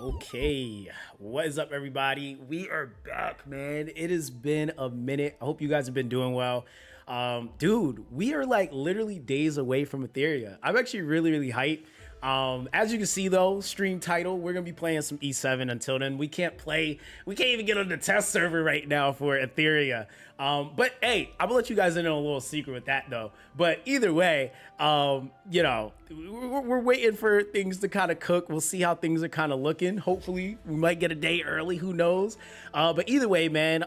Okay, what is up, everybody? We are back, man. It has been a minute. I hope you guys have been doing well. Dude, we are like literally days away from Etheria. I'm actually really hyped. As you can see though, stream title, we're gonna be playing some E7 until then. We can't even get on the test server right now for Etheria. But hey, I'm gonna let you guys in on a little secret with that though. But either way, you know, we're waiting for things to kind of cook. We'll see how things are kind of looking. Hopefully we might get a day early, who knows? But either way, man,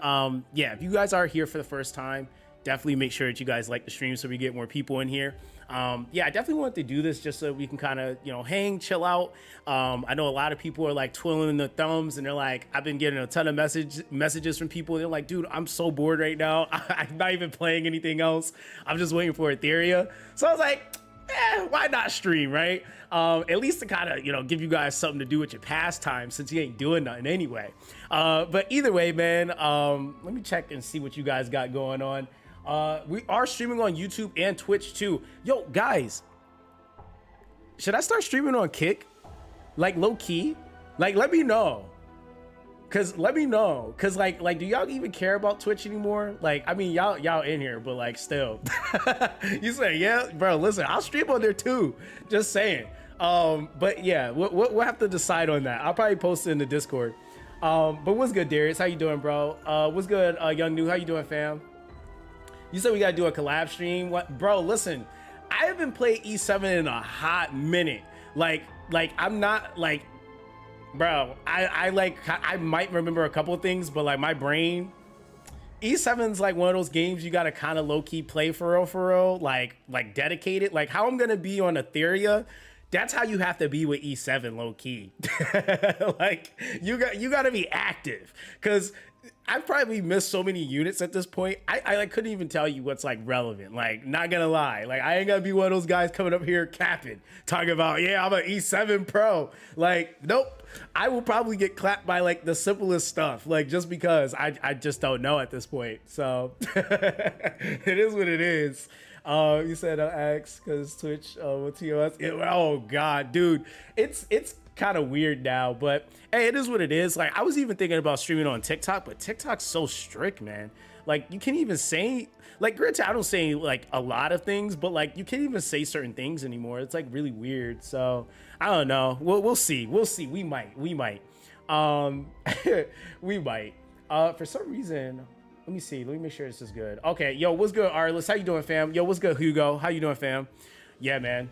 yeah, if you guys are here for the first time, definitely make sure that you guys like the stream so we get more people in here. Yeah, I definitely wanted to do this just so we can kind of, you know, hang, chill out. I know a lot of people are like twiddling their thumbs and they're like, I've been getting a ton of messages from people. They're like, dude, I'm so bored right now. I'm not even playing anything else. I'm just waiting for Etheria. So I was like, why not stream, right? At least to kind of, you know, give you guys something to do with your pastime since you ain't doing nothing anyway. But either way, man, let me check and see what you guys got going on. We are streaming on YouTube and Twitch too. Yo, guys, should I start streaming on Kick? Like low key? Like, let me know. Cause let me know. Cause like, do y'all even care about Twitch anymore? Like, I mean, y'all in here, but like still. You say, yeah, bro, listen, I'll stream on there too. Just saying. But yeah, we'll have to decide on that. I'll probably post it in the Discord. But what's good, Darius? How you doing, bro? What's good, Young New? How you doing, fam? You said we gotta do a collab stream. What, bro? Listen, I haven't played E7 in a hot minute. Like I'm not like, bro. I might remember a couple of things, but like my brain, E7's like one of those games you gotta kind of low key play for real, like dedicated. Like how I'm gonna be on Etheria. That's how you have to be with E7 low key. Like you gotta be active because I've probably missed so many units at this point. I like couldn't even tell you what's like relevant. Like, not gonna lie. Like, I ain't gonna be one of those guys coming up here capping, talking about, yeah, I'm an E7 pro. Like, nope. I will probably get clapped by like the simplest stuff. Like, just because I just don't know at this point. So it is what it is. You said X because Twitch with TOS. Oh God, dude, it's kind of weird now, but hey, it is what it is. Like I was even thinking about streaming on TikTok, but TikTok's so strict, man. Like you can't even say, like, granted, I don't say like a lot of things, but like you can't even say certain things anymore. It's like really weird. So I don't know. We'll see. We might. We might. For some reason. Let me see. Let me make sure this is good. Okay, yo, what's good, Arliss? How you doing, fam? Yo, what's good, Hugo? How you doing, fam? Yeah, man.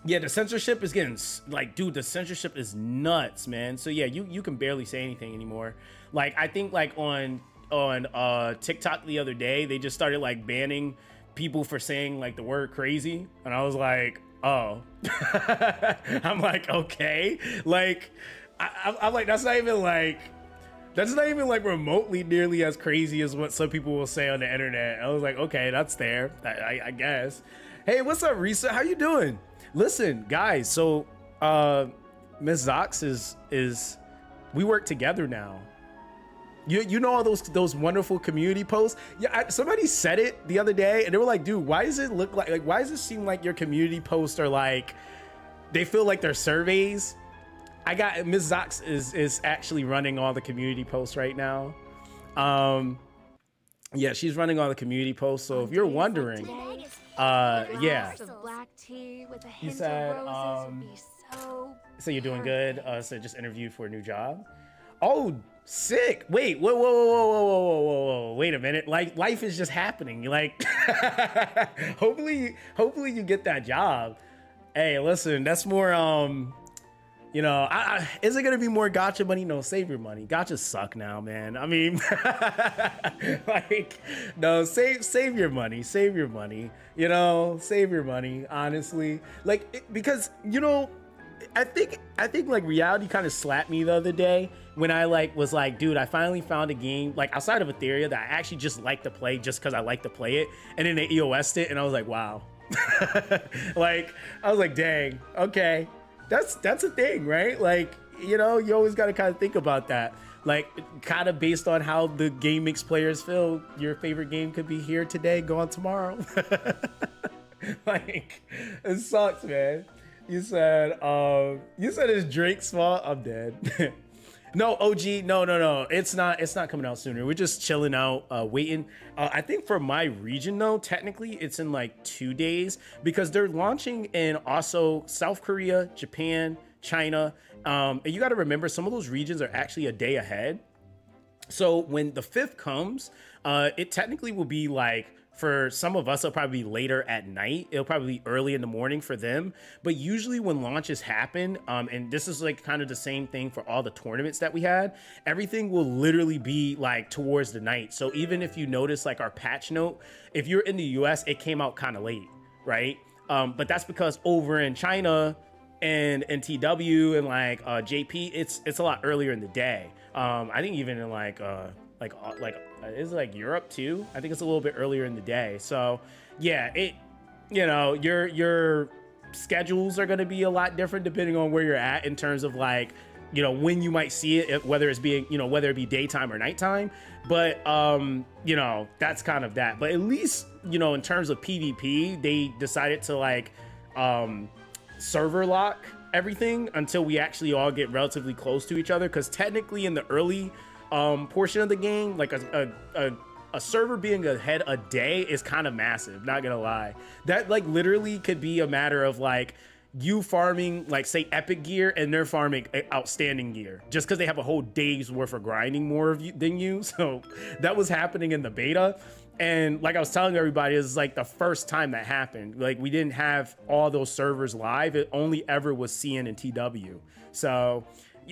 Yeah, the censorship is getting like, dude, the censorship is nuts, man. So yeah, you can barely say anything anymore. Like I think like on TikTok the other day, they just started like banning people for saying like the word crazy, and I was like, oh. I'm like, okay, like I'm like that's not even like remotely nearly as crazy as what some people will say on the internet. I was like, okay, that's fair, I guess. Hey, what's up, Risa? How you doing? Listen, guys, so Miss Zox is we work together now. You know all those wonderful community posts? Yeah, somebody said it the other day and they were like, dude, why does it look like why does it seem like your community posts are like they feel like they're surveys? I got Miss Zox is actually running all the community posts right now. Yeah, she's running all the community posts. So if you're wondering, yeah. You said, so you're doing good. So just interviewed for a new job. Oh, sick. Wait, whoa. Wait a minute. Like life is just happening. Like, hopefully you get that job. Hey, listen, that's more, you know, is it gonna be more gotcha money? No, save your money. Gotchas suck now, man. I mean, like, no, save your money. Save your money. You know, save your money. Honestly, like, because you know, I think like reality kind of slapped me the other day when I like was like, dude, I finally found a game like outside of Etheria that I actually just like to play just because I like to play it, and then they EOS'd it, and I was like, wow. Like, I was like, dang, okay. That's a thing, right? Like, you know, you always got to kind of think about that. Like, kind of based on how the game makes players feel, your favorite game could be here today, gone tomorrow. Like, it sucks, man. You said his drink small. I'm dead. No, OG, no. It's not coming out sooner. We're just chilling out, waiting. I think for my region though, technically it's in like 2 days because they're launching in also South Korea, Japan, China. And you got to remember some of those regions are actually a day ahead. So when the 5th comes, it technically will be like, for some of us, it'll probably be later at night. It'll probably be early in the morning for them. But usually when launches happen, and this is like kind of the same thing for all the tournaments that we had, everything will literally be like towards the night. So even if you notice like our patch note, if you're in the US, it came out kind of late, right? But that's because over in China and TW and like JP, it's a lot earlier in the day. I think even in like is it like Europe too? I think it's a little bit earlier in the day. So yeah, your schedules are going to be a lot different depending on where you're at in terms of like, when you might see it, whether it's being, whether it be daytime or nighttime. But that's kind of that. But at least, in terms of PvP, they decided to like server lock everything until we actually all get relatively close to each other, because technically in the early portion of the game, like a server being ahead a day is kind of massive, not gonna lie. That like literally could be a matter of like you farming like say epic gear and they're farming outstanding gear just because they have a whole day's worth of grinding more of you than you. So that was happening in the beta, and like I was telling everybody, it's like the first time that happened. Like we didn't have all those servers live, it only ever was CN and TW. So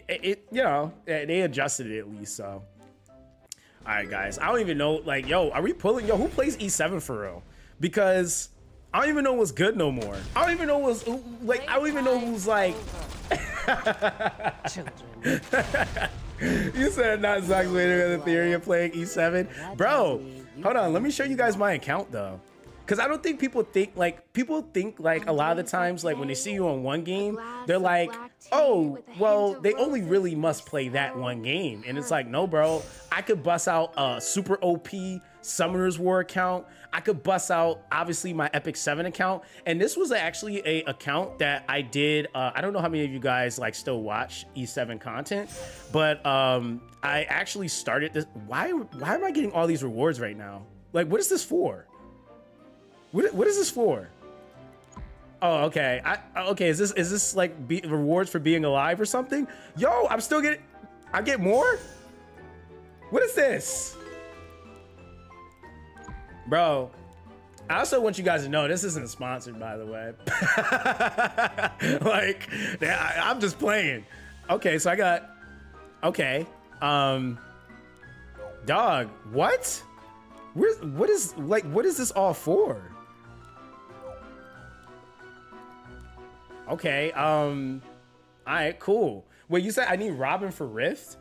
they adjusted it at least. So all right guys, I don't even know, like, are we pulling, who plays E7 for real? Because I don't even know what's good no more. I don't even know what's like, I don't even know who's like children. You said not Zoxaskun and Etheria playing E7. Bro, hold on, let me show you guys my account though. Because I don't think people think like a lot of the times, like when they see you on one game, they're like, oh, well, they only really must play that one game. And it's like, no, bro, I could bust out a super OP Summoner's War account. I could bust out, obviously, my Epic 7 account. And this was actually a account that I did. I don't know how many of you guys like still watch E7 content, but I actually started this. Why am I getting all these rewards right now? Like, what is this for? What is this for? Oh, okay. Okay. Is this like rewards for being alive or something? Yo, I'm still getting. I get more. What is this, bro? I also want you guys to know this isn't sponsored, by the way. Like, I'm just playing. Okay, so I got. Okay. Dog. What? What is this all for? Okay, all right, cool. Wait, you said I need Robin for Rift?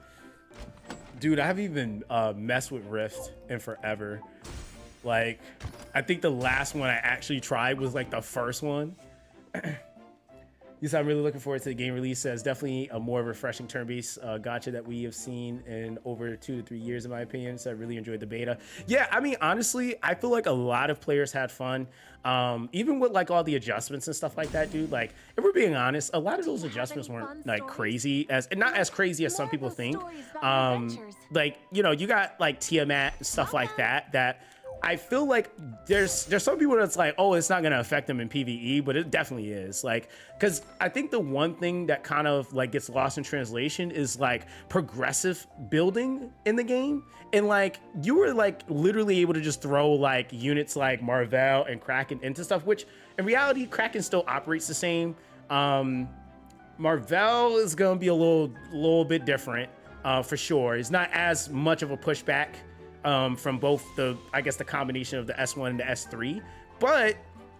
Dude, I haven't even messed with Rift in forever. Like, I think the last one I actually tried was like the first one. Yes, I'm really looking forward to the game release. It's definitely a more refreshing turn-based gacha that we have seen in over 2 to 3 years, in my opinion. So I really enjoyed the beta. Yeah, I mean, honestly, I feel like a lot of players had fun. Even with like all the adjustments and stuff like that, dude. Like, if we're being honest, a lot of those adjustments weren't like crazy, not as crazy as some people think. Like, you got like Tiamat and stuff like that I feel like there's some people that's like, oh, it's not gonna affect them in PvE, but it definitely is. Like, because I think the one thing that kind of like gets lost in translation is like progressive building in the game. And like, you were like literally able to just throw like units like Marvel and Kraken into stuff, which in reality, Kraken still operates the same. Marvel is gonna be a little bit different for sure. It's not as much of a pushback from both the combination of the S1 and the S3, but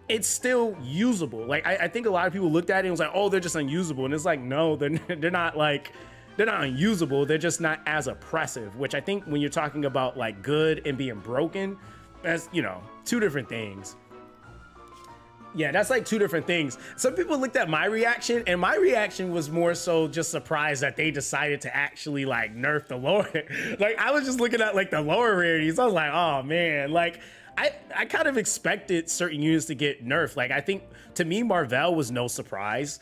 it's still usable. Like, I think a lot of people looked at it and was like, oh, they're just unusable. And it's like, no, they're not unusable. They're just not as oppressive, which I think when you're talking about like good and being broken, that's, two different things. Yeah, that's like two different things. Some people looked at my reaction, and my reaction was more so just surprised that they decided to actually like nerf the lower. Like, I was just looking at like the lower rarities. I was like, oh man, like I kind of expected certain units to get nerfed. Like, I think to me, Marvel was no surprise.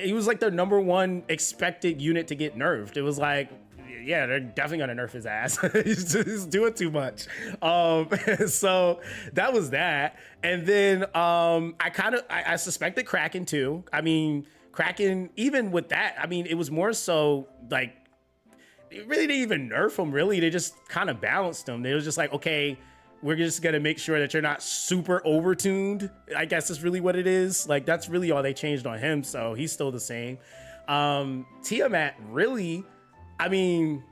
he was like their number one expected unit to get nerfed. It was like, yeah, they're definitely gonna nerf his ass. He's doing too much. So that was that. And then I suspected Kraken too. I mean, Kraken, even with that, I mean, it was more so like, it really didn't even nerf him, really. They just kind of balanced him. They was just like, okay, we're just gonna make sure that you're not super overtuned. I guess is really what it is. Like, that's really all they changed on him, so he's still the same. Tiamat, really, I mean,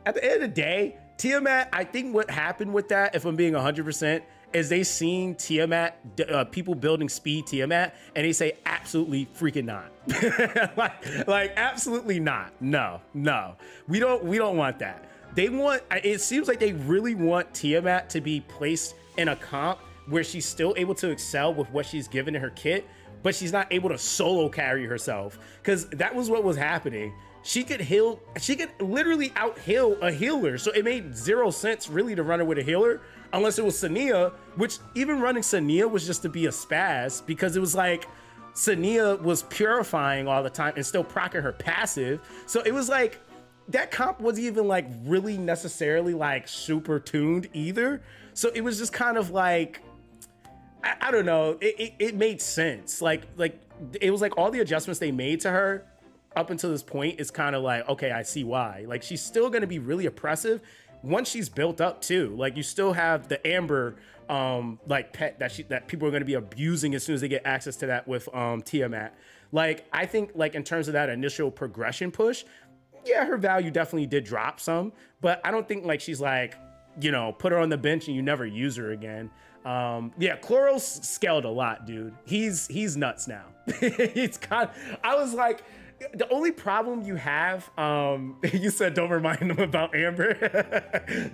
at the end of the day, Tiamat, I think what happened with that, if I'm being 100%, is they seen Tiamat, people building speed Tiamat, and they say absolutely freaking not. like absolutely not. No, we don't want that. They want, it seems like they really want Tiamat to be placed in a comp where she's still able to excel with what she's given in her kit, but she's not able to solo carry herself, because that was what was happening. She could literally out heal a healer. So it made zero sense really to run her with a healer unless it was Sania, which even running Sania was just to be a spaz, because it was like Sania was purifying all the time and still proccing her passive. So it was like, that comp wasn't even like really necessarily like super tuned either. So it was just kind of like, I don't know, it made sense. Like it was like all the adjustments they made to her up until this point is kind of like, okay, I see why. Like, she's still going to be really oppressive once she's built up too. Like, you still have the Amber like pet that people are going to be abusing as soon as they get access to that with Tiamat. Like, I think like in terms of that initial progression push, yeah, her value definitely did drop some, but I don't think like she's like, you know, put her on the bench and you never use her again. Yeah, Chloros scaled a lot, dude. He's nuts now. I was like, the only problem you have, you said don't remind them about Amber.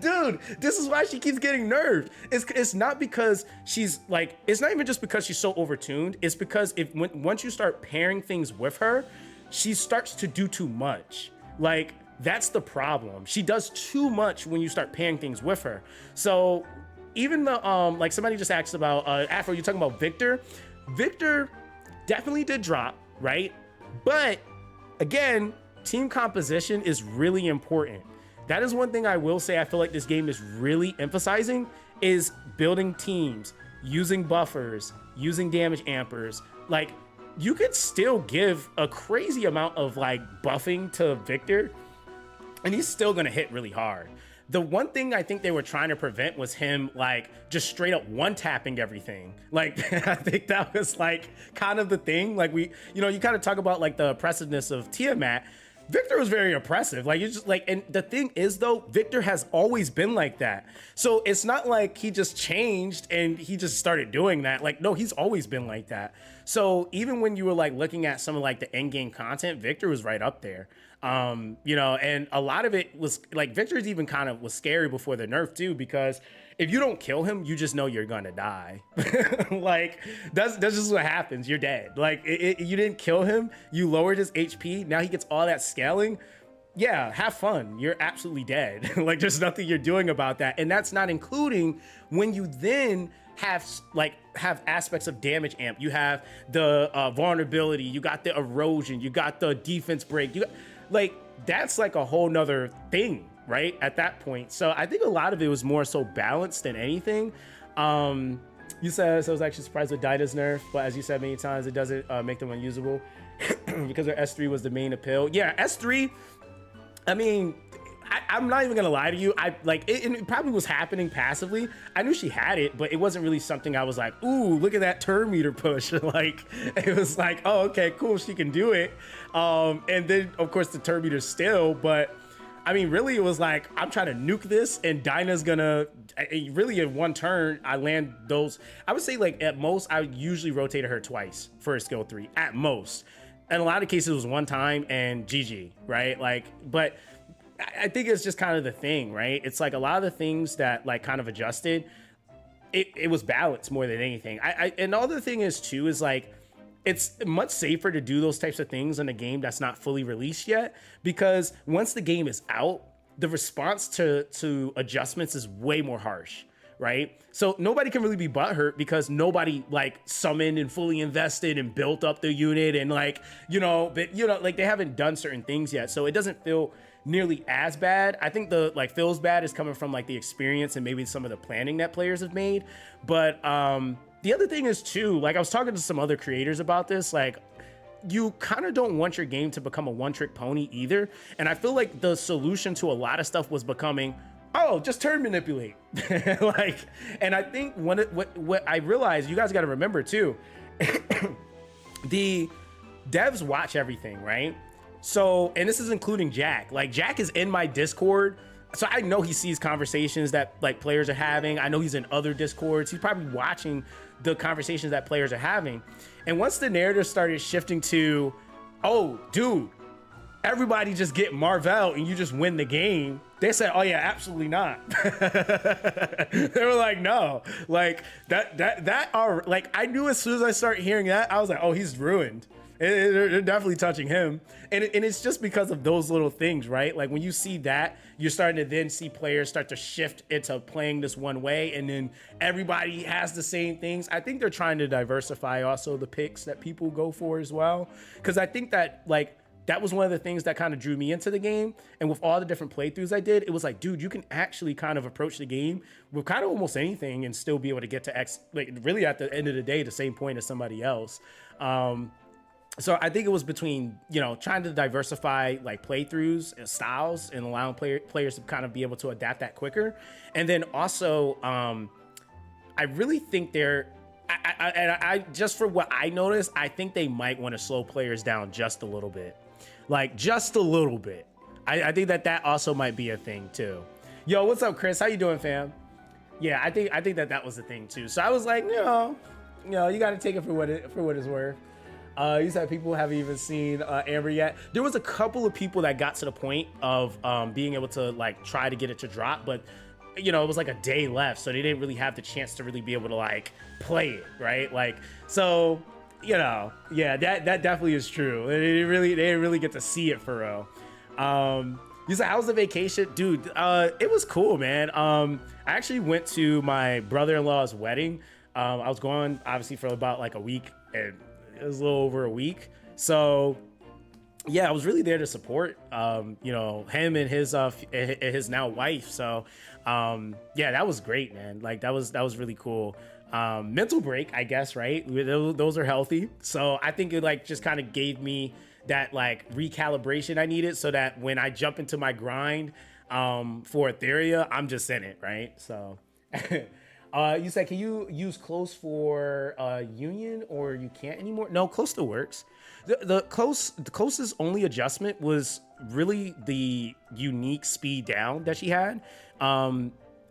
Dude, this is why she keeps getting nerfed. It's not because she's like, it's not even just because she's so overtuned. It's because once you start pairing things with her, she starts to do too much. Like, that's the problem. She does too much when you start pairing things with her. So even the, like somebody just asked about, Afro, you're talking about Victor. Victor definitely did drop, right? But again, team composition is really important. That is one thing I will say I feel like this game is really emphasizing, is building teams, using buffers, using damage ampers. Like, you could still give a crazy amount of like buffing to Victor and he's still gonna hit really hard. The one thing I think they were trying to prevent was him like just straight up one-tapping everything. Like, I think that was like kind of the thing. Like, you kind of talk about like the oppressiveness of Tiamat. Victor was very oppressive. Like, it's just like, and the thing is though, Victor has always been like that. So it's not like he just changed and he just started doing that. Like, no, he's always been like that. So even when you were like looking at some of like the end game content, Victor was right up there. And a lot of it was like, Victor's even kind of was scary before the nerf too, because if you don't kill him, you just know you're gonna die. Like, that's just what happens. You're dead. Like, you didn't kill him, you lowered his HP, now he gets all that scaling. Yeah, have fun. You're absolutely dead. Like, there's nothing you're doing about that. And that's not including when you then have aspects of damage amp. You have the vulnerability, you got the erosion, you got the defense break. Like, that's like a whole nother thing, right? At that point. So I think a lot of it was more so balanced than anything. You said, so I was actually surprised with Dyna's nerf, but as you said many times, it doesn't make them unusable because their S3 was the main appeal. Yeah, S3, I mean, I'm not even gonna lie to you. It probably was happening passively. I knew she had it, but it wasn't really something I was like, ooh, look at that turn meter push. Like, it was like, oh, okay, cool, she can do it. And then of course the turn meter still, but I mean, really it was like, I'm trying to nuke this and Dyna's gonna, really in one turn, I land those. I would say like at most, I usually rotated her twice for a skill 3, at most. In a lot of cases it was one time and GG, right? Like, but I think it's just kind of the thing, right? It's like a lot of the things that like kind of adjusted, it was balanced more than anything. And the other thing is too, is like, it's much safer to do those types of things in a game that's not fully released yet, because once the game is out, the response to adjustments is way more harsh, right? So nobody can really be butthurt because nobody like summoned and fully invested and built up the unit and like, like they haven't done certain things yet. So it doesn't feel nearly as bad. I think the like feels bad is coming from like the experience and maybe some of the planning that players have made. But the other thing is too, like I was talking to some other creators about this, like you kind of don't want your game to become a one-trick pony either. And I feel like the solution to a lot of stuff was becoming, oh, just turn manipulate. Like, and I think what I realized, you guys got to remember too, the devs watch everything, right? So, and this is including Jack. Like Jack is in my Discord, so I know he sees conversations that like players are having. I know he's in other Discords. He's probably watching the conversations that players are having. And once the narrative started shifting to, oh, dude, everybody just get Marvel and you just win the game, they said, oh yeah, absolutely not. They were like, no, like that are like, I knew as soon as I started hearing that, I was like, oh, he's ruined. They're definitely touching him. And it's just because of those little things, right? Like when you see that, you're starting to then see players start to shift into playing this one way, and then everybody has the same things. I think they're trying to diversify also the picks that people go for as well. Because I think that like, that was one of the things that kind of drew me into the game. And with all the different playthroughs I did, it was like, dude, you can actually kind of approach the game with kind of almost anything and still be able to get to like really at the end of the day, the same point as somebody else. So I think it was between, trying to diversify like playthroughs and styles and allowing players to kind of be able to adapt that quicker. And then also, I really think I just for what I noticed, I think they might want to slow players down just a little bit. Like just a little bit. I think that also might be a thing too. Yo, what's up, Chris? How you doing, fam? Yeah, I think that was the thing too. So I was like, you got to take it for what it's worth. You said people haven't even seen Amber yet. There was a couple of people that got to the point of being able to like try to get it to drop, but it was like a day left, so they didn't really have the chance to really be able to like play it, right? Like, so yeah, that definitely is true. They didn't really get to see it for real. You said, how's the vacation? Dude, it was cool, man. I actually went to my brother-in-law's wedding. I was going obviously for about like a week, and it was a little over a week. So yeah, I was really there to support, him and his now wife. So, yeah, that was great, man. Like that was really cool. Mental break, I guess, right? Those are healthy. So I think it like just kind of gave me that like recalibration I needed so that when I jump into my grind, for Etheria, I'm just in it, right? So, you said, can you use close for union or you can't anymore? No, close still works. The close's only adjustment was really the unique speed down that she had.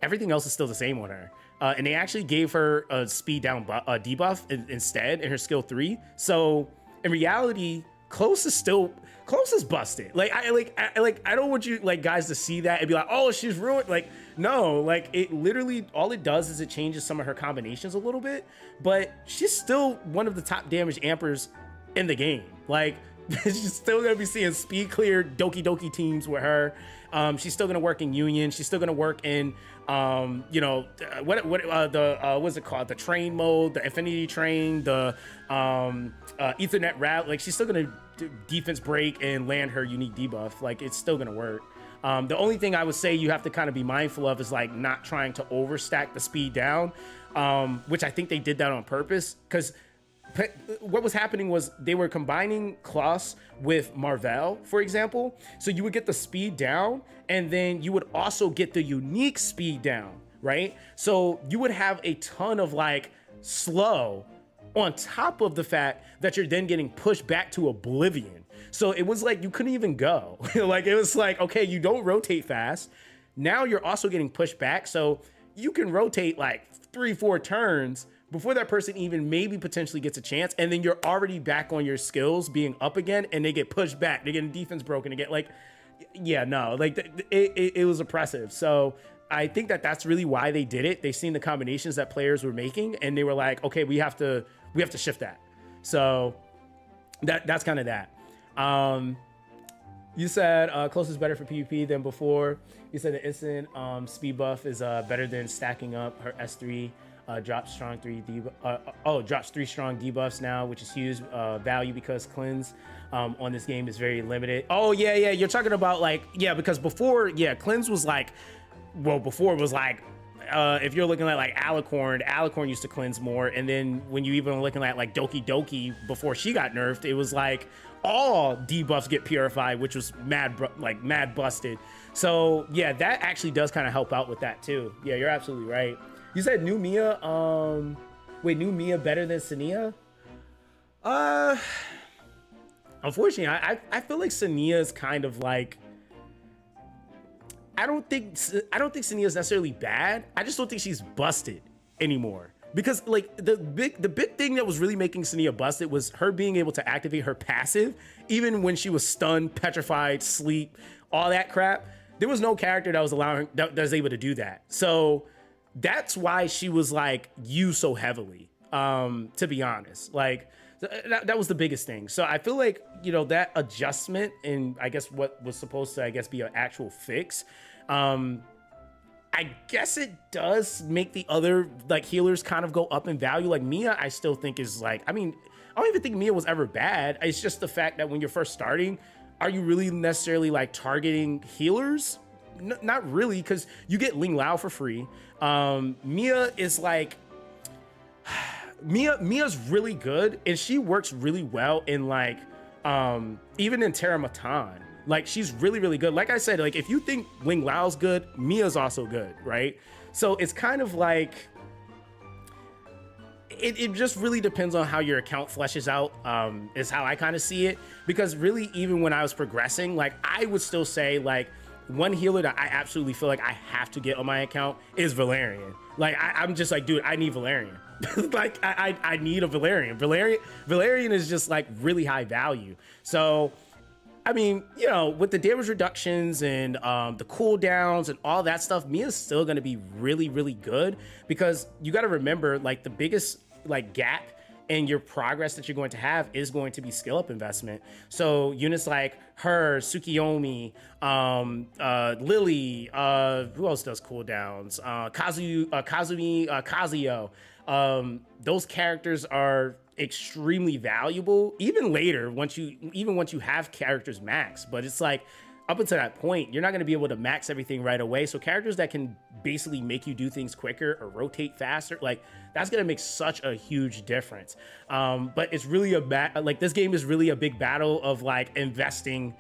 Everything else is still the same on her. And they actually gave her a speed down debuff instead in her skill 3. So in reality, close is busted. Like I don't want you like guys to see that and be like, oh, she's ruined. Like, no, like it literally, all it does is it changes some of her combinations a little bit, but she's still one of the top damage ampers in the game. Like she's still gonna be seeing speed clear Doki Doki teams with her. She's still gonna work in Union. She's still gonna work in what's it called? The train mode, the Infinity Train, the Ethernet route. Like she's still gonna do defense break and land her unique debuff. Like it's still gonna work. The only thing I would say you have to kind of be mindful of is like not trying to overstack the speed down, which I think they did that on purpose, because what was happening was they were combining Klaus with Marvel, for example. So you would get the speed down and then you would also get the unique speed down, right? So you would have a ton of like slow on top of the fact that you're then getting pushed back to oblivion. So it was like you couldn't even go. Like it was like, okay, you don't rotate fast. Now you're also getting pushed back. So you can rotate like 3-4 turns before that person even maybe potentially gets a chance, and then you're already back on your skills being up again, and they get pushed back. They're getting defense broken. They get like, yeah, no, like it was oppressive. So I think that that's really why they did it. They've seen the combinations that players were making, and they were like, okay, we have to shift that. So that's kind of that. You said close is better for PvP than before. You said the instant speed buff is better than stacking up. Her S3 drops strong drops 3 strong debuffs now, which is huge value because cleanse on this game is very limited. Oh yeah, you're talking about like, yeah, because before, yeah, cleanse was like, well, before it was like, if you're looking at like Alicorn used to cleanse more, and then when you even looking at like Doki Doki before she got nerfed, it was like all debuffs get purified, which was mad busted. So yeah, that actually does kind of help out with that too. Yeah, you're absolutely right. You said new Mia, wait, new Mia better than Sania? Unfortunately, I feel like Sania is kind of like, I don't think Sania is necessarily bad. I just don't think she's busted anymore. Because like the big thing that was really making Sania busted was her being able to activate her passive, even when she was stunned, petrified, sleep, all that crap. There was no character that was able to do that. So that's why she was like used so heavily. To be honest, like that was the biggest thing. So I feel like, you know, that adjustment and I guess what was supposed to, I guess, be an actual fix. I guess it does make the other like healers kind of go up in value. Like Mia, I still think is like, I mean, I don't even think Mia was ever bad. It's just the fact that when you're first starting, are you really necessarily like targeting healers? Not really, because you get Ling Lao for free. Mia is like, Mia's really good, and she works really well in like, even in Terra Matan. Like, she's really, really good. Like I said, like, if you think Ling Lao's good, Mia's also good, right? So it's kind of like, it just really depends on how your account fleshes out, is how I kind of see it. Because really, even when I was progressing, like, I would still say, like, one healer that I absolutely feel like I have to get on my account is Valerian. Like, I'm just like, dude, I need Valerian. Like, I need a Valerian. Valerian is just, like, really high value. So I mean, you know, with the damage reductions and the cooldowns and all that stuff, Mia's still going to be really, really good, because you got to remember, like, the biggest like gap in your progress that you're going to have is going to be skill up investment. So units like her, Tsukiyomi, Lily, who else does cooldowns? Kazumi, Kazuyo. Those characters are extremely valuable even later once you have characters max. But it's like, up until that point, you're not going to be able to max everything right away. So characters that can basically make you do things quicker or rotate faster, like, that's going to make such a huge difference. But it's really like, this game is really a big battle of like investing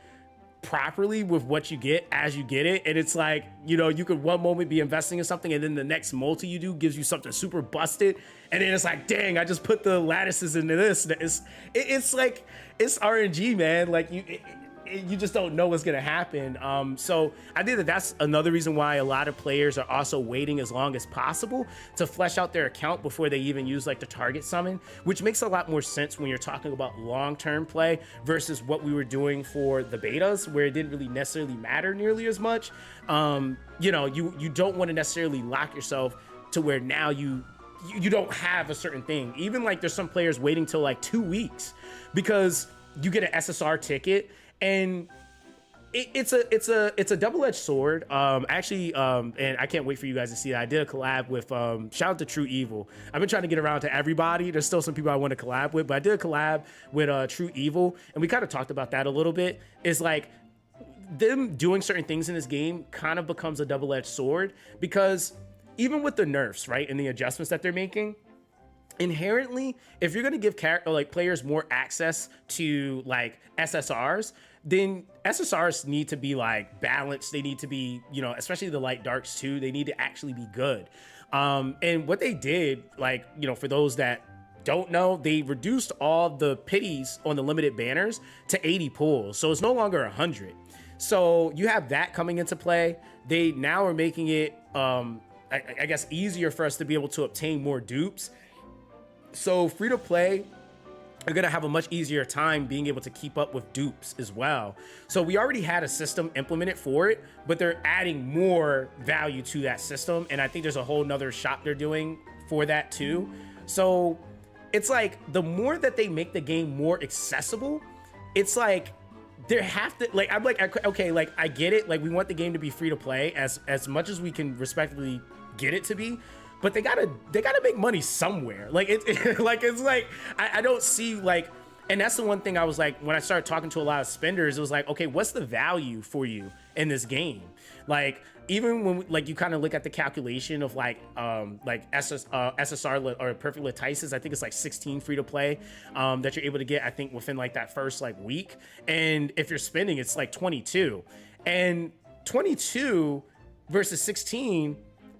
properly with what you get as you get it. And it's like, you know, you could one moment be investing in something, and then the next multi you do gives you something super busted, and then it's like, dang, I just put the lattices into this. It's like, it's RNG, man. Like, you just don't know what's gonna happen. So I think that's another reason why a lot of players are also waiting as long as possible to flesh out their account before they even use like the target summon, which makes a lot more sense when you're talking about long-term play versus what we were doing for the betas, where it didn't really necessarily matter nearly as much. You know, you don't want to necessarily lock yourself to where now you don't have a certain thing. Even like, there's some players waiting till like 2 weeks because you get an SSR ticket. And it's a double-edged sword. Actually, and I can't wait for you guys to see that. I did a collab with shout out to True Evil. I've been trying to get around to everybody. There's still some people I want to collab with, but I did a collab with True Evil, and we kind of talked about that a little bit. It's like, them doing certain things in this game kind of becomes a double-edged sword, because even with the nerfs, right, and the adjustments that they're making, inherently, if you're going to give players more access to like SSRs, then SSRs need to be like balanced. They need to be, you know, especially the light darks too, they need to actually be good. And what they did, like, you know, for those that don't know, they reduced all the pities on the limited banners to 80 pulls. So it's no longer 100. So you have that coming into play. They now are making it, I guess, easier for us to be able to obtain more dupes. So free to play are going to have a much easier time being able to keep up with dupes as well. So we already had a system implemented for it, but they're adding more value to that system. And I think there's a whole nother shop they're doing for that too. So it's like, the more that they make the game more accessible, it's like there have to, like, I'm like, okay, like, I get it, like, we want the game to be free to play as much as we can respectively get it to be, but they gotta make money somewhere. Like, like, it's like, I don't see, like, and that's the one thing I was like, when I started talking to a lot of spenders, it was like, okay, what's the value for you in this game? Like, even when, like, you kind of look at the calculation of like SSR or Perfect Latices, I think it's like 16 free to play that you're able to get, I think, within like that first like week. And if you're spending, it's like 22. And 22 versus 16,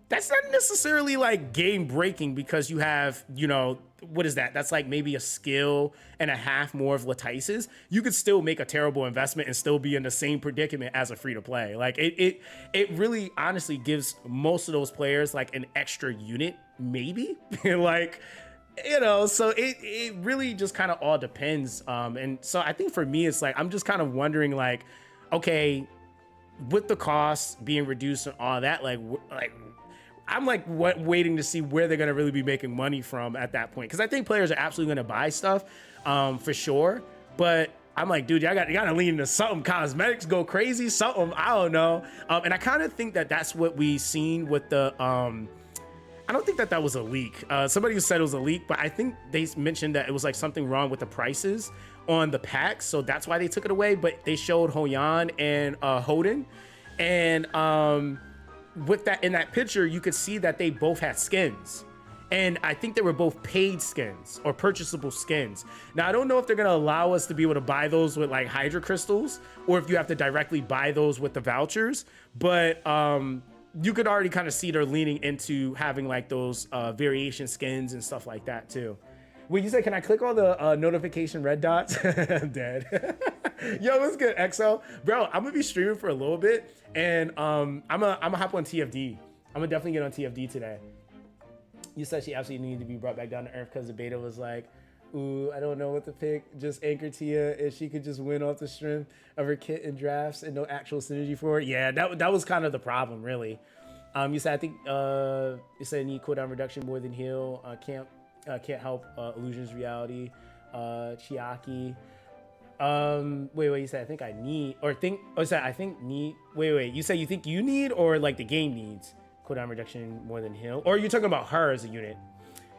that's not necessarily like game breaking, because you have, you know, what is that? That's like maybe a skill and a half more of Latices. You could still make a terrible investment and still be in the same predicament as a free to play. Like it really honestly gives most of those players like an extra unit, maybe. Like, you know, so it really just kind of all depends. And so I think for me, it's like, I'm just kind of wondering, like, okay, with the costs being reduced and all that, like I'm like waiting to see where they're gonna really be making money from at that point, because I think players are absolutely gonna buy stuff for sure. But I'm like, dude, you gotta lean into something. Cosmetics go crazy, something, I don't know. And I kind of think that that's what we seen with the. I don't think that was a leak. Somebody said it was a leak, but I think they mentioned that it was like something wrong with the prices on the packs, so that's why they took it away. But they showed Hoyan and Hoden, and with that, in that picture, you could see that they both had skins, and I think they were both paid skins or purchasable skins. Now, I don't know if they're gonna allow us to be able to buy those with like Hydra crystals, or if you have to directly buy those with the vouchers, but you could already kind of see they're leaning into having like those variation skins and stuff like that too. Wait, you said, can I click all the notification red dots? I'm dead. Yo, what's good, XO? Bro, I'm gonna be streaming for a little bit, and I'm gonna hop on TFD. I'm gonna definitely get on TFD today. You said she absolutely needed to be brought back down to earth because the beta was like, ooh, I don't know what to pick. Just anchor Tia if she could just win off the strength of her kit and drafts and no actual synergy for it. Yeah, that was kind of the problem, really. You said, I think you said need cooldown reduction more than heal. Can't help illusions reality. Chiaki. Wait, you said I think I need, or think, oh, you said I think need, wait, you said you think you need, or like the game needs cooldown reduction more than heal, or you're talking about her as a unit?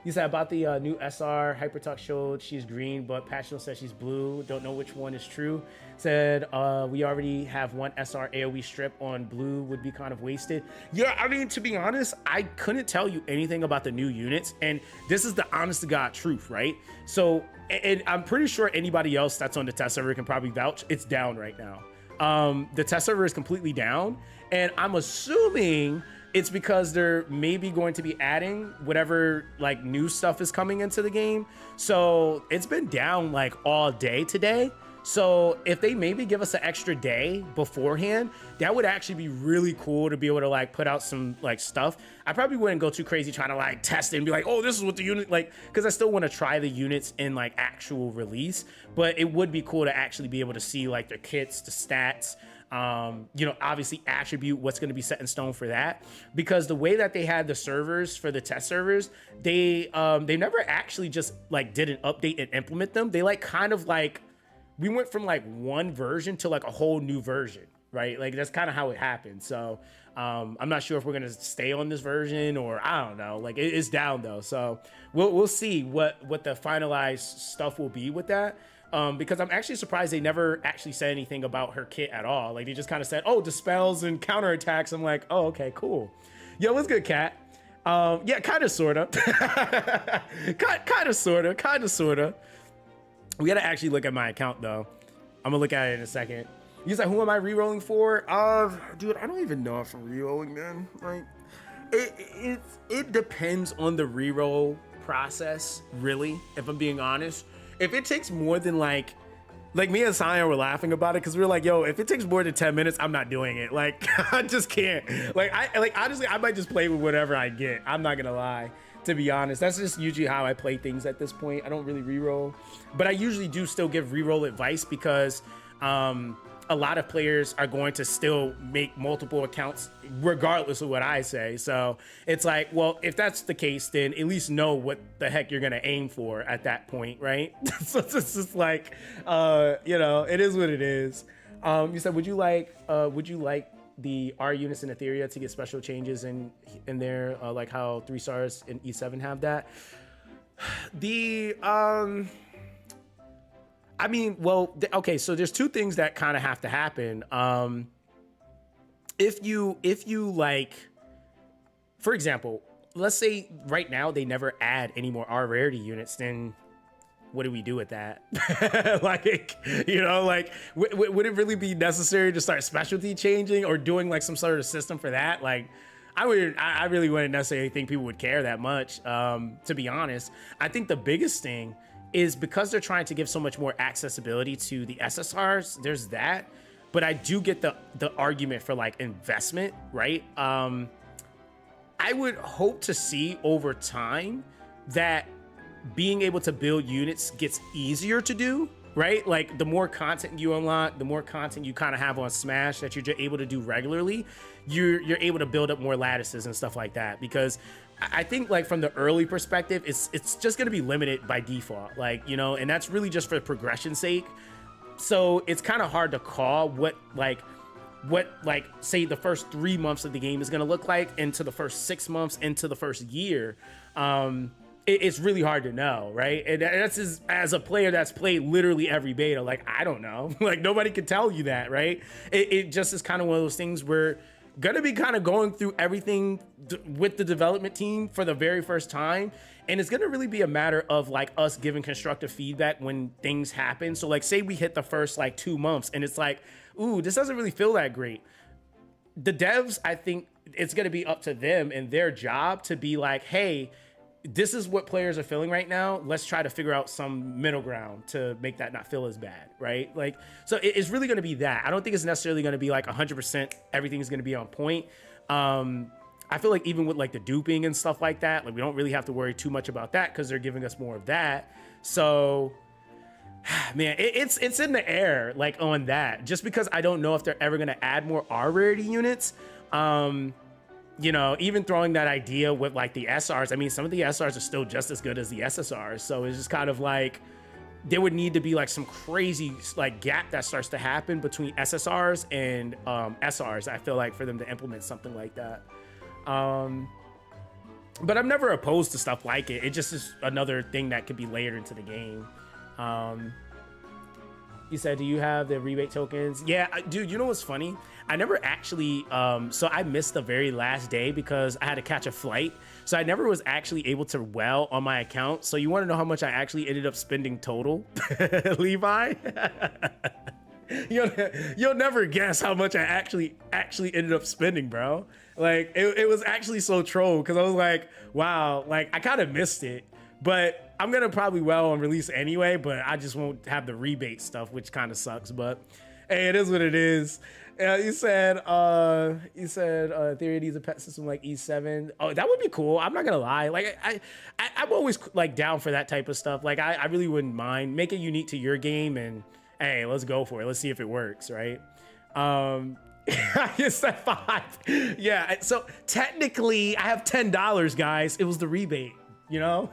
You said about the new SR, Hypertuck showed she's green, but Passional says she's blue. Don't know which one is true. Said we already have one SR AoE strip on blue, would be kind of wasted. Yeah, I mean, to be honest, I couldn't tell you anything about the new units, and this is the honest to God truth, right? So, and I'm pretty sure anybody else that's on the test server can probably vouch, it's down right now. The test server is completely down, and I'm assuming it's because they're maybe going to be adding whatever like new stuff is coming into the game. So it's been down like all day today. So if they maybe give us an extra day beforehand, that would actually be really cool to be able to like put out some like stuff. I probably wouldn't go too crazy trying to like test it and be like, oh, this is what the unit, like, because I still want to try the units in like actual release, but it would be cool to actually be able to see like their kits, the stats, you know, obviously attribute what's going to be set in stone for that, because the way that they had the servers for the test servers, they never actually just like did an update and implement them. They like kind of like, we went from like one version to like a whole new version, right? Like that's kind of how it happened. So I'm not sure if we're gonna stay on this version, or I don't know. Like it's down though, so we'll see what the finalized stuff will be with that. Because I'm actually surprised they never actually said anything about her kit at all. Like they just kind of said, oh, dispels and counterattacks. I'm like, oh, okay, cool. Yo, what's good, Cat? Yeah, kind of, sort of. kind of, sort of. We gotta actually look at my account though. I'm gonna look at it in a second. You said, who am I re-rolling for? Dude, I don't even know if I'm re-rolling, man. Like, it depends on the re-roll process, really, if I'm being honest. If it takes more than like me and Sion were laughing about it because we were like, yo, if it takes more than 10 minutes, I'm not doing it. Like, I just can't. Like, honestly, I might just play with whatever I get. I'm not gonna lie, to be honest. That's just usually how I play things at this point. I don't really re-roll, but I usually do still give re-roll advice because a lot of players are going to still make multiple accounts regardless of what I say. So it's like, well, if that's the case, then at least know what the heck you're gonna aim for at that point, right? So it's just like, you know, it is what it is. You said, would you like the R units in Etheria to get special changes in there, like how 3 stars in E7 have that? The I mean, well, okay, so there's 2 things that kind of have to happen. If you like, for example, let's say right now they never add any more R rarity units, then what do we do with that? Like, you know, like, would it really be necessary to start specialty changing or doing like some sort of system for that? Like, I really wouldn't necessarily think people would care that much, to be honest. I think the biggest thing is because they're trying to give so much more accessibility to the SSRs, there's that. But I do get the argument for like investment, right? I would hope to see over time that being able to build units gets easier to do, right? Like the more content you unlock, the more content you kind of have on Smash that you're just able to do regularly, you're able to build up more lattices and stuff like that. Because I think like from the early perspective, it's just going to be limited by default, like, you know, and that's really just for progression's sake. So it's kind of hard to call what say the first 3 months of the game is going to look like into the first 6 months into the first year. It's really hard to know, right? And that's as a player that's played literally every beta, like, I don't know. Like, nobody can tell you that, right? It just is kind of one of those things where gonna be kind of going through everything with the development team for the very first time, and it's gonna really be a matter of like us giving constructive feedback when things happen. So like, say we hit the first like 2 months and it's like, ooh, this doesn't really feel that great. The devs, I think it's gonna be up to them and their job to be like, hey, this is what players are feeling right now. Let's try to figure out some middle ground to make that not feel as bad, right? Like, so it's really going to be that. I don't think it's necessarily going to be like 100% everything's going to be on point. I feel like even with like the duping and stuff like that, like we don't really have to worry too much about that because they're giving us more of that. So, man, it's in the air, like on that, just because I don't know if they're ever going to add more R rarity units. You know, even throwing that idea with like the SRs, I mean, some of the SRs are still just as good as the SSRs. So it's just kind of like, there would need to be like some crazy like gap that starts to happen between SSRs and SRs, I feel like, for them to implement something like that. But I'm never opposed to stuff like it. It just is another thing that could be layered into the game. You said, do you have the rebate tokens? Yeah, dude, you know what's funny? I never actually, so I missed the very last day because I had to catch a flight. So I never was actually able to well on my account. So you want to know how much I actually ended up spending total, Levi? You'll never guess how much I actually ended up spending, bro. Like, it was actually so troll because I was like, wow, like I kind of missed it. But I'm gonna probably well on release anyway, but I just won't have the rebate stuff, which kind of sucks. But hey, it is what it is. You said Etheria needs a pet system like E7. Oh, that would be cool. I'm not gonna lie. Like I'm always like down for that type of stuff. Like I really wouldn't mind. Make it unique to your game, and hey, let's go for it. Let's see if it works, right? I said 5. Yeah. So technically, I have $10, guys. It was the rebate. You know,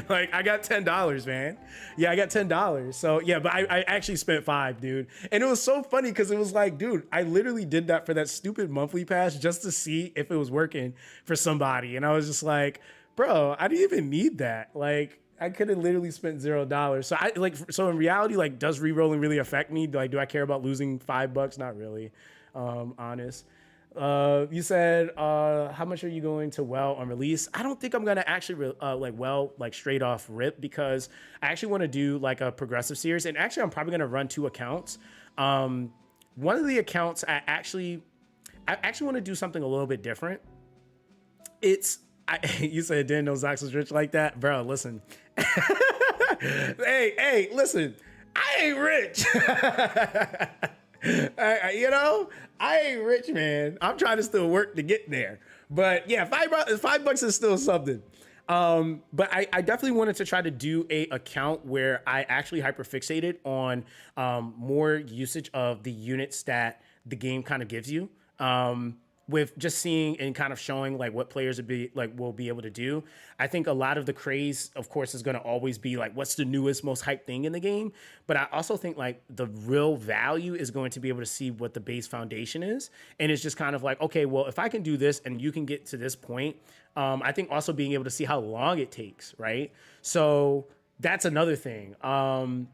like I got $10, man. Yeah, I got $10. So yeah, but I actually spent 5, dude. And it was so funny because it was like, dude, I literally did that for that stupid monthly pass just to see if it was working for somebody. And I was just like, bro, I didn't even need that. Like, I could have literally spent $0. So in reality, like, does re-rolling really affect me? Like, do I care about losing $5? Not really, honest. You said, how much are you going to well on release? I don't think I'm gonna actually like straight off rip, because I actually want to do like a progressive series, and actually I'm probably gonna run 2 accounts. One of the accounts I actually want to do something a little bit different. You said didn't know Zox was rich like that, bro. Listen, hey, listen, I ain't rich. I ain't rich, man. I'm trying to still work to get there. But yeah, $5 is still something. But I definitely wanted to try to do a account where I actually hyperfixated on more usage of the units that the game kind of gives you. With just seeing and kind of showing like what players will be able to do. I think a lot of the craze, of course, is going to always be like, what's the newest, most hyped thing in the game? But I also think like the real value is going to be able to see what the base foundation is. And it's just kind of like, okay, well, if I can do this and you can get to this point, I think also being able to see how long it takes, right? So that's another thing. I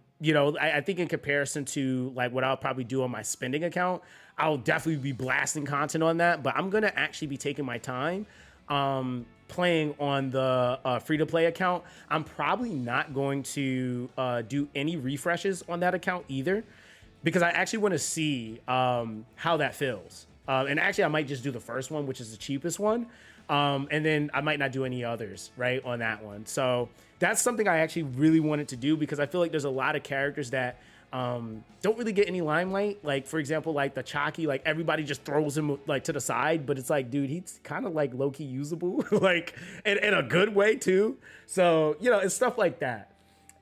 think in comparison to like what I'll probably do on my spending account, I'll definitely be blasting content on that, but I'm gonna actually be taking my time playing on the free-to-play account. I'm probably not going to do any refreshes on that account either, because I actually want to see how that feels. And actually, I might just do the first one, which is the cheapest one. And then I might not do any others, right, on that one. So that's something I actually really wanted to do, because I feel like there's a lot of characters that don't really get any limelight. Like, for example, like the Chalky, like everybody just throws him like to the side, but it's like, dude, he's kind of like low-key usable, like in a good way too. So, it's stuff like that.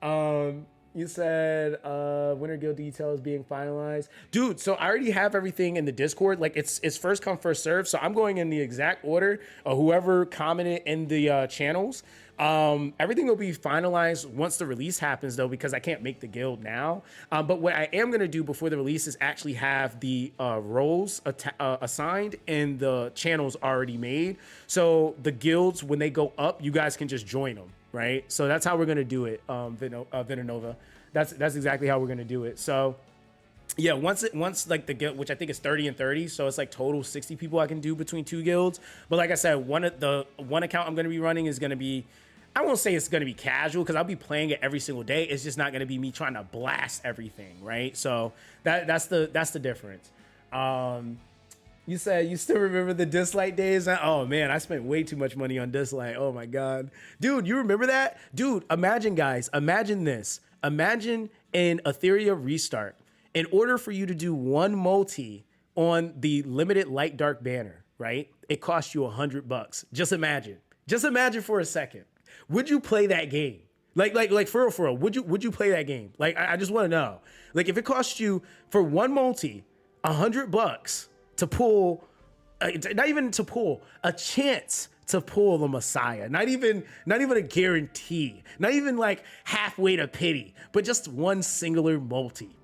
You said Winter Guild details being finalized. Dude, so I already have everything in the Discord. Like it's first come, first serve. So I'm going in the exact order of whoever commented in the channels. Everything will be finalized once the release happens though, because I can't make the guild now. But what I am gonna do before the release is actually have the roles assigned and the channels already made. So the guilds, when they go up, you guys can just join them. Right, so that's how we're gonna do it, Vinanova. That's exactly how we're gonna do it. So, yeah, once like the guild, which I think is 30 and 30, so it's like total 60 people I can do between two guilds. But like I said, one account I'm gonna be running is gonna be, I won't say it's gonna be casual because I'll be playing it every single day. It's just not gonna be me trying to blast everything, right? So that's the difference. You said you still remember the Dislike days? Oh man, I spent way too much money on Dislike. Oh my God. Dude, you remember that? Dude, imagine guys, imagine this. Imagine in Etheria Restart, in order for you to do one multi on the limited light dark banner, right? It costs you $100. Just imagine for a second. Would you play that game? Like for real, would you play that game? Like, I just want to know. Like, if it costs you for one multi, $100 to pull, not even to pull, a chance to pull the Messiah, not even a guarantee, not even like halfway to pity, but just one singular multi.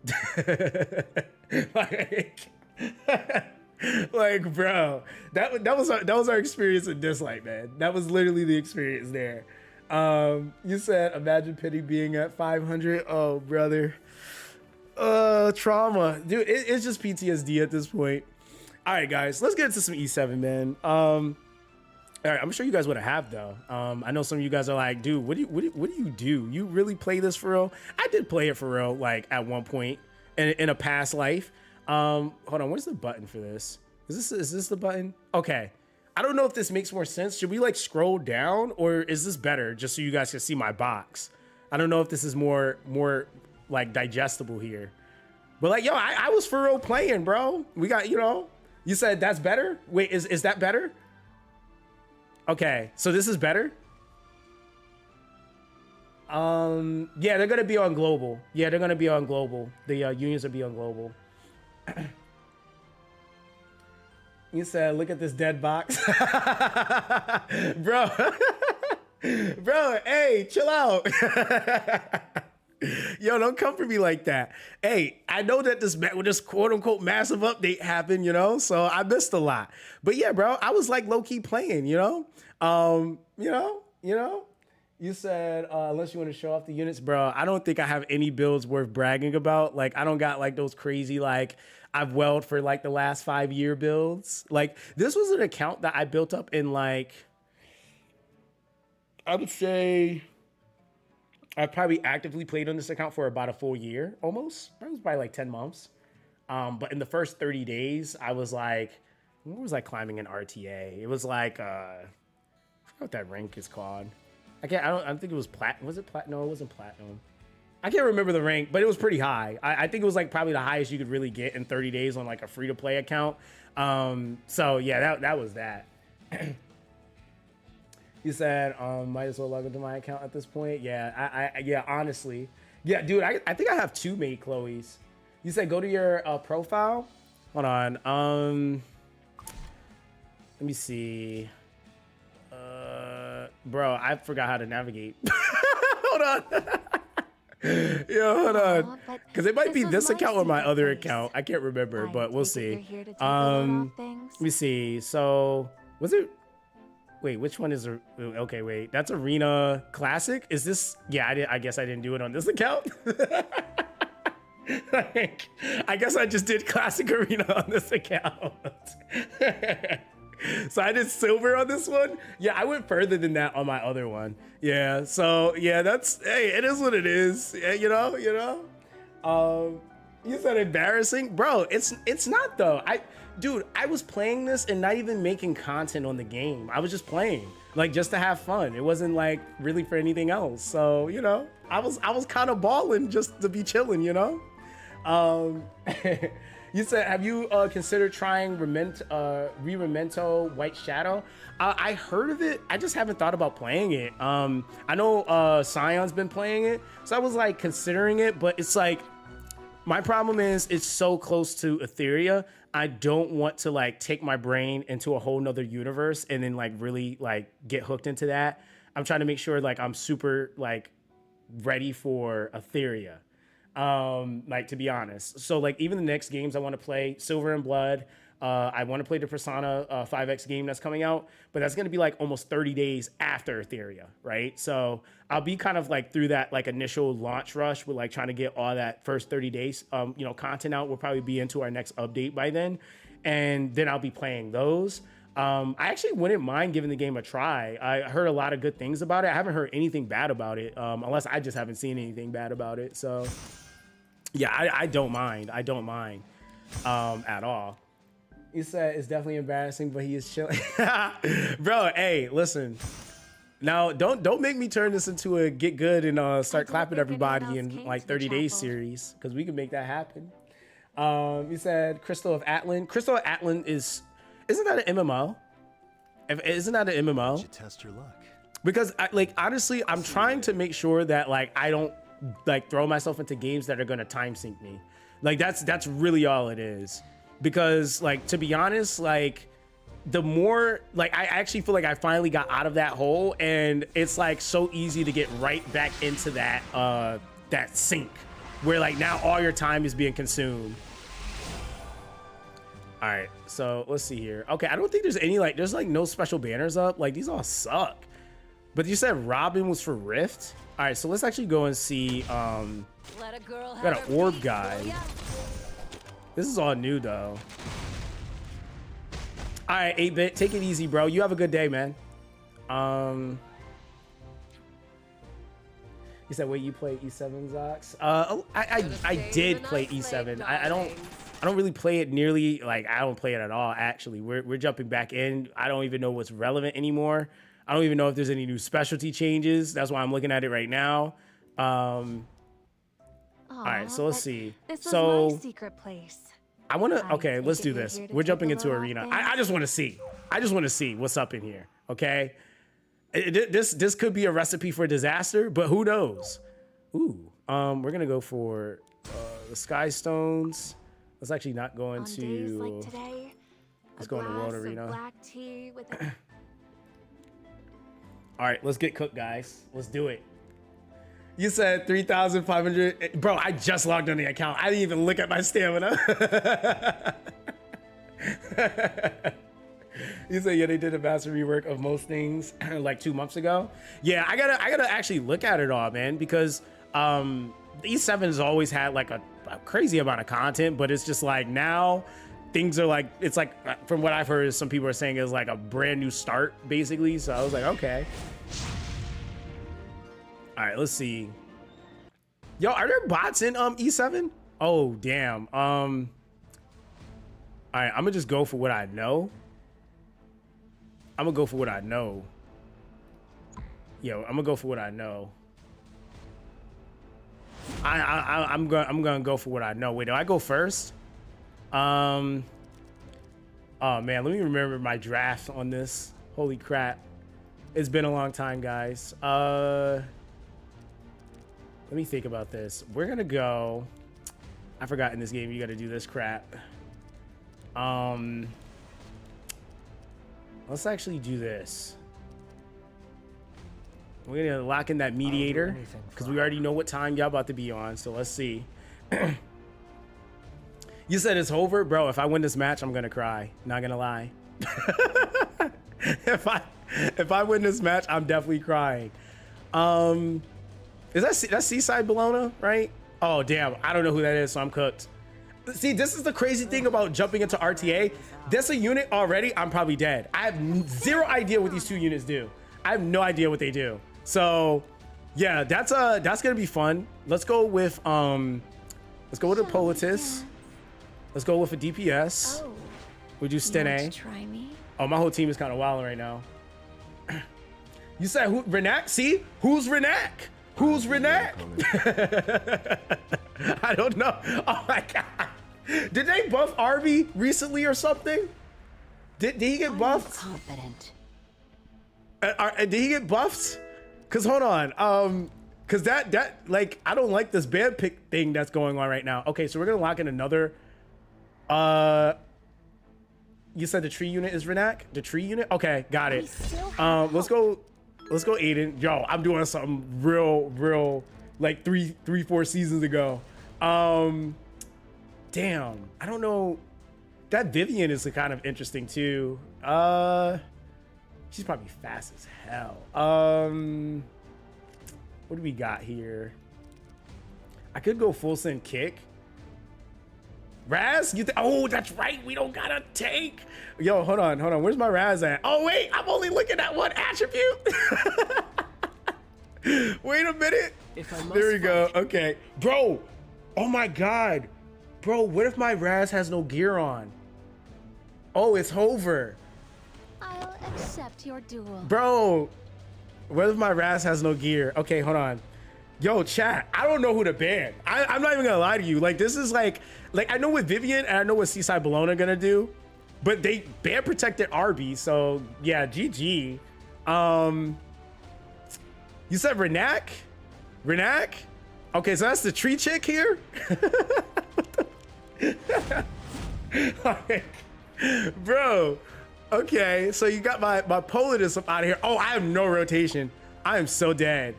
like, bro, that was our experience in Dislike, man. That was literally the experience there. You said, imagine pity being at 500. Oh, brother. Trauma, dude. It's just PTSD at this point. All right, guys, let's get into some E7, man. All right, I'm gonna show you guys what I have though. I know some of you guys are like, dude, what do you do? You really play this for real? I did play it for real, like at one point in a past life. Hold on, where's the button for this? Is this the button? Okay. I don't know if this makes more sense. Should we like scroll down, or is this better just so you guys can see my box? I don't know if this is more like digestible here. But like, yo, I was for real playing, bro. We got, you said that's better? Wait, is that better? Okay, so this is better? Yeah, they're gonna be on global. Yeah, they're gonna be on global. The unions will be on global. You said, look at this dead box. Bro. Bro, hey, chill out. Yo, don't come for me like that. Hey, I know that this quote unquote massive update happened, so I missed a lot. But yeah, bro, I was like low key playing, You said, unless you want to show off the units, bro, I don't think I have any builds worth bragging about. Like, I don't got like those crazy, like, I've welled for like the last 5-year builds. Like, this was an account that I built up in like, I would say, I probably actively played on this account for about a full year, almost. It was probably like 10 months. But in the first 30 days, I was like, what was I climbing in RTA? It was like, I forgot what that rank is called. I don't think it was platinum. Was it platinum? No, it wasn't platinum. I can't remember the rank, but it was pretty high. I think it was like probably the highest you could really get in 30 days on like a free to play account. So yeah, that was that. You said, might as well log into my account at this point. Yeah, yeah, honestly. Yeah, dude, I think I have 2 made Chloes. You said go to your profile. Hold on. Let me see. Bro, I forgot how to navigate. Hold on. Yo, hold on. Because it might be this account or my other account. I can't remember, but we'll see. Let me see. So, was it? Wait, which one is? Okay, wait. That's Arena Classic. Is this? Yeah, I guess I didn't do it on this account. Like, I guess I just did Classic Arena on this account. So I did silver on this one. Yeah, I went further than that on my other one. Yeah, so yeah, that's, hey, it is what it is. Yeah, you know. You said embarrassing, bro. It's not though. Dude, I was playing this and not even making content on the game. I was just playing, like, just to have fun. It wasn't like really for anything else. So you know, I was kind of balling just to be chilling, you know. You said, have you considered trying Re-Memento White Shadow? I heard of it. I just haven't thought about playing it. I know Scion's been playing it, so I was like considering it, but it's like, my problem is it's so close to Etheria. I don't want to like take my brain into a whole nother universe and then like really like get hooked into that. I'm trying to make sure like I'm super like ready for Etheria. Like, to be honest. So like even the next games I want to play, Silver and Blood, I want to play the Persona 5X game that's coming out, but that's going to be like almost 30 days after Etheria, right? So I'll be kind of like through that like initial launch rush with like trying to get all that first 30 days, you know, content out. We'll probably be into our next update by then. And then I'll be playing those. I actually wouldn't mind giving the game a try. I heard a lot of good things about it. I haven't heard anything bad about it, unless I just haven't seen anything bad about it. So yeah, I don't mind. I don't mind at all. You said it's definitely embarrassing, but he is chilling. Bro, hey, listen. Now, don't make me turn this into a get good and start clapping everybody in like 30 days series, because we can make that happen. You said Crystal of Atlan. Crystal of Atlan isn't that an MMO? Isn't that an MMO? You should test your luck. Because like honestly, I'm trying to make sure that like I don't like throw myself into games that are gonna time sink me. Like that's really all it is. Because like, to be honest, like the more like I actually feel like I finally got out of that hole, and it's like so easy to get right back into that that sink where like now all your time is being consumed. All right, so let's see here. Okay, I don't think there's any like there's like no special banners up. Like these all suck. But you said Robin was for Rift. All right, so let's actually go and see. Got an orb guide. This is all new though. All right, 8-bit, take it easy, bro. You have a good day, man. You said, wait, you play E7, Zox? I did play E7. I don't really play it nearly, like I don't play it at all. Actually, we're jumping back in. I don't even know what's relevant anymore. I don't even know if there's any new specialty changes. That's why I'm looking at it right now. All right, so let's see. This was my secret place. I want to, okay, let's do this. We're jumping into Arena. I just want to see. I just want to see what's up in here, okay? This could be a recipe for disaster, but who knows? Ooh, we're going to go for the Sky Stones. Let's actually not go into, like today, let's go into World Arena. Black tea with a... All right, let's get cooked, guys. Let's do it. You said 3,500. Bro, I just logged on the account. I didn't even look at my stamina. You said, yeah, they did a master rework of most things like 2 months ago. Yeah, I gotta actually look at it all, man, because E7 has always had like a crazy amount of content, but it's just like now things are like, it's like, from what I've heard, some people are saying is like a brand new start, basically. So I was like, okay. All right, let's see. Yo, are there bots in E7? Oh, damn. All right, I'm gonna just go for what I know. I'm gonna go for what I know. Yo, I'm gonna go for what I know. I'm gonna go for what I know. Wait, do I go first? Oh man, let me remember my draft on this. Holy crap. It's been a long time, guys. Let me think about this. We're gonna go. I forgot in this game you got to do this crap. Let's actually do this. We're gonna lock in that mediator because we already know what time y'all about to be on. So let's see. You said it's over, bro. If I win this match, I'm gonna cry. Not gonna lie. If I win this match, I'm definitely crying. Is that's Seaside Bologna, right? Oh damn, I don't know who that is, so I'm cooked. See, this is the crazy thing about jumping into RTA. That's a unit already. I'm probably dead. I have zero idea what these two units do. I have no idea what they do. So, yeah, that's gonna be fun. Let's go with a Politis. Let's go with a DPS. Oh, We do Stene. you want to try me? Oh, my whole team is kind of wilding right now. You said who? Renak? See, who's Renak? Who's Renak? I don't know. Oh my god! Did they buff Arby recently or something? Did he get buffed? Confident. Did he get buffed? Cause hold on, cause that like I don't like this band pick thing that's going on right now. Okay, so we're gonna lock in another. You said the tree unit is Renak? The tree unit? Okay, got it. Let's go Aiden. Yo, I'm doing something real like three, 4 seasons ago. Damn, I don't know. That Vivian is kind of interesting too. She's probably fast as hell. What do we got here? I could go full send kick. Raz, oh, that's right. We don't got a tank. Yo, hold on. Where's my Raz at? Oh wait, I'm only looking at one attribute. Wait a minute. There we go. Okay, bro. Oh my god, bro. What if my Raz has no gear on? Oh, it's Hover. I'll accept your duel. Bro, what if my Raz has no gear? Okay, hold on. Yo, chat, I don't know who to ban. I'm not even gonna lie to you. Like, this is like I know what Vivian and I know what Seaside Bologna gonna do, but they ban protected RB, so yeah, GG. You said Renak? Renak? Okay, so that's the tree chick here? Like, bro, okay, so you got my Politis up out of here. Oh, I have no rotation. I am so dead.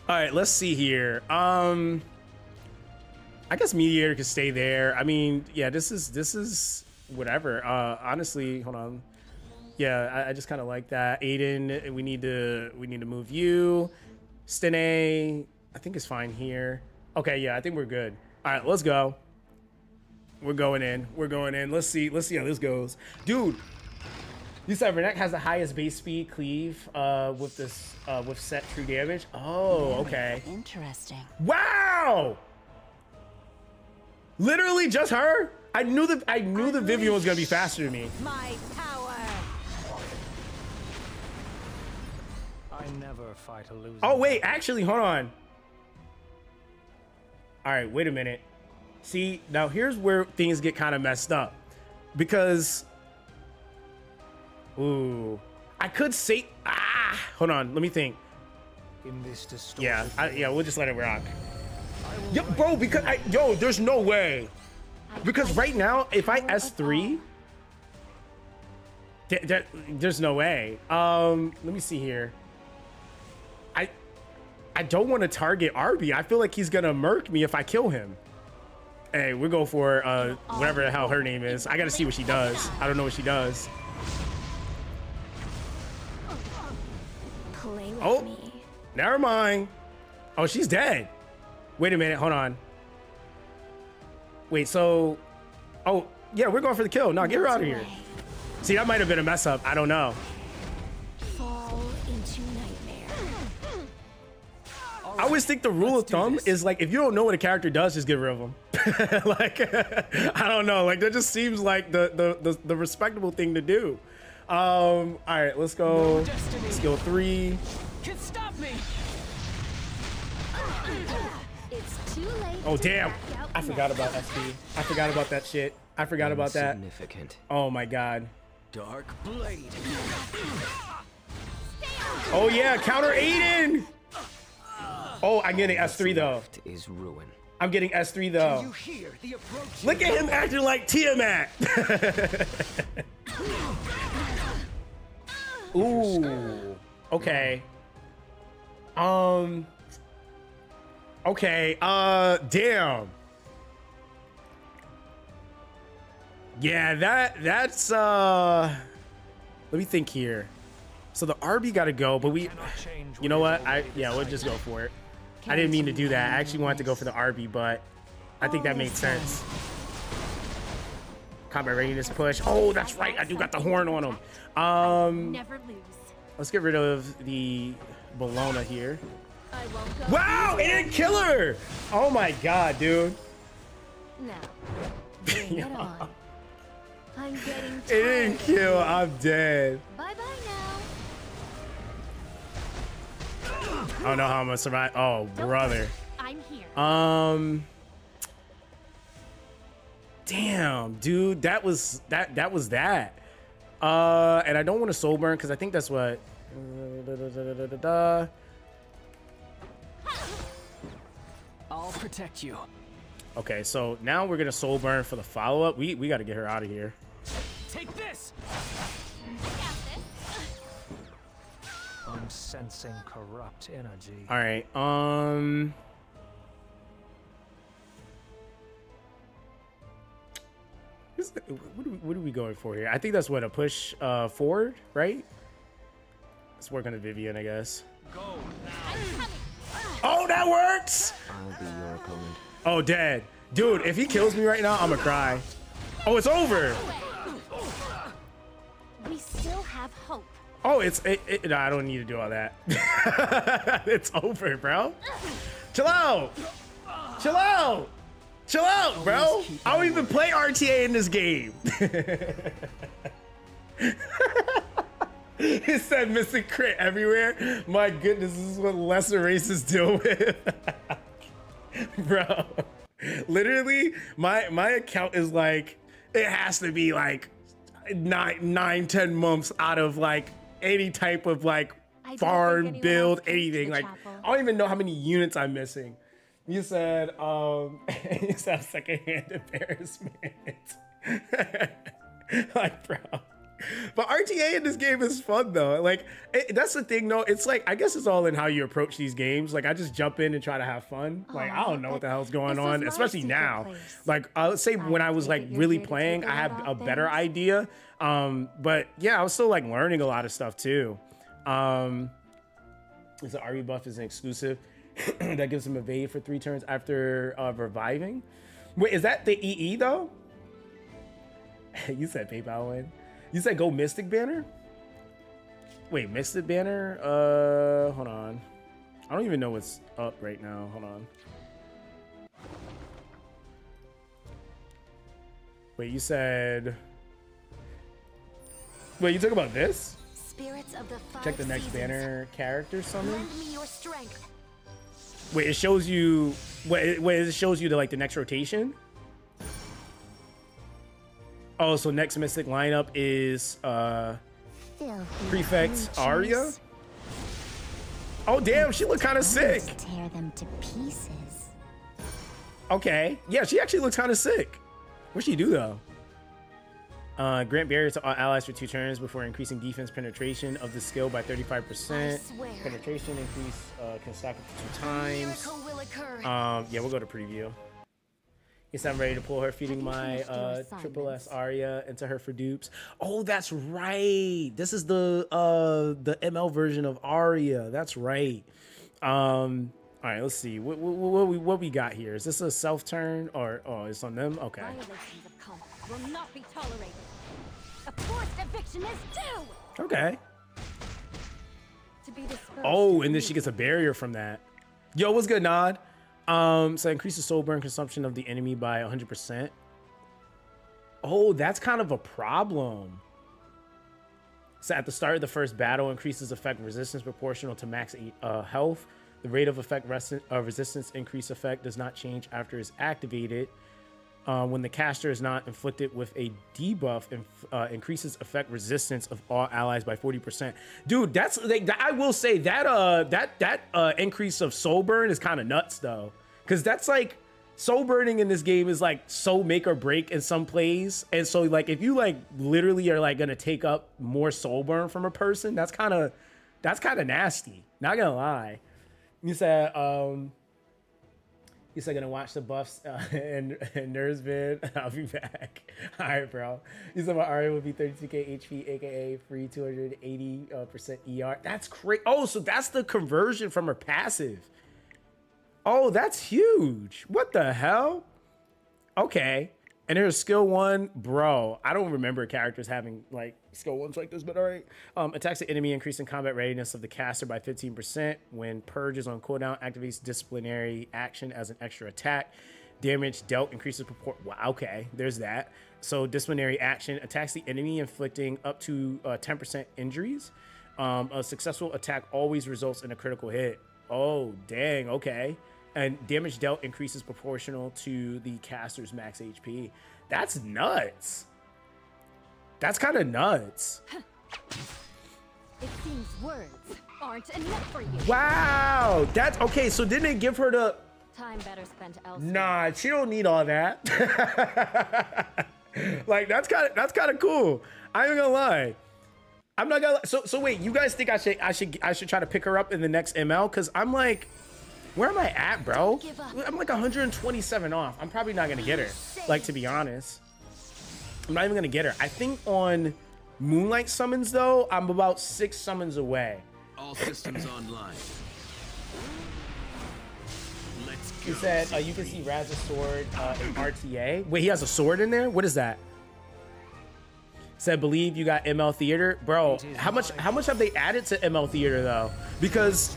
All right, let's see here. I guess Mediator could stay there. I mean, yeah, this is whatever. Honestly, hold on. Yeah, I just kind of like that. Aiden, we need to move you. Stene, I think is fine here. Okay, yeah, I think we're good. All right, let's go. We're going in. Let's see how this goes, dude. You said Renek has the highest base speed cleave with this with set true damage. Oh, okay. Interesting. Wow! Literally just her? I knew the Vivian was gonna be faster than me. My power. I never fight a loser. Oh wait, actually, hold on. All right, wait a minute. See, now here's where things get kind of messed up because. Ooh, I could say, hold on, let me think. In this distortion. Yeah, we'll just let it rock. Yo, bro, because there's no way. Because right now, if I S3, there's no way. Let me see here. I don't want to target Arby. I feel like he's gonna murk me if I kill him. Hey, we'll go for whatever the hell her name is. I gotta see what she does. I don't know what she does. Oh, never mind. Oh, she's dead. Wait a minute, hold on. Wait, so, oh yeah, we're going for the kill. No, get her out of here. See, that might have been a mess up. I don't know. Fall into nightmare. I always think the rule of thumb is like, if you don't know what a character does, just get rid of them. Like, I don't know. Like, that just seems like the respectable thing to do. All right, let's go. Skill 3. Can stop me. It's too late. Oh damn! I forgot about SP. I forgot about that shit. I forgot about that. Significant. Oh my god. Dark blade. Oh yeah, counter Aiden. Oh, I'm getting S3 though. Left is ruin. I'm getting S3 though. You hear the approach. Look at him acting like Tiamat. Ooh. Okay. Okay. Damn. Yeah, that's let me think here. So the RB gotta go, but we, you know what? We'll just go for it. I didn't mean to do that. I actually wanted to go for the RB, but I think that made sense. Combat readiness push. Oh, that's right. I do got the horn on him. Never lose. Let's get rid of the Bologna here. I won't go. Wow, it didn't kill her. Oh my god, dude. No. Bring it on. I'm getting It didn't tired. kill. I'm dead. Bye bye now. I don't know how I'm gonna survive. Oh, brother. I'm here. Damn, dude, that was that. And I don't want to soul burn because I think that's what. I'll protect you. Okay, so now we're gonna soul burn for the follow up. We got to get her out of here. Take this. I'm sensing corrupt energy. All right. What are we going for here? I think that's what, a push forward, right? Let's work on the Vivian, I guess. Go Oh, that works! I'll be your opponent. Oh, dead. Dude, if he kills me right now, I'm gonna cry. Oh, it's over. We still have hope. Oh, no, I don't need to do all that. It's over, bro. Chill out. Chill out. Chill out, bro. I don't even play RTA in this game. It said missing crit everywhere. My goodness, this is what lesser races deal with. Bro, literally, my account is like, it has to be like 10 months out of like any type of like I don't farm think anyone build, else came to anything. the Like, chapel. I don't even know how many units I'm missing. You said, you said secondhand embarrassment. Like, bro. But RTA in this game is fun though. Like, that's the thing though. It's like, I guess it's all in how you approach these games. Like, I just jump in and try to have fun. Like, I don't know what the hell's going this was on, my especially secret now. place. Like, I would say when I was take like it you're really here to playing, take I had it a out better things. idea. But yeah, I was still like learning a lot of stuff too. It's an RE buff is an exclusive that gives him evade for 3 turns after reviving. Wait, is that the EE though? You said PayPal win. You said go Mystic Banner? Wait, Mystic Banner? Hold on. I don't even know what's up right now. Hold on. Wait, you said... Wait, you talk about this? Spirits of the five Check the next seasons. banner character summon. Lend me your strength. Wait, it shows you... Wait, it shows you like the next rotation? Oh, so next Mystic lineup is Filthy Prefect creatures. Arya? Oh damn, she looked kind of sick. Tear them to pieces. Okay, yeah, she actually looks kind of sick. What'd she do though? Grant barrier to all allies for 2 turns before increasing defense penetration of the skill by 35%. I swear. Penetration increase can stack up to 2 times. Miracle will occur. Yeah, we'll go to preview. Yes, I'm ready to pull her, feeding my triple S Arya into her for dupes. Oh, that's right. This is the ML version of Arya. That's right. All right, let's see. What we got here? Is this a self turn or it's on them? Okay. Violations of cult will not be tolerated. A forced eviction is due. Okay. To be dispersed. Oh, and then she gets a barrier from that. Yo, what's good, Nod? So increases soul burn consumption of the enemy by 100%. Oh, that's kind of a problem. So at the start of the first battle, increases effect resistance proportional to max health. The rate of effect resistance increase effect does not change after it's activated. When the caster is not inflicted with a debuff, increases effect resistance of all allies by 40%. Dude, that's like, I will say that that increase of soul burn is kind of nuts though, because that's like soul burning in this game is like so make or break in some plays, and so like if you like literally are like gonna take up more soul burn from a person, that's kind of nasty. Not gonna lie. You said He's like gonna watch the buffs and nerds vid. I'll be back. All right, bro. You said my Aria will be 32k HP, aka free 280% ER. That's great. Oh, so that's the conversion from her passive. Oh, that's huge. What the hell? Okay. And there's skill 1, bro. I don't remember characters having like skill 1s like this, but all right. Attacks the enemy, increasing combat readiness of the caster by 15%. When purge is on cooldown, activates disciplinary action as an extra attack. Damage dealt increases proportion. Wow, okay, there's that. So disciplinary action attacks the enemy, inflicting up to 10% injuries. A successful attack always results in a critical hit. Oh, dang, okay. And damage dealt increases proportional to the caster's max HP. That's nuts. That's kind of nuts. It seems words aren't enough for you. Wow. That's okay. So didn't it give her the Time better spent elsewhere. Nah, she don't need all that. Like that's kind of cool. I ain't gonna lie. I'm not gonna lie. So wait, you guys think I should try to pick her up in the next ML? Cause I'm like, where am I at, bro? I'm like 127 off. I'm probably not gonna get her. Like, to be honest, I'm not even gonna get her. I think on Moonlight summons though, I'm about 6 summons away. All systems online. Let's go. He said you can see Raz's sword in RTA. Wait, he has a sword in there? What is that? Said believe you got ML Theater, bro. How much have they added to ML Theater though? Because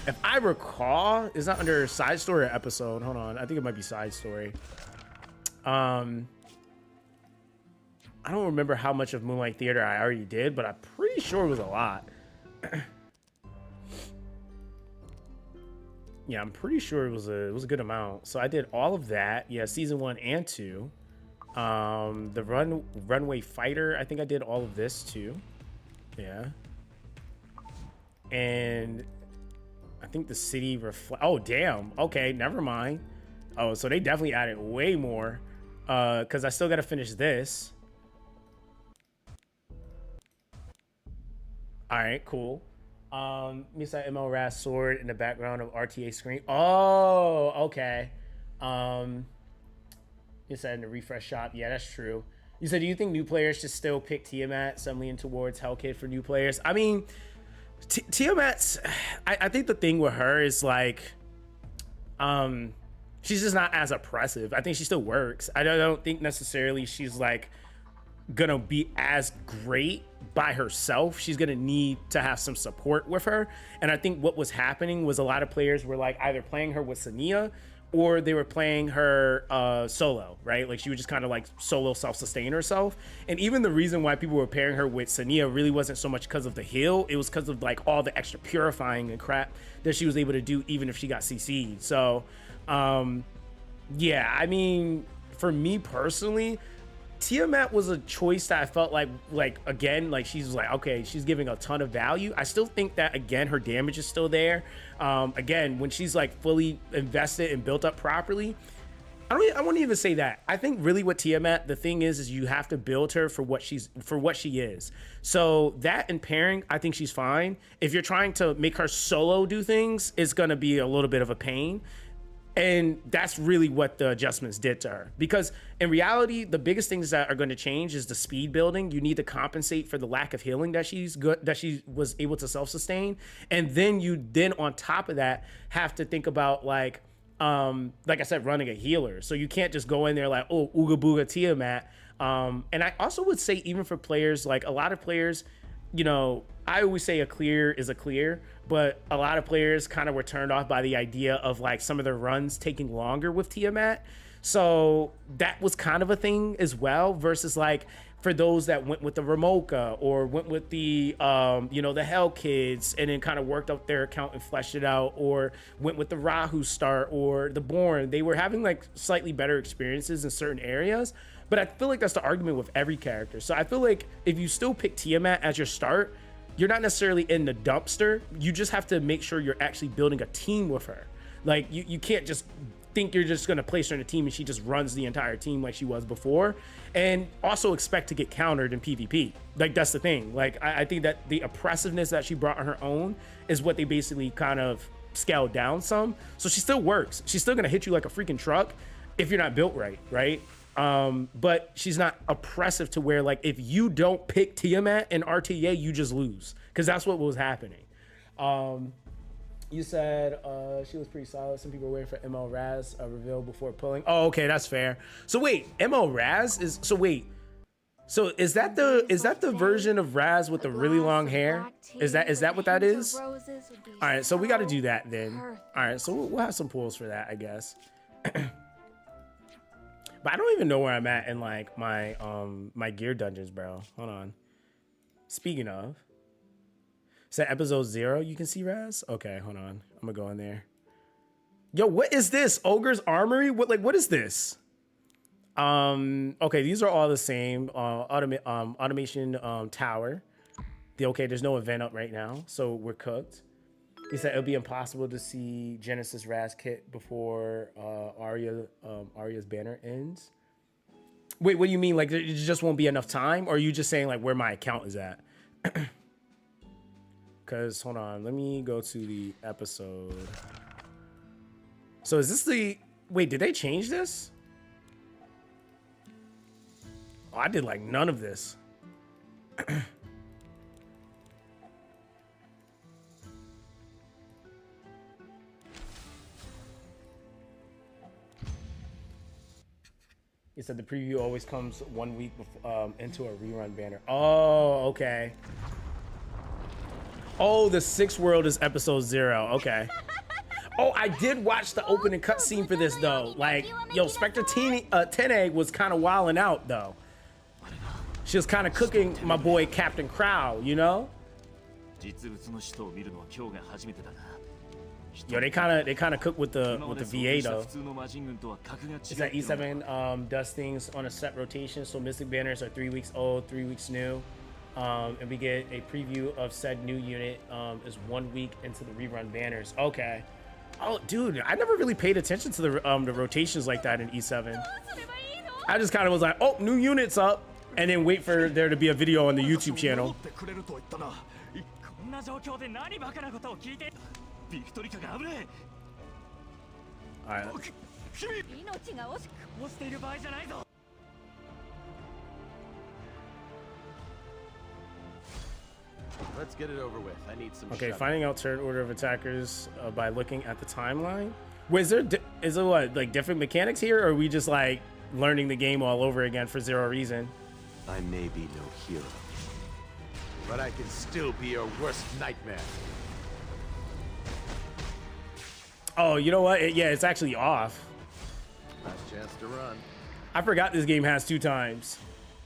if I recall, it's not under side story or episode. Hold on, I think it might be side story. I don't remember how much of Moonlight Theater I already did, but I'm pretty sure it was a lot. Yeah, I'm pretty sure it was a good amount. So I did all of that. Yeah, season 1 and 2. The runway fighter, I think I did all of this too. Yeah. And I think the city oh damn. Okay, never mind. Oh, so they definitely added way more. Because I still gotta finish this. Alright, cool. Misa ML Raz sword in the background of RTA screen. Oh, okay. You said in the refresh shop. Yeah, that's true. You said, do you think new players should still pick Tiamat? Some lean towards Hellkid for new players. I mean, Tiamat's, I think the thing with her is like, she's just not as oppressive. I think she still works. I don't think necessarily she's like gonna be as great by herself. She's gonna need to have some support with her. And I think what was happening was a lot of players were like either playing her with Sania or they were playing her solo, right? Like she would just kind of like solo self-sustain herself. And even the reason why people were pairing her with Sania really wasn't so much because of the heal. It was because of like all the extra purifying and crap that she was able to do even if she got CC'd. So yeah, I mean, for me personally, Tiamat was a choice that I felt like again, like she's like, okay, she's giving a ton of value. I still think that again, her damage is still there. Again, when she's like fully invested and built up properly, I wouldn't even say that. I think really what Tiamat, the thing is you have to build her for what she is. So that in pairing, I think she's fine. If you're trying to make her solo do things, it's gonna be a little bit of a pain. And that's really what the adjustments did to her. Because in reality, the biggest things that are going to change is the speed building. You need to compensate for the lack of healing that she was able to self-sustain. And then you on top of that have to think about like I said, running a healer. So you can't just go in there like, oh, Ooga Booga Tiamat. And I also would say even for players, like a lot of players, you know, I always say a clear is a clear, but a lot of players kind of were turned off by the idea of like some of their runs taking longer with Tiamat. So that was kind of a thing as well, versus like for those that went with the Ramoka or went with the, you know, the Hell Kids and then kind of worked up their account and fleshed it out, or went with the Rahu start or the Born. They were having like slightly better experiences in certain areas, but I feel like that's the argument with every character. So I feel like if you still pick Tiamat as your start, you're not necessarily in the dumpster. You just have to make sure you're actually building a team with her. Like you can't just think you're just going to place her in a team and she just runs the entire team like she was before, and also expect to get countered in PvP. Like that's the thing. Like I think that the oppressiveness that she brought on her own is what they basically kind of scaled down some. So she still works. She's still going to hit you like a freaking truck if you're not built right? But she's not oppressive to where like if you don't pick Tiamat in RTA, you just lose, because that's what was happening. You said she was pretty solid. Some people were waiting for ML Raz reveal before pulling. Oh, okay, that's fair. So wait, ML Raz is so is that the version of Raz with the really long hair? Is that what that is? All right, so we got to do that then. All right, so we'll have some pulls for that, I guess. But I don't even know where I'm at in like my my gear dungeons, bro. Hold on. Speaking of, is that episode 0? You can see Raz? Okay, hold on. I'm gonna go in there. Yo, what is this? Ogre's Armory? What is this? Okay, these are all the same. Automation Tower. Okay, there's no event up right now, so we're cooked. He said it'll be impossible to see Genesis Raz kit before Arya's banner ends. Wait, what do you mean? Like, there just won't be enough time? Or are you just saying, like, where my account is at? Because, hold on. Let me go to the episode. So, is this the... Wait, did they change this? Oh, I did, like, none of this. He said the preview always comes 1 week before, into a rerun banner. Oh, okay. Oh, the 6th world is episode 0. Okay. Oh, I did watch the opening cutscene for this though. Like, yo, Spectre Tene was kind of wilding out though. She was kind of cooking my boy Captain Crow, you know? Yo, they kind of cook with the VA though. It's that E7 does things on a set rotation, so Mystic banners are 3 weeks old, 3 weeks new, and we get a preview of said new unit is 1 week into the rerun banners. Okay. Oh, dude, I never really paid attention to the rotations like that in E7. I just kind of was like, oh, new units up, and then wait for there to be a video on the YouTube channel. Alright. Let's get it over with. I need some. Okay, finding out third order of attackers by looking at the timeline. Wait, is there what, like different mechanics here, or are we just like learning the game all over again for zero reason? I may be no hero, but I can still be your worst nightmare. Oh, you know what? Yeah, it's actually off. Last chance to run. I forgot this game has 2 times.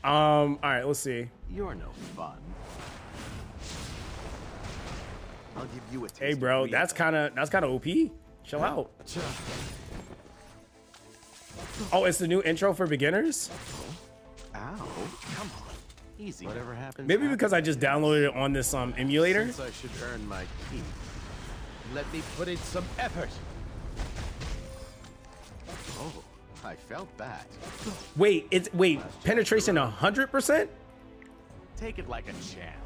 All right, let's see. You're no fun. I'll give you a taste. Hey, bro, that's kind of OP. Chill out. Oh, it's the new intro for beginners? Ow! Come on, easy. Whatever happens. Maybe because I just downloaded it on this emulator. Since I should earn my keep, let me put in some effort. Oh, I felt that. Wait, penetration 100%? Take it like a champ.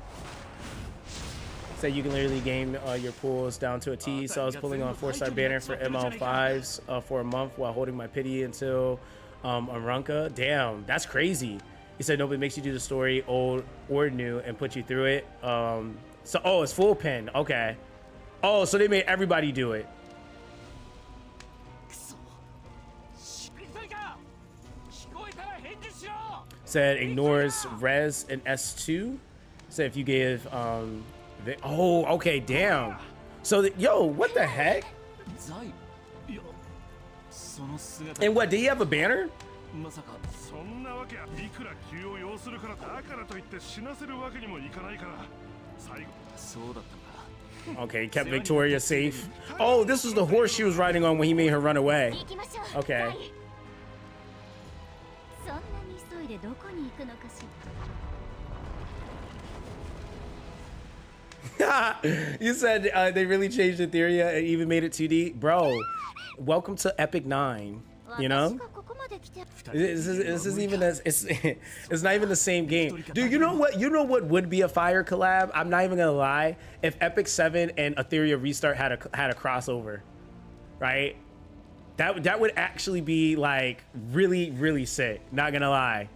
So you can literally game your pools down to a T. So I was pulling on a 4-star banner for ML5s for a month while holding my pity until Arunca. Damn, that's crazy. He said nobody makes you do the story, old or new, and put you through it. So, oh, it's full pen. Okay. Oh, so they made everybody do it. Said ignores res and S2. Said if you gave oh, okay, damn. So yo, what the heck? And what, did he have a banner? まさかそんなわけやいくら急を要するからだからといって死なせるわけにもいかないから最後そうだったか Okay, kept Victoria safe. Oh, this was the horse she was riding on when he made her run away. 行きましょう。 Okay. はい。そんなに急いでどこに行くのかしら。You said they really changed Etheria and even made it 2D. Bro, welcome to Epic 9. You know? This is even as it's not even the same game. Dude, you know what would be a fire collab? I'm not even gonna lie. If Epic 7 and Etheria Restart had a crossover, right? That would actually be like really sick. Not gonna lie.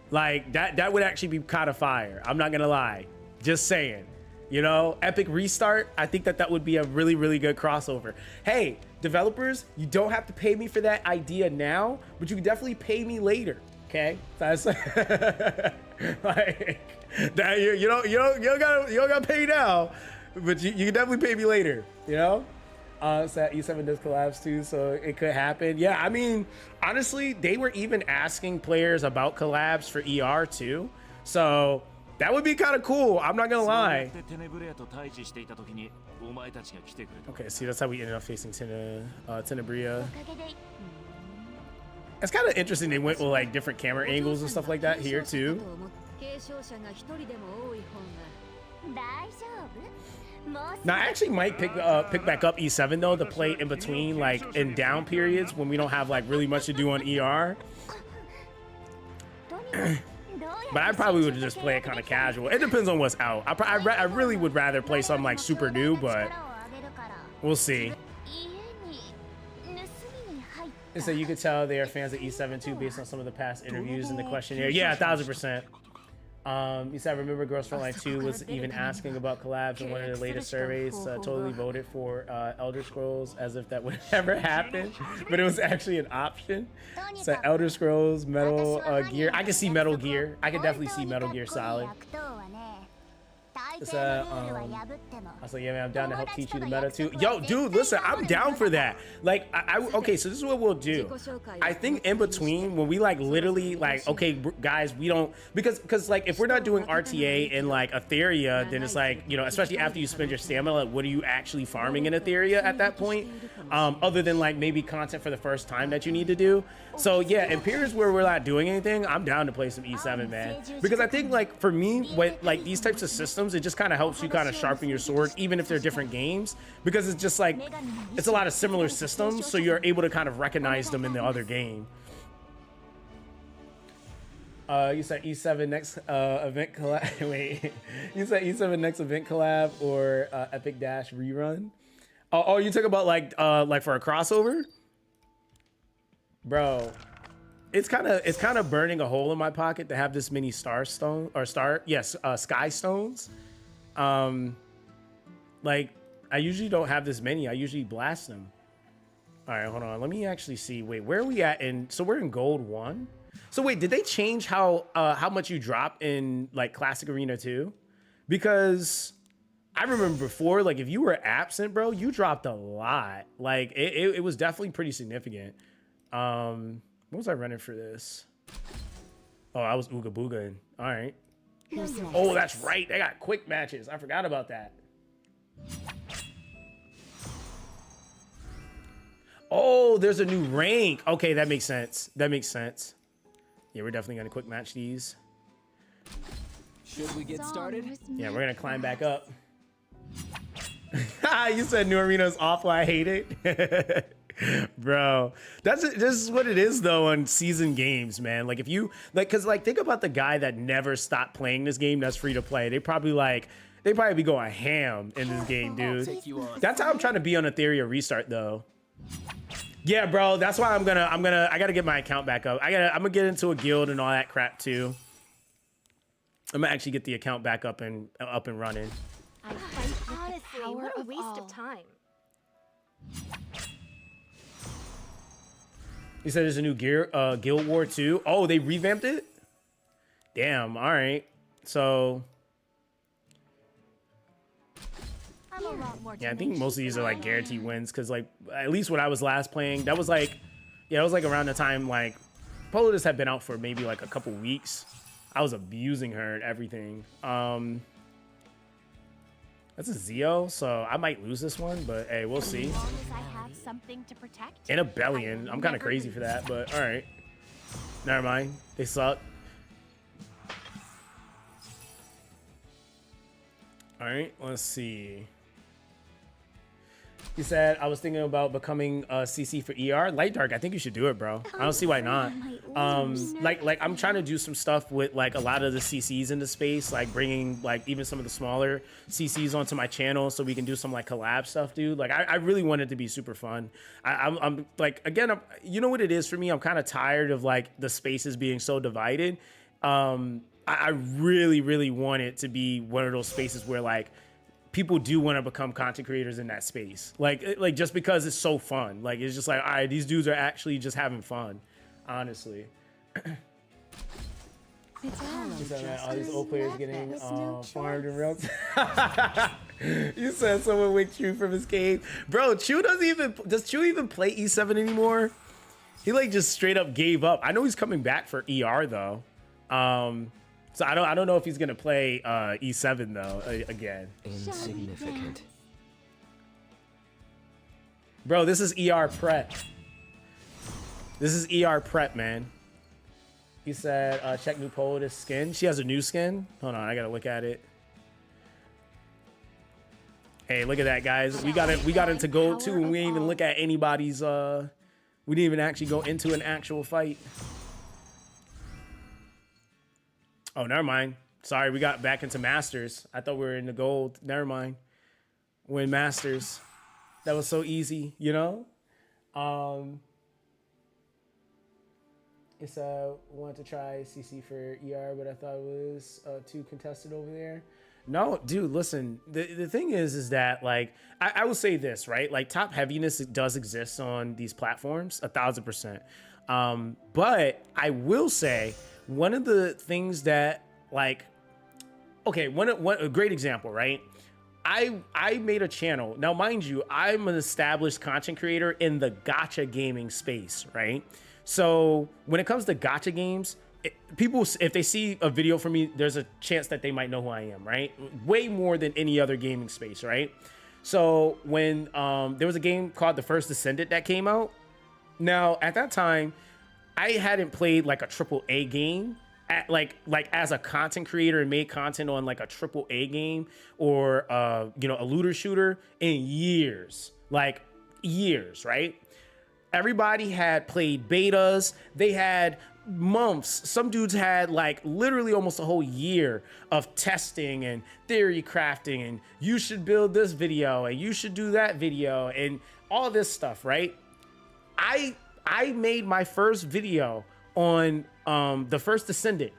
Like that would actually be kind of fire. I'm not gonna lie. Just saying. You know, Epic Restart, I think that would be a really good crossover. Hey, developers, you don't have to pay me for that idea now, but you can definitely pay me later. Okay, that's like that. You don't gotta pay now, but you can definitely pay me later. You know, so that E7 does collabs too, so it could happen. Yeah, I mean, honestly, they were even asking players about collabs for ER too, so. That would be kind of cool. I'm not gonna lie. Okay, see, that's how we ended up facing Tenebria. It's kind of interesting they went with like different camera angles and stuff like that here too. Now I actually might pick back up E7 though to play in between, like in down periods when we don't have like really much to do on ER. But I probably would just play it kind of casual. It depends on what's out. I really would rather play something like super new, but we'll see. It said you could tell they are fans of E7 too based on some of the past interviews in the questionnaire. Yeah, 1000%. You said I remember Girls Frontline 2 was even asking about collabs in one of the latest surveys. Totally voted for Elder Scrolls as if that would ever happen, but it was actually an option. So Elder Scrolls, Metal Gear. I can see Metal Gear. I can definitely see Metal Gear Solid. I was like, yeah, man, I'm down to help teach you the meta too. Yo, dude, listen, I'm down for that. Like, okay, so this is what we'll do. I think in between, when we like literally like, okay, guys, we don't, because like if we're not doing RTA in like Etheria, then it's like, you know, especially after you spend your stamina, like what are you actually farming in Etheria at that point? Other than like maybe content for the first time that you need to do. So yeah, in periods where we're not doing anything, I'm down to play some E7, man. Because I think like for me, with like these types of systems, it just kind of helps you kind of sharpen your sword, even if they're different games, because it's just like, it's a lot of similar systems, so you're able to kind of recognize them in the other game. You said E7 next event collab. Wait, you said E7 next event collab or Epic Dash rerun? Oh, you talk about like for a crossover, bro. It's kind of burning a hole in my pocket to have this many sky stones. Like I usually don't have this many. I usually blast them. All right, hold on. Let me actually see. Wait, where are we at? So we're in gold 1. So wait, did they change how much you drop in like Classic Arena 2? Because I remember before, like if you were absent, bro, you dropped a lot. Like it was definitely pretty significant. What was I running for this? Oh, I was Ooga Boogaing. All right. Oh, that's right. They got quick matches. I forgot about that. Oh, there's a new rank. Okay, that makes sense. That makes sense. Yeah, we're definitely gonna quick match these. Should we get started? Yeah, we're gonna climb back up. You said new arena is awful. I hate it. Bro, this is what it is though on season games, man. Like if you like, cause like think about the guy that never stopped playing this game that's free to play. They probably be going ham in this game, dude. That's how I'm trying to be on Etheria Restart though. Yeah, bro, that's why I gotta get my account back up. I'm gonna get into a guild and all that crap too. I'm gonna actually get the account back up and running. Honestly, what a waste of time. You said there's a new Guild War 2. Oh, they revamped it? Damn, all right. So, yeah, I think most of these are like guaranteed wins because like at least when I was last playing, that was like Yeah, it was like around the time like Polo had been out for maybe like a couple weeks. I was abusing her and everything. That's a Zeo, so I might lose this one, but hey, we'll see. As long as I have something to protect. And a Bellion. I'm kind of crazy for that, but all right. Never mind. They suck. All right, let's see. He said, I was thinking about becoming a CC for ER. Light Dark, I think you should do it, bro. I don't see why not. Like I'm trying to do some stuff with like a lot of the CCs in the space, like bringing like even some of the smaller CCs onto my channel so we can do some like collab stuff, dude. Like I really want it to be super fun. I'm like, again, you know what it is for me? I'm kind of tired of like the spaces being so divided. I really, really want it to be one of those spaces where like people do want to become content creators in that space. Like just because it's so fun. Like, it's just like, all right, these dudes are actually just having fun, honestly. All these old players getting farmed in real time. You said someone wake Chew from his cave. Bro, does Chew even play E7 anymore? He like just straight up gave up. I know he's coming back for ER though. So I don't know if he's gonna play E7 though again. Insignificant. Bro, this is ER prep. This is ER prep, man. He said, check new Polis skin. She has a new skin. Hold on, I gotta look at it. Hey, look at that, guys. We got into gold too, and we didn't even look at anybody's. We didn't even actually go into an actual fight. Oh, never mind. Sorry, we got back into Masters. I thought we were in the gold. Never mind. We're in Masters. That was so easy, you know? It's wanted to try CC for ER, but I thought it was too contested over there. No, dude, listen. The thing is that like I will say this, right? Like top heaviness does exist on these platforms, 1000%. But I will say one of the things that like, okay, one a great example, right? I made a channel. Now, mind you, I'm an established content creator in the gacha gaming space, right? So when it comes to gacha games, people, if they see a video from me, there's a chance that they might know who I am, right? Way more than any other gaming space, right? So when there was a game called The First Descendant that came out. Now, at that time, I hadn't played like a AAA game at like as a content creator and made content on like a AAA game or you know, a looter shooter in years, like years, right? Everybody had played betas. They had months. Some dudes had like literally almost a whole year of testing and theory crafting, and you should build this video and you should do that video and all this stuff, right? I made my first video on The First Descendant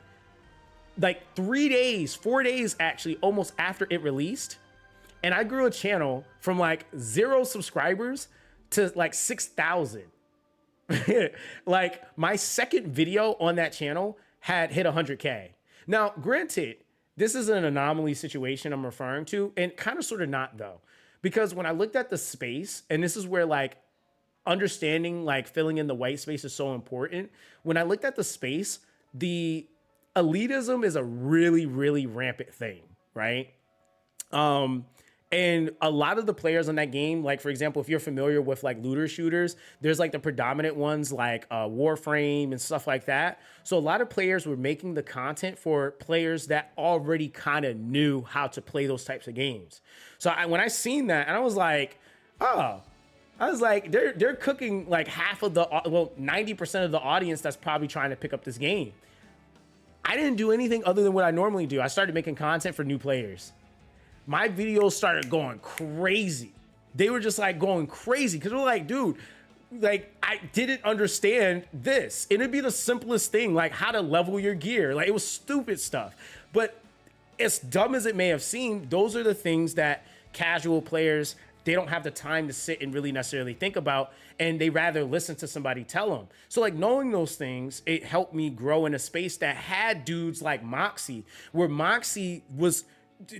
like 3 days, 4 days actually, almost after it released. And I grew a channel from like 0 subscribers to like 6,000. Like my second video on that channel had hit 100K. Now, granted, this is an anomaly situation I'm referring to, and kind of sort of not though, because when I looked at the space, and this is where like understanding like filling in the white space is so important. When I looked at the space, the elitism is a really, really rampant thing, right? And a lot of the players on that game, like for example, if you're familiar with like looter shooters, there's like the predominant ones like Warframe and stuff like that. So a lot of players were making the content for players that already kind of knew how to play those types of games. So when I seen that, and I was like, oh, I was like, they're cooking like half of the, well, 90% of the audience that's probably trying to pick up this game. I didn't do anything other than what I normally do. I started making content for new players. My videos started going crazy. They were just like going crazy because we're like, dude, like I didn't understand this. And it'd be the simplest thing, like how to level your gear. Like it was stupid stuff. But as dumb as it may have seemed, those are the things that casual players, they don't have the time to sit and really necessarily think about, and they rather listen to somebody tell them. So like knowing those things, it helped me grow in a space that had dudes like Moxie, where Moxie was,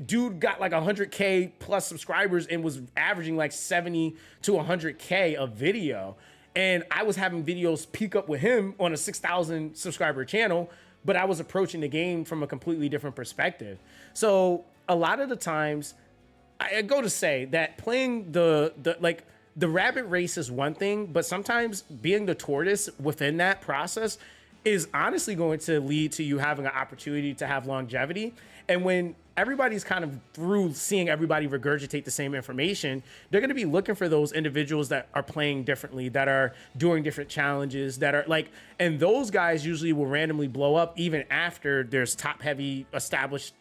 dude got like 100K plus subscribers and was averaging like 70 to 100K a video. And I was having videos peak up with him on a 6,000 subscriber channel, but I was approaching the game from a completely different perspective. So a lot of the times I go to say that playing the rabbit race is one thing, but sometimes being the tortoise within that process is honestly going to lead to you having an opportunity to have longevity. And when everybody's kind of through seeing everybody regurgitate the same information, they're going to be looking for those individuals that are playing differently, that are doing different challenges, that are like, and those guys usually will randomly blow up even after there's top heavy established,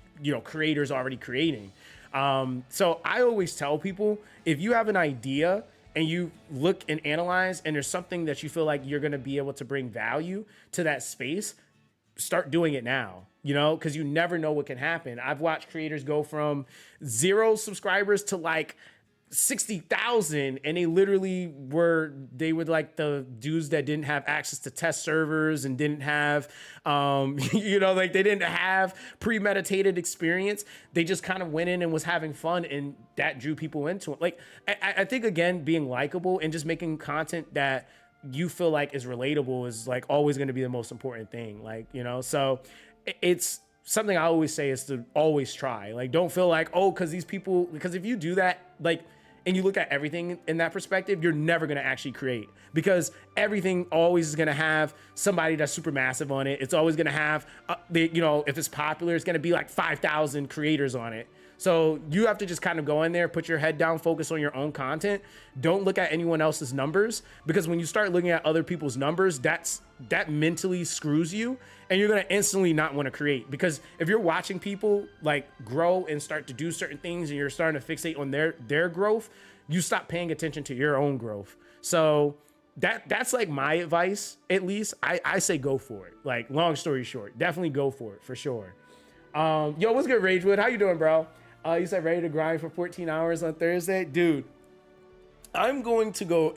creators already creating. So I always tell people, if you have an idea and you look and analyze and there's something that you feel like you're going to be able to bring value to that space, start doing it now, because you never know what can happen. I've watched creators go from 0 subscribers to like 60,000, and they were like the dudes that didn't have access to test servers and didn't have, like they didn't have premeditated experience. They just kind of went in and was having fun, and that drew people into it. Like, I think, again, being likable and just making content that you feel like is relatable is like always going to be the most important thing. Like, so it's something I always say is to always try. Like, don't feel like, because if you do that, like, and you look at everything in that perspective, you're never going to actually create, because everything always is going to have somebody that's super massive on it. It's always going to have, if it's popular, it's going to be like 5,000 creators on it. So you have to just kind of go in there, put your head down, focus on your own content. Don't look at anyone else's numbers, because when you start looking at other people's numbers, that mentally screws you, and you're going to instantly not want to create. Because if you're watching people like grow and start to do certain things, and you're starting to fixate on their growth, you stop paying attention to your own growth. So that's like my advice. At least I say go for it. Like, long story short, definitely go for it for sure. Yo, what's good, Ragewood? How you doing, bro? You said ready to grind for 14 hours on Thursday? Dude, I'm going to go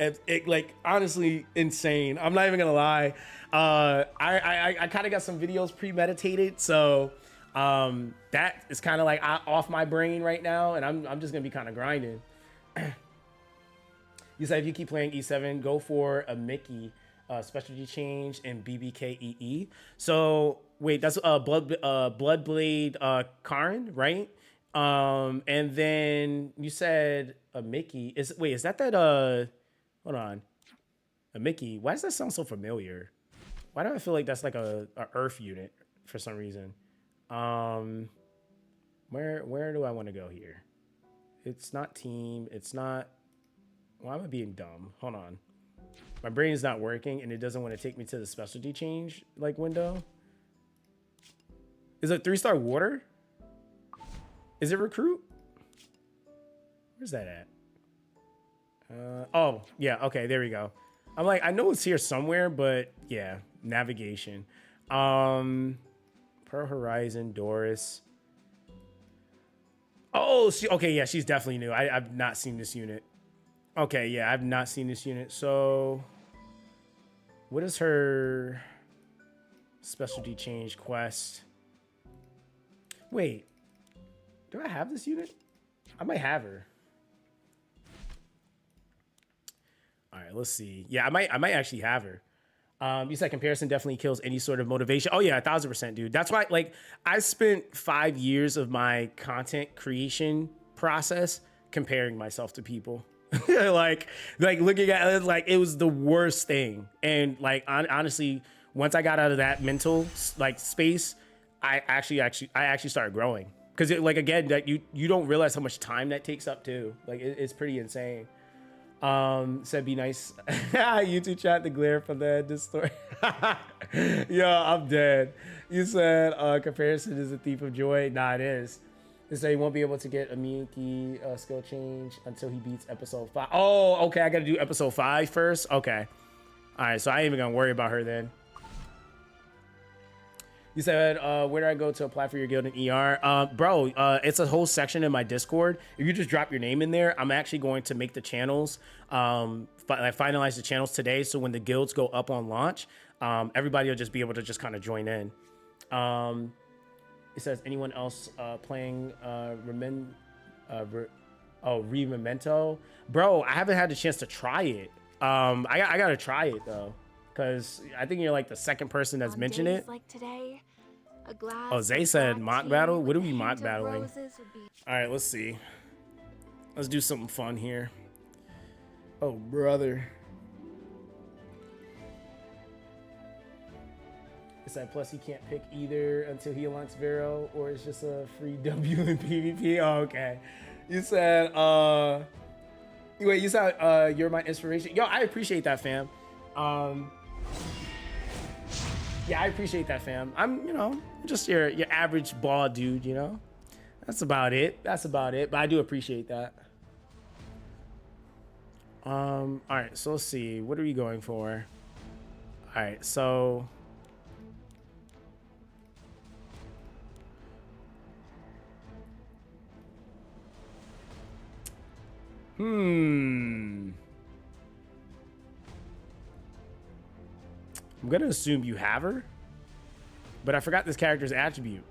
like honestly insane. I'm not even gonna lie. I kind of got some videos premeditated, so that is kind of like off my brain right now, and I'm just gonna be kind of grinding. You said if you keep playing E7, go for a Mickey specialty change and BBKEE. So wait, that's Bloodblade Karin, right? And then you said a Mickey is that hold on, a Mickey? Why does that sound so familiar? Why do I feel like that's like a Earth unit for some reason? Where do I want to go here? It's not team. It's not. Why am I being dumb? Hold on. My brain is not working, and it doesn't want to take me to the specialty change like window. Is it 3-star water? Is it recruit? Where's that at? Oh, yeah. Okay, there we go. I'm like, I know it's here somewhere, but yeah, navigation. Pearl Horizon, Doris. Oh, okay, yeah, she's definitely new. I've not seen this unit. Okay, yeah, I've not seen this unit. So, what is her specialty change quest? Wait. Do I have this unit? I might have her. All right, let's see. Yeah, I might actually have her. You said comparison definitely kills any sort of motivation. Oh yeah, 1000%, dude. That's why, like, I spent 5 years of my content creation process comparing myself to people. like looking at it, like it was the worst thing. And like honestly, once I got out of that mental like space, I actually started growing. Because like again, that you don't realize how much time that takes up too. Like it's pretty insane. Said be nice. YouTube chat the glare from the story. Yo, I'm dead. You said comparison is a thief of joy. Nah, it is. They say he won't be able to get a Miyuki skill change until he beats episode 5. Oh, okay. I got to do episode 5 first. Okay. All right. So I ain't even gonna worry about her then. You said, where do I go to apply for your guild in ER? Bro, it's a whole section in my Discord. If you just drop your name in there, I'm actually going to make the channels, finalize the channels today. So when the guilds go up on launch, everybody will just be able to just kind of join in. It says, anyone else playing Memento? Bro, I haven't had the chance to try it. I gotta try it though, because I think you're like the second person that's mentioned it. Like today, a glass Oh, Zay of said black mock tea battle. with What are a we mock hint of battling? roses would be- All right, let's see. Let's do something fun here. Oh, brother. It said plus he can't pick either until he unlocks Vero, or it's just a free W in PvP. Oh, okay. You said wait, you said you're my inspiration. Yo, I appreciate that, fam. Yeah, I appreciate that, fam. I'm, you know, just your average ball dude, you know. That's about it. That's about it. But I do appreciate that. All right, so let's see. What are we going for? All right, so I'm gonna assume you have her, but I forgot this character's attribute.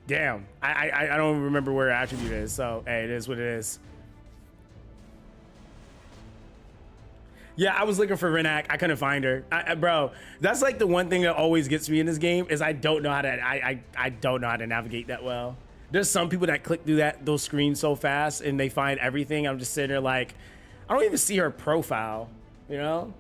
Damn, I don't remember where her attribute is, so hey, it is what it is. Yeah, I was looking for Renak. I couldn't find her. Bro, that's like the one thing that always gets me in this game is I don't know how to I don't know how to navigate that well. There's some people that click through those screens so fast and they find everything. I'm just sitting there like, I don't even see her profile, you know?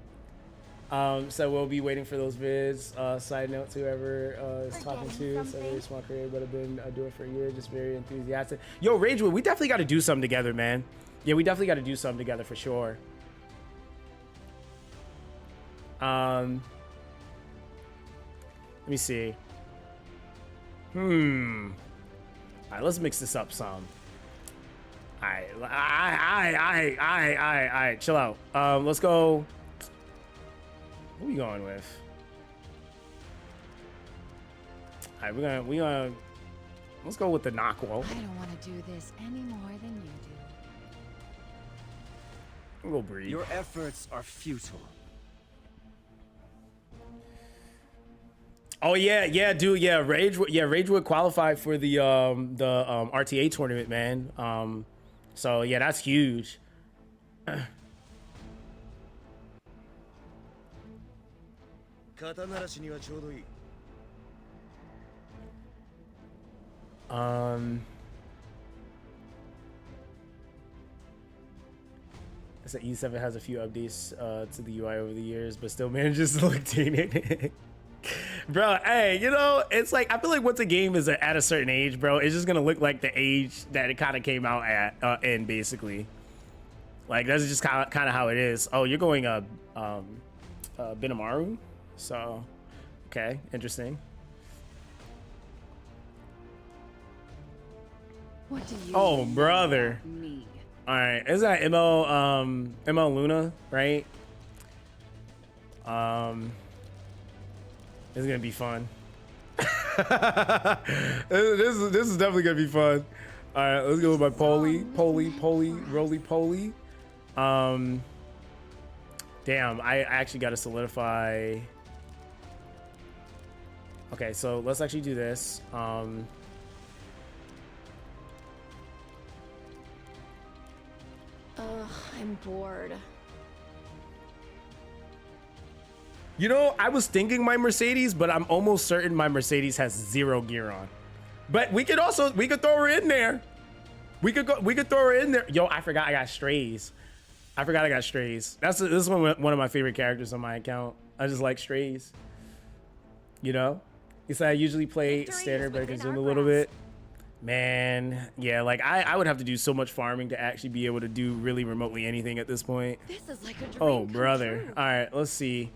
So we'll be waiting for those vids. Side note to whoever is talking to. It's a very small career, but I've been doing it for a year. Just very enthusiastic. Yo, Ragewood, we definitely got to do something together, man. Yeah, we definitely got to do something together for sure. Let me see. All right, let's mix this up some. All right, chill out. Let's go. What are we going with? All right, we're gonna let's go with the Knockwell. I don't want to do this any more than you do. We'll breathe. Your efforts are futile. Oh yeah, dude, yeah. Rage would qualify for the RTA tournament, man. So yeah, that's huge. So E7 has a few updates to the UI over the years, but still manages to look dated. Bro, hey, you know, it's like I feel like once a game is at a certain age, bro, it's just gonna look like the age that it kind of came out at, in basically. Like that's just kind of how it is. Oh, you're going Binamaru, so okay, interesting. What do you Oh, know brother. about me? All right, is that ML Luna, right? This is gonna be fun. this is definitely gonna be fun. All right, let's go with my poly, roly poly. Damn, I actually got to solidify. Okay, so let's actually do this. I'm bored. You know, I was thinking my Mercedes, but I'm almost certain my Mercedes has 0 gear on. But we could throw her in there. We could throw her in there. Yo, I forgot I got strays. This is one of my favorite characters on my account. I just like strays. You know? You said I usually play standard, but I can zoom a little bit. Man, yeah, like I would have to do so much farming to actually be able to do really remotely anything at this point. This is like a dream Oh, come brother. true. All right, let's see.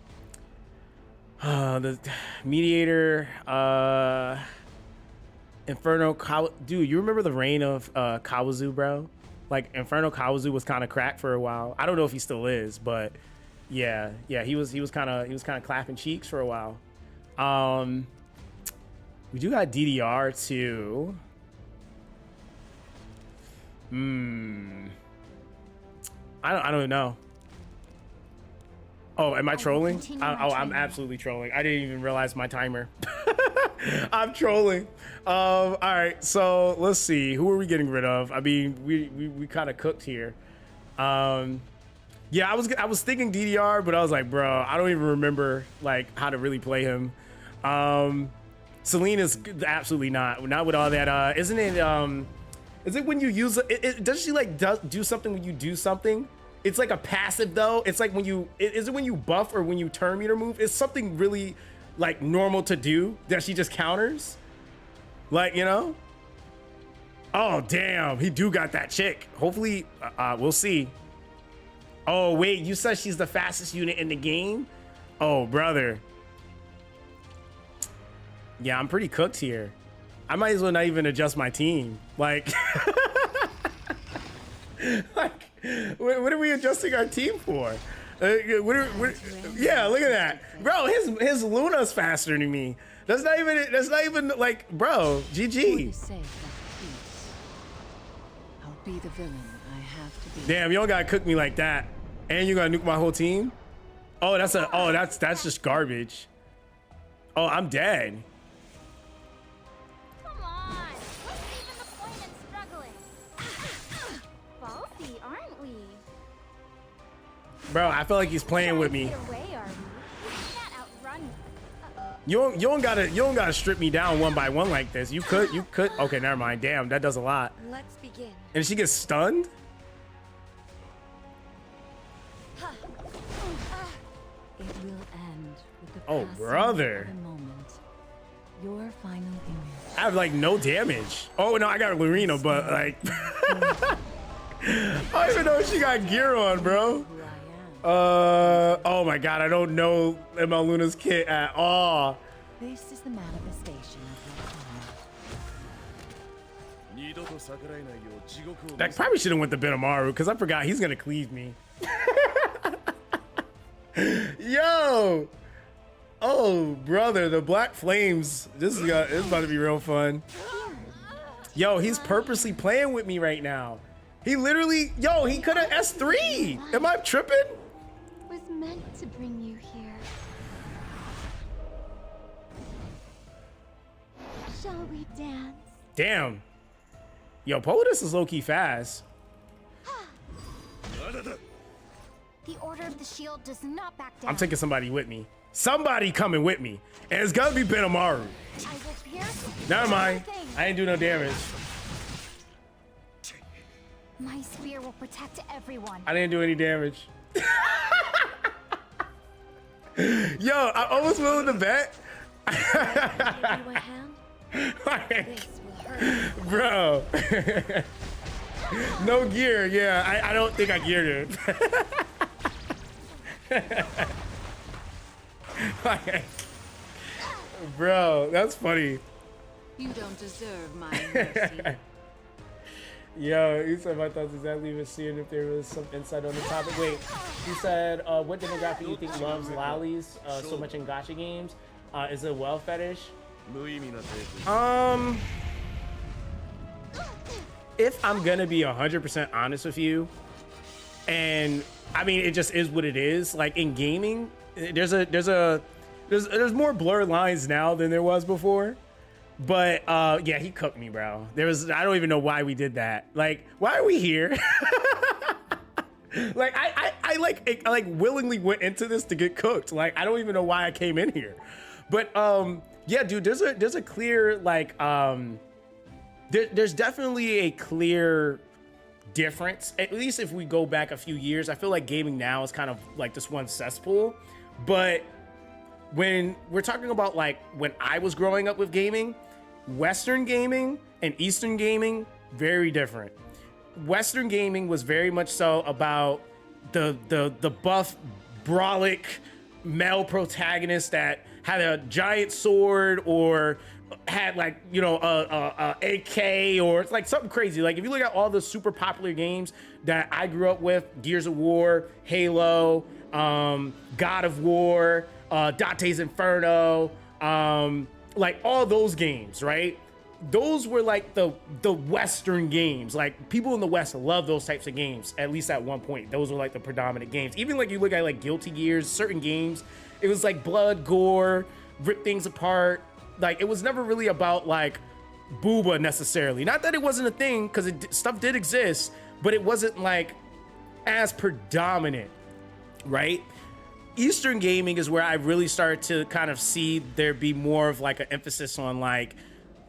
The mediator, Inferno dude, you remember the reign of Kawazu, bro? Like Inferno Kawazu was kind of cracked for a while. I don't know if he still is, but yeah, he was kind of clapping cheeks for a while. We do got DDR too. I don't know. Oh, am I trolling? I'm absolutely trolling. I didn't even realize my timer. I'm trolling. All right, so let's see. Who are we getting rid of? I mean, we kind of cooked here. Yeah, I was thinking DDR, but I was like, bro, I don't even remember like how to really play him. Selene is absolutely not with all that. Isn't it? Is it when you use it? Does she like do something when you do something? It's like a passive though. It's like when you is it when you buff or when you turn meter move? It's something really like normal to do that she just counters. Like, you know? Oh damn, he do got that chick. Hopefully, we'll see. Oh wait, you said she's the fastest unit in the game? Oh brother. Yeah, I'm pretty cooked here. I might as well not even adjust my team. Like, like, what are we adjusting our team for? Yeah, look at that, bro. His Luna's faster than me. That's not even like, bro. GG. I'll be the villain I have to be. Damn, you don't gotta cook me like that, and you gotta nuke my whole team. Oh, that's just garbage. Oh, I'm dead. Come on. What's even the point in struggling? Bossy, aren't we? Bro, I feel like he's playing with me. Get away, are we? You can't outrun me. You don't gotta strip me down one by one like this. You could. Okay, never mind. Damn, that does a lot. Let's begin. And she gets stunned? It will end with the Oh, passing brother. of the moment. Your final image. I have like no damage. Oh no, I got Lorena, but like I don't even know if she got gear on, bro. Who I am. Oh my god, I don't know ML Luna's kit at all. This is the manifestation of your karma. That probably should have went to Benamaru because I forgot he's gonna cleave me. Yo! Oh, brother, the Black Flames. This is about to be real fun. Yo, he's purposely playing with me right now. He literally, yo, he could have S3. Am I tripping? Was meant to bring you here. Shall we dance? Damn. Yo, Poetus is low-key fast. The Order of the Shield does not back down. I'm taking somebody with me. Somebody coming with me. And it's gonna be Benamaru. I will pierce Never mind. everything. I ain't do no damage. My spear will protect everyone. I didn't do any damage. Yo, I almost willing to bet. Give you a hand? This will hurt. Bro. No gear. Yeah, I don't think I geared it. Bro, that's funny. You don't deserve my mercy. Yo, you said my thoughts exactly was seeing if there was some insight on the topic. Wait, you said what demographic you think loves lollies so much in gacha games? Is it a well fetish? If I'm gonna be 100% honest with you, and I mean it just is what it is. Like in gaming, there's more blurred lines now than there was before. But yeah, he cooked me, bro. I don't even know why we did that. Like, why are we here? Like I like willingly went into this to get cooked. Like I don't even know why I came in here. But yeah, dude, there's a clear like there's definitely a clear difference. At least if we go back a few years, I feel like gaming now is kind of like this one cesspool. But when we're talking about like when I was growing up with gaming, Western gaming and Eastern gaming, very different. Western gaming was very much so about the buff, brolic male protagonist that had a giant sword or had like, you know, a AK or it's like something crazy. Like if you look at all the super popular games that I grew up with, Gears of War, Halo, God of War, Dante's Inferno, like all those games, right? Those were like the Western games. Like people in the West love those types of games, at least at one point. Those were like the predominant games. Even like you look at like Guilty Gears, certain games, it was like blood, gore, rip things apart. Like it was never really about like booba necessarily. Not that it wasn't a thing, because stuff did exist, but it wasn't like as predominant, right? Eastern gaming is where I really started to kind of see there be more of like an emphasis on like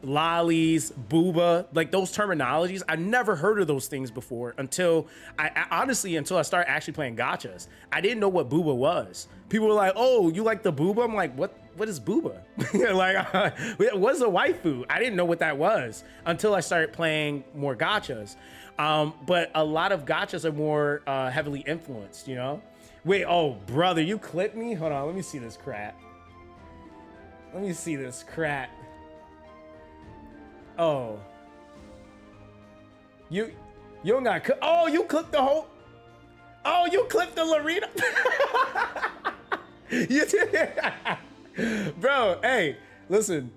lollies, booba, like those terminologies. I never heard of those things before until until I started actually playing gachas. I didn't know what booba was. People were like, "Oh, you like the booba?" I'm like, "What is booba?" Like, what's a waifu? I didn't know what that was until I started playing more gachas. But a lot of gachas are more heavily influenced, you know? Wait, oh, brother, you clipped me? Hold on, let me see this crap. Let me see this crap. Oh. You don't got, oh, you clipped the whole, oh, you clipped the Larita. You did. Bro, hey, listen.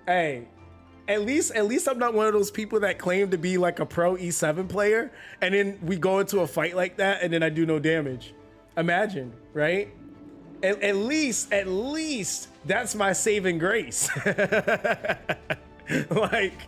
Hey, at least I'm not one of those people that claim to be like a pro E7 player, and then we go into a fight like that, and then I do no damage. Imagine, right? At least that's my saving grace. Like,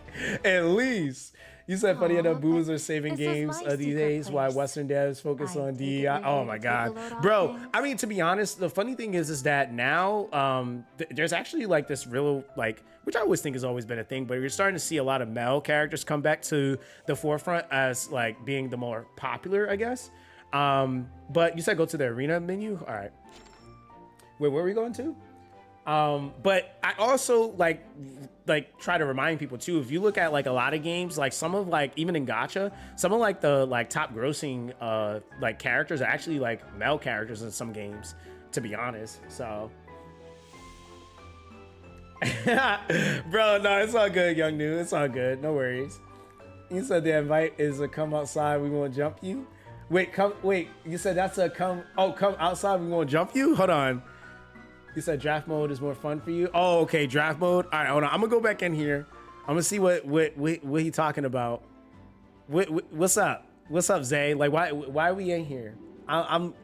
at least. You said funny enough, boomers are saving this is games my these secret days while place. Western devs focus I on take it DEI. we're Oh here my to God. take a load off Bro, things. I mean, to be honest, the funny thing is that now there's actually like this real, like, which I always think has always been a thing, but you're starting to see a lot of male characters come back to the forefront as like being the more popular, I guess. But you said go to the arena menu. All right. Wait, where are we going to? But I also like try to remind people too, if you look at like a lot of games, like some of like, even in gacha, some of like the like top grossing like characters are actually like male characters in some games, to be honest. So bro, no, it's all good, young dude. It's all good. No worries. You said the invite is a come outside, we won't jump you. Wait, you said that's a come outside, we won't jump you? Hold on. You said draft mode is more fun for you. Oh, okay, draft mode. All right, hold on. I'm gonna go back in here. I'm gonna see what he talking about. What's up? What's up, Zay? Like, why are we in here? I'm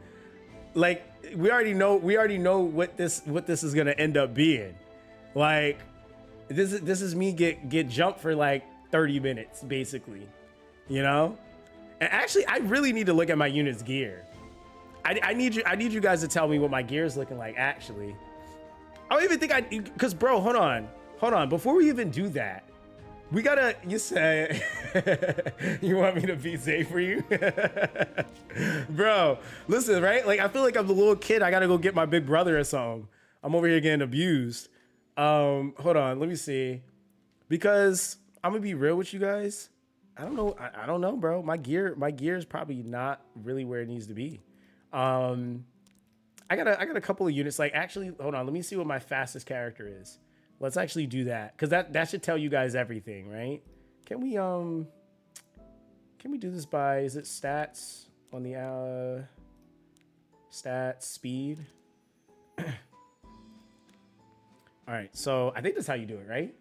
like, we already know what this is gonna end up being. Like, this is me get jumped for like 30 minutes, basically. You know? And actually, I really need to look at my unit's gear. I need you guys to tell me what my gear is looking like, actually. I don't even think because bro, hold on. Before we even do that, we gotta, you say, you want me to beat Zay for you? Bro, listen, right? Like, I feel like I'm the little kid. I gotta go get my big brother or something. I'm over here getting abused. Hold on, let me see. Because I'm gonna be real with you guys. I don't know. I don't know, bro. My gear is probably not really where it needs to be. I got a couple of units. Like, actually, hold on. Let me see what my fastest character is. Let's actually do that, because that should tell you guys everything, right? Can we do this by, is it stats on the stats speed? All right, so I think that's how you do it, right?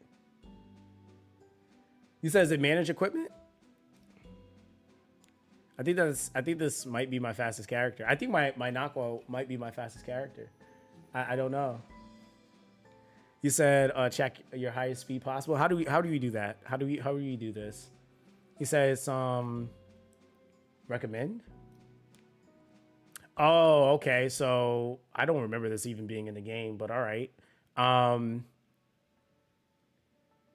You said, is it manage equipment? I think this might be my fastest character. I think my Nakwa might be my fastest character. I don't know. You said check your highest speed possible. How do we do that? How do we do this? He says recommend. Oh, okay. So I don't remember this even being in the game, but all right.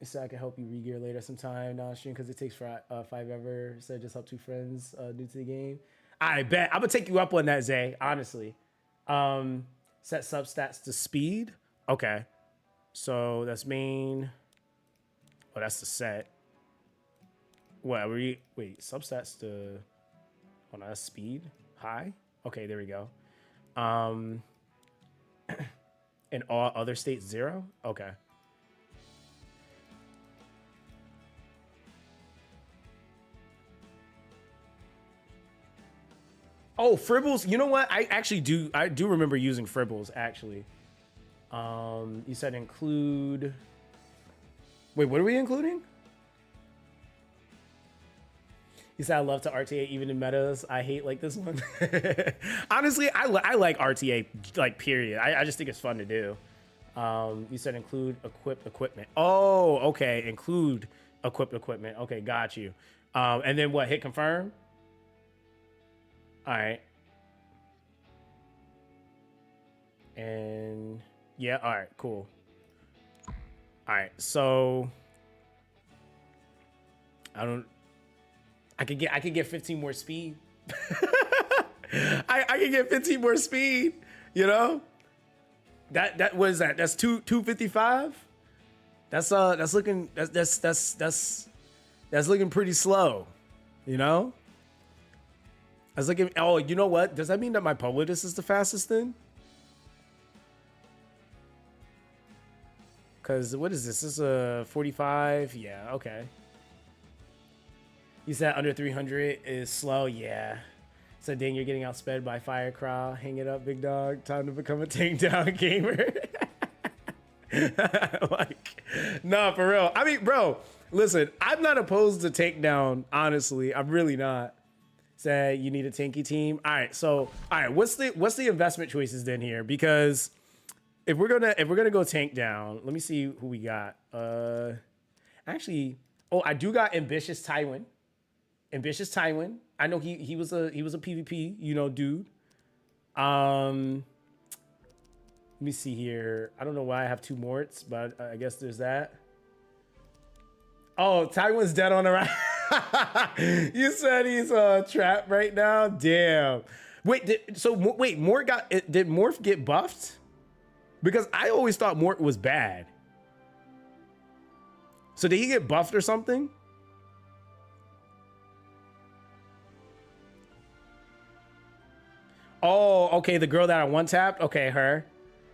So I can help you regear later sometime non-stream because it takes 5 ever. So just help 2 friends new to the game. I bet. I'm gonna take you up on that, Zay. Honestly. Set substats to speed. Okay. So that's main. Oh, that's the set. What? Wait, substats to. Oh no, that's speed. High. Okay, there we go. And all other states 0. Okay. Oh, Fribbles. You know what? I do remember using Fribbles, actually. You said include. Wait, what are we including? You said I love to RTA even in metas. I hate like this one. Honestly, I like RTA, like, period. I just think it's fun to do. You said include equipment. Oh, okay. Include equipment. Okay, got you. And then what? Hit confirm? All right. And yeah, all right, cool. All right, so I could get 15 more speed. I could get 15 more speed, you know? That what is that? That's 255? That's looking that's looking pretty slow, you know? That's looking, oh, you know what? Does that mean that my Publitus is the fastest then? Cause what is this? This is a 45. Yeah, okay. You said under 300 is slow. Yeah. So dang, you're getting outsped by Firecrawl. Hang it up, big dog. Time to become a takedown gamer. Like, nah, for real. I mean, bro, listen, I'm not opposed to takedown. Honestly, I'm really not. Say you need a tanky team. All right, so all right, what's the investment choices then here? Because if we're gonna go tank down, let me see who we got. Actually, oh, I do got Ambitious Tywin. Ambitious Tywin. I know he was a PvP, you know, dude. Let me see here. I don't know why I have 2 morts, but I guess there's that. Oh, Tywin's dead on the right. You said he's trapped right now. Damn. Wait, did Morph get buffed? Because I always thought Mort was bad. So did he get buffed or something? Oh, okay. The girl that I one tapped. Okay, her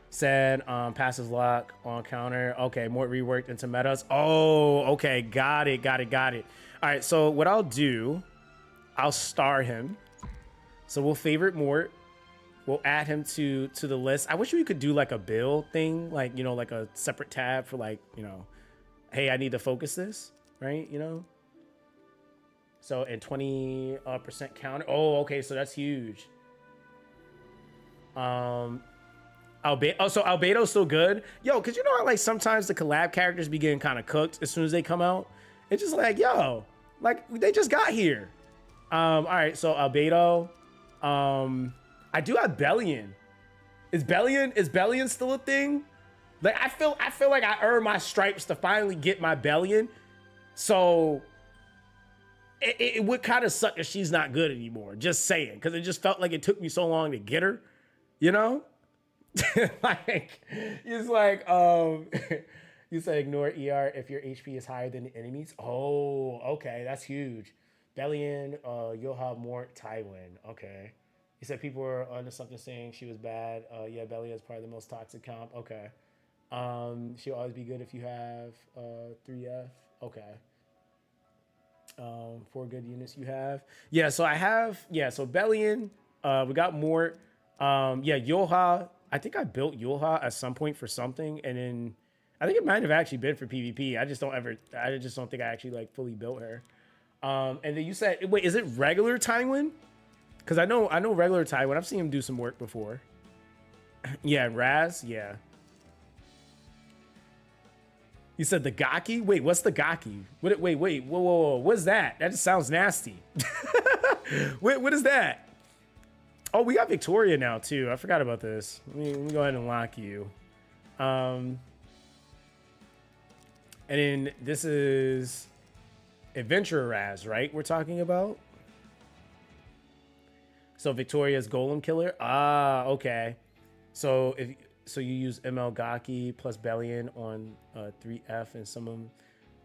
said passive lock on counter. Okay, Mort reworked into metas. Oh, okay. Got it. All right. So what I'll do, I'll star him. So we'll favorite Mort. We'll add him to the list. I wish we could do like a build thing, like, you know, like a separate tab for like, you know, hey, I need to focus this, right? You know. So and 20% counter. Oh, okay. So that's huge. So Albedo's still good. Yo, cause you know how like sometimes the collab characters be getting kind of cooked as soon as they come out. It's just like, yo, like they just got here. All right, so Albedo. I do have Bellion. Is Bellion still a thing? Like I feel like I earned my stripes to finally get my Bellion. So it would kind of suck if she's not good anymore. Just saying, because it just felt like it took me so long to get her. You know? Like, it's like, you said ignore ER if your HP is higher than the enemies. Oh, okay, that's huge. Bellion, you'll have more Tywin. Okay. You said people were onto something saying she was bad. Yeah, Bellion is probably the most toxic comp. Okay. She'll always be good if you have 3F. Okay. 4 good units you have. Yeah, so I have, yeah, so Bellion, we got Mort. Yeah, Yulha. I think I built Yulha at some point for something, and then I think it might have actually been for PvP. I just don't think I actually like fully built her. And then you said, wait, is it regular Tywin? Because I know regular Tywin. I've seen him do some work before. Yeah, Raz. Yeah. You said the Gaki? Wait, what's the Gaki? Wait, whoa. What's that? That just sounds nasty. What is that? Oh, we got Victoria now too. I forgot about this. Let me go ahead and lock you. And then this is Adventurer Raz, right? We're talking about. So Victoria's Golem Killer. Ah, okay. So you use ML Gaki plus Bellion on 3F and some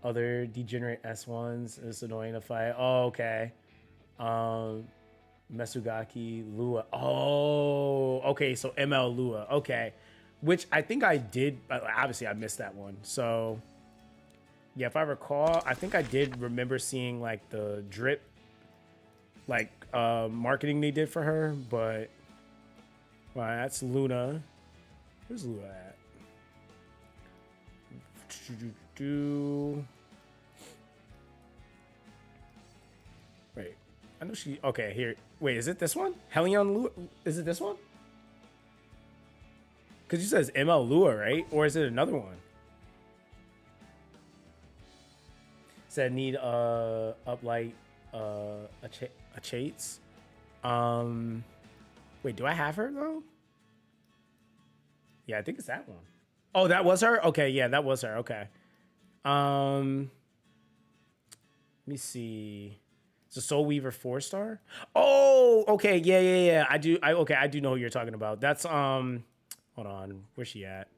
other degenerate S1s. It's annoying to fight. Oh, okay. Mesugaki, Lua. Oh, okay. So ML Lua. Okay. Which I think I did. Obviously, I missed that one. So, yeah, if I recall, I think I did remember seeing like the drip, like marketing they did for her. But, well, that's Luna. Where's Lua at? Wait, I know she. Okay, here. Wait, is it this one? Helion Lua? Is it this one? Because you says ML Lua, right? Or is it another one? Said need uplight a Chates. Wait, do I have her though? Yeah, I think it's that one. Oh, that was her? Okay, yeah, that was her. Okay. Let me see. It's a Soul Weaver 4-star. Oh, okay, yeah. I do know who you're talking about. That's hold on, where's she at?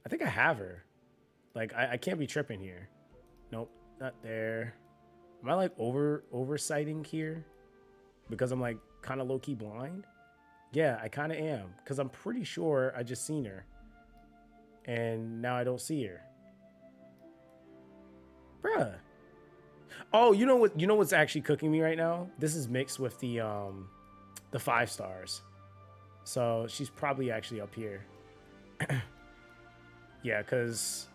I think I have her. Like, I can't be tripping here. Nope, not there. Am I like oversighting here? Because I'm like kind of low-key blind? Yeah, I kind of am. Because I'm pretty sure I just seen her. And now I don't see her. Bruh. Oh, you know what's actually cooking me right now? This is mixed with the 5 stars. So she's probably actually up here. Yeah, because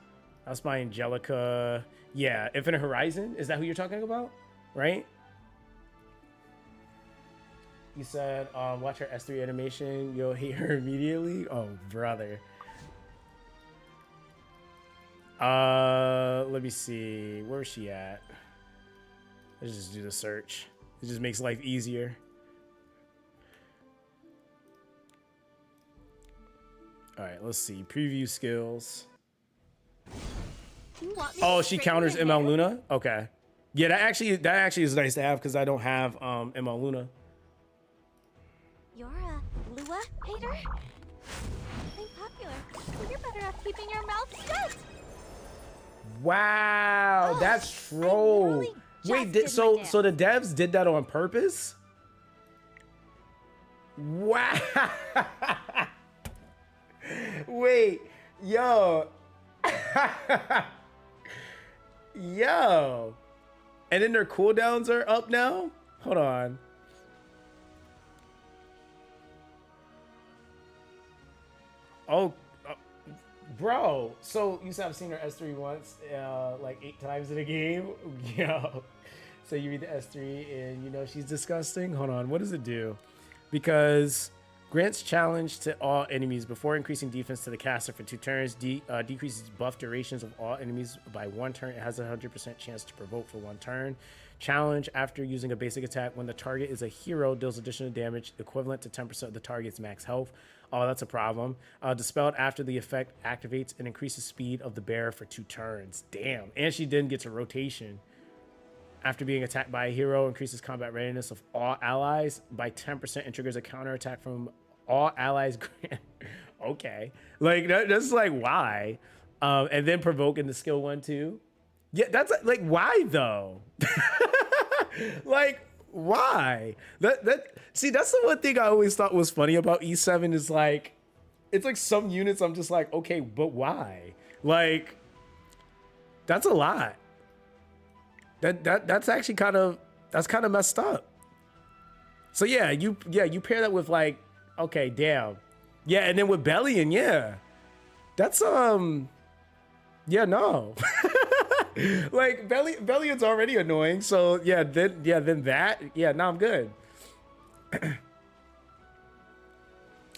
that's my Angelica. Yeah, Infinite Horizon. Is that who you're talking about? Right? You said, watch her S3 animation. You'll hate her immediately. Oh, brother. Let me see. Where's she at? Let's just do the search. It just makes life easier. All right, let's see. Preview skills. You want me Oh, to she straighten counters your ML hair? Luna? Okay. Yeah, that actually is nice to have because I don't have ML Luna. You're a Lua hater? I'm popular, so you're better off keeping your mouth shut. Wow, Ugh, that's I troll. literally Wait, just did my so the devs did that on purpose? Wow. Wait, yo. Yo. And then their cooldowns are up now? Hold on. Oh, bro. So you said I've seen her S3 once, like 8 times in a game. Yo. So you read the S3 and you know she's disgusting. Hold on. What does it do? Because grants challenge to all enemies before increasing defense to the caster for 2 turns. Decreases buff durations of all enemies by 1 turn. It has a 100% chance to provoke for 1 turn. Challenge after using a basic attack when the target is a hero, deals additional damage equivalent to 10% of the target's max health. Oh, that's a problem. Dispelled after the effect activates and increases speed of the bearer for 2 turns. Damn. And she then gets a rotation. After being attacked by a hero, increases combat readiness of all allies by 10% and triggers a counterattack from all allies. Okay. Like, that's like, why? And then provoke in the skill 1 too. Yeah, that's like, why though? Like, why? See, that's the one thing I always thought was funny about E7 is like, it's like some units I'm just like, okay, but why? Like, that's a lot. That's actually kind of messed up. So yeah, you pair that with like, okay, damn. Yeah, and then with Bellion, yeah. That's yeah, no. Like Bellion's already annoying, so then that, now I'm good.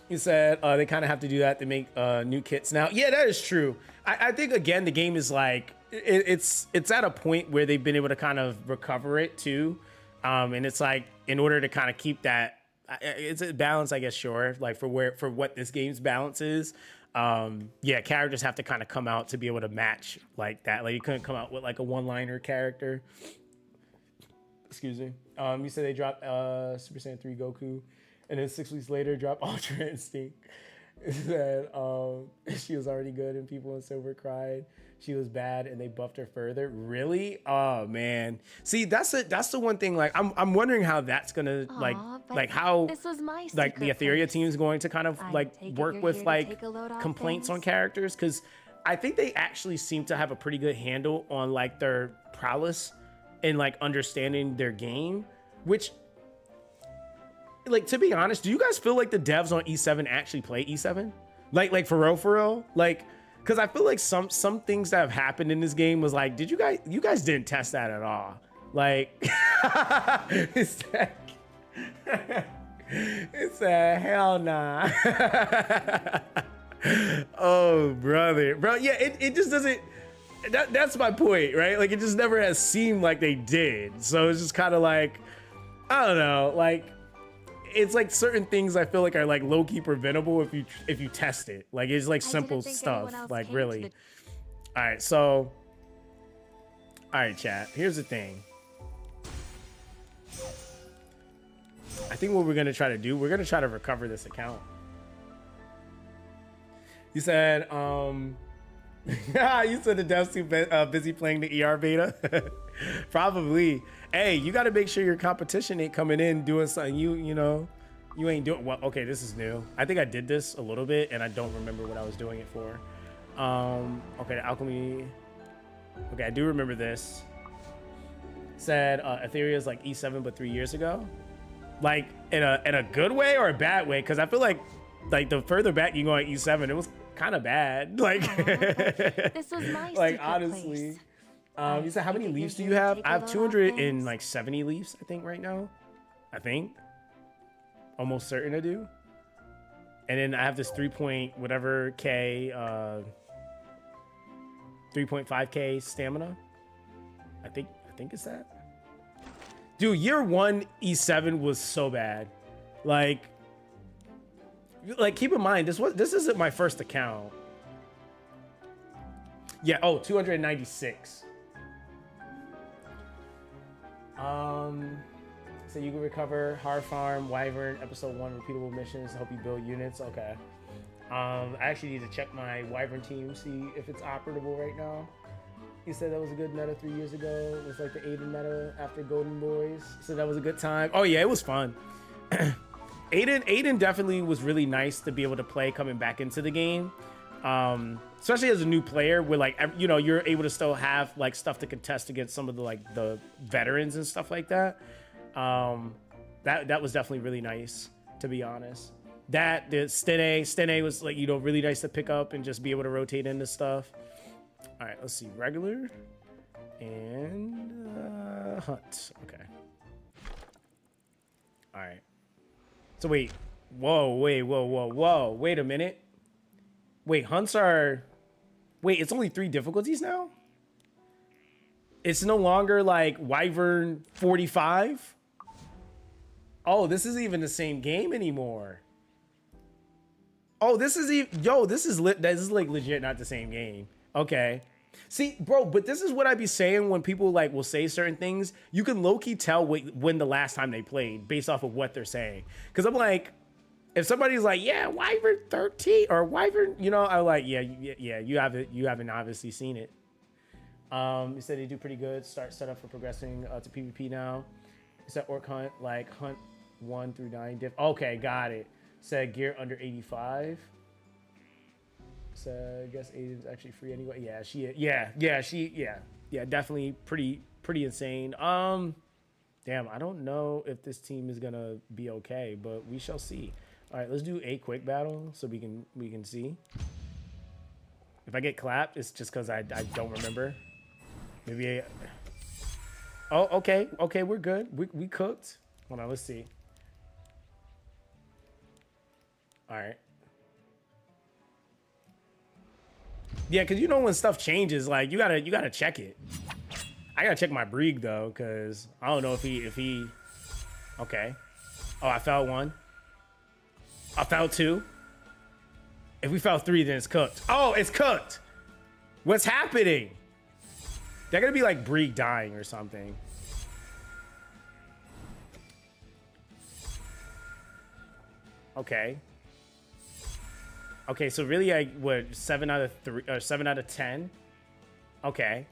You said they kind of have to do that to make new kits now. Yeah, that is true. I think again the game is like it's at a point where they've been able to kind of recover it too, and it's like in order to kind of keep that, it's a balance, I guess. Sure, like for what this game's balance is. Yeah, characters have to kind of come out to be able to match like that. Like you couldn't come out with like a one-liner character. Excuse me. You said they dropped Super Saiyan 3 Goku, and then 6 weeks later dropped Ultra Instinct. That she was already good and people in Silver cried she was bad and they buffed her further. Really? Oh man. See, that's the one thing. Like I'm wondering how that's gonna like how This was my like the secret Etheria place. team is going to kind of I like take it work you're with here to like take a load off complaints on things? characters, because I think they actually seem to have a pretty good handle on like their prowess and like understanding their game, which, like, to be honest, do you guys feel like the devs on E7 actually play E7? Like for real? Like, because I feel like some things that have happened in this game was like, you guys didn't test that at all. Like, it's a hell nah. Oh, brother. Bro, yeah, it just doesn't, that's my point, right? Like, it just never has seemed like they did. So it's just kind of like, I don't know, like, it's like certain things I feel like are like low key preventable if you test it. Like it's like I simple didn't think stuff. anyone else Like came to really. the- All right, so. All right, chat. Here's the thing. I think what we're gonna try to do, we're gonna try to recover this account. You said, you said the devs too busy playing the ER beta. Probably. Hey, you got to make sure your competition ain't coming in doing something you know you ain't doing. Well, okay, this is new. I think I did this a little bit and I don't remember what I was doing it for. Okay, the alchemy. Okay, I do remember this. Said Etheria is like E7 but 3 years ago. Like in a good way or a bad way? Because I feel like the further back you go at E7, it was kind of bad. Like, This was my like secret honestly. place. You said how many figured leaves do you you would have? take I a have load off 270 leaves, I think, right now. I think. Almost certain I do. And then I have this 3 point whatever K, 3.5K stamina. I think it's that. Dude, year 1 E7 was so bad. Like keep in mind this isn't my first account. Yeah, 296. So you can recover Hard Farm, Wyvern, episode 1 repeatable missions to help you build units. Okay. I actually need to check my Wyvern team, see if it's operable right now. He said that was a good meta 3 years ago. It was like the Aiden meta after Golden Boys. So that was a good time. Oh yeah, it was fun. Aiden definitely was really nice to be able to play coming back into the game. Especially as a new player where like, you know, you're able to still have like stuff to contest against some of the veterans and stuff like that. That was definitely really nice, to be honest. The Stene was like, you know, really nice to pick up and just be able to rotate into stuff. All right, let's see. Regular and hunt. Okay. All right. So wait. Whoa, wait a minute. Wait, hunts are... Wait, it's only 3 difficulties now? It's no longer like Wyvern 45? Oh, this isn't even the same game anymore. Oh, this is even... Yo, this is like legit not the same game. Okay. See, bro, but this is what I be saying when people like will say certain things. You can low-key tell when the last time they played based off of what they're saying. Because I'm like... If somebody's like, yeah, Wyvern 13 or Wyvern, you know, I'm like, yeah, you haven't obviously seen it. You said they do pretty good. Start setup for progressing to PvP now. You said Orc Hunt, like Hunt 1 through 9 diff. Okay, got it. Said gear under 85. So I guess Aiden's actually free anyway. Yeah, definitely pretty insane. Damn, I don't know if this team is gonna be okay, but we shall see. All right, let's do a quick battle so we can see. If I get clapped, it's just because I don't remember. Maybe. Oh, okay, we're good. We cooked. Hold on, let's see. All right. Yeah, because you know when stuff changes, like you gotta check it. I gotta check my Brig though, because I don't know if he. Okay. Oh, I found 1. I found 2. If we found 3, then it's cooked. Oh, it's cooked. What's happening? They're gonna be like Brig dying or something. Okay. Okay, so really, what 7 out of 3 or 7 out of 10? Okay.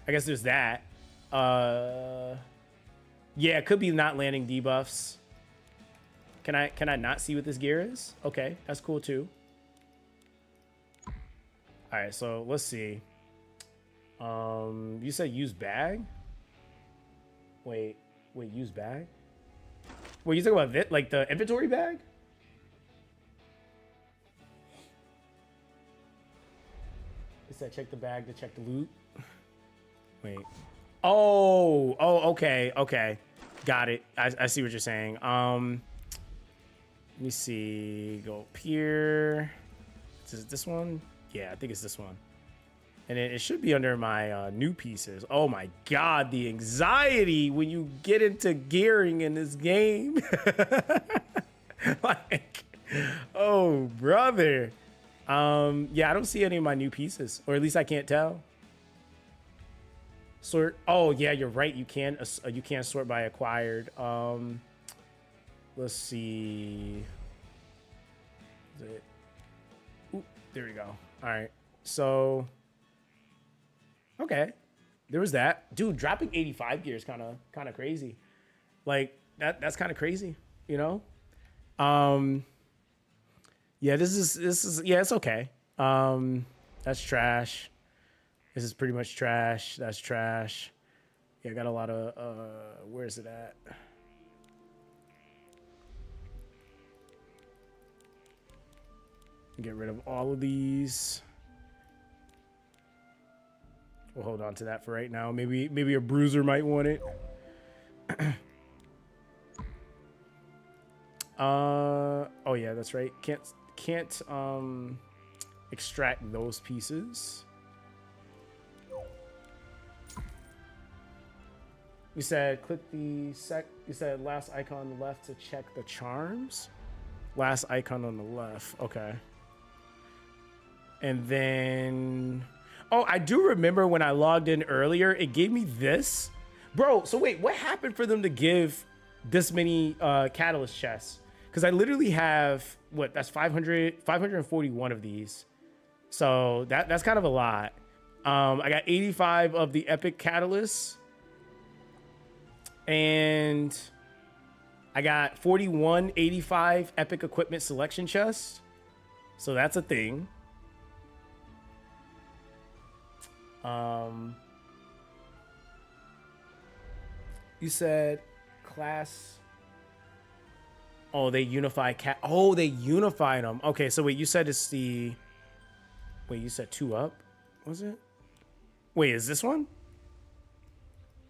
I guess there's that. Yeah, it could be not landing debuffs. Can I not see what this gear is? Okay, that's cool too. All right, so let's see. You said use bag? Wait, use bag? Wait, you talking about this, like the inventory bag? It said check the bag to check the loot. Wait. Oh, okay. Got it. I see what you're saying. Let me see. Go up here. Is it this one? Yeah, I think it's this one. And it should be under my new pieces. Oh my god, the anxiety when you get into gearing in this game. Like, oh, brother. Yeah, I don't see any of my new pieces, or at least I can't tell. Sort. Oh, yeah, you're right. You can sort by acquired. Let's see. Is it? Ooh, there we go. All right. So, okay, there was that. Dude, dropping 85 gear is kind of crazy. Like that's kind of crazy, you know? Yeah, this is yeah, it's okay. That's trash. This is pretty much trash. That's trash. Yeah, I got a lot of where is it at? Get rid of all of these. We'll hold on to that for right now. Maybe a bruiser might want it. Oh yeah, that's right. Can't extract those pieces. You said click the you said last icon on the left to check the charms. Last icon on the left. Okay. And then, oh, I do remember when I logged in earlier, it gave me this. Bro, so wait, what happened for them to give this many catalyst chests? Because I literally have, what, that's 541 of these. So that's kind of a lot. I got 85 of the epic catalysts. And I got 85 epic equipment selection chests. So that's a thing. You said class. Oh, they unify cat. Oh, they unified them. Okay, so wait, you said it's the. Wait, you said 2 up? Was it? Wait, is this one?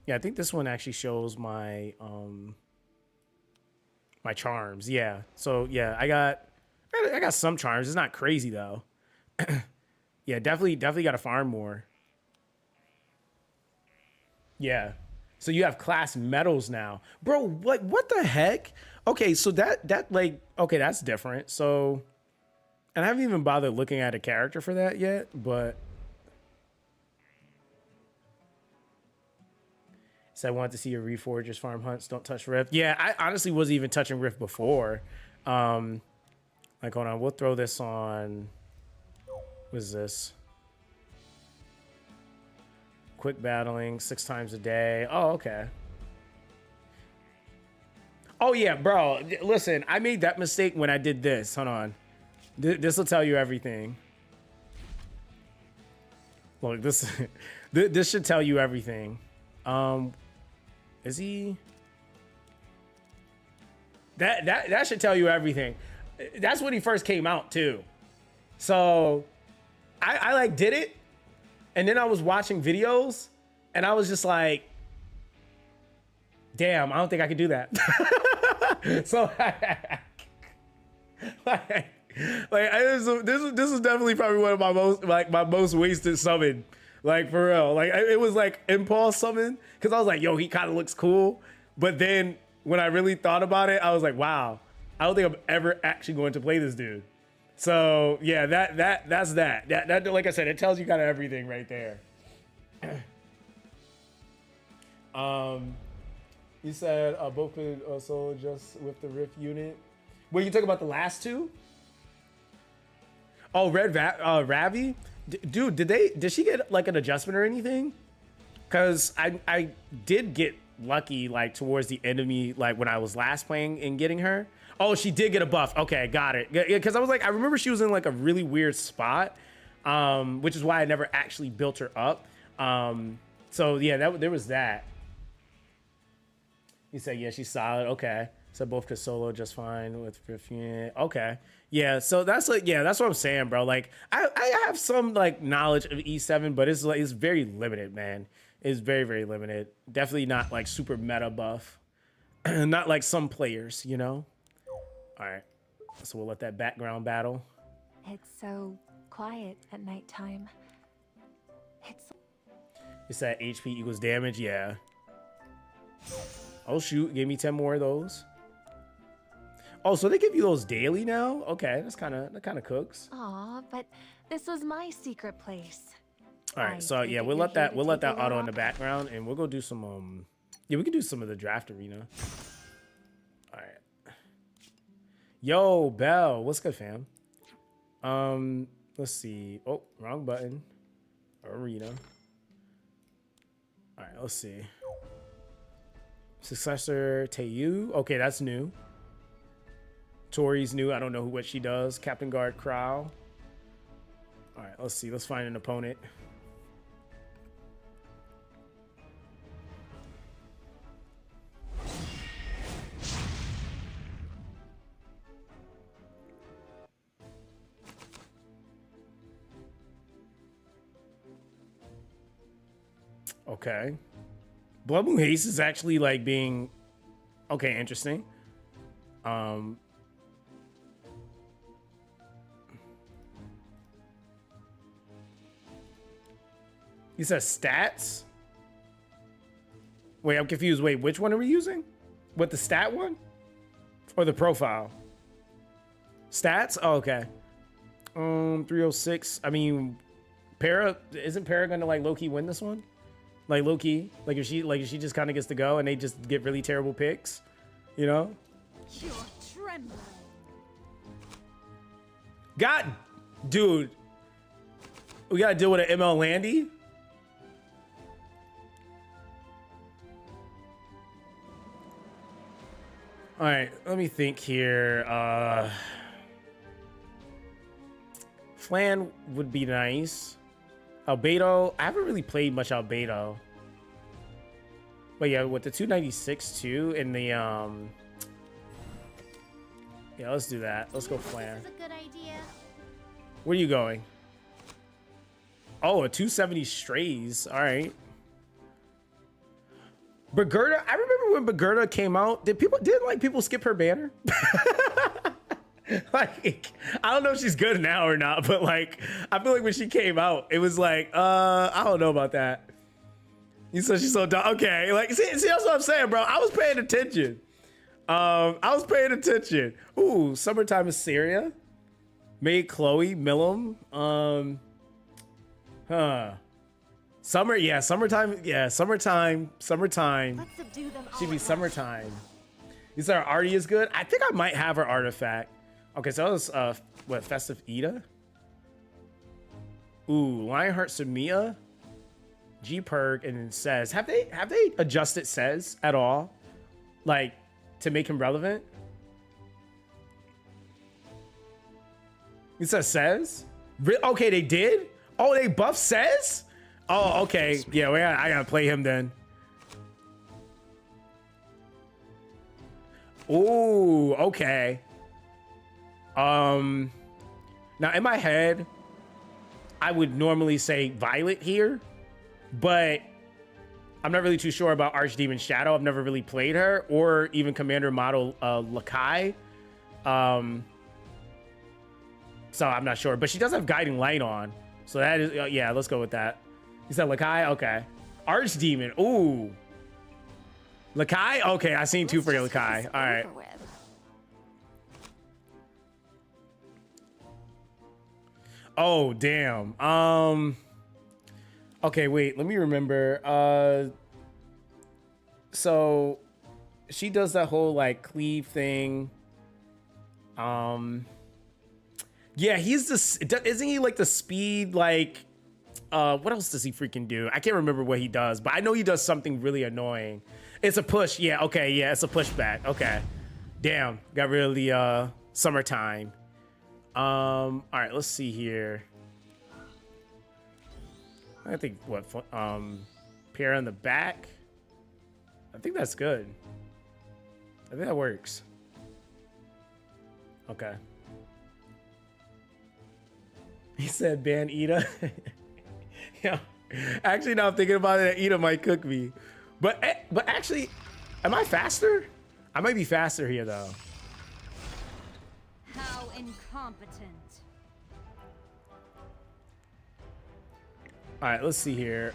Yeah, I think this one actually shows my my charms. Yeah. So yeah, I got some charms. It's not crazy though. Yeah, definitely got to farm more. Yeah. So you have class medals now. Bro, what the heck? Okay, so that like, okay, that's different. So, and I haven't even bothered looking at a character for that yet, but so I wanted to see your Reforgers farm hunts. Don't touch Rift. Yeah, I honestly wasn't even touching Rift before. Like, hold on, we'll throw this on. What is this? Quick battling 6 times a day. Oh, okay. Oh yeah, bro. Listen, I made that mistake when I did this. Hold on. This will tell you everything. Look, this this should tell you everything. Is he? That should tell you everything. That's when he first came out too. So I like did it. And then I was watching videos and I was just like, damn, I don't think I could do that. So this is definitely probably one of my most wasted summon. Like for real. Like it was like impulse summon. Cause I was like, yo, he kind of looks cool. But then when I really thought about it, I was like, wow, I don't think I'm ever actually going to play this dude. So yeah, that's that. Like I said, it tells you kind of everything right there. You said both could also just with the Rift unit. Wait, you talking about the last 2? Oh, Ravi, dude, did she get like an adjustment or anything? Cause I did get lucky like towards the end of me, like when I was last playing and getting her. Oh, she did get a buff. Okay, got it. Yeah, because I was like, I remember she was in like a really weird spot, which is why I never actually built her up. So yeah, there was that. You said, yeah, she's solid. Okay. So both could solo just fine with Rift unit. Okay. Yeah. So that's like, yeah, that's what I'm saying, bro. Like I have some like knowledge of E7, but it's like, it's very limited, man. It's very, very limited. Definitely not like super meta buff. Not like some players, you know? All right, so we'll let that background battle. It's so quiet at nighttime. It's that HP equals damage, yeah. Oh shoot, give me 10 more of those. Oh, so they give you those daily now? Okay, that kind of cooks. Aw, but this was my secret place. All right, so yeah, we'll let that auto in the background, and we'll go do some yeah, we can do some of the draft arena. All right. Yo, Bell, what's good, fam? Let's see. Oh, wrong button. Arena. All right, let's see. Successor Tayu. Okay, that's new. Tori's new. I don't know what she does. Captain Guard Crow. All right, let's see. Let's find an opponent. Okay. Blood Moon Haste is actually like being okay, interesting. He says stats. Wait, I'm confused. Wait, which one are we using? What, the stat one? Or the profile? Stats? Oh, okay. 306. I mean, isn't Para gonna like low-key win this one? Like low-key? Like if she just kind of gets to go and they just get really terrible picks, you know? You're trembling. God, dude. We gotta deal with an ML Landy? All right, let me think here. Flan would be nice. Albedo, I haven't really played much Albedo. But yeah, with the 296 too, and the yeah, let's do that. Let's go Flan. This is a good idea. Where are you going? Oh, a 270 strays. All right. Bagurda, I remember when Bagurda came out. Didn't people skip her banner? Like, I don't know if she's good now or not, but like, I feel like when she came out, it was like, I don't know about that. You said she's so dumb. Okay, like, see, that's what I'm saying, bro. I was paying attention. Ooh, Summertime Etheria. May Chloe Millum. Summer, yeah, summertime, yeah, summertime. Let's subdue them all Should be at once. summertime. You said our arty is good? I think I might have her artifact. Okay, so that was what, Festive Ida? Ooh, Lionheart Samia, G Perk, and then Says. Have they adjusted Says at all? Like, to make him relevant? It says? Okay, they did? Oh, they buff Says? Oh, okay. Yeah, I gotta play him then. Ooh, okay. Now in my head, I would normally say Violet here, but I'm not really too sure about Archdemon Shadow. I've never really played her, or even Commander Model Lakai. So I'm not sure, but she does have Guiding Light on. So that is, yeah, let's go with that. You said Lakai? Okay. Archdemon. Ooh. Lakai? Okay, I seen two for Let's just get Lakai. this All right. over with. Oh, damn. Okay, wait, let me remember. So she does that whole like cleave thing. Yeah, he's isn't he like the speed, like, what else does he freaking do? I can't remember what he does, but I know he does something really annoying. It's a push. Yeah, okay, yeah, it's a pushback. Okay. Damn, got rid of the summertime. All right, let's see here. I think what pair on the back. I think that's good. I think that works. Okay. He said ban Ida. Yeah. Actually, now I'm thinking about it, Ida might cook me. But actually, am I faster? I might be faster here though. How incompetent. All right, let's see here.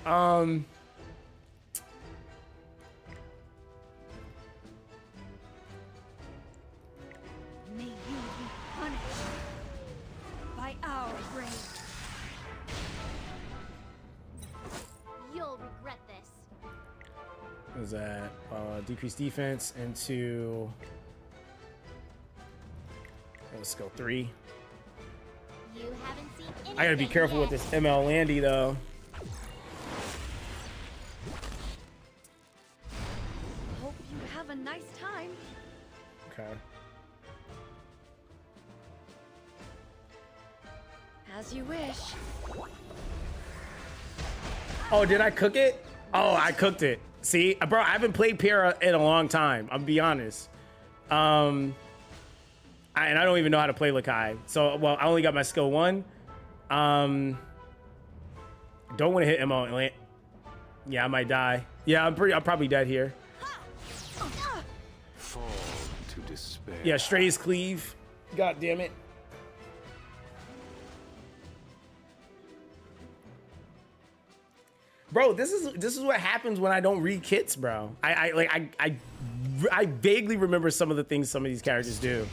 What is that? Decrease defense into. Let's go 3. You haven't seen anything I gotta be careful with yet. this ML Landy though. Hope you have a nice time. Okay. As you wish. Oh, did I cook it? Oh, I cooked it. See, bro, I haven't played Para in a long time. I'll be honest. And I don't even know how to play Lakai. So, well, I only got my skill 1. Don't want to hit MO. Yeah, I might die. Yeah, I'm probably dead here. Fall to despair. Yeah, Stray's cleave. God damn it. Bro, this is what happens when I don't read kits, bro. I vaguely remember some of the things some of these characters do.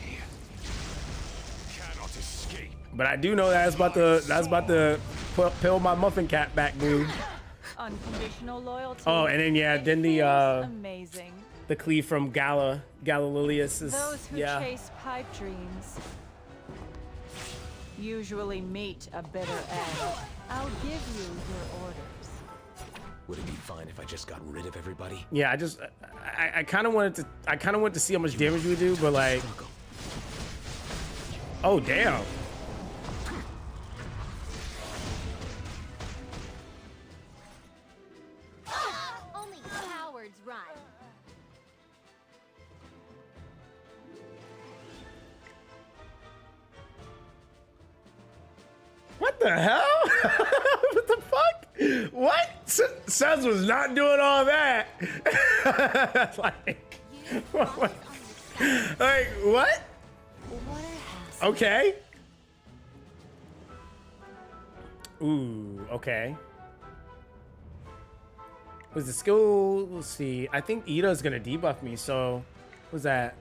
Cannot escape. But I do know that's about to peel my muffin cap back, dude. Unconditional loyalty. Oh, and then yeah, then the amazing. the cleave from Galililius is Those who yeah. chase pipe dreams usually meet a bitter end. I'll give you your orders. Would it be fine if I just got rid of everybody? Yeah, I kind of wanted to see how much damage we do, but like, oh damn. Only cowards run. What the hell? What the fuck? What? Sez was not doing all that. like, what? Like, what? Okay. Ooh, okay. Was the skill? Let's see. I think Ida's gonna debuff me. So, what's that?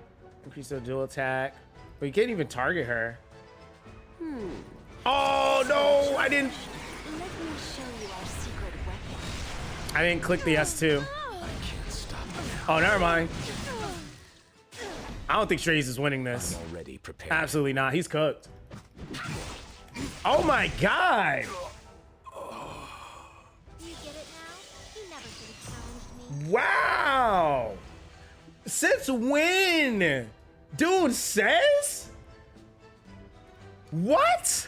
Increase the dual attack. But you can't even target her. Oh no! I didn't. Let me show you our secret weapon. I didn't click the S2. Oh, never mind. I don't think Strays is winning this. I'm already prepared. Absolutely not. He's cooked. Oh my god! You get it now? You never should have challenged me. Wow! Since when? Dude says? What?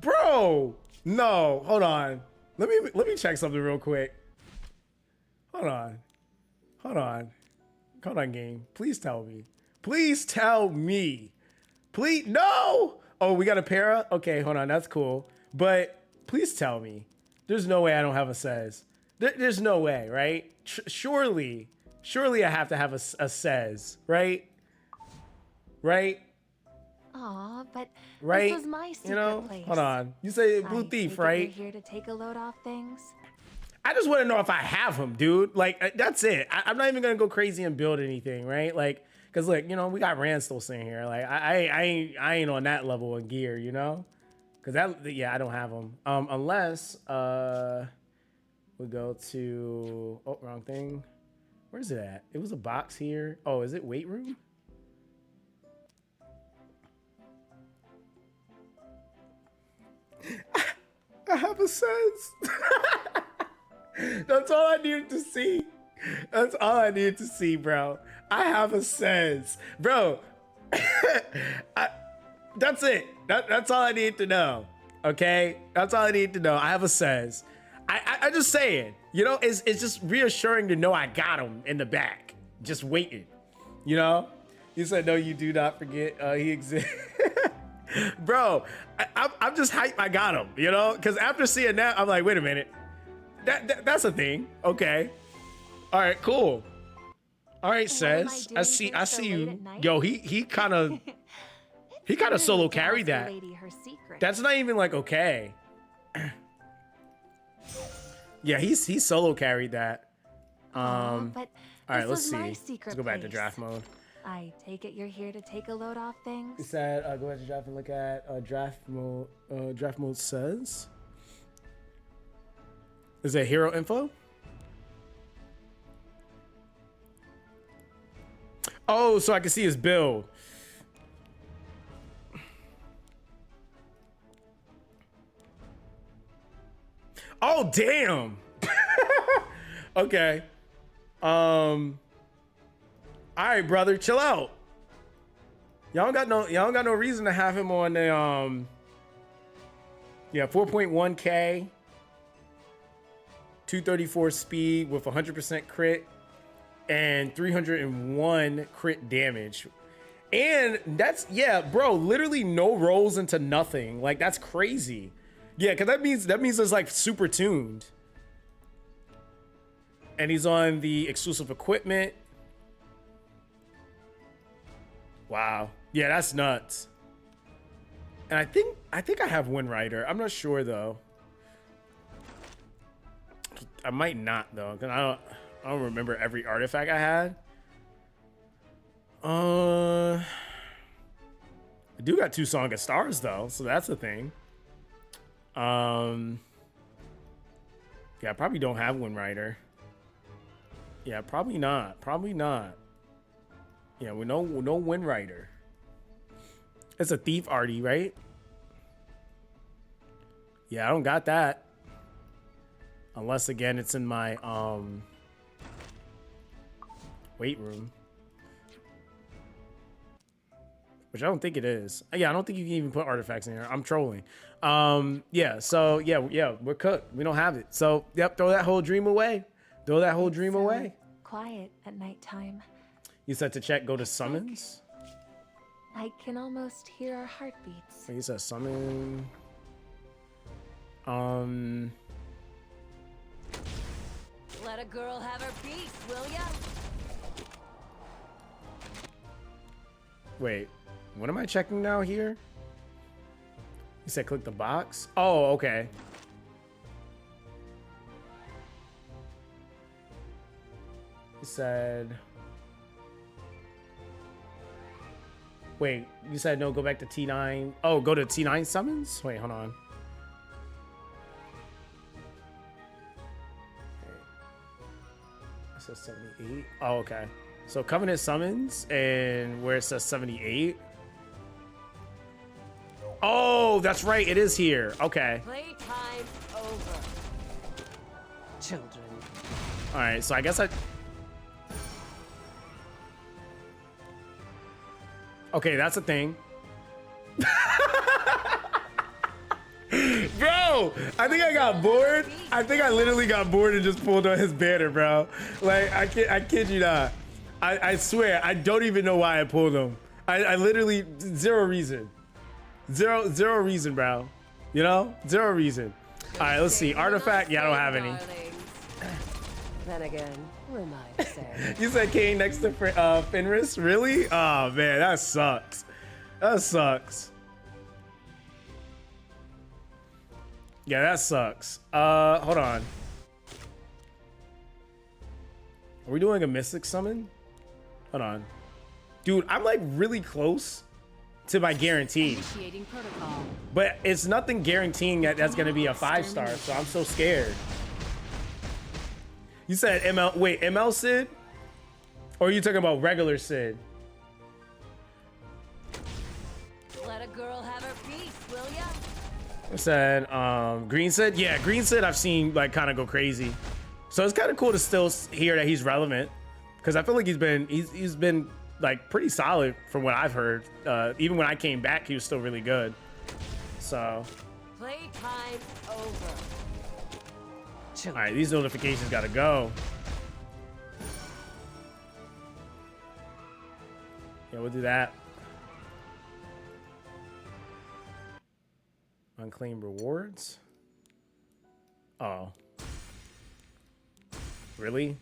Bro, no, hold on. Let me check something real quick. Hold on, game. Please tell me. Please tell me. Please, no! Oh, we got a para? Okay, hold on, that's cool. But please tell me. There's no way I don't have a says. There's no way, right? Surely I have to have a says, right? Right? Aw, but Right? this was my secret You know? place. Hold on. You say Blue I Thief, take it right? You're here to take a load off things. I just want to know if I have him, dude. Like, that's it. I'm not even gonna go crazy and build anything, right? Like, cause like, you know, we got Rand still sitting here. Like, I ain't on that level of gear, you know? Cause I don't have him. Unless we go to wrong thing. Where's it at? It was a box here. Oh, is it weight room? I have a sense. That's all I needed to see. That's all I needed to see, bro. I have a sense. Bro, that's it. That's all I need to know. Okay? That's all I need to know. I have a sense. I just saying, you know, it's just reassuring to know I got him in the back. Just waiting. You know? You said, no, you do not forget he exists. Bro, I'm just hyped I got him, you know? Because after seeing that, I'm like, wait a minute. That's a thing. Okay. All right, cool. All right, says. I see you. Yo, he kind of solo carried that. That's not even like okay. Yeah, he's solo carried that. But All right, let's see. my Let's secret go back to place. draft mode. I take it you're here to take a load off It things. said go back to draft and look at draft mode. Draft mode says. Is it hero info? Oh, so I can see his build. Oh, damn. Okay. All right, brother, chill out. Y'all don't got no reason to have him on the yeah, 4.1k, 234 speed with 100% crit and 301 crit damage. And that's, yeah, bro, literally no rolls into nothing. Like, that's crazy. Yeah, because that means it's like super tuned. And he's on the exclusive equipment. Wow. Yeah, that's nuts. And I think I have Wind Rider. I'm not sure though. I might not though, because I don't remember every artifact I had. I do got 2 Song of Stars though, so that's a thing. Yeah, I probably don't have Wind Rider. Yeah, probably not. Probably not. Yeah, we no Wind Rider. It's a thief arty, right? Yeah, I don't got that. Unless again it's in my weight room. Which I don't think it is. Yeah, I don't think you can even put artifacts in here. I'm trolling. Yeah, so yeah, we're cooked. We don't have it. So yep, throw that whole dream away. Throw that whole dream away. Quiet at nighttime. You said to check, go to summons. I can almost hear our heartbeats. You said summon. Let a girl have her piece, will ya? Wait, what am I checking now here? You said click the box? Oh, okay. You said... Wait, you said no, go back to T9. Oh, go to T9 summons? Wait, hold on. It says 78. Oh, okay. So Covenant summons, and where it says 78. Oh, that's right. It is here. Okay. Playtime's over. Children. All right. So I guess I... Okay, that's a thing. Bro, I think I got bored. I think I literally got bored and just pulled on his banner, bro. Like, I kid you not. I swear, I don't even know why I pulled him. I literally, zero reason. Zero reason, bro. You know? Zero reason. All right, let's see. Artifact, yeah, I don't have any. Then again, who am I to say? You said Kane next to Fenris? Really? Oh, man, that sucks. That sucks. Yeah, that sucks. Hold on. Are we doing a Mystic summon? Hold on. Dude, I'm like really close to my guarantee. Initiating protocol. But it's nothing guaranteeing that that's going to be a 5-star, so I'm so scared. You said ML, wait, ML Sid? Or are you talking about regular Sid? Let a girl have her piece, will ya? I said, Green Sid? Yeah, Green Sid I've seen like kind of go crazy. So it's kind of cool to still hear that he's relevant. Because I feel like he's been like pretty solid from what I've heard. Even when I came back, he was still really good. So. Playtime's over. All right, these notifications gotta go. Yeah, we'll do that. Unclaimed rewards. Oh. Really?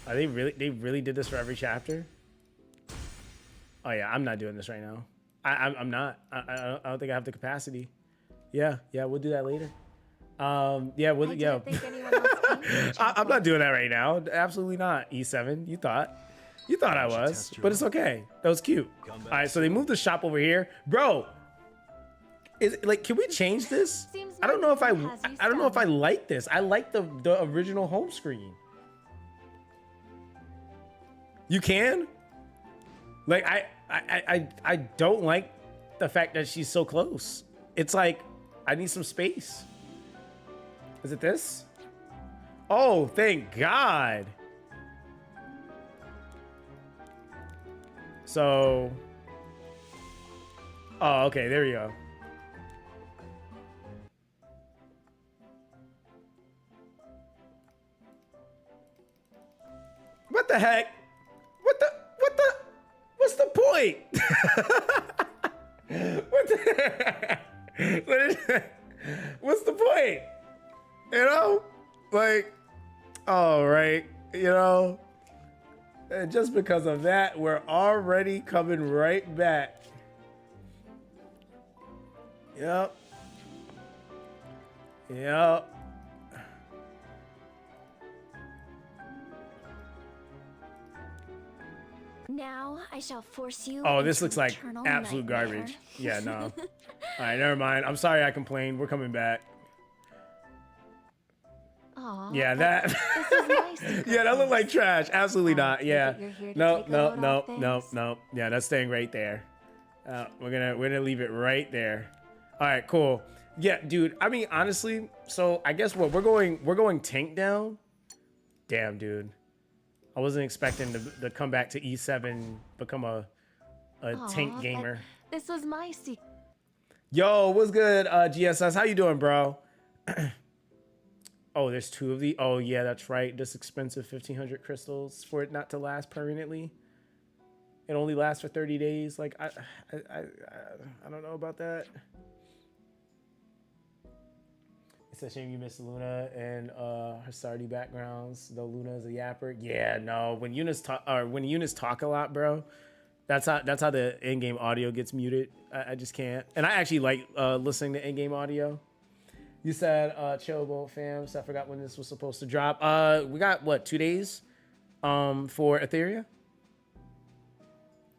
Are they really did this for every chapter? Oh yeah, I'm not doing this right now. I'm not. I don't think I have the capacity. Yeah, we'll do that later. Yeah, Think anyone else came to I'm not doing that right now. Absolutely not. E7, you thought I was, but it's okay. That was cute. All right, so they moved the shop over here, bro. Is it, like, can we change this? Seems I don't know if I Monetization has you don't know if I stunned. like this. I like the original home screen. You can? Like, I don't like the fact that she's so close. It's like, I need some space. Is it this? Oh, thank God. So, oh, okay, there we go. What the heck? What's the point? What's the point? You know? Like, all right, you know? And just because of that, we're already coming right back. Yep. Yep. Now I shall force you. Oh, this into looks like eternal absolute nightmare. garbage. Yeah, no. All right, never mind. I'm sorry I complained. We're coming back. Aw, Yeah, but that. this is my secret Yeah, that looked like place. trash. Absolutely I not. take Yeah. it you're here to No, take a no, load no, off no, things? no. Yeah, that's staying right there. We're gonna leave it right there. All right, cool. Yeah, dude. I mean, honestly, so I guess what we're going tank down. Damn, dude. I wasn't expecting to come back to E7, become a Aw, tank but gamer. This was my secret. Yo, what's good, GSS? How you doing, bro? Oh, there's two of the. Oh, yeah, that's right. This expensive 1,500 crystals for it not to last permanently. It only lasts for 30 days. Like, I don't know about that. It's a shame you missed Luna and her Sardi backgrounds. Though Luna is a yapper. Yeah, no. When units talk a lot, bro. That's how the in-game audio gets muted. I just can't. And I actually like listening to in-game audio. You said chill boat fam. So I forgot when this was supposed to drop. We got what, 2 days for Etheria?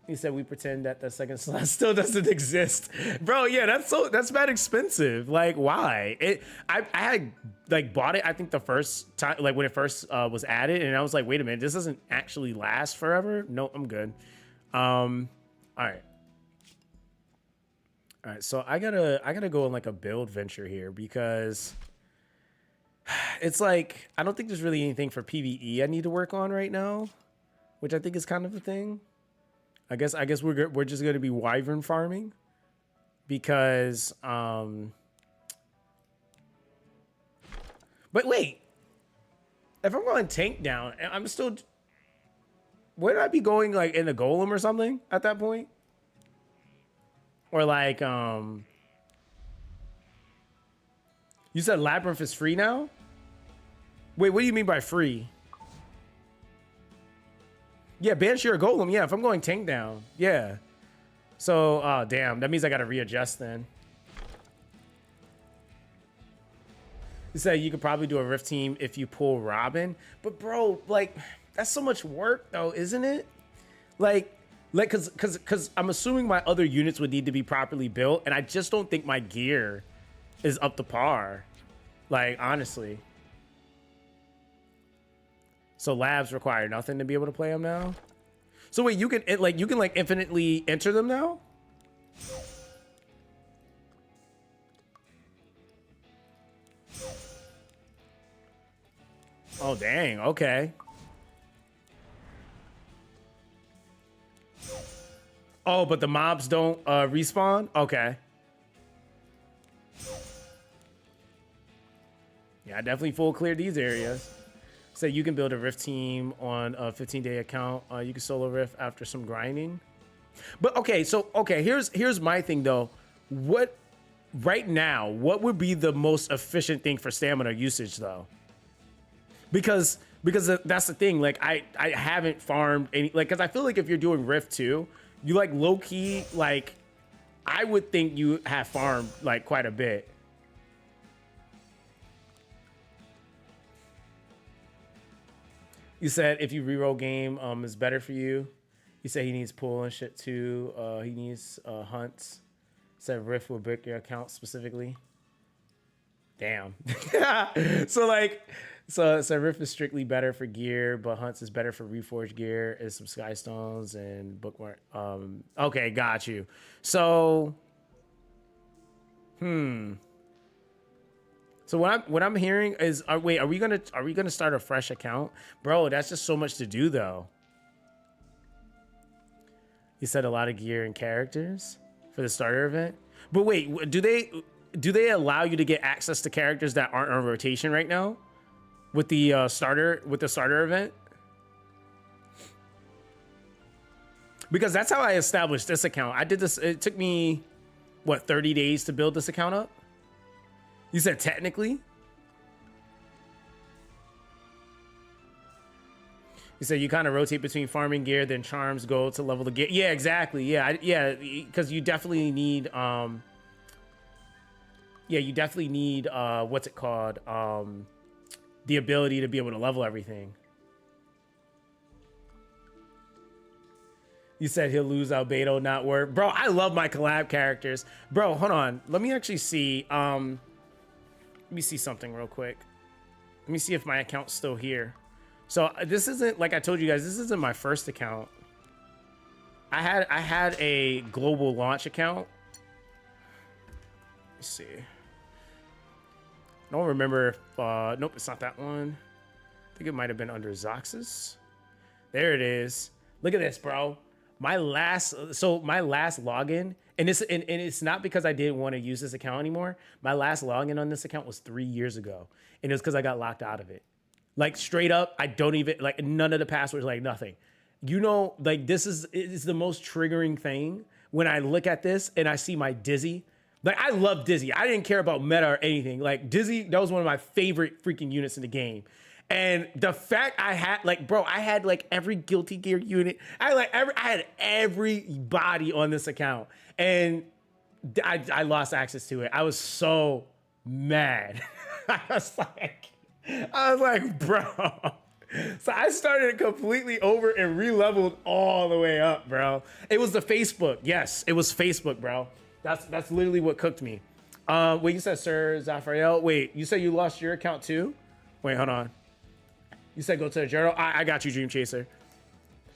He said we pretend that the second slot still doesn't exist. Bro, yeah, that's bad expensive. Like, why? I had like bought it, I think the first time, like when it first was added, and I was like, wait a minute, this doesn't actually last forever. No, I'm good. All right. All right, so I gotta go on like a build venture here because it's like I don't think there's really anything for PvE I need to work on right now, which I think is kind of the thing. I guess we're just gonna be wyvern farming because but wait, if I'm going tank down, I'm still, wouldn't I be going like in the golem or something at that point? Or like, you said Labyrinth is free now? Wait, what do you mean by free? Yeah, Banshee or Golem. Yeah, if I'm going tank down. Yeah. So, oh, damn. That means I got to readjust then. You said you could probably do a Rift team if you pull Robin. But, bro, like, that's so much work, though, isn't it? Like, because I'm assuming my other units would need to be properly built, and I just don't think my gear is up to par. Like, honestly. So labs require nothing to be able to play them now. So wait, you can infinitely enter them now? Oh dang, okay. Oh, but the mobs don't respawn? Okay. Yeah, I definitely full cleared these areas. So you can build a Rift team on a 15-day account. You can solo Rift after some grinding. But okay, so here's my thing though. What right now, what would be the most efficient thing for stamina usage though? Because that's the thing. Like I haven't farmed any, like, because I feel like if you're doing Rift 2, you like low key, like I would think you have farmed like quite a bit. You said if you reroll game is better for you. You said he needs pull and shit too. He needs hunts. Said Rift will break your account specifically. Damn. So like So Rift is strictly better for gear, but Hunts is better for reforged gear. Is some Sky Stones and bookmark. Okay, got you. So, So what I'm hearing is, wait, are we gonna start a fresh account, bro? That's just so much to do, though. You said a lot of gear and characters for the starter event, but wait, do they allow you to get access to characters that aren't on rotation right now with the starter event? Because that's how I established this account. I did this. It took me what 30 days to build this account up. You said technically? You said you kind of rotate between farming gear, then charms go to level the gear. Yeah, exactly. Yeah, yeah, because you definitely need what's it called? The ability to be able to level everything. You said he'll lose Albedo, not work. Bro, I love my collab characters. Bro, hold on. Let me actually see. Let me see something real quick. Let me see if my account's still here. So this isn't, like I told you guys, this isn't my first account. I had a global launch account. Let's see. I don't remember if, nope, it's not that one. I think it might have been under Zoxas. There it is. Look at this, bro. My last login, and it's not because I didn't want to use this account anymore. My last login on this account was 3 years ago, and it was because I got locked out of it. Like straight up, I don't even like none of the passwords, like nothing. You know, like it's the most triggering thing when I look at this and I see my Dizzy. Like I love Dizzy. I didn't care about meta or anything. Like Dizzy, that was one of my favorite freaking units in the game. And the fact I had, like, bro, I had like every Guilty Gear unit. I had everybody on this account, and I lost access to it. I was so mad. I was like, bro. So I started completely over and re-leveled all the way up, bro. It was the Facebook. Yes, it was Facebook, bro. That's literally what cooked me. Wait, you said Sir Zafrael. Wait, you said you lost your account too? Wait, hold on. You said go to the journal. I got you, Dream Chaser.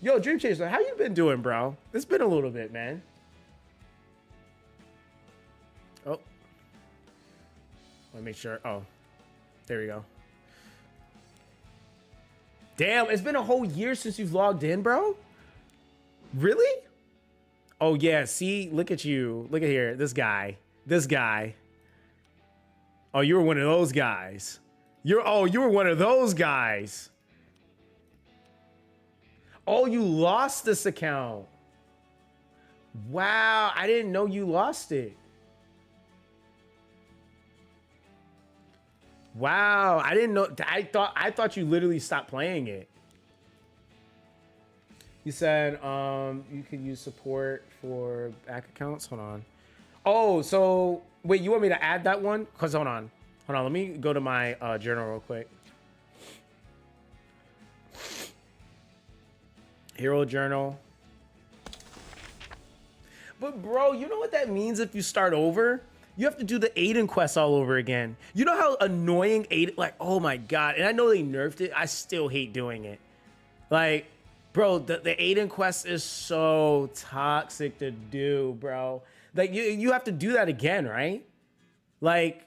Yo, Dream Chaser, how you been doing, bro? It's been a little bit, man. Oh. Let me make sure. Oh, there we go. Damn, it's been a whole year since you've logged in, bro. Really? Oh, yeah. See, look at you. Look at here. This guy. Oh, you were one of those guys. You were one of those guys. Oh, you lost this account. Wow, I didn't know you lost it. Wow, I didn't know. I thought you literally stopped playing it. You said you could use support for back accounts. Hold on. Oh, so wait, you want me to add that one? Cause hold on. Let me go to my journal real quick. Hero journal. But bro, you know what that means if you start over? You have to do the Aiden quest all over again. You know how annoying Aiden, like, oh my God. And I know they nerfed it. I still hate doing it. Like, bro, the Aiden quest is so toxic to do, bro. Like, you have to do that again, right? Like,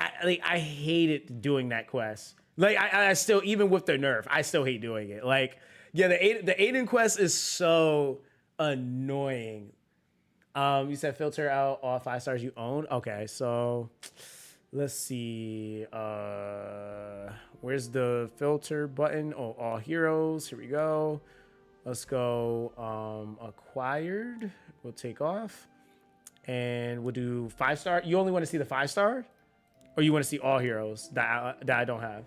I hated doing that quest. Like, I still, even with the nerf, I still hate doing it. Like, yeah, the Aiden quest is so annoying. You said filter out all 5 stars you own. Okay, so let's see. Where's the filter button? Oh, all heroes. Here we go. Let's go acquired. We'll take off. And we'll do 5-star. You only want to see the 5-star? Or you want to see all heroes that I don't have?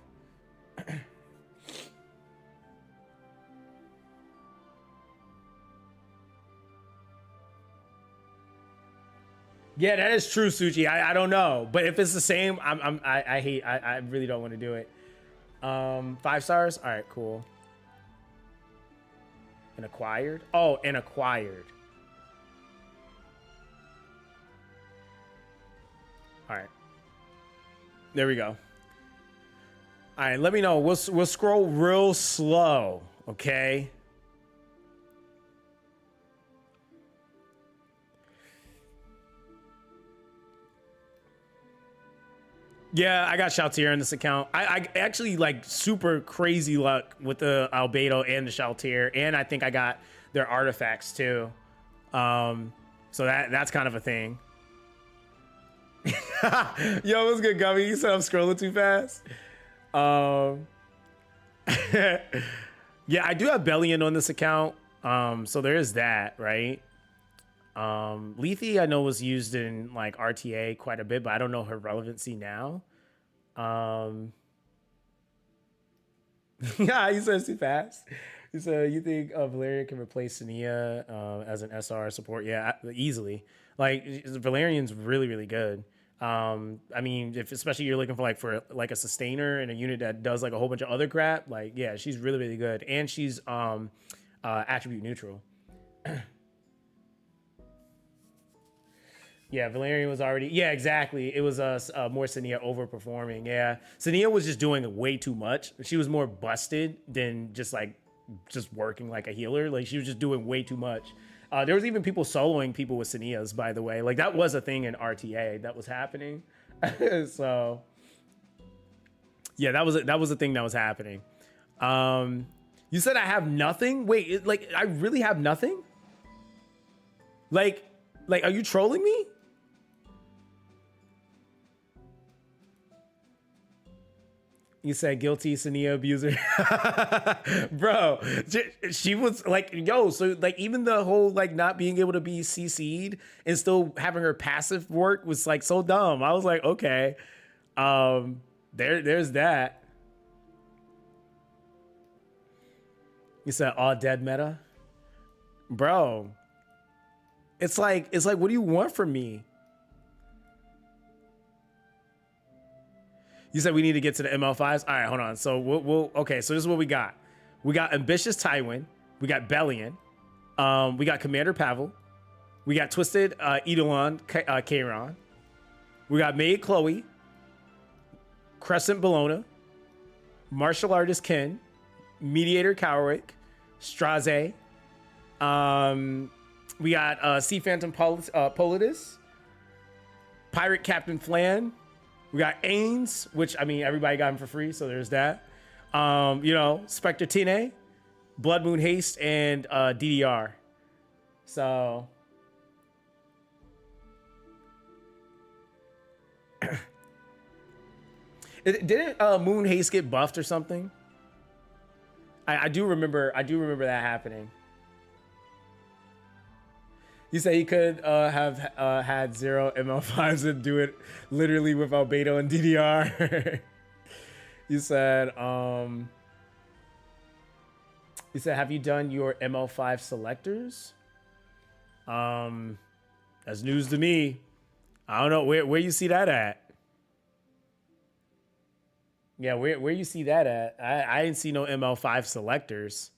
Yeah, that is true, Suchi. I don't know, but if it's the same, I really don't want to do it. 5 stars. All right, cool. And acquired. Oh, and acquired. All right. There we go. All right, let me know. We'll scroll real slow, okay? Yeah, I got Shaltir in this account. I actually like super crazy luck with the Albedo and the Shaltir, and I think I got their artifacts too. So that's kind of a thing. Yo, what's good, Gummy? You said I'm scrolling too fast. Yeah, I do have Bellion on this account. So there is that, right? Lethe I know was used in like RTA quite a bit, but I don't know her relevancy now. Yeah, you said it's too fast. You said you think Valeria can replace Sania as an SR support? Yeah, easily. Like Valerian's really, really good. I mean, if especially you're looking for a sustainer and a unit that does like a whole bunch of other crap, like yeah, she's really, really good, and she's attribute neutral. Yeah, Valerian was already... Yeah, exactly. It was more Sania overperforming. Yeah, Sania was just doing way too much. She was more busted than just working like a healer. Like, she was just doing way too much. There was even people soloing people with Sanias, by the way. Like, that was a thing in RTA that was happening. So, yeah, that was a thing that was happening. You said I have nothing? Wait, I really have nothing? Like, are you trolling me? You said guilty Sania abuser. Bro, she was like, yo, so like even the whole like not being able to be CC'd and still having her passive work was like so dumb. I was like, okay. There's that. You said all dead meta? Bro. It's like, what do you want from me? You said we need to get to the ML5s? All right, hold on. So okay, so this is what we got. We got Ambitious Tywin. We got Bellion. We got Commander Pavel. We got Twisted Eidolon Kairon. We got Maid Chloe. Crescent Bologna. Martial Artist Ken. Mediator Cowarwick. Straze. We got Sea Phantom Politis. Pirate Captain Flan. We got Ains, which, I mean, everybody got him for free, so there's that. Spectre Tine, Blood Moon Haste, and DDR. So... Didn't Moon Haste get buffed or something? I do remember that happening. You say he could have had 0 ML5s and do it literally with Albedo and DDR. You said, have you done your ML5 selectors? That's news to me. I don't know where you see that at. Yeah, where you see that at? I didn't see no ML5 selectors.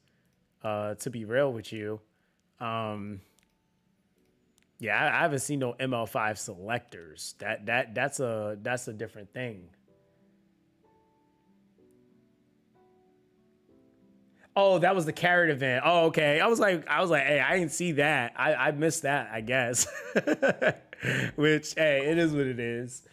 To be real with you. Yeah, I haven't seen no ML5 selectors. That's a different thing. Oh, that was the carrot event. Oh, okay. I was like, hey, I didn't see that. I missed that, I guess. Which, hey, it is what it is.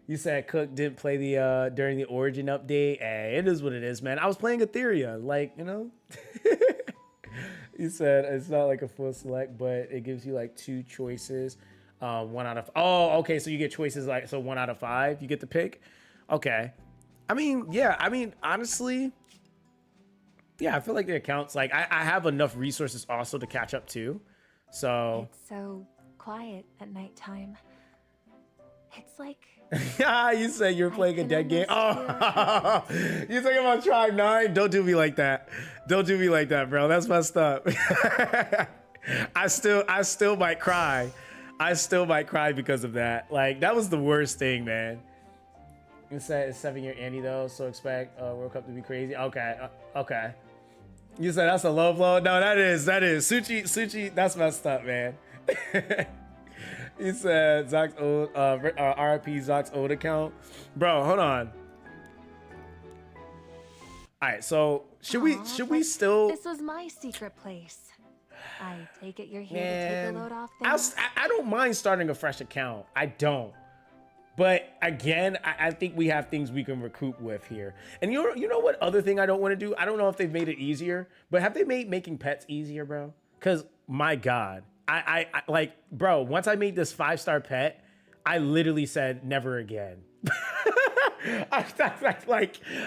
You said Cook didn't play the during the Origin update. Hey, it is what it is, man. I was playing Etheria, like, you know. You said it's not like a full select, but it gives you like 2 choices. 1 out of... Oh, okay. So you get choices like... So 1 out of 5 you get to pick? Okay. I mean, yeah. I mean, honestly... Yeah, I feel like the accounts... Like, I have enough resources also to catch up to. So... It's so quiet at nighttime. It's like... Yeah, you say you're playing a dead game. Oh, you talking about Tribe 9? Don't do me like that. Don't do me like that, bro. That's messed up. I still might cry. I still might cry because of that. Like, that was the worst thing, man. You said it's 7-year Andy though, so expect World Cup to be crazy. Okay, okay. You said that's a low blow. No, that is Suchi. That's messed up, man. He said Zox old RIP Zox old account. Bro, hold on. All right, so should we still? This was my secret place. I take it you're here to take Man, a load off I things. don't mind starting a fresh account. I don't. But again, I think we have things we can recoup with here. And you know what other thing I don't want to do? I don't know if they've made it easier, but have they made making pets easier, bro? Because my God, I like, bro, once I made this 5-star pet, I literally said never again. I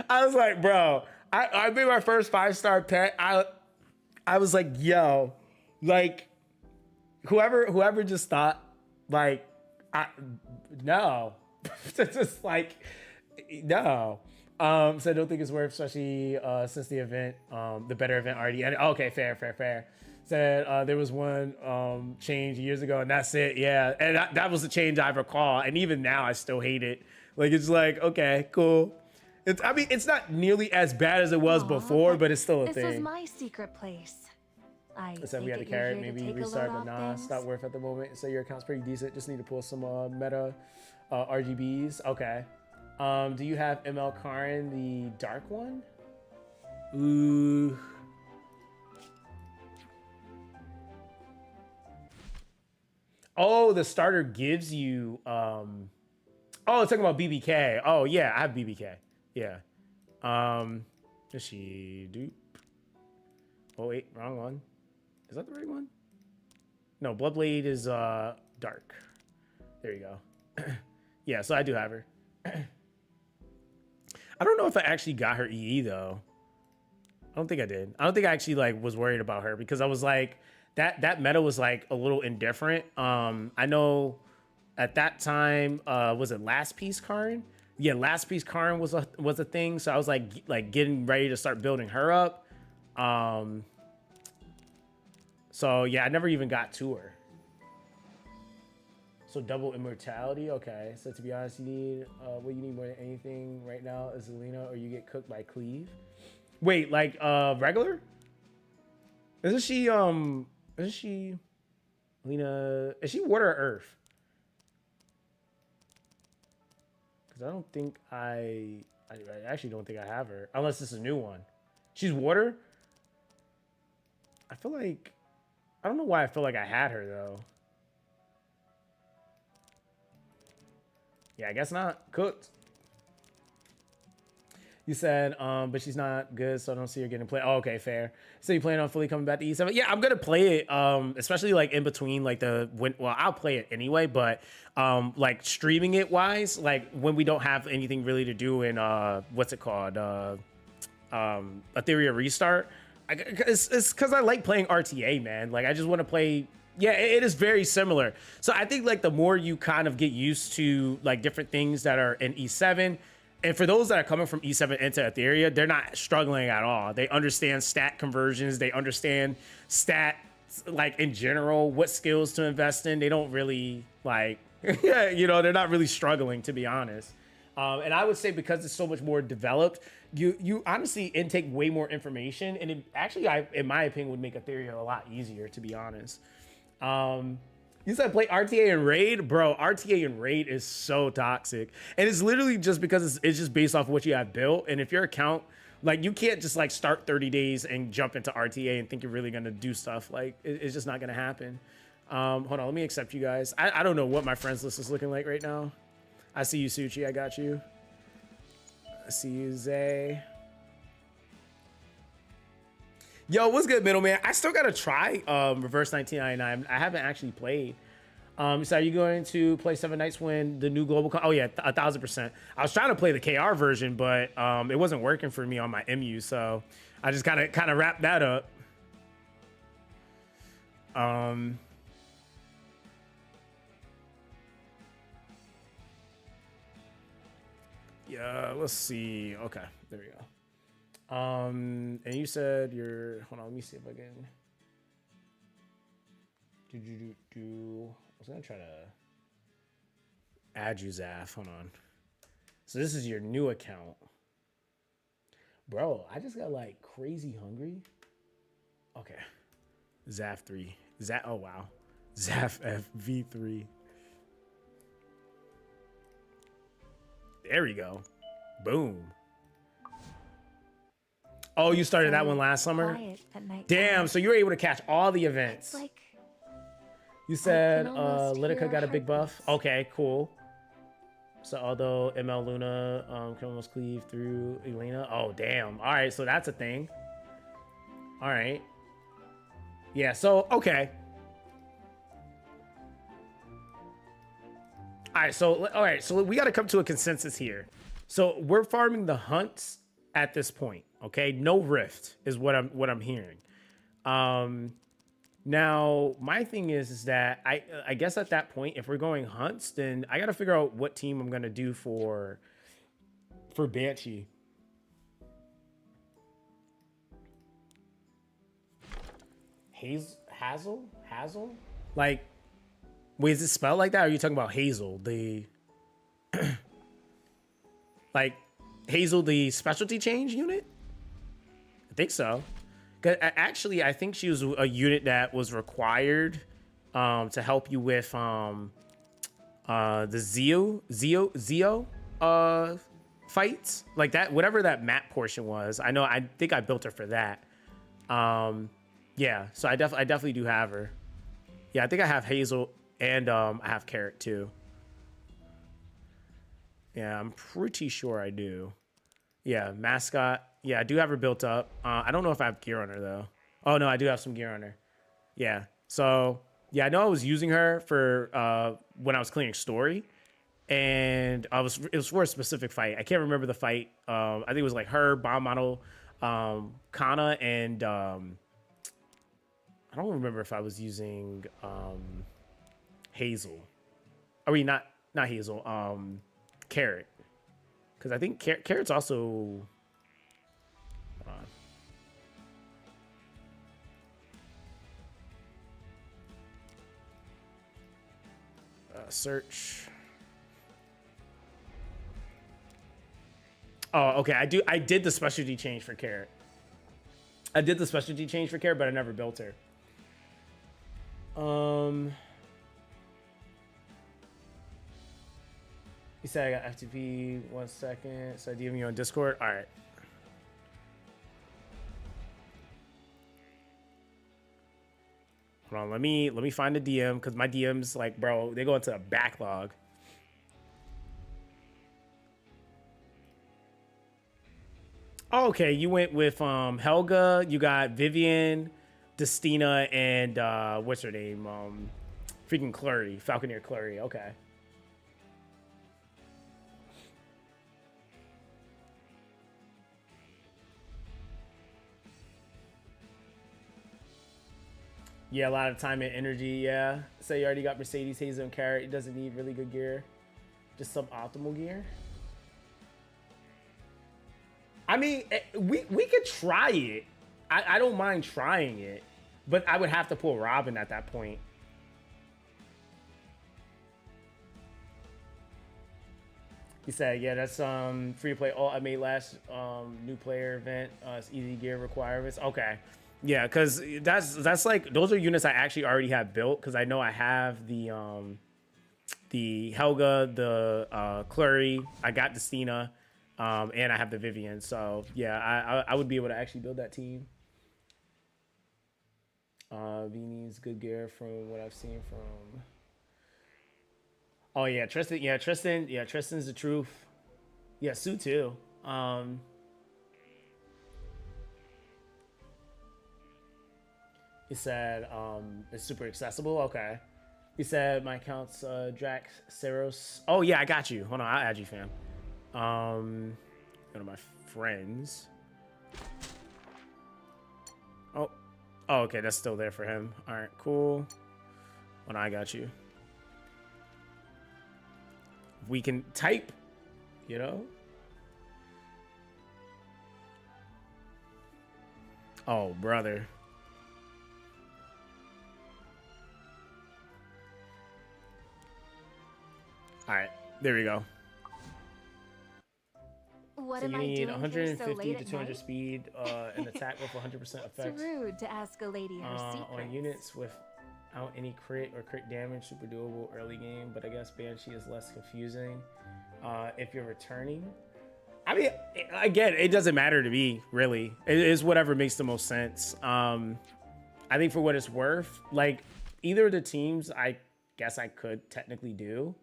was like, bro, I made my first 5-star pet. I was like, yo, like whoever just thought like, no, it's just like, no. So I don't think it's worth, especially since the event, the better event already ended. Okay, fair. Said there was one change years ago, and that's it. Yeah, and that was the change I recall, and even now I still hate it. Like, it's like, okay, cool. I mean, it's not nearly as bad as it was before, but it's still a This thing. was my secret place. I Said we take had a it you're carrot, here to maybe take a restart, load but off nah, it's things. not worth at the moment. So your account's pretty decent. Just need to pull some meta RGBs. Okay. Do you have ML Karin, the dark one? Ooh. Oh, the starter gives you oh, it's talking about BBK. Oh yeah, I have BBK. Yeah. Does she do? Oh wait, wrong one. Is that the right one? No, Bloodblade is dark. There you go. Yeah, so I do have her. I don't know if I actually got her EE though. I don't think I did. I don't think I actually like was worried about her because I was like that meta was like a little indifferent. I know at that time was it Last Piece Karin? Yeah, Last Piece Karin was a thing. So I was like getting ready to start building her up. So yeah, I never even got to her. So double immortality, okay. So to be honest, you need what you need more than anything right now is Zelina, or you get cooked by Cleave. Wait, like regular? Isn't she Lena? Is she water or earth? Because I don't think I actually don't think I have her unless it's a new one. She's water. I feel like I don't know why I feel like I had her though. Yeah, I guess not. Cooked. You said, but she's not good, so I don't see her getting played. Oh, okay, fair. So you plan on fully coming back to E7? Yeah, I'm gonna play it, especially like in between like well, I'll play it anyway, but like streaming it wise, like when we don't have anything really to do in what's it called? Etheria Restart. It's because I like playing RTA, man. Like I just want to play. Yeah, it is very similar. So I think like the more you kind of get used to like different things that are in E7, and for those that are coming from E7 into Etheria, they're not struggling at all. They understand stat conversions. They understand stat like in general, what skills to invest in. They don't really like, you know, they're not really struggling, to be honest. And I would say because it's so much more developed, you honestly intake way more information, and it actually, in my opinion, would make Etheria a lot easier, to be honest. You said play RTA and Raid? Bro, RTA and Raid is so toxic. And it's literally just because it's just based off what you have built. And if your account, like you can't just like start 30 days and jump into RTA and think you're really going to do stuff. Like it's just not going to happen. Hold on, let me accept you guys. I don't know what my friends list is looking like right now. I see you, Suchi. I got you. I see you, Zay. Yo, what's good, middleman? I still gotta try Reverse 1999. I haven't actually played. So are you going to play 7 Nights when the new global? Oh yeah, 1000%. I was trying to play the KR version, but it wasn't working for me on my MU, so I just kind of wrapped that up. Yeah, let's see. Okay, there we go. And you said you're, hold on, let me see if I can I was gonna try to add you, Zaf. Hold on. So this is your new account. Bro, I just got like crazy hungry. Okay. Zaf 3. Oh wow. Zaf FV3. There we go. Boom. Oh, you started that one last summer? Quiet at night. Damn, so you were able to catch all the events. It's like You said almost Litica hear got a big buff. heartbeats. Okay, cool. So although ML Luna can almost cleave through Elena. Oh, damn. All right, so that's a thing. All right. Yeah, so, okay. All right, so we got to come to a consensus here. So we're farming the hunts at this point, okay? No rift is what I'm hearing. Now my thing is that I guess at that point, if we're going hunts, then I got to figure out what team I'm gonna do for Banshee. Hazel? Like, wait, is it spelled like that? Or are you talking about Hazel, the like Hazel, the specialty change unit? I think so. 'Cause actually, I think she was a unit that was required to help you with the Zeo fights, like that, whatever that map portion was. I think I built her for that. Yeah, so I definitely do have her. Yeah, I think I have Hazel and I have Carrot too. Yeah, I'm pretty sure I do. Yeah, mascot. Yeah, I do have her built up. I don't know if I have gear on her though. Oh no, I do have some gear on her. Yeah. So yeah, I know I was using her for when I was clearing story, and it was for a specific fight. I can't remember the fight. I think it was like her, bomb model, Kana, and I don't remember if I was using Hazel. I mean, not Hazel. Carrot, because I think Carrot's also. Hold on. Search. Oh, okay. I did the specialty change for Carrot. I did the specialty change for Carrot, but I never built her. You said I got FTP. 1 second. So DM you on Discord. All right. Hold on. Let me find the DM, because my DMs, like, bro, they go into a backlog. Oh, okay, you went with Helga. You got Vivian, Destina, and what's her name? Freaking Clury, Falconeer Clury. Okay. Yeah, a lot of time and energy. Yeah. So you already got Mercedes, Hazel, and Carrot. It doesn't need really good gear, just suboptimal gear. I mean, we could try it. I don't mind trying it, but I would have to pull Robin at that point. He said, "Yeah, that's free to play. Oh, I made last new player event. It's easy gear requirements. Okay, yeah, because that's like those are units I actually already have built, because I know I have the Helga, the Clury. I got Destina. And I have the Vivian, so yeah, I would be able to actually build that team. Beanie's good gear from what I've seen from. Oh yeah, Tristan. Yeah, Tristan. Yeah, Tristan's the truth. Yeah, Sue too. He said it's super accessible. Okay. He said my account's Drax Seros. Oh yeah, I got you. Hold on, I'll add you, fam. Go to my friends. Oh, okay, that's still there for him. All right, cool. When I got you, we can type, you know. Oh, brother. All right, there we go. What So am you I need doing 150 here so late to at 200 night? speed and attack with 100% effect. It's rude to ask a lady her secrets. On units without any crit or crit damage, super doable early game. But I guess Banshee is less confusing. if you're returning. I mean, again, it doesn't matter to me, really. It is whatever makes the most sense. I think for what it's worth, like, either of the teams, I guess I could technically do.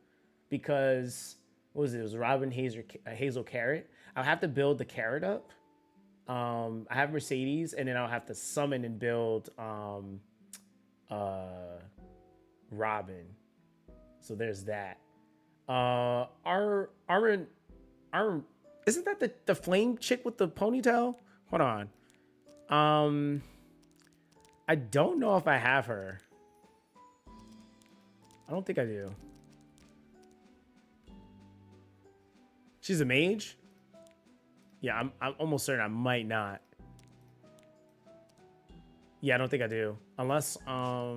Because, what was it? It was Robin, Hazel, Carrot. I'll have to build the Carrot up. I have Mercedes, and then I'll have to summon and build Robin. So there's that. Armin, isn't that the flame chick with the ponytail? Hold on. I don't know if I have her. I don't think I do. She's a mage? Yeah, I'm almost certain I might not. Yeah, I don't think I do. Unless, oh,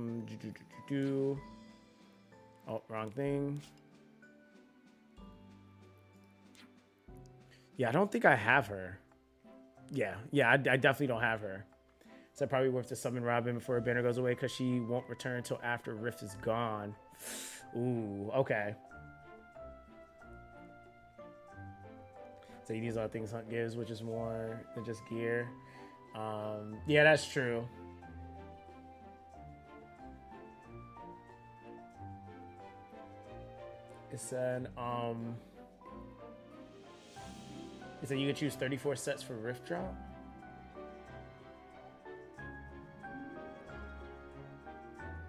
wrong thing. Yeah, I don't think I have her. Yeah, I definitely don't have her. So probably worth to summon Robin before her banner goes away because she won't return until after Rift is gone. Ooh, okay. So you use all things Hunt gives, which is more than just gear. Yeah, that's true. It said, you could choose 34 sets for Rift Drop.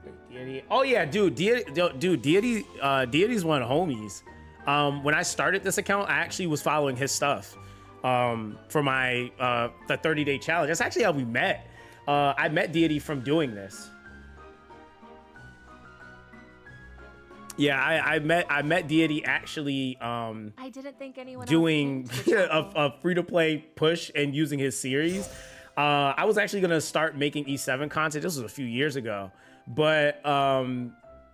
Wait, Deity. Oh yeah, dude, Deity, Deity's one of the homies. When I started this account, I actually was following his stuff for my the 30-day challenge. That's actually how we met. I met Deity from doing this. Yeah, I met Deity actually I didn't think anyone doing a free-to-play push and using his series. I was actually gonna start making E7 content. This was a few years ago, but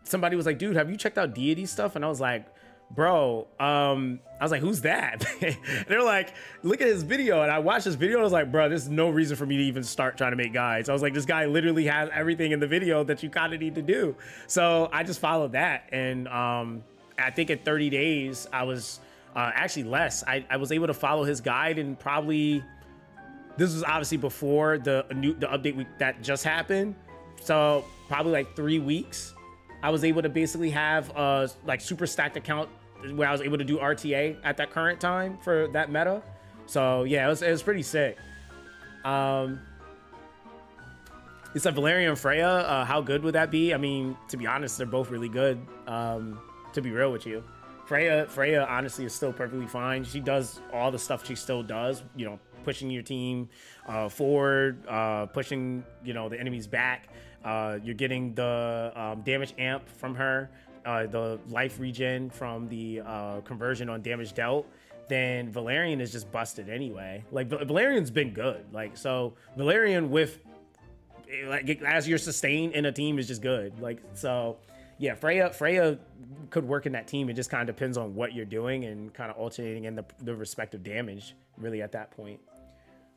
somebody was like, "Dude, have you checked out Deity stuff?" And I was like, bro, I was like, who's that? And they're like, look at his video. And I watched this video. And I was like, bro, there's no reason for me to even start trying to make guides. I was like, this guy literally has everything in the video that you kind of need to do. So I just followed that. And I think in 30 days, I was actually less. I was able to follow his guide, and probably, this was obviously before the update that just happened. So probably like 3 weeks, I was able to basically have a like super stacked account where I was able to do RTA at that current time for that meta. So yeah, it was pretty sick. It's like Valerian and Freya. How good would that be? I mean, to be honest, they're both really good. To be real with you, Freya honestly is still perfectly fine. She does all the stuff she still does. You know, pushing your team forward, pushing the enemies back. You're getting the damage amp from her, the life regen from the conversion on damage dealt. Then Valerian is just busted anyway. Like Valerian's been good. Like, so Valerian with like as you're sustained in a team is just good. Like, so yeah, Freya could work in that team. It just kind of depends on what you're doing and kind of alternating in the respective damage really at that point.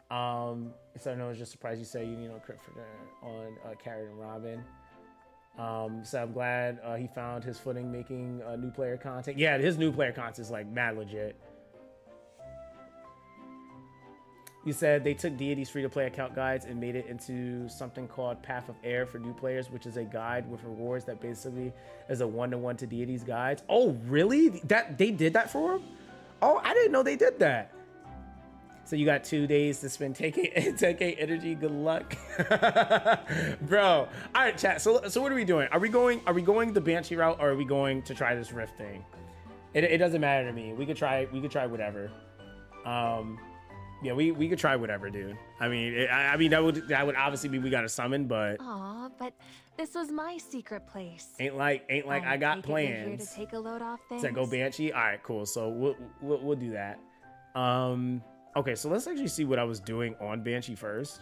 So I know I was just surprised you say you need no crit for that on Carrot and Robin. So I'm glad he found his footing making new player content. Yeah, his new player content is like mad legit. You said they took Deity's free-to-play account guides and made it into something called Path of Air for new players, which is a guide with rewards that basically is a one-to-one to Deity's guides. Oh, really? That they did that for him? Oh, I didn't know they did that. So you got 2 days to spend taking energy. Good luck, bro. All right, chat. So what are we doing? Are we going the Banshee route, or are we going to try this Rift thing? It doesn't matter to me. We could try whatever. Yeah, we could try whatever, dude. I mean, that would obviously be we got to summon, but. Aw, but this was my secret place. Ain't like I got plans. Here to take a load off things. To go Banshee. All right, cool. So we'll do that. Okay, so let's actually see what I was doing on Banshee first.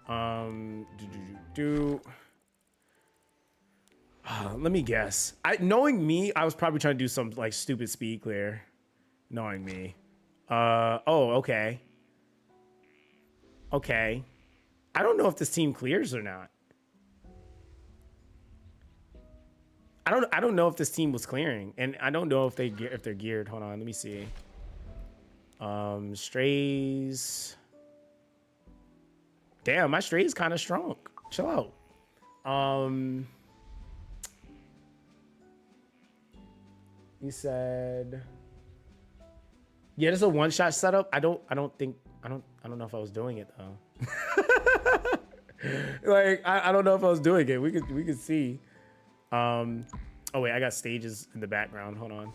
Let me guess. Knowing me, I was probably trying to do some like stupid speed clear. Knowing me. Oh, okay. Okay. I don't know if this team clears or not. I don't know if this team was clearing, and I don't know if they're geared. Hold on, let me see. Strays. Damn, my stray's kind of strong. Chill out. You said, yeah, this is a one-shot setup. I don't know if I was doing it though. Like, I don't know if I was doing it. We could see. Oh wait, I got stages in the background. Hold on.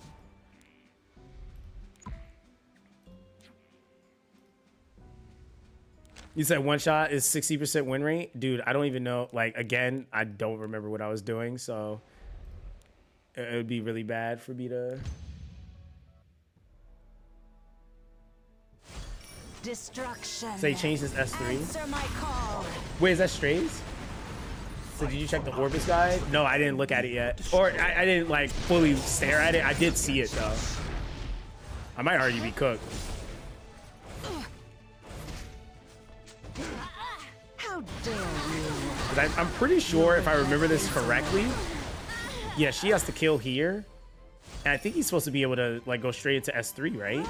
You said one shot is 60% win rate? Dude, I don't even know. Like, again, I don't remember what I was doing, so it would be really bad for me to... Destruction. Say change this S3. Answer my call. Wait, is that strays? So did you check the Orbis guide? No, I didn't look at it yet. Or I didn't like fully stare at it. I did see it though. I might already be cooked. How dare you? I'm pretty sure if I remember this correctly, yeah, she has to kill here. And I think he's supposed to be able to like go straight into S3, right?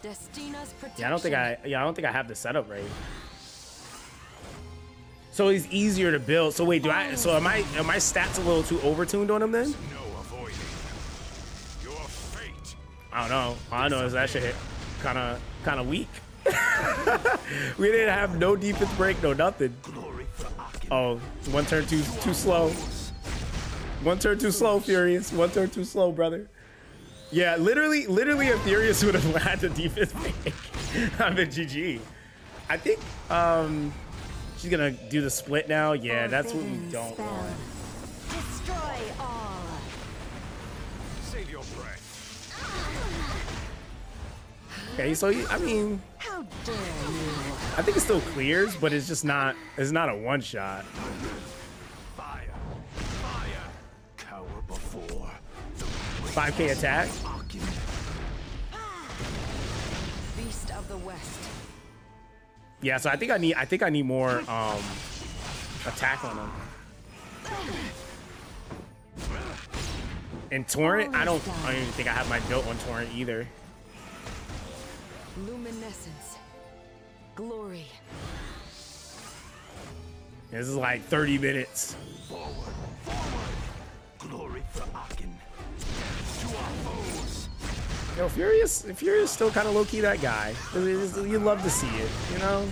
Destina's protection. Yeah, I don't think I have the setup right. So he's easier to build. So wait, are my stats a little too overtuned on him then? No avoiding your fate. I don't know. All I know is that shit kind of weak. We didn't have no defense break, no nothing. Oh, one turn too slow. One turn too slow, Furious. One turn too slow, brother. Yeah, literally, if Furious would have had the defense break, I've been GG. I think she's gonna do the split now. Yeah, that's what we don't want. Destroy all. Save your breath. Okay, so I mean, How dare you? I think it still clears, but it's just not. It's not a one shot. Fire. Cower before. 5K attack. Beast of the West. Yeah, so I think I need more attack on him. And Torrent, I don't even think I have my built on Torrent either. Luminescence. Glory. This is like 30 minutes. Forward. Glory for Aachen. To our foes. Yo, Furious still kind of low-key that guy. You love to see it, you know?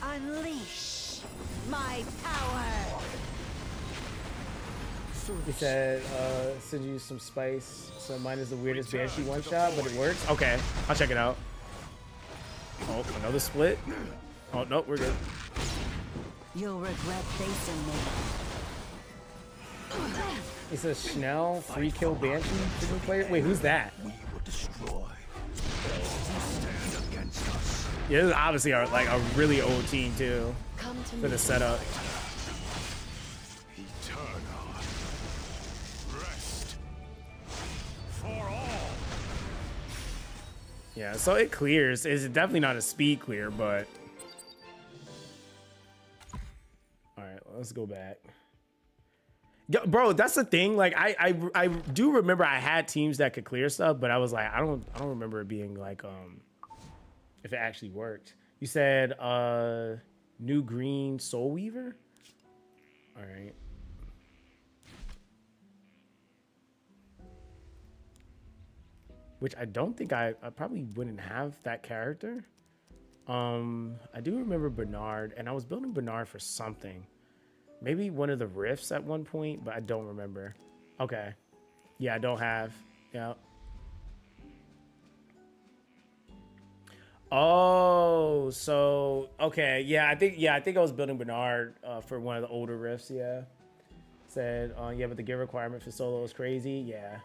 Unleash my power. He said, send you some spice. So mine is the weirdest Banshee one-shot, but it works. Okay, I'll check it out. Oh, another split. Oh, no, we're good. You'll regret facing me. He says, Schnell, free kill Banshee different player. Wait, who's that? We will destroy. Stand against us. Yeah, this is obviously like a really old team too Come to for me. the setup. Eternal. Rest. For all. Yeah, so it clears. It's definitely not a speed clear, but all right, let's go back. Yo, bro, that's the thing. Like, I do remember I had teams that could clear stuff, but I was like, I don't remember it being like if it actually worked. You said new green Soul Weaver. All right. Which I don't think I probably wouldn't have that character. I do remember Bernard, and I was building Bernard for something. Maybe one of the rifts at one point, but I don't remember. Okay. Yeah, I don't have. Yeah. Oh, so okay. Yeah, I think I was building Bernard for one of the older rifts, yeah. Said, yeah, but the gear requirement for solo is crazy. Yeah.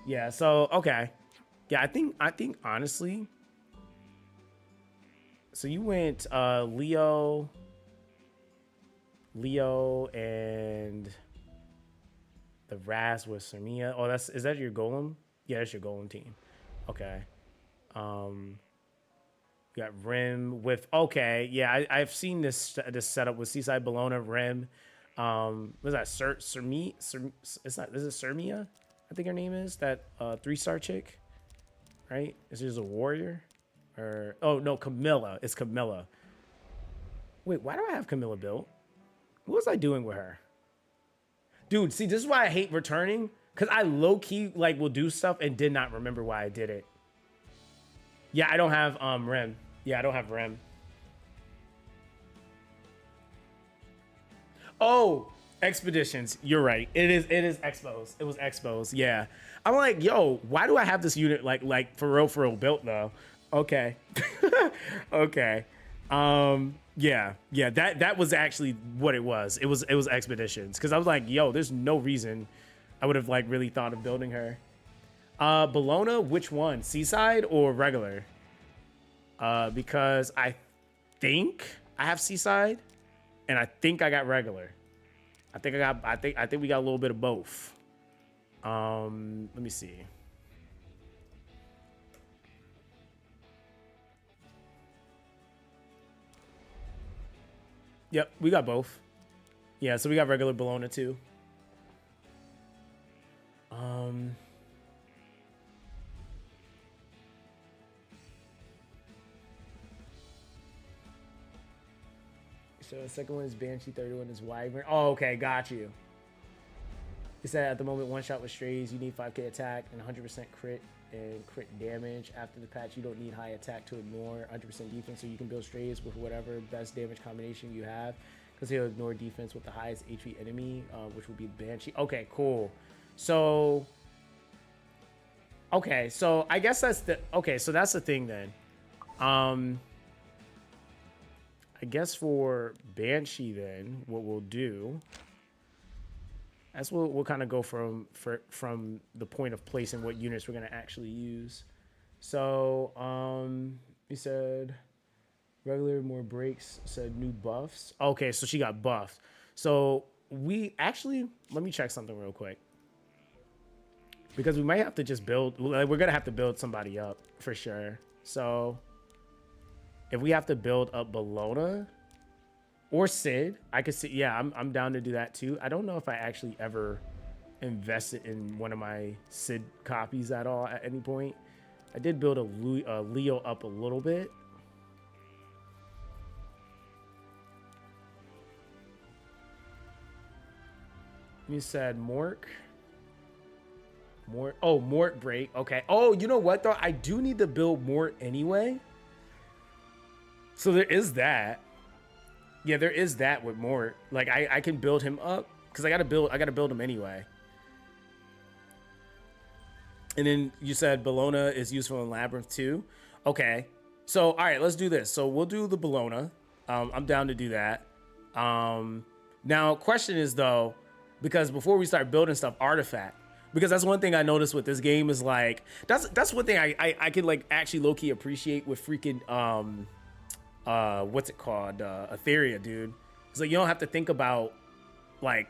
Yeah, so okay. Yeah, I think honestly. So you went Leo and the Raz with Samia. Oh, is that your golem? Yeah, that's your golem team. Okay. You got Rim with, okay, yeah, I've seen this setup with Seaside, Bologna, Rim. What is that? It's not. Is it Sermia? I think her name is that 3-star chick, right? Is she just a warrior, or oh no, Camilla. It's Camilla. Wait, why do I have Camilla built? What was I doing with her? Dude, see, this is why I hate returning, because I low-key like will do stuff and did not remember why I did it. Yeah, I don't have Rem. Yeah, I don't have Rem. Oh, Expeditions. You're right. It is Expos. It was Expos. Yeah. I'm like, yo, why do I have this unit like for real built though? Okay. Okay. Yeah, that was actually what it was. It was Expeditions, because I was like, yo, there's no reason I would have like really thought of building her. Bologna, which one? Seaside or regular? Because I think I have Seaside, and I think I got regular. I think we got a little bit of both. Let me see. Yep, we got both. Yeah, so we got regular Bologna too. So the second one is Banshee, third one is Wyvern. Oh, okay, got you. It said at the moment, one shot with strays, you need 5k attack and 100% crit and crit damage. After the patch, you don't need high attack to ignore 100% defense, so you can build strays with whatever best damage combination you have, because he'll ignore defense with the highest HP enemy, which will be Banshee. Okay, cool. So, okay, so I guess that's the, okay, so that's the thing then. I guess for Banshee then, what we'll do, that's what we'll kind of go from the point of placing what units we're going to actually use. So, we said regular, more breaks, said new buffs. Okay, so she got buffed. So we actually, let me check something real quick, because we might have to just build, we're going to have to build somebody up for sure. So if we have to build up Bologna or Sid, I could see, yeah, I'm down to do that too. I don't know if I actually ever invested in one of my Sid copies at all at any point. I did build a Leo up a little bit. You said Mork. Oh, Mort break. Okay. Oh, you know what though? I do need to build Mort anyway. So there is that. Yeah, there is that with Mort. Like I can build him up because I gotta build him anyway. And then you said Bologna is useful in Labyrinth too. Okay. So all right, let's do this. So we'll do the Bologna. I'm down to do that. Now question is though, because before we start building stuff, artifact. Because that's one thing I noticed with this game is like, that's one thing I can like actually low-key appreciate with freaking, what's it called? Etheria, dude. It's like, you don't have to think about like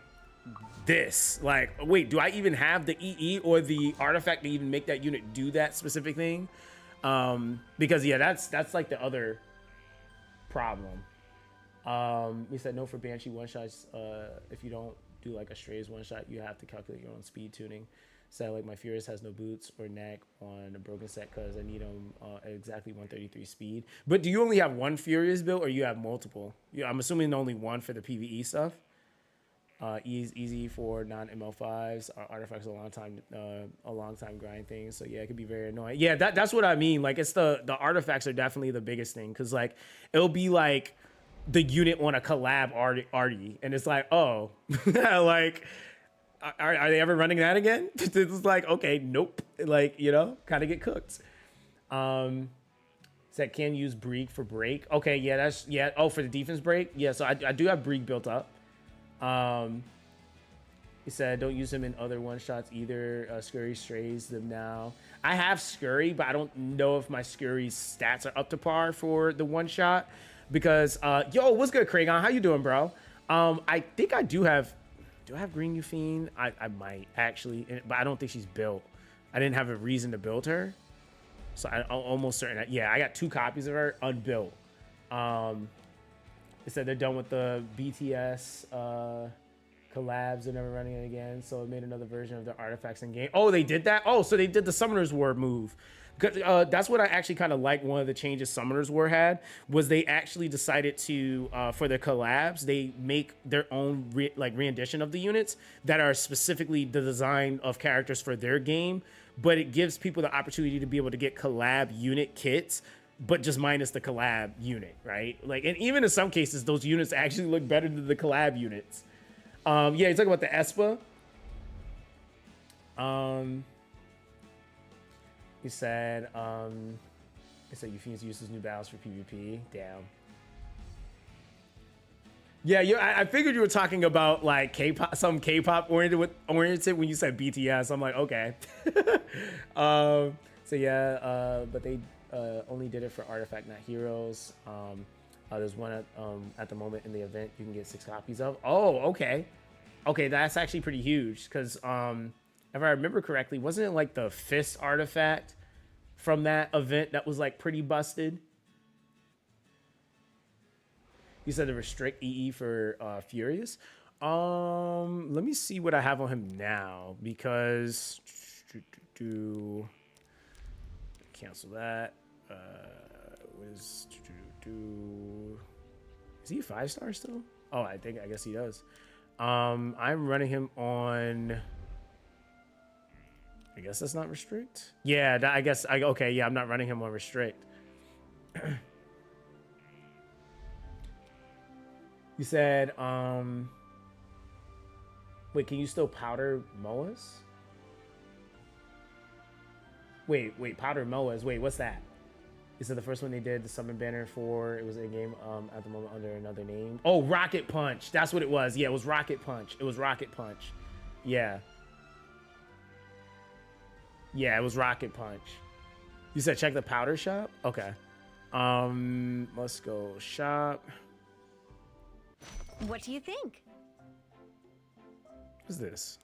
this. Like, wait, do I even have the EE or the artifact to even make that unit do that specific thing? Because yeah, that's like the other problem. You said no for Banshee one-shots. If you don't do like a strays one-shot, you have to calculate your own speed tuning. So like my Furious has no boots or neck on a broken set because I need them at exactly 133 speed. But do you only have one Furious build or you have multiple? Yeah, I'm assuming only one for the PvE stuff. Easy for non-ML5s. Artifacts a long time grind thing. So yeah, it could be very annoying. Yeah, that's what I mean. Like it's the artifacts are definitely the biggest thing, because like it'll be like the unit on a collab arty, and it's like, oh, like are they ever running that again? It's like, okay, nope. Like, you know, kind of get cooked. Said can use Brieg for break. Okay, yeah, that's, yeah. Oh, for the defense break, yeah. So I do have Brieg built up. He said don't use him in other one shots either. Scurry strays them now. I have Scurry, but I don't know if my Scurry's stats are up to par for the one shot. Because yo, what's good, Kragon? How you doing, bro? I think I do have I have Green Euphine? I might actually, but I don't think she's built. I didn't have a reason to build her. So I'm almost certain that, yeah, I got 2 copies of her unbuilt. They said they're done with the BTS collabs. They're never running it again. So it made another version of the artifacts in game. Oh, they did that? Oh, so they did the Summoner's War move. That's what I actually kind of like. One of the changes Summoner's War had was they actually decided to, for their collabs, they make their own rendition of the units that are specifically the design of characters for their game. But it gives people the opportunity to be able to get collab unit kits, but just minus the collab unit, right? Like, and even in some cases, those units actually look better than the collab units. Yeah, you're talking about the Espa. He said, Euphemius uses new battles for PvP. Damn. Yeah, I figured you were talking about like K-pop, some K-pop oriented when you said BTS. I'm like, okay. So yeah, but they only did it for Artifact, not Heroes. There's one at the moment in the event you can get 6 copies of. Oh, okay. Okay, that's actually pretty huge because if I remember correctly, wasn't it like the Fist artifact from that event that was like pretty busted? You said to restrict EE for Furious. Let me see what I have on him now because cancel that. Is he a 5-star still? Oh, I guess he does. I'm running him on. I guess that's not restrict. Yeah, okay. Yeah, I'm not running him on restrict. You said, wait, can you still powder Moas? Wait, powder Moas. Wait, what's that? You said the first one they did, the summon banner for, it was in game at the moment under another name. Oh, Rocket Punch. That's what it was. Yeah, it was Rocket Punch. It was Rocket Punch. Yeah. Yeah, it was Rocket Punch. You said check the powder shop? Okay. Let's go shop. What do you think? What's this?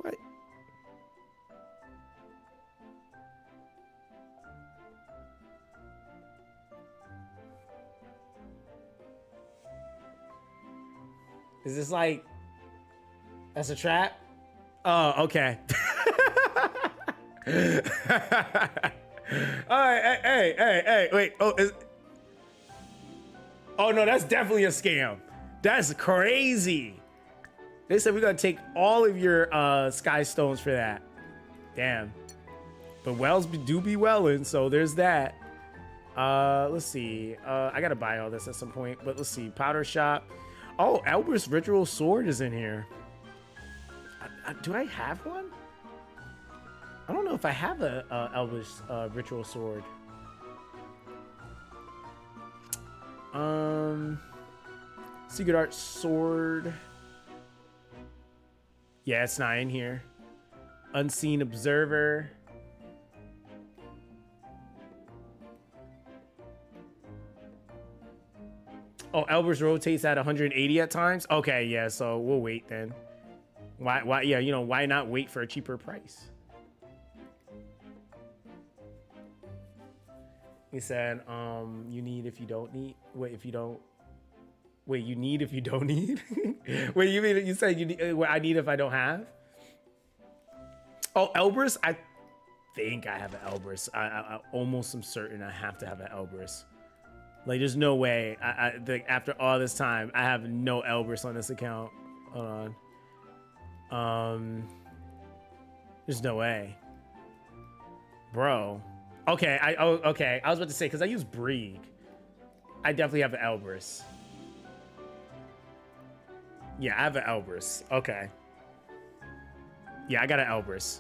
What? Is this like, that's a trap? Oh, okay. All right, hey, wait. Oh no, that's definitely a scam. That's crazy. They said we're gonna take all of your sky stones for that. Damn. But wells do be welling, so there's that. Let's see. I gotta buy all this at some point, but let's see. Powder shop. Oh, Elber's Ritual Sword is in here. Do I have one? I don't know if I have a Elber's Ritual Sword. Secret Art Sword. Yeah, it's not in here. Unseen Observer. Oh, Elber's rotates at 180 at times. Okay, yeah, so we'll wait then. Why? Yeah, you know, why not wait for a cheaper price? He said, you need if you don't need. Wait, if you don't. Wait, you need if you don't need. Wait, you mean you said you need? I need if I don't have. Oh, Elbrus. I think I have an Elbrus. I almost am certain I have to have an Elbrus. Like, there's no way. After all this time, I have no Elbrus on this account. Hold on. There's no way, bro. Okay, okay. I was about to say because I use Brieg. I definitely have an Elbrus. Yeah, I have an Elbrus. Okay. Yeah, I got an Elbrus.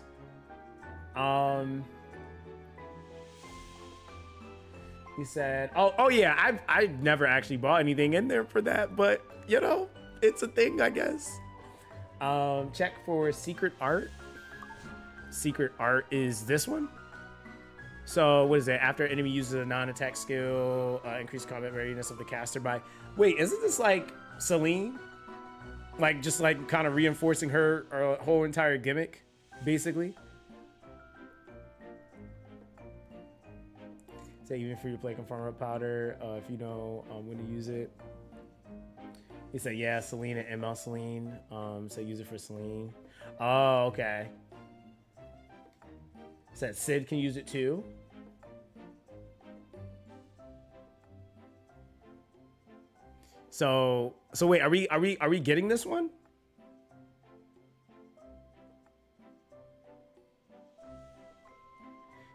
He said, oh yeah, I've never actually bought anything in there for that, but you know, it's a thing, I guess. Check for Secret Art. Secret Art is this one. So what is it? After enemy uses a non-attack skill, increase combat readiness of the caster by. Wait, isn't this like Celine? Like just like kind of reinforcing her whole entire gimmick, basically. Say even free to play confirm up powder if you know when to use it. He said yeah, Selene and ML Selene. So use it for Selene. Oh, okay. Said Sid can use it too. So wait, are we getting this one?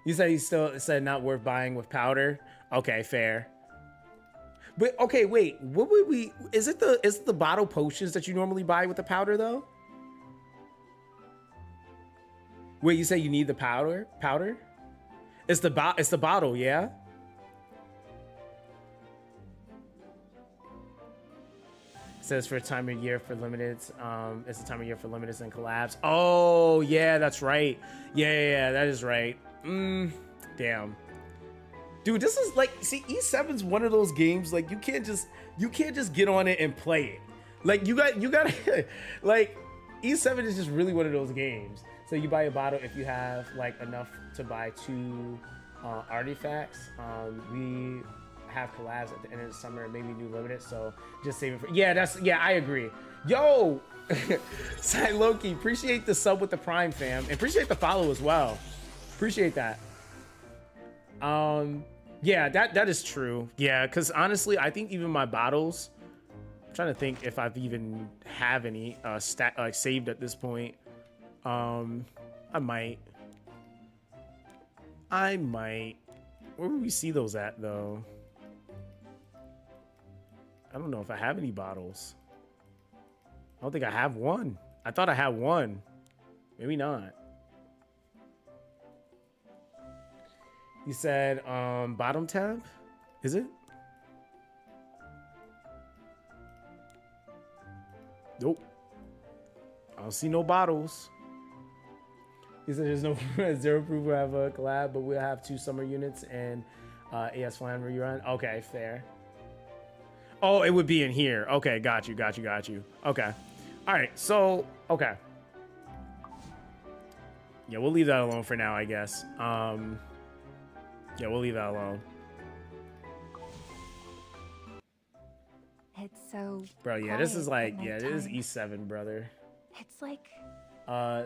You said he still said not worth buying with powder. Okay, fair. But okay, wait. What would we? Is it the bottle potions that you normally buy with the powder though? Wait, you say you need the powder? Powder? It's the bottle, yeah. It says for a time of year for limiteds. It's the time of year for limiteds and collabs. Oh yeah, that's right. Yeah, that is right. Damn. Dude, this is like, see, E7's one of those games like you can't just get on it and play it. Like you got like E7 is just really one of those games. So you buy a bottle if you have like enough to buy 2 artifacts. We have collabs at the end of the summer, maybe new limited, so just save it for I agree. Yo, Sai Loki, appreciate the sub with the Prime fam, and appreciate the follow as well. Appreciate that. Yeah, that is true. Yeah, because honestly, I think even my bottles, I'm trying to think if I've even have any saved at this point. I might. Where would we see those at though? I don't know if I have any bottles. I don't think I have one. I thought I had one. Maybe not. You said bottom tab? Is it? Nope. I don't see no bottles. He said there's no zero proof we'll have a collab, but we'll have 2 summer units and AS Flan rerun. Okay, fair. Oh, it would be in here. Okay, got you. Okay. All right, so, okay. Yeah, we'll leave that alone for now, I guess. Yeah, we'll leave that alone. It's so Bro, yeah, this is like, quiet yeah, at this is nighttime. E7, brother. It's like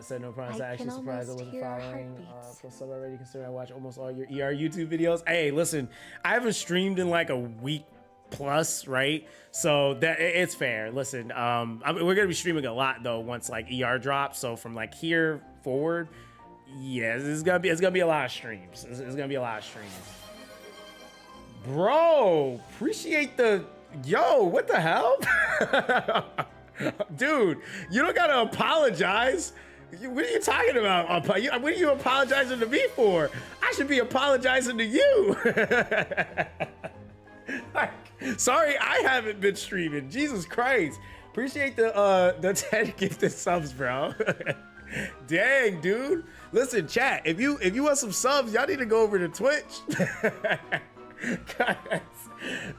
Said no problems. I Actually can surprised I almost wasn't hear our following. heartbeats. Plus sub already considering I watch almost all your ER YouTube videos. Hey, listen, I haven't streamed in like a week plus, right? So that it's fair. Listen, we're gonna be streaming a lot though once like ER drops. So from like here forward, yeah, it's gonna be a lot of streams. It's gonna be a lot of streams. Bro, appreciate the what the hell? Dude, you don't gotta apologize. What are you talking about? What are you apologizing to me for? I should be apologizing to you. Sorry, I haven't been streaming. Jesus Christ. Appreciate the 10 gifted subs, bro. Dang, dude. Listen, chat. If you want some subs, y'all need to go over to Twitch. Guys,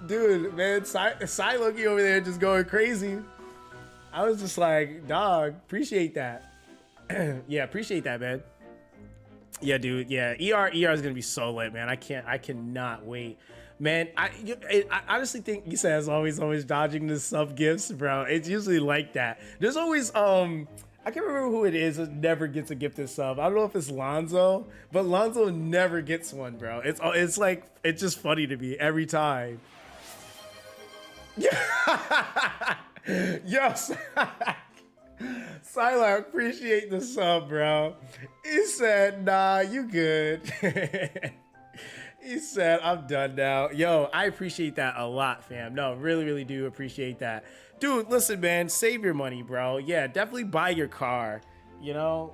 dude, man, Sai Loki over there just going crazy. I was just like, dog, appreciate that. Yeah, appreciate that, man. Yeah, dude. Yeah, ER is gonna be so lit, man. I cannot wait, man. I honestly think you said as always dodging the sub gifts, bro. It's usually like that. There's always I can't remember who it is that never gets a gifted sub. I don't know if it's Lonzo, but Lonzo never gets one, bro. It's like, it's just funny to me every time. Yes. Sylar, appreciate the sub, bro. He said, nah, you good. He said, I'm done now. Yo, I appreciate that a lot, fam. No, really, really do appreciate that. Dude, listen, man, save your money, bro. Yeah, definitely buy your car. You know,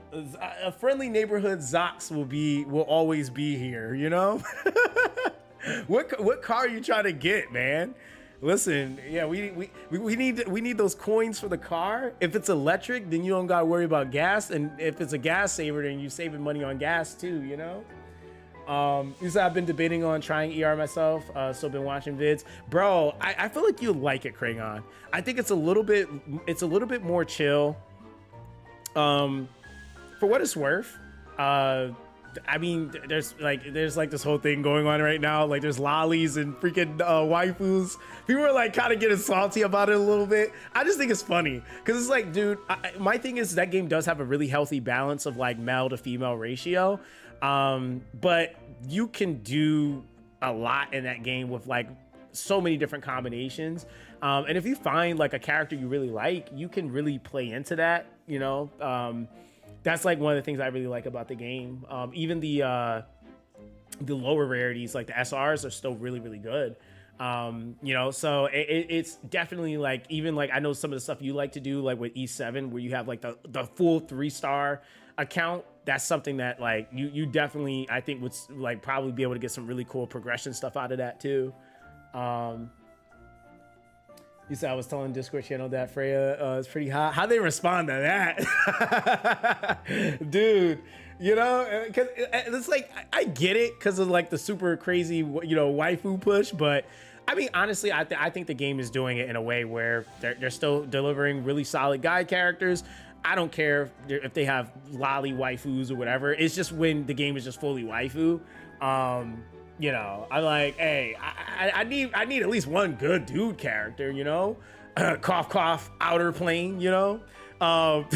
a friendly neighborhood Zox will always be here, you know? What car are you trying to get, man? Listen, yeah, we need those coins for the car. If it's electric, then you don't gotta worry about gas. And if it's a gas saver, then you're saving money on gas too, you know? I've been debating on trying ER myself, so been watching vids. Bro, I feel like you'll like it, Kragon. I think it's a little bit more chill. For what it's worth, I mean, there's like this whole thing going on right now. Like there's lollies and freaking waifus. People are like kind of getting salty about it a little bit. I just think it's funny because it's like, dude, my thing is that game does have a really healthy balance of like male to female ratio. But you can do a lot in that game with like so many different combinations. And if you find like a character you really like, you can really play into that, you know? That's like one of the things I really like about the game. Even the lower rarities, like the SRs, are still really, really good. You know, so it's definitely like, even like I know some of the stuff you like to do, like with E7, where you have like the full 3-star account. That's something that like you definitely, I think, would like probably be able to get some really cool progression stuff out of that too. You said I was telling Discord channel that Freya is pretty hot. How they respond to that? Dude, you know, because it's like, I get it because of like the super crazy, you know, waifu push. But I mean, honestly, I think the game is doing it in a way where they're still delivering really solid guy characters. I don't care if they have lolly waifus or whatever. It's just when the game is just fully waifu. You know, I'm like, hey, I need at least one good dude character, you know? Cough, cough, outer plane, you know? But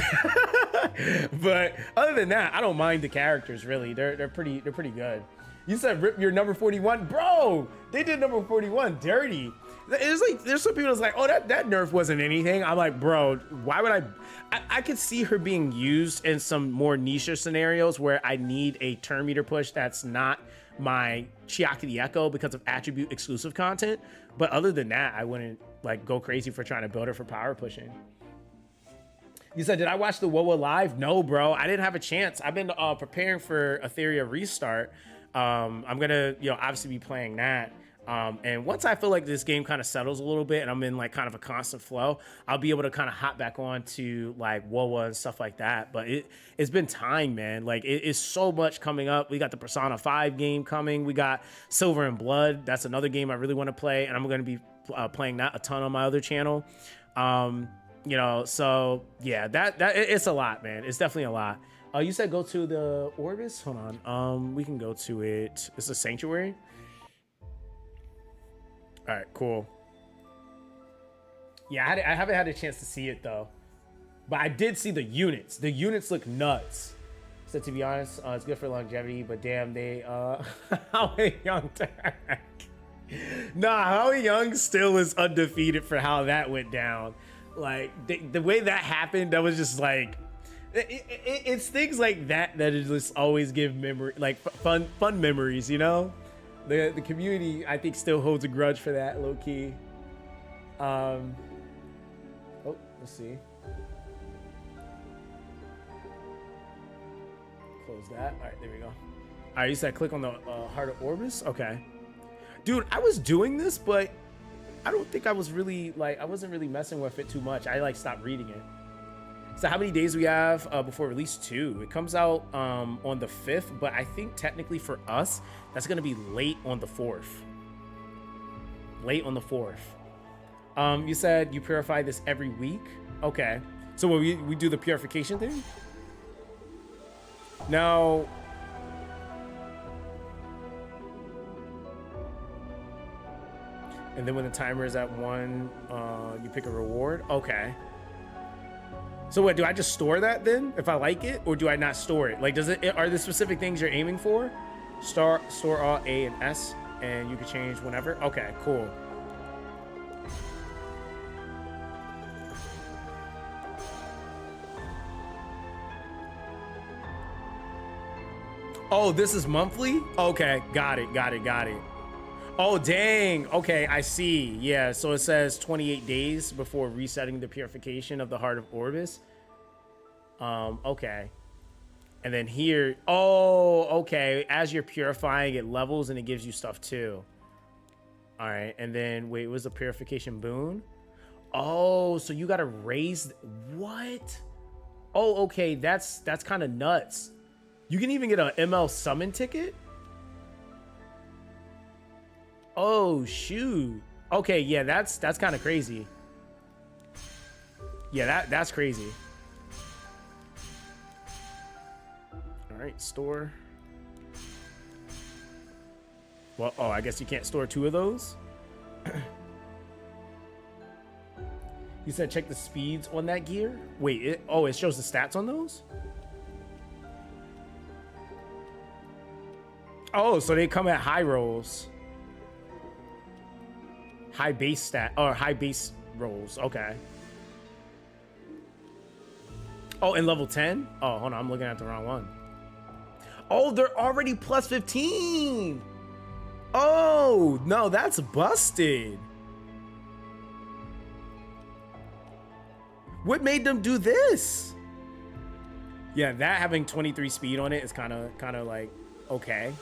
other than that, I don't mind the characters, really. They're pretty good. You said rip your number 41. Bro, they did number 41 dirty. It's like, there's some people that's like, oh, that nerf wasn't anything. I'm like, bro, why would I could see her being used in some more niche scenarios where I need a turn meter push that's not my Chiaki the Echo because of attribute exclusive content. But other than that, I wouldn't like go crazy for trying to build her for power pushing. You said, did I watch the WoW live? No, bro, I didn't have a chance. I've been preparing for Etheria Restart. I'm gonna, you know, obviously be playing that. And once I feel like this game kind of settles a little bit and I'm in like kind of a constant flow, I'll be able to kind of hop back on to like WoW and stuff like that. But it's been time, man. Like it is so much coming up. We got the Persona 5 game coming. We got Silver and Blood. That's another game I really want to play. And I'm going to be playing that a ton on my other channel. You know, so yeah, it's a lot, man. It's definitely a lot. You said go to the Orbis? Hold on. We can go to it. It's a Sanctuary. All right, cool. Yeah, I haven't had a chance to see it though, but I did see the units. The units look nuts. So to be honest, it's good for longevity, but damn, they Howie Young tag. Nah, Howie Young still is undefeated for how that went down. Like the way that happened, that was just like it's things like that that just always give memory, like fun memories, you know. The community, I think, still holds a grudge for that, low key. Oh, let's see. Close that. All right, there we go. All right, you said click on the Heart of Orbis. Okay, dude, I was doing this, but I don't think I was really like, I wasn't really messing with it too much. I like stopped reading it. So how many days we have before release 2? It comes out on the 5th, but I think technically for us, that's gonna be late on the 4th. Late on the 4th. You said you purify this every week? Okay. So when we do the purification thing? Now, and then when the timer is at 1, you pick a reward? Okay. So what, do I just store that then if I like it, or do I not store it? Like, does it, are there specific things you're aiming for? Store all A and S, and you can change whenever. Okay, cool. Oh, this is monthly? Okay, got it. Oh, dang. Okay, I see. Yeah, so it says 28 days before resetting the purification of the Heart of Orbis. Okay. And then here, oh, okay. As you're purifying, it levels and it gives you stuff too. All right, and then wait, was the purification boon? Oh, so you gotta raise, what? Oh, okay, that's kind of nuts. You can even get an ML summon ticket? Oh shoot. Okay, yeah, that's kind of crazy. Yeah, that's crazy. All right, store. Well, oh, I guess you can't store 2 of those. You said check the speeds on that gear. Wait, it shows the stats on those. Oh, so they come at high rolls, high base stat or high base rolls. Okay. Oh, and level 10. Oh, hold on, I'm looking at the wrong one. Oh, they're already plus 15. Oh no, that's busted. What made them do this? Yeah, that having 23 speed on it is kind of like okay.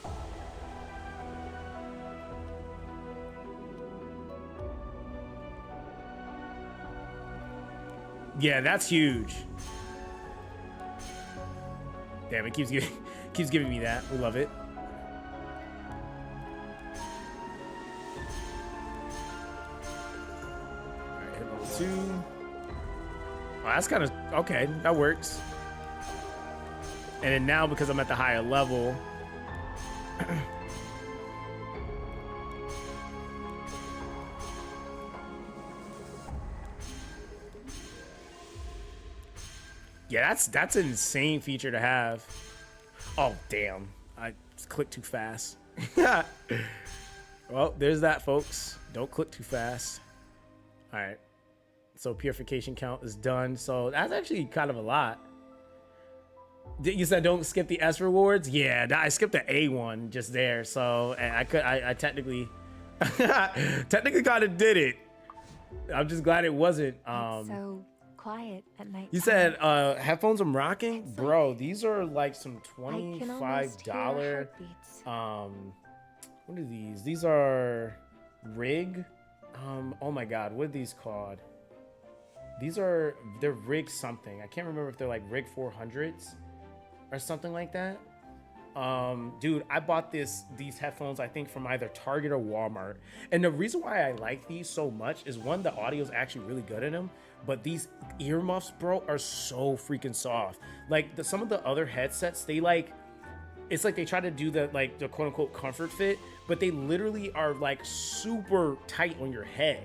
Yeah, that's huge. Damn, it keeps giving me that. We love it. All right, hit level 2. Oh, that's kind of okay. That works. And then now, because I'm at the higher level, yeah, that's an insane feature to have. Oh damn! I clicked too fast. Well, there's that, folks. Don't click too fast. All right. So purification count is done. So that's actually kind of a lot. You said don't skip the S rewards? Yeah, I skipped the A one just there. So I technically technically kind of did it. I'm just glad it wasn't. So quiet at night. You said headphones I'm rocking? Bro, these are like some $25 what are these? These are rig. Oh my god, what are these called? They're rig something. I can't remember if they're like rig 400s or something like that. Dude, I bought these headphones, I think, from either Target or Walmart. And the reason why I like these so much is, one, the audio is actually really good in them, but these earmuffs, bro, are so freaking soft. Like some of the other headsets, it's like they try to do the quote unquote comfort fit, but they literally are like super tight on your head.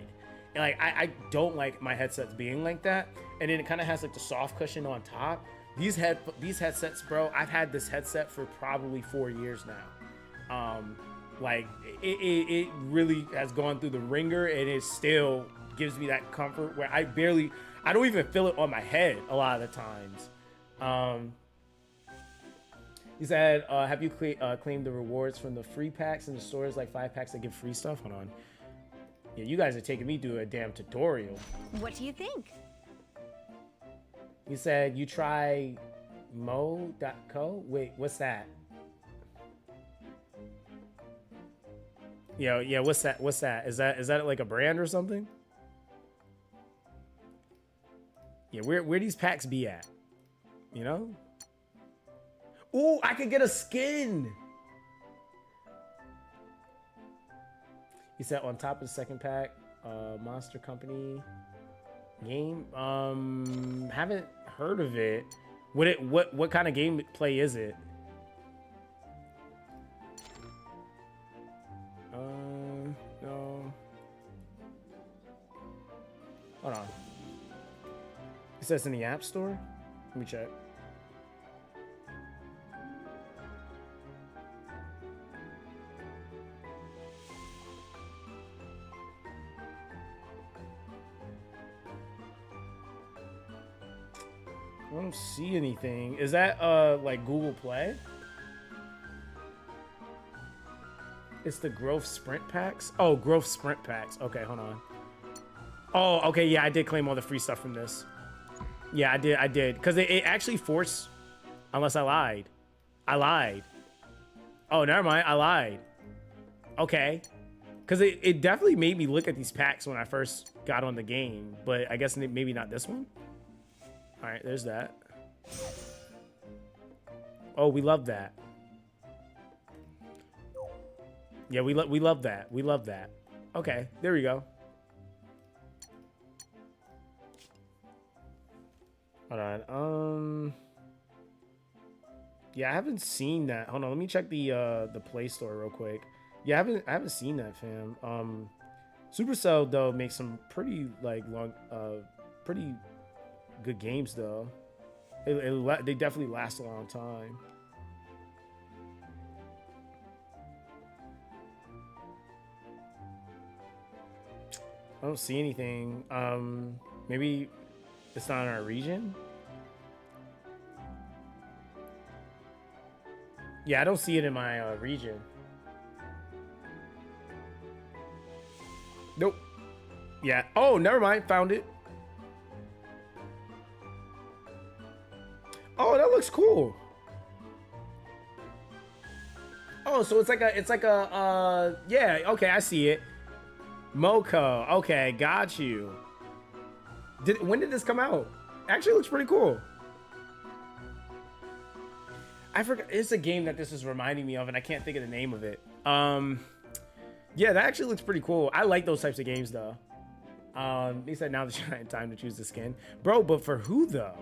And like I don't like my headsets being like that. And then it kind of has like the soft cushion on top. These headsets, bro, I've had this headset for probably 4 years now. Like it really has gone through the ringer, and it still gives me that comfort where I don't even feel it on my head a lot of the times. He said, have you claimed the rewards from the free packs in the stores, like 5 packs that give free stuff? Hold on. Yeah, you guys are taking me through a damn tutorial. What do you think? You said you try mo.co? Wait, what's that? Yeah, what's that? What's that? Is that like a brand or something? Yeah, where these packs be at? You know? Ooh, I could get a skin. He said on top of the second pack, Monster Company game. Haven't heard of it. What kind of gameplay is it? No. Hold on. It says in the App Store. Let me check. I don't see anything. Is that like Google Play? It's the growth sprint packs. Oh, growth sprint packs. Okay, hold on. Oh, okay, yeah, I did claim all the free stuff from this. Yeah, I did. Because it actually forced... Unless I lied. I lied. Oh, never mind. I lied. Okay. Because it definitely made me look at these packs when I first got on the game. But I guess maybe not this one. All right, there's that. Oh, we love that. Yeah, we love that. We love that. Okay, there we go. Hold on. Yeah, I haven't seen that. Hold on, let me check the Play Store real quick. Yeah, I haven't seen that, fam. Supercell though makes some pretty like long, pretty good games though. They definitely last a long time. I don't see anything. Maybe it's not in our region. Yeah, I don't see it in my region. Nope. Yeah. Oh, never mind. Found it. Oh, that looks cool. Oh, so it's like a yeah, okay, I see it. Moko. Okay, got you. When did this come out? Actually looks pretty cool. I forgot, it's a game that this is reminding me of and I can't think of the name of it. Yeah, that actually looks pretty cool. I like those types of games though. He said now the time to choose the skin. Bro, but for who though?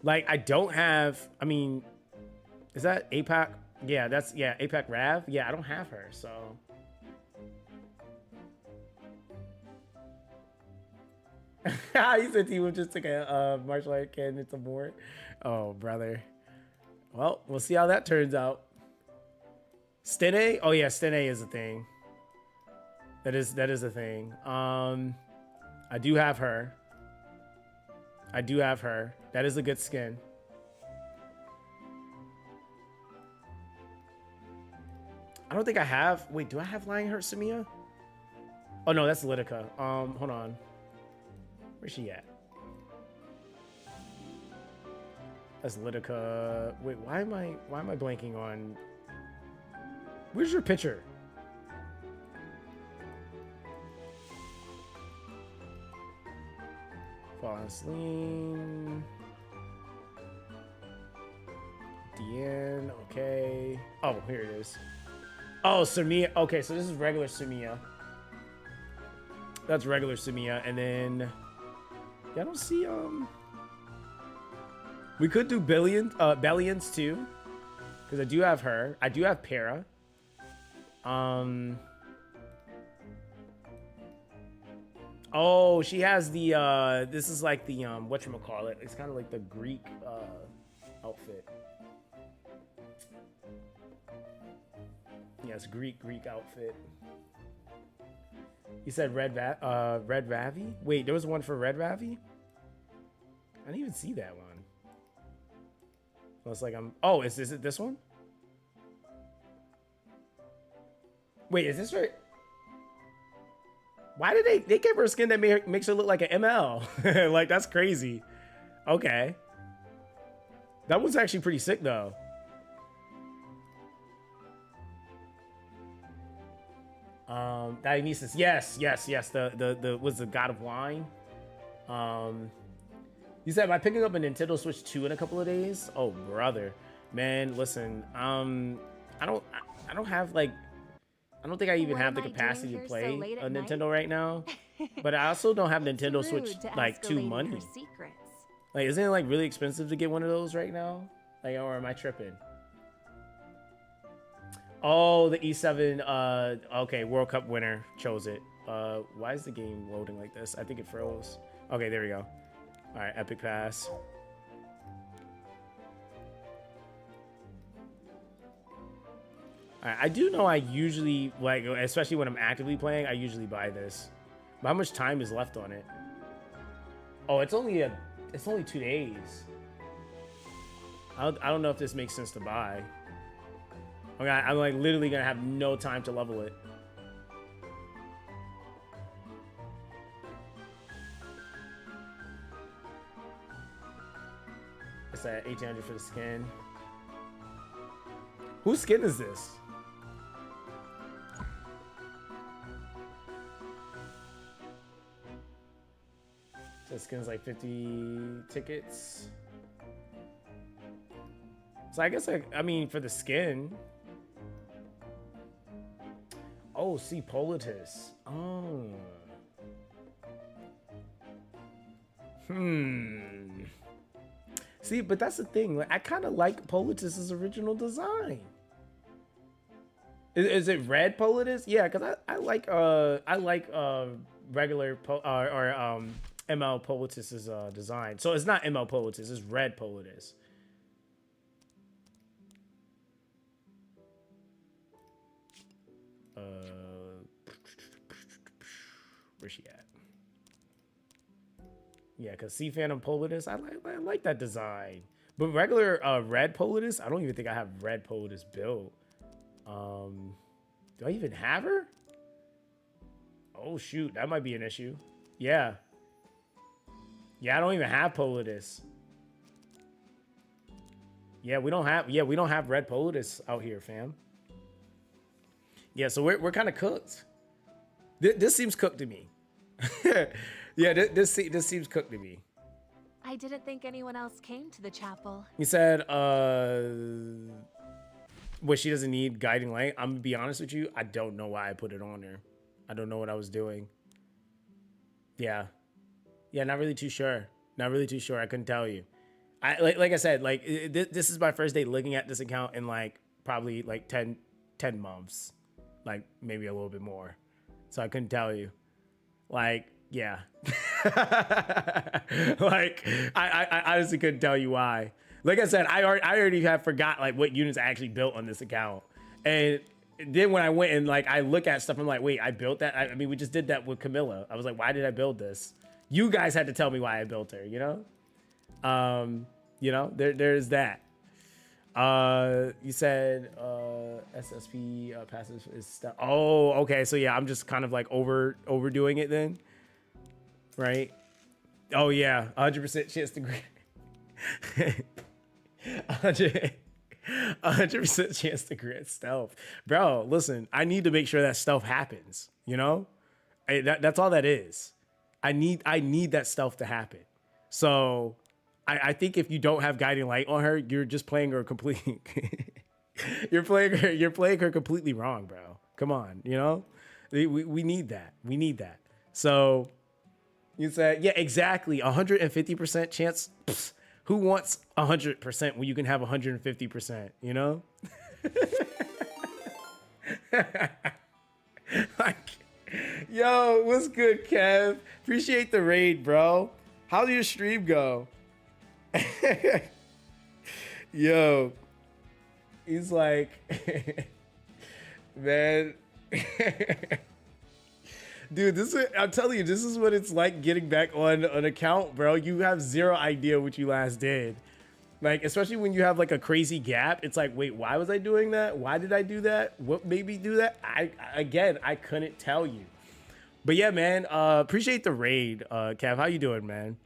Like, I don't have, I mean, is that APAC? Yeah, that's, yeah, APAC Rav. Yeah, I don't have her, so. He said he just took a martial art cannon to board. Oh, brother. Well, we'll see how that turns out. Stene? Oh, yeah, Stene is a thing. That is a thing. I do have her. I do have her. That is a good skin. I don't think I have. Wait, do I have Lying Heart Samia? Oh no, that's Litica. Hold on. Where's she at? That's Litica. Wait, why am I blanking on? Where's your picture? Fallen Celine. Deanne, okay. Oh, here it is. Oh, Samia. Okay, so this is regular Samia. That's regular Samia, and then yeah, I don't see we could do Bellions too, because I do have her. I do have Para. Oh, she has the this is like the whatchamacallit. It's kind of like the Greek outfit. Yes, Greek outfit. You said Red Ravi? Wait, there was one for Red Ravi? I didn't even see that one. Looks like I'm. Oh, is it this one? Wait, is this right? Why did they gave her a skin that makes her look like an ML? Like, that's crazy. Okay. That was actually pretty sick though. Dionysus, yes. The was the god of wine. You said, am I picking up a Nintendo Switch 2 in a couple of days? Oh, brother, man, listen. I don't have like. I don't think I even have the capacity to play a Nintendo right now. But I also don't have Nintendo Switch like 2 money. Like, isn't it like really expensive to get one of those right now? Like, or am I tripping? Oh, the E7, okay, World Cup winner chose it. Why is the game loading like this? I think it froze. Okay, there we go. All right, Epic Pass. All right, I do know I usually, like, especially when I'm actively playing, I usually buy this. But how much time is left on it? Oh, it's only 2 days. I don't know if this makes sense to buy. Okay, I'm like literally gonna have no time to level it. It's at 1800 for the skin. Whose skin is this? So the skin's like 50 tickets. So I guess I mean for the skin. Oh, see, Politis. Oh. See, but that's the thing. Like, I kind of like Politis's original design. Is it red Politis? Yeah, because I like regular ML Politis's design. So it's not ML Politis, it's red Politis. Where's she at? Yeah, because Sea Phantom Politis, I like that design. But regular red Politis, I don't even think I have red Politis built. Do I even have her? Oh shoot, that might be an issue. Yeah. Yeah, I don't even have Politis. Yeah, we don't have red Politis out here, fam. Yeah, so we're kind of cooked. This seems cooked to me. Yeah, this seems cooked to me. I didn't think anyone else came to the chapel. You said, what, she doesn't need guiding light? I'm gonna be honest with you, I don't know why I put it on her. I don't know what I was doing. Yeah, not really too sure. Not really too sure. I couldn't tell you. Like I said, like this is my first day looking at this account in like probably like 10 months, like maybe a little bit more. So I couldn't tell you. Like, yeah. Like I honestly couldn't tell you why. Like I said, I already have forgot like what units I actually built on this account. And then when I went and like I look at stuff, I'm like, wait, I built that? I mean, we just did that with Camilla. I was like, why did I build this? You guys had to tell me why I built her, you know? There's that. You said SSP passive is stuff. Oh, okay. So yeah, I'm just kind of like overdoing it then. Right? Oh yeah, 100% chance to 100% chance to grant stealth. Bro, listen, I need to make sure that stealth happens, you know? That's all that is. I need that stealth to happen. So I think if you don't have guiding light on her, you're just playing her completely you're playing her completely wrong, bro. Come on, you know? We need that. We need that. So you said, yeah, exactly. 150% chance. Pfft, who wants 100% when you can have 150%, you know? Like, yo, what's good, Kev? Appreciate the raid, bro. How did your stream go? Yo, he's like, man. Dude, I'm telling you, this is what it's like getting back on an account, bro. You have zero idea what you last did. Like, especially when you have like a crazy gap. It's like, wait, why was I doing that? Why did I do that? What made me do that? I couldn't tell you. But yeah, man, appreciate the raid, Kev. How you doing, man?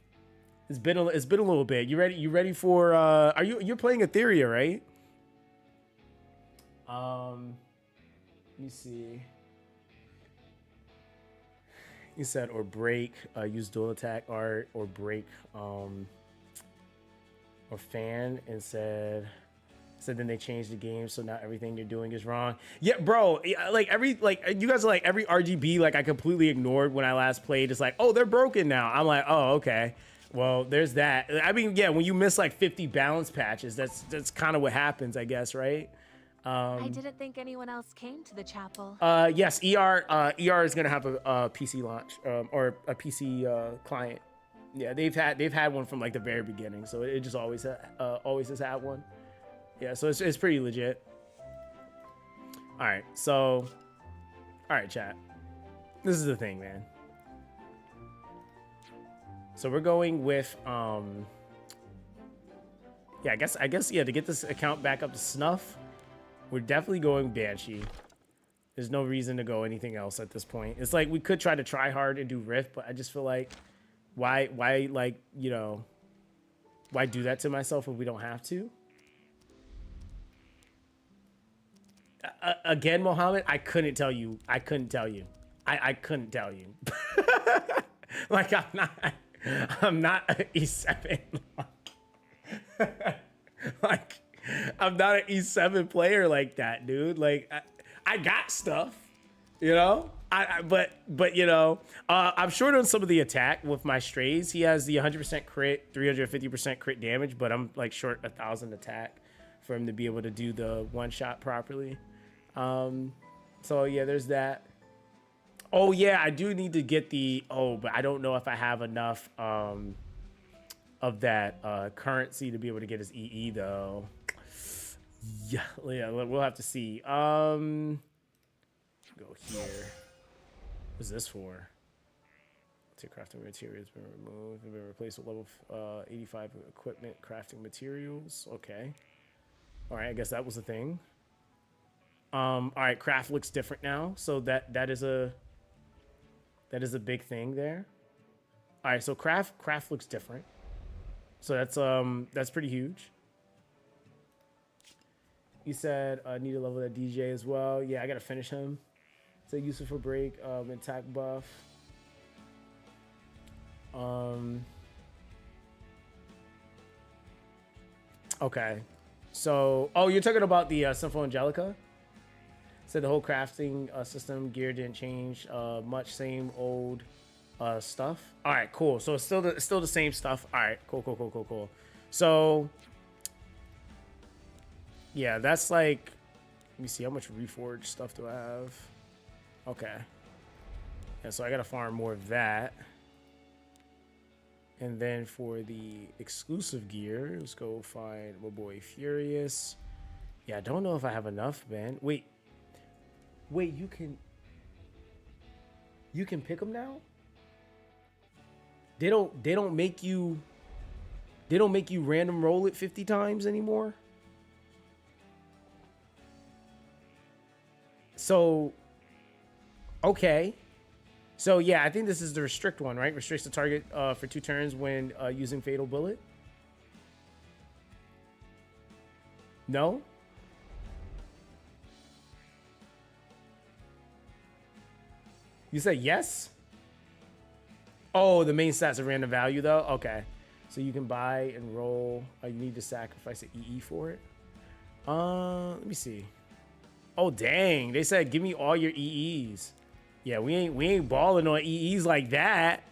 It's been a little bit. You ready for you're playing Etheria, right? Let me see. You said or break, use dual attack art or break or fan, and said then they changed the game so now everything you're doing is wrong. Yeah, bro, like you guys are like every RGB like I completely ignored when I last played. It's like, oh, they're broken now. I'm like, oh, okay. Well, there's that. I mean, yeah, when you miss like 50 balance patches, that's kind of what happens, I guess, right? I didn't think anyone else came to the chapel. Yes, ER is gonna have a PC launch or a PC client. Yeah, they've had one from like the very beginning, so it just always has had one. Yeah, so it's pretty legit. All right, so chat. This is the thing, man. So we're going with yeah, I guess yeah, to get this account back up to snuff. We're definitely going Banshee. There's no reason to go anything else at this point. It's like we could try to try hard and do Rift, but I just feel like why like, you know, why do that to myself if we don't have to? Again, Mohammed, I couldn't tell you. I couldn't tell you. Like I'm not an E7. Like I'm not an E7 player like that, dude. Like I got stuff, you know. But you know, I'm short on some of the attack with my strays. He has the 100% crit, 350% crit damage, but I'm like short 1,000 attack for him to be able to do the one shot properly. So yeah, there's that. Oh yeah, I do need to get the, but I don't know if I have enough of that currency to be able to get his EE though. Yeah, we'll have to see. Go here. What's this for? Crafting materials been removed and been replaced with level 85 equipment crafting materials. Okay. All right, I guess that was a thing. All right, craft looks different now, so that is a big thing there. All right, so craft looks different, so that's pretty huge. You said need to level that DJ as well. Yeah, I gotta finish him. So useful for break, attack buff. Okay, so you're talking about the Sympho Angelica. So the whole crafting system gear didn't change much, same old stuff. All right, cool. So it's still the same stuff. All right, cool. So yeah, that's like, let me see, how much reforged stuff do I have? Okay, yeah, so I gotta farm more of that. And then for the exclusive gear, let's go find my boy Furious. Yeah, I don't know if I have enough, man. Wait, you can pick them now? They don't make you random roll it 50 times anymore? So okay. So yeah, I think this is the restrict one, right? Restricts the target for 2 turns when using Fatal Bullet. No? You said yes? Oh, the main stats are random value though? Okay. So you can buy and roll. You need to sacrifice an EE for it. Let me see. Oh dang, they said give me all your EEs. Yeah, we ain't balling on EEs like that.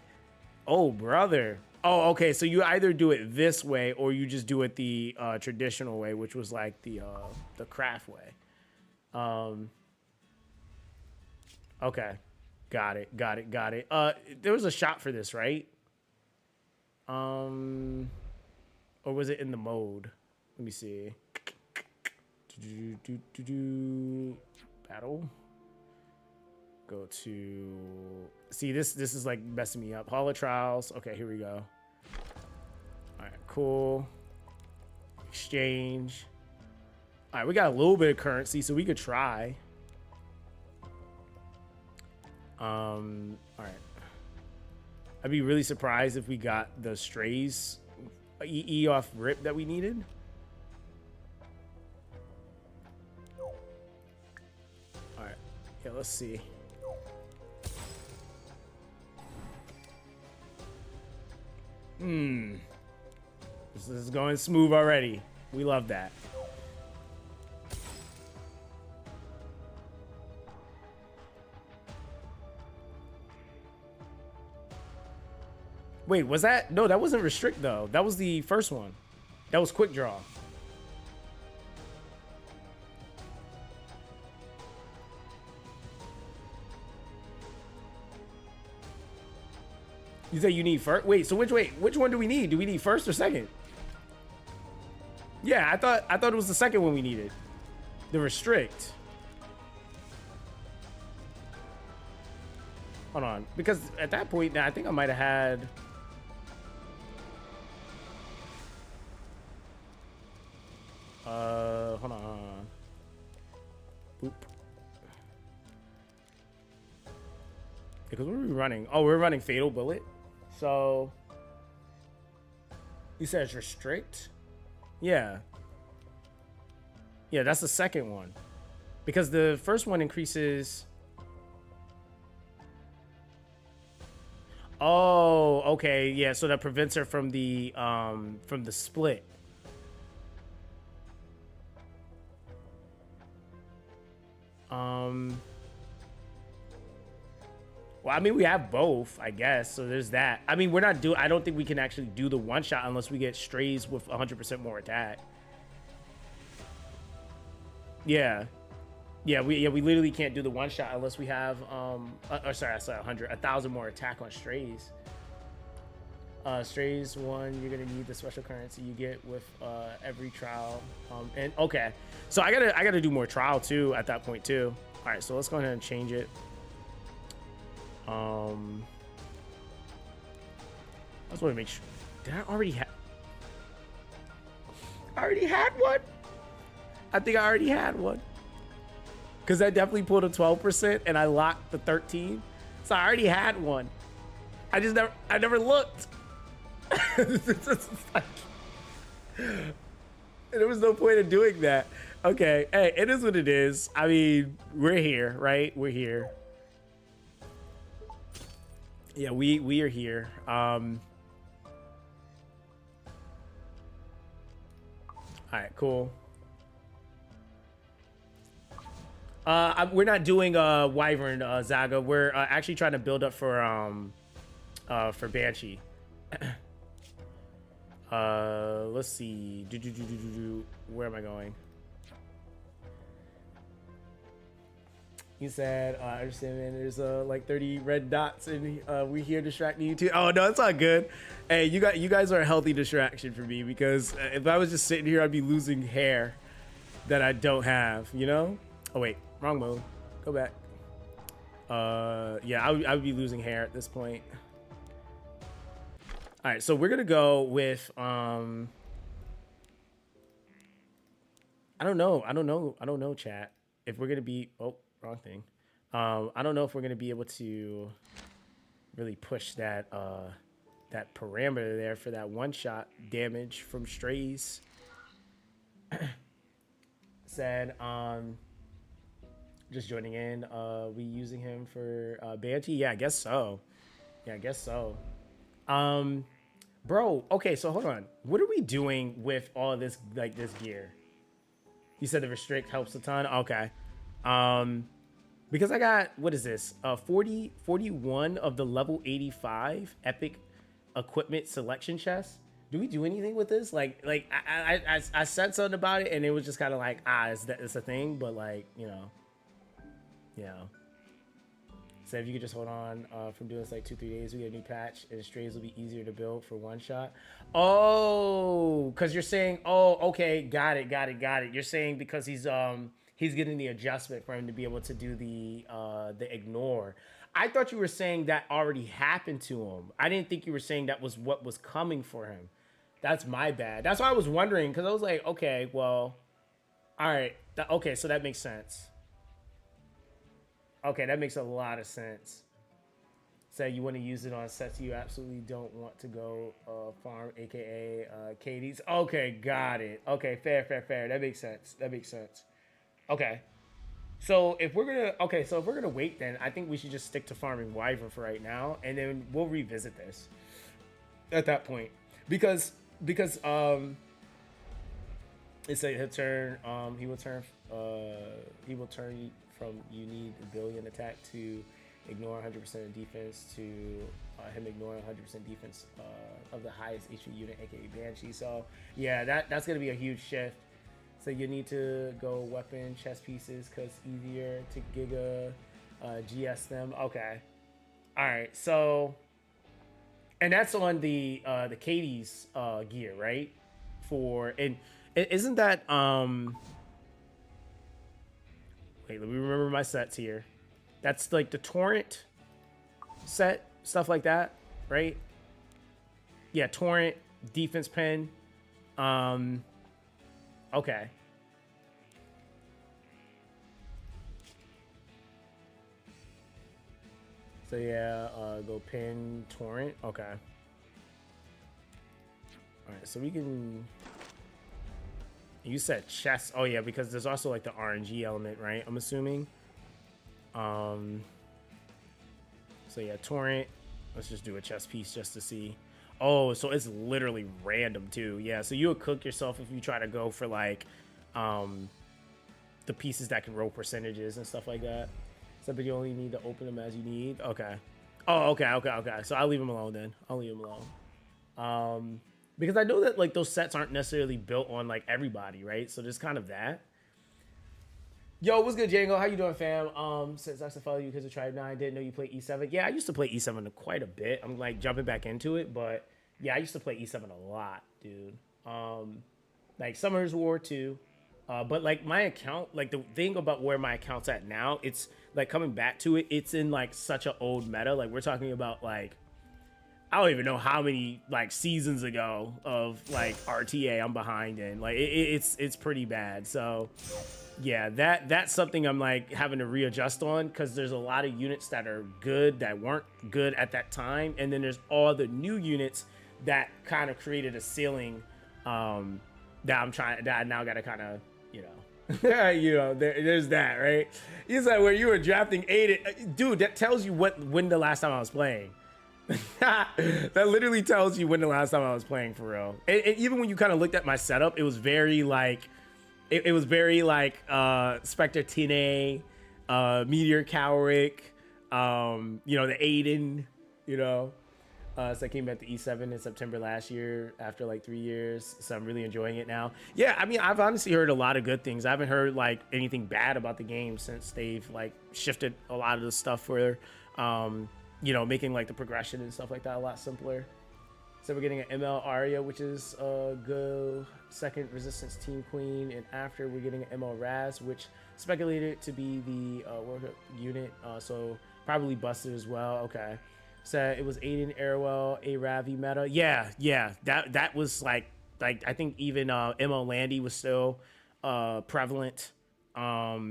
Oh, brother. Oh, okay. So you either do it this way or you just do it the traditional way, which was like the craft way. Okay. Got it. There was a shot for this, right? Or was it in the mode? Let me see. Battle. Go to, see, this is like messing me up. Hall of Trials. Okay, here we go. All right, cool. Exchange. All right, we got a little bit of currency, so we could try. All right. I'd be really surprised if we got the strays EE off rip that we needed. All right, yeah, let's see. This is going smooth already. We love that. Wait, was that? No, that wasn't restrict though. That was the first one. That was quick draw. You say you need first? Wait, so which one do we need? Do we need first or second? Yeah, I thought it was the second one we needed. The restrict. Hold on, because at that point, I think I might have had. Hold on. Boop. Because what are we running? Oh, we're running Fatal Bullet. So you said it's restrict? Yeah. Yeah, that's the second one. Because the first one increases. Oh, okay. Yeah, so that prevents her from the split. Well, I mean, we have both, I guess. So there's that. I mean, I don't think we can actually do the one shot unless we get strays with 100% more attack. Yeah. Yeah, we literally can't do the one shot unless we have or sorry, I said 1,000 more attack on strays. Strays 1, you're gonna need the special currency you get with every trial. And okay, so I gotta do more trial too at that point too. All right, so let's go ahead and change it. I just want to make sure. Did I already have? I already had one. I think I already had one. Because I definitely pulled a 12% and I locked the 13. So I already had one. I never looked. Like, there was no point in doing that. Okay, hey, it is what it is. I mean, we're here, right? We're here. Yeah, we are here. All right, cool. We're not doing Wyvern, Zaga. We're actually trying to build up for Banshee. Let's see. Where am I going? He said, I understand, man. There's like 30 red dots, and we here distracting you too. Oh no, it's all good. Hey, you guys are a healthy distraction for me, because if I was just sitting here, I'd be losing hair that I don't have. You know? Oh wait, wrong mode. Go back. Yeah, I would be losing hair at this point. All right, so we're gonna go with I don't know, chat. If we're gonna be wrong thing. I don't know if we're gonna be able to really push that that parameter there for that one shot damage from strays. Said just joining in. We using him for Banshee? Yeah, I guess so. Yeah, I guess so. Bro, okay, so hold on. What are we doing with all this, like, this gear? You said the restrict helps a ton? Okay. Because I got, what is this? 41 of the level 85 epic equipment selection chest. Do we do anything with this? Like I said something about it, and it was just kind of like, it's a thing, but like, you know. So if you could just hold on from doing this like 2-3 days, we get a new patch, and strays will be easier to build for one shot. Oh, because you're saying, oh, okay, got it. You're saying because he's getting the adjustment for him to be able to do the ignore. I thought you were saying that already happened to him. I didn't think you were saying that was what was coming for him. That's my bad. That's why I was wondering, because I was like, okay, well, all right, okay, so that makes sense. Okay, that makes a lot of sense. So you want to use it on sets you absolutely don't want to go farm, aka Katie's. Okay, got it. Okay, fair. That makes sense. Okay. So if we're gonna wait, then I think we should just stick to farming Wyvern for right now, and then we'll revisit this at that point. Because it's a he'll turn he will turn from you need a billion attack to ignore 100% of defense to him ignoring 100% defense of the highest HP unit, aka Banshee. So yeah, that's gonna be a huge shift. So you need to go weapon chest pieces because easier to giga GS them. Okay, all right. So and that's on the Katie's gear, right? And isn't that wait, let me remember my sets here. That's like the torrent set, stuff like that, right? Yeah, torrent, defense pen. Okay. So yeah, go pin torrent. Okay. All right, so we can. You said chest. Oh yeah, because there's also like the RNG element, right? I'm assuming. So yeah, torrent. Let's just do a chest piece just to see. Oh, so it's literally random too. Yeah, so you'll cook yourself if you try to go for like the pieces that can roll percentages and stuff like that. So but you only need to open them as you need. Okay. Oh, okay. So I'll leave them alone then. Because I know that like those sets aren't necessarily built on like everybody, right? So there's kind of that. Yo, what's good, Django? How you doing, fam? Since I used to follow you because of Tribe 9, didn't know you play E7. Yeah, I used to play E7 quite a bit. I'm like jumping back into it, but yeah, I used to play E7 a lot, dude. Like Summer's War too. But like my account, like the thing about where my account's at now, it's like coming back to it, it's in like such an old meta. Like we're talking about like, I don't even know how many like seasons ago of like RTA I'm behind in. Like it's pretty bad. So yeah, that's something I'm like having to readjust on, because there's a lot of units that are good that weren't good at that time, and then there's all the new units that kind of created a ceiling that I now got to kind of, you know, you know, there's that, right? It's like where you were drafting 8, dude, that tells you when the last time I was playing. That literally tells you when the last time I was playing, for real. And even when you kind of looked at my setup, it was very like, it was very like Spectre Tine, Meteor Cowrick, you know, the Aiden, you know. So I came back to E7 in September last year after like 3 years. So I'm really enjoying it now. Yeah, I mean, I've honestly heard a lot of good things. I haven't heard like anything bad about the game since they've like shifted a lot of the stuff for, you know, making like the progression and stuff like that a lot simpler. So we're getting an ML Arya, which is go second resistance team queen, and after we're getting an ML Raz, which speculated to be the World Cup unit, so probably busted as well. Okay, so it was Aiden Arwell, a Ravi meta. Yeah, that was like I think even ML Landy was still prevalent. Yeah,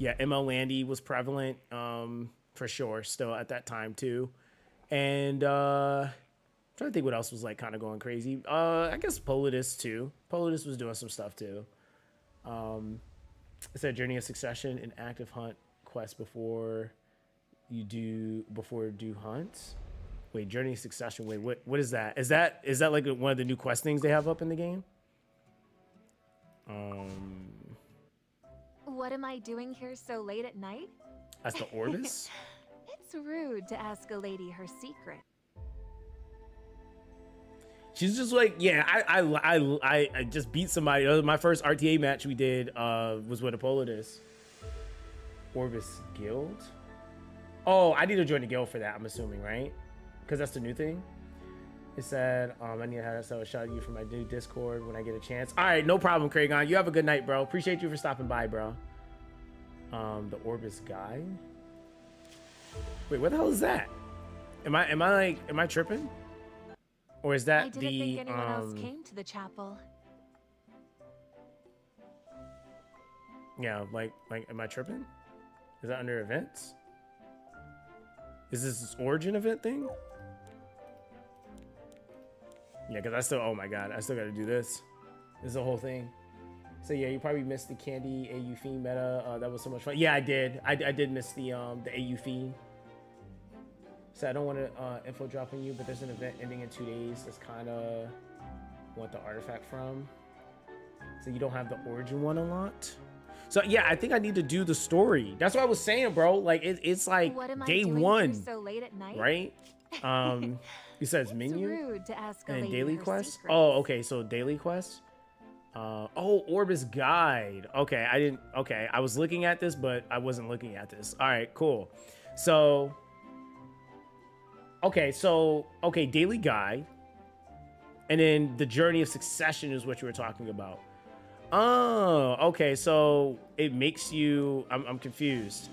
ML Landy was prevalent for sure still at that time too. And I'm trying to think what else was like kind of going crazy. I guess Polydus too. Polydus was doing some stuff too. It said Journey of Succession, an active hunt quest before do hunts. Wait, Journey of Succession. Wait, what is that? Is that like one of the new quest things they have up in the game? What am I doing here so late at night? That's the Orbis. It's rude to ask a lady her secret. She's just like, yeah, I just beat somebody. My first RTA match we did was with Apollodus. Orbis Guild? Oh, I need to join the guild for that, I'm assuming, right? Because that's the new thing. It said, I need to have a shout out to you for my new Discord when I get a chance. All right, no problem, Kragon. You have a good night, bro. Appreciate you for stopping by, bro. The Orbis guy. Wait, what the hell is that? Am I tripping? Or is that I didn't think anyone else came to the chapel. Yeah, like am I tripping? Is that under events? Is this origin event thing? Yeah, because I still, oh my god, I still gotta do this. This is the whole thing. So yeah, you probably missed the Candy AU Fiend meta. That was so much fun. Yeah, I did. I did miss the AU Fiend. So I don't want to info drop on you, but there's an event ending in 2 days. That's kind of what the artifact from. So you don't have the origin one unlocked. So yeah, I think I need to do the story. That's what I was saying, bro. Like it's like day one, so late at night? right? You said it's menu rude to ask a and lady daily her quest. secrets. Oh, okay. So daily quest. Oh, Orbis guide. Okay, I was looking at this, but I wasn't looking at this. All right, cool. So. Okay, daily guide, and then the Journey of Succession is what you were talking about. Oh, okay, so it makes you, I'm confused.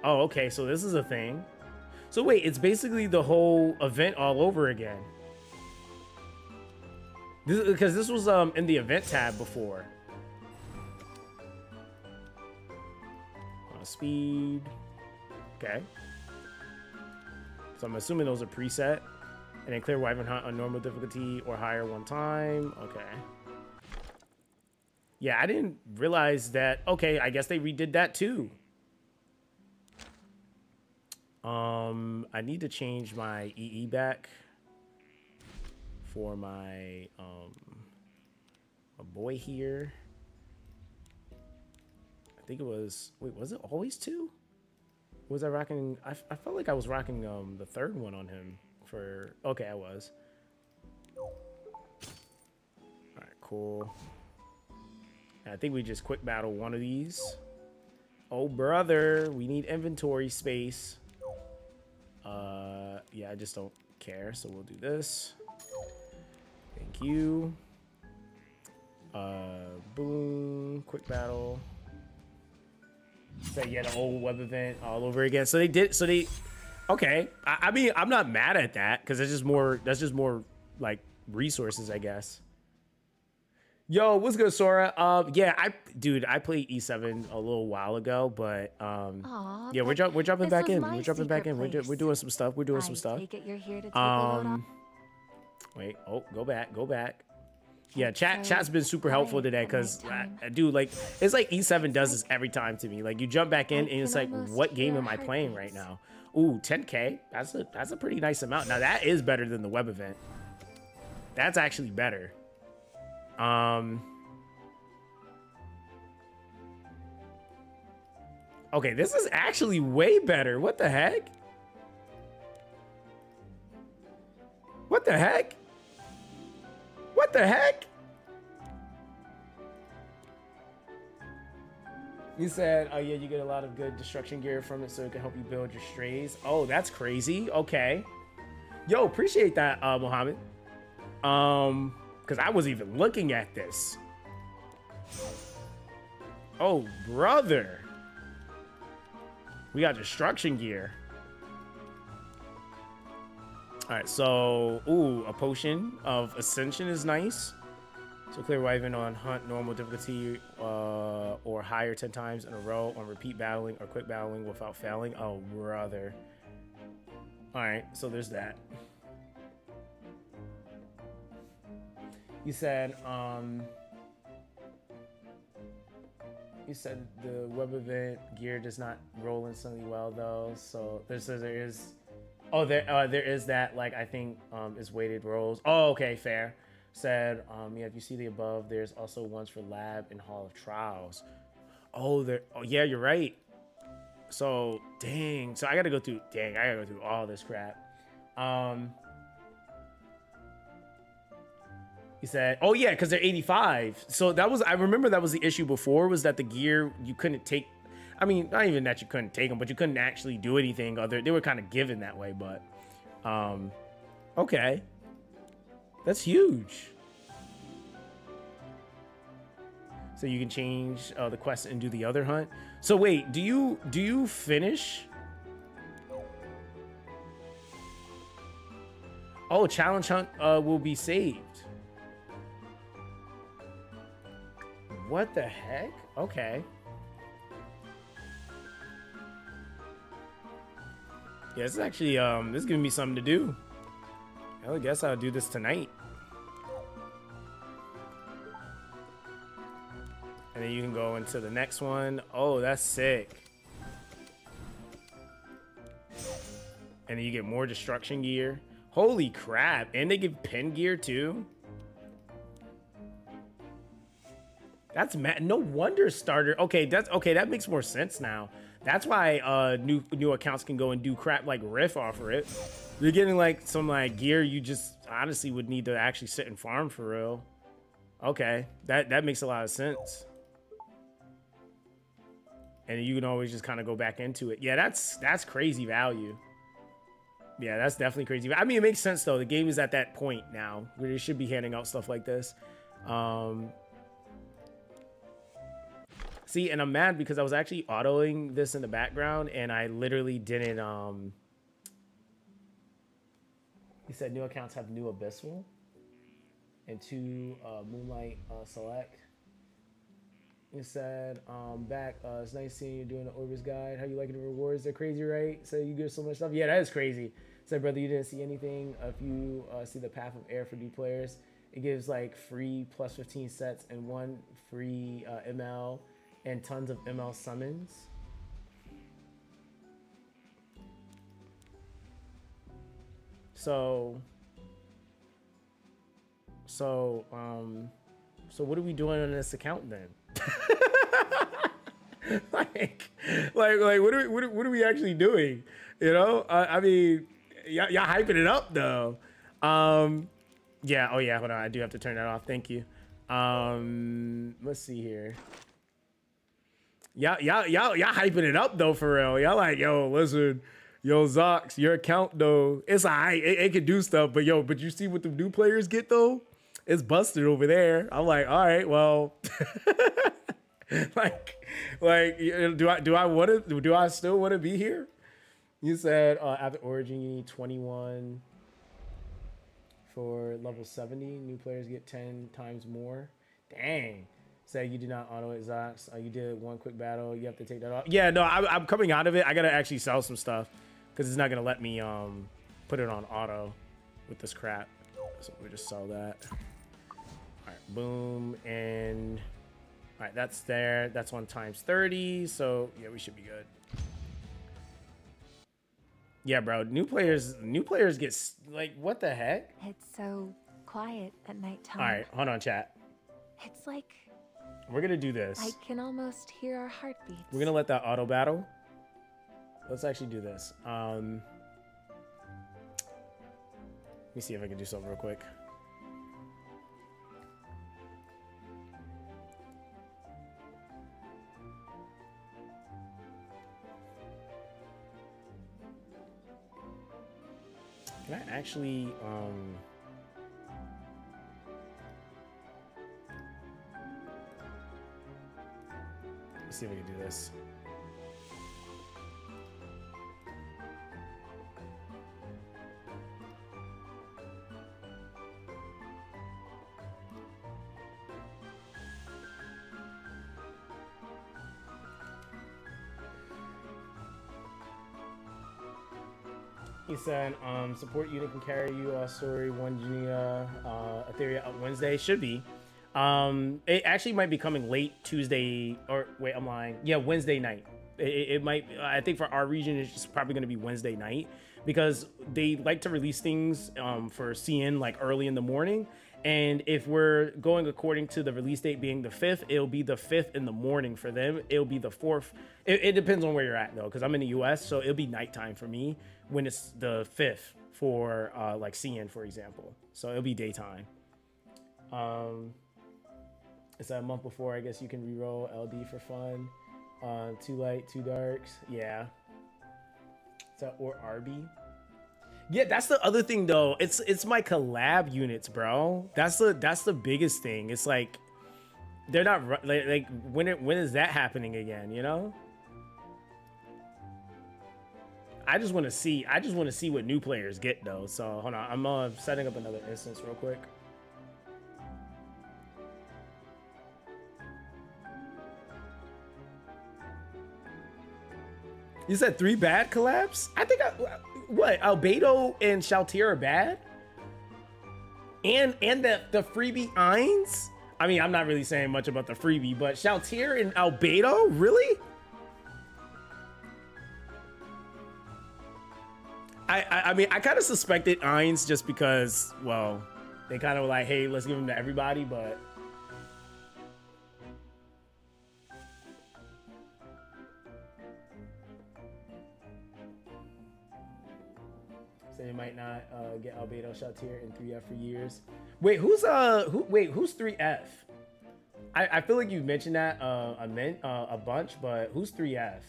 Oh, okay, so this is a thing. So wait, it's basically the whole event all over again. Because this was in the event tab before. Speed. Okay. So I'm assuming those are preset. And then clear Wyvern Hunt on normal difficulty or higher one time. Okay. Yeah, I didn't realize that. Okay, I guess they redid that too. I need to change my EE back for my boy here. I think it was, wait, was it always 2? Was I rocking, I felt like I was rocking the third one on him for, okay, I was. cool. I think we just quick battle one of these. Oh, brother, we need inventory space. Yeah, I just don't care, so we'll do this. Thank you. Boom, quick battle. So yeah, the old web event all over again. So they did. So they, okay. I mean, I'm not mad at that because it's just more. That's just more like resources, I guess. Yo, what's good, Sora? Yeah, I played E7 a little while ago, but Aw, yeah, we're but jumping this back was in. my We're jumping back secret in. We're place. doing some stuff. We're doing some I stuff. take it you're here to take a load off. Wait. Oh, go back. Yeah, It's chat's been super helpful quiet today at because nighttime. dude, like it's like E7 does this every time to me. Like you jump back in I and it's can like, almost what game hear am I playing right heartbeats. now? Ooh, 10K. That's a pretty nice amount. Now that is better than the web event. That's actually better. Okay, this is actually way better. What the heck? What the heck? What the heck? You said, oh yeah, you get a lot of good destruction gear from it so it can help you build your strays. Oh, that's crazy. Okay. Yo, appreciate that, Mohammed. Because I was even looking at this. Oh, brother. We got destruction gear. All right, so, ooh, a potion of ascension is nice. So clear Wyvern on hunt normal difficulty or higher 10 times in a row on repeat battling or quick battling without failing. Oh, brother. All right, so there's that. You said the web event gear does not roll instantly well though. So there is, oh there is that, like I think is weighted rolls. Oh, okay, fair. Said yeah, if you see the above, there's also ones for lab and hall of trials. Oh, yeah, you're right. So dang, so I gotta go through all this crap. He said, oh yeah, because they're 85. So I remember that was the issue before, was that the gear you couldn't take. I mean, not even that you couldn't take them, but you couldn't actually do anything other. They were kind of given that way, but okay. That's huge. So you can change the quest and do the other hunt. So wait, do you finish? Oh, challenge hunt will be saved. What the heck? Okay. Yeah, this is actually this is giving me something to do. I guess I'll do this tonight. And then you can go into the next one. Oh, that's sick. And then you get more destruction gear. Holy crap. And they give pin gear too. That's mad. No wonder starter. Okay, that makes more sense now. That's why new accounts can go and do crap like Riff offer it. You're getting like some like gear you just honestly would need to actually sit and farm for real. Okay, that makes a lot of sense. And you can always just kind of go back into it. Yeah, that's crazy value. Yeah, that's definitely crazy. I mean, it makes sense though. The game is at that point now where they should be handing out stuff like this. See, and I'm mad because I was actually autoing this in the background and I literally didn't. He said new accounts have new Abyssal and 2 Moonlight Select. He said, back, it's nice seeing you doing the Orbis guide. How you liking the rewards? They're crazy, right? So you get so much stuff. Yeah, that is crazy. Said, brother, you didn't see anything. If you see the Path of Air for new players, it gives like free plus 15 sets and 1 free ML and tons of ML summons. So what are we doing on this account then? like what are we actually doing? You know, I mean, y'all hyping it up though. Yeah. Oh yeah. Hold on. I do have to turn that off. Thank you. Let's see here. Y'all hyping it up though for real. Y'all like, yo, listen, yo, Zox, your account though, it's alright. It can do stuff, but yo, but you see what the new players get though? It's busted over there. I'm like, all right, well, like, do I still want to be here? You said after Origin you need 21 for level 70. New players get 10 times more. Dang. Say you did not auto it, Zox. You did one quick battle. You have to take that off. Yeah, no, I'm coming out of it. I gotta actually sell some stuff because it's not gonna let me put it on auto with this crap. So we just sell that. All right, boom, and all right, that's there. That's 1 times 30. So yeah, we should be good. Yeah, bro. New players get like, what the heck? It's so quiet at nighttime. All right, hold on, chat. It's like We're gonna do this. I can almost hear our heartbeats. We're gonna let that auto battle. Let's actually do this. Let me see if I can do something real quick. Can I actually let's see if we can do this. He said, support unit can carry you all story, 1 Genia, Etheria up Wednesday. Should be. It actually might be coming late Tuesday, or wait, I'm lying. Yeah, Wednesday night. It might, I think for our region, it's just probably going to be Wednesday night because they like to release things for CN like early in the morning. And if we're going according to the release date being the 5th, it'll be the 5th in the morning for them. It'll be the 4th. It depends on where you're at though, because I'm in the US, so it'll be nighttime for me when it's the 5th for like CN, for example. So it'll be daytime. It's a month before. I guess you can reroll LD for fun. Too light, too darks. Yeah. Or RB. Yeah, that's the other thing though. It's my collab units, bro. That's the biggest thing. It's like they're not like when is that happening again? You know. I just want to see what new players get though. So hold on, I'm setting up another instance real quick. You said 3 bad collabs? I think what Albedo and Shaltier are bad, and the freebie Eins. I mean, I'm not really saying much about the freebie, but Shaltier and Albedo, really? I mean, I kind of suspected Eins just because, well, they kind of were like, hey, let's give them to everybody, but. So they might not get Albedo Shaltier in 3F for years. Wait, who's 3F? I feel like you mentioned that a bunch, but who's 3F?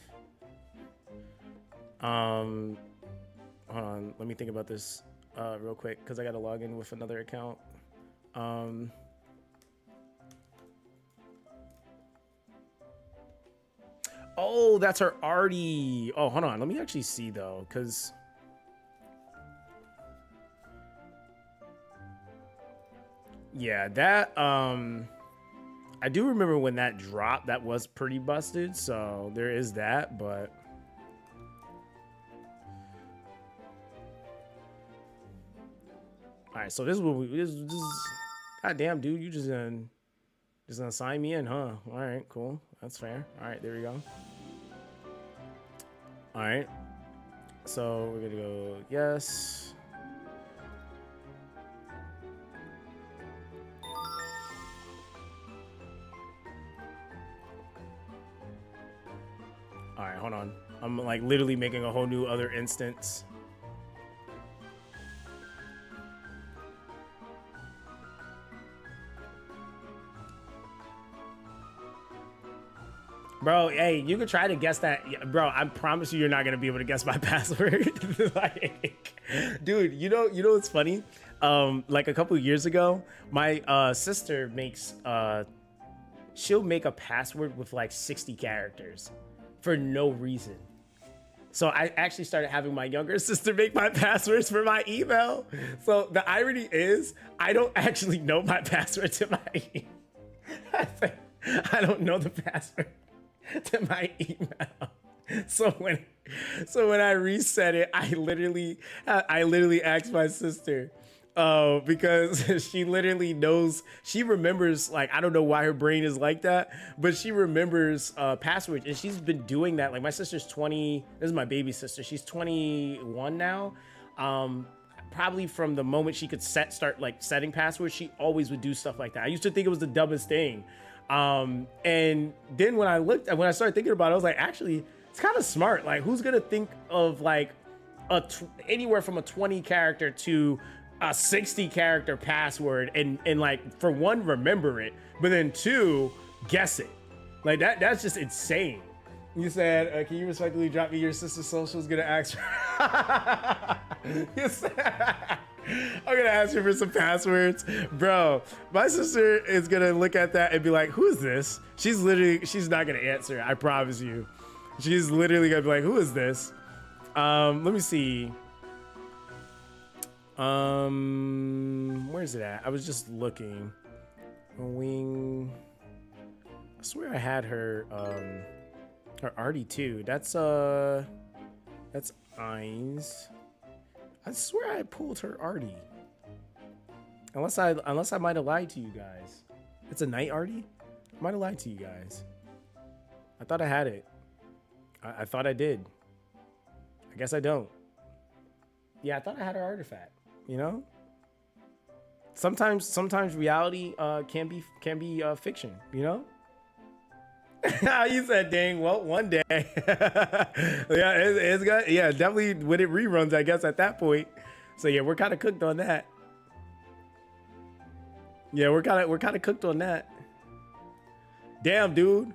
Hold on, let me think about this real quick because I got to log in with another account. Oh, that's her Artie. Oh, hold on, let me actually see though, because yeah, that I do remember when that dropped. That was pretty busted. So there is that, but all right. So this is what this is. Goddamn, dude, you just gonna sign me in, huh? All right, cool. That's fair. All right, there we go. All right. So we're gonna go yes. All right, hold on. I'm like literally making a whole new other instance. Bro, hey, you could try to guess that. Bro, I promise you're not gonna be able to guess my password. Like, dude, you know what's funny? Like a couple of years ago, my sister makes she'll make a password with like 60 characters for no reason. So I actually started having my younger sister make my passwords for my email. So the irony is, I don't actually know my password to my email. I don't know the password to my email. So when I reset it, I literally asked my sister, because she literally knows, she remembers, like, I don't know why her brain is like that, but she remembers passwords, and she's been doing that. Like, my sister's 20, this is my baby sister, she's 21 now. Probably from the moment she could start like setting passwords, she always would do stuff like that. I used to think it was the dumbest thing. And then when I started thinking about it, I was like, actually, it's kind of smart. Like, who's gonna think of like anywhere from a 20 character to a 60 character password and like, for one, remember it, but then two, guess it. Like that's just insane. You said, can you respectfully drop me your sister's socials? Gonna ask for you said, I'm gonna ask you for some passwords. Bro, my sister is gonna look at that and be like, who is this? She's not gonna answer, I promise you. She's literally gonna be like, who is this? Let me see. Where's it at? I was just looking. Wing. I swear I had her Artie too. That's Eins. I swear I pulled her Artie. Unless I might have lied to you guys. It's a night Artie? I might have lied to you guys. I thought I had it. I thought I did. I guess I don't. Yeah, I thought I had her artifact. You know? Sometimes reality can be fiction, you know? You said, dang, well, one day. Yeah, it's got, yeah, definitely when it reruns, I guess, at that point. So yeah, we're kind of cooked on that. Yeah, we're kind of cooked on that. Damn, dude.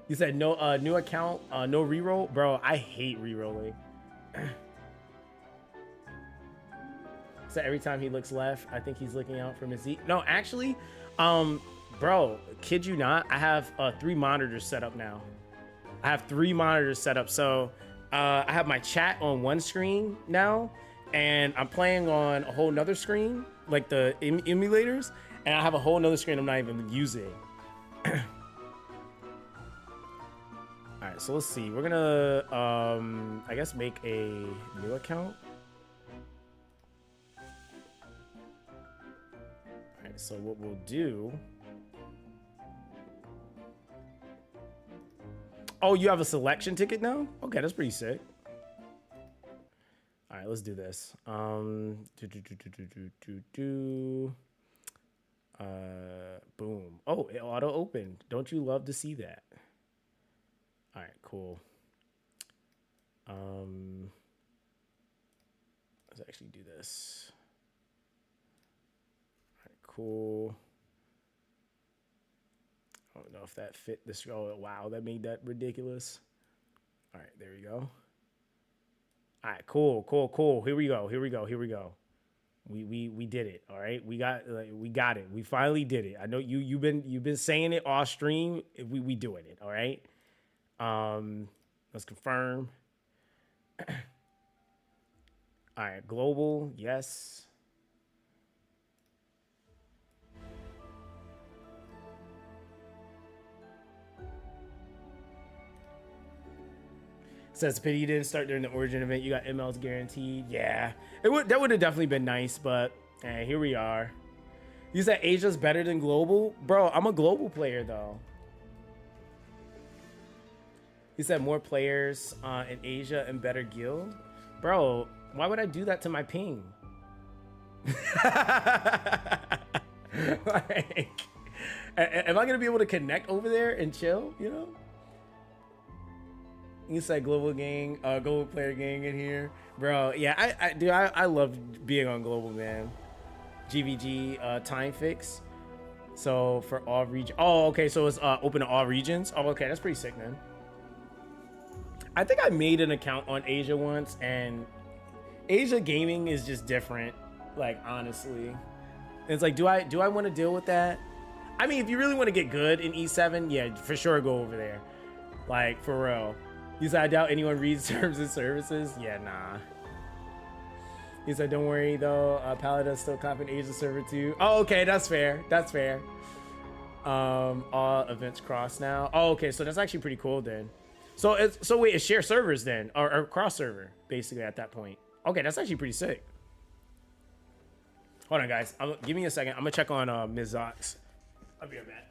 You said no new account, no reroll? Bro, I hate rerolling. So every time he looks left, I think he's looking out from his Z. No, actually, bro, kid you not, I have 3 monitors set up now. I have 3 monitors set up. So I have my chat on one screen now, and I'm playing on a whole nother screen, like the emulators, and I have a whole nother screen I'm not even using. All right, so let's see. We're gonna, I guess, make a new account. All right, so what we'll do. Oh, you have a selection ticket now? Okay, that's pretty sick. All right, let's do this. Boom. Oh, it auto opened. Don't you love to see that? All right, cool. Let's actually do this. All right, cool. I don't know if that fit this. Oh, wow, that made that ridiculous. All right, there we go. All right, cool. Here we go. We did it. All right, we got it. We finally did it. I know you've been saying it off stream. We doing it. All right. Let's confirm. All right, global, yes. Says pity you didn't start during the origin event. You got MLs guaranteed. Yeah, that would have definitely been nice, but hey, here we are. You said Asia's better than global, bro. I'm a global player though. You said more players in Asia and better guild, bro. Why would I do that to my ping? Like, am I gonna be able to connect over there and chill? You know. You said global gang, global player gang in here, bro. Yeah, I love being on global, man. GVG time fix. So for all region, oh, okay, so it's open to all regions. Oh, okay, that's pretty sick, man. I think I made an account on Asia once, and Asia gaming is just different. Like, honestly, it's like, do I want to deal with that? I mean, if you really want to get good in E7, yeah, for sure, go over there. Like, for real. You said, I doubt anyone reads terms and services. Yeah, nah. He said, don't worry though, Palada's still comping Asia server too. Oh, okay, that's fair. That's fair. All events cross now. Oh, okay, so that's actually pretty cool then. So wait, it's share servers then, or cross server basically at that point. Okay, that's actually pretty sick. Hold on, guys. Give me a second. I'm gonna check on Ms. Zox. I'll be right back.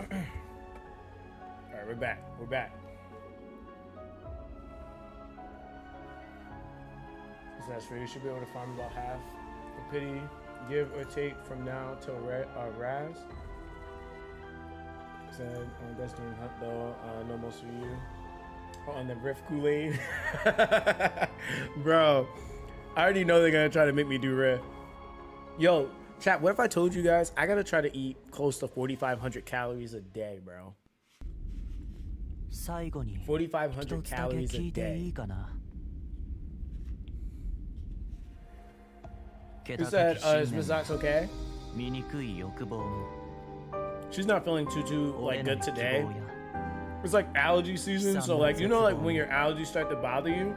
Alright, we're back. We're back. That's free. You should be able to farm about half. The pity, give or take from now till Raz. Said on Destiny Hunt though, no most for you. On the Rift Kool-Aid. Bro, I already know they're gonna try to make me do Rift. Yo, chat, what if I told you guys I gotta try to eat close to 4,500 calories a day, bro? 4,500 calories a day. Who said, is Ms. Zox okay? She's not feeling too like good today. It's like allergy season, so like, you know, like when your allergies start to bother you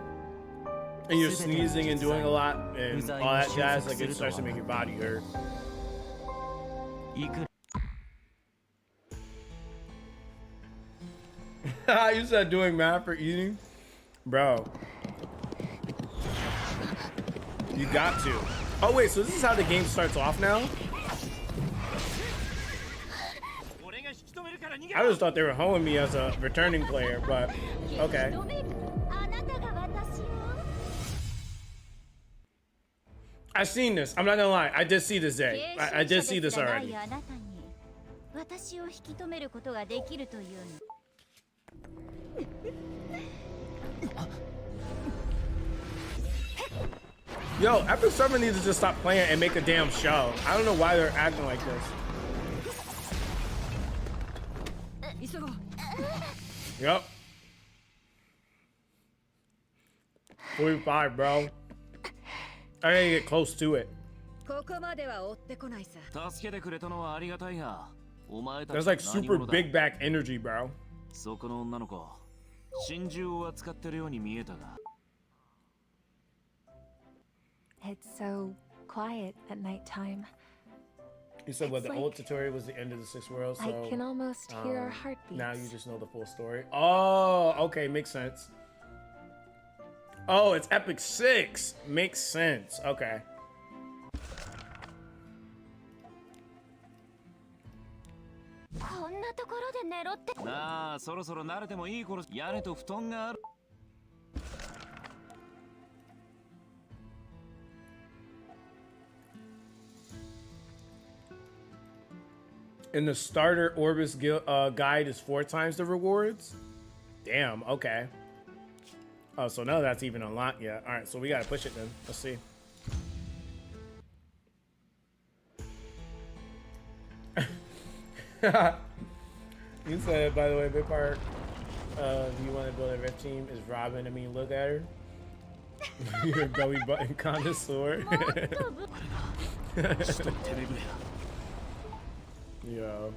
and you're sneezing and doing a lot and all that jazz, like it starts to make your body hurt. You said doing math for eating? Bro. You got to. Oh wait, so this is how the game starts off now? I just thought they were hoeing me as a returning player, but okay. I've seen this. I'm not gonna lie. I did see this day. I did see this already. Yo, Epic Server needs to just stop playing and make a damn show. I don't know why they're acting like this. Yep. 45, bro. I gotta get close to it. There's like super big back energy, bro. It's so quiet at nighttime. You said what the old tutorial was the end of the 6th world, so I can almost hear our heartbeats. now you just know the full story. Oh, okay, makes sense. Oh, it's Epic 6. Makes sense. Okay. And the starter Orbis guide is 4 times the rewards? Damn, okay. Oh, so now that's even unlocked yet. All right, so we gotta push it then. Let's see. You said, by the way, big part, you want to build a Rift team is Robin. I mean, look at her. You're a belly button connoisseur. Yo.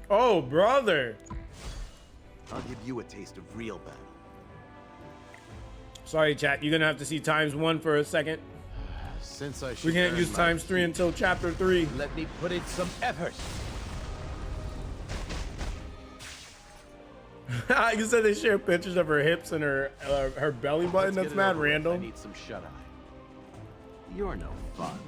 Oh, brother. I'll give you a taste of real battle. Sorry, chat. You're gonna have to see ×1 for a second. Since I should We can't earn use my ×3 until chapter 3. let me put in some effort. You said they share pictures of her hips and her belly button. Let's That's get it mad over with. I random. need some shut-eye. You're no fun.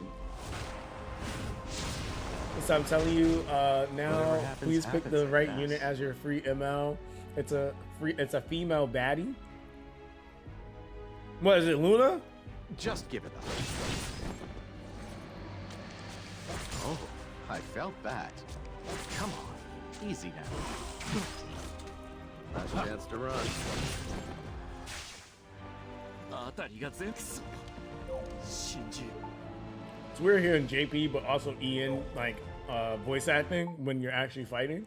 So I'm telling you now, Whatever happens, please pick happens, the I right guess. unit as your free ML. It's a female baddie. What is it, Luna? Just give it a Oh, I felt that. Come on, easy now. Last chance to run. It's weird hearing JP, but also Ian like voice acting when you're actually fighting.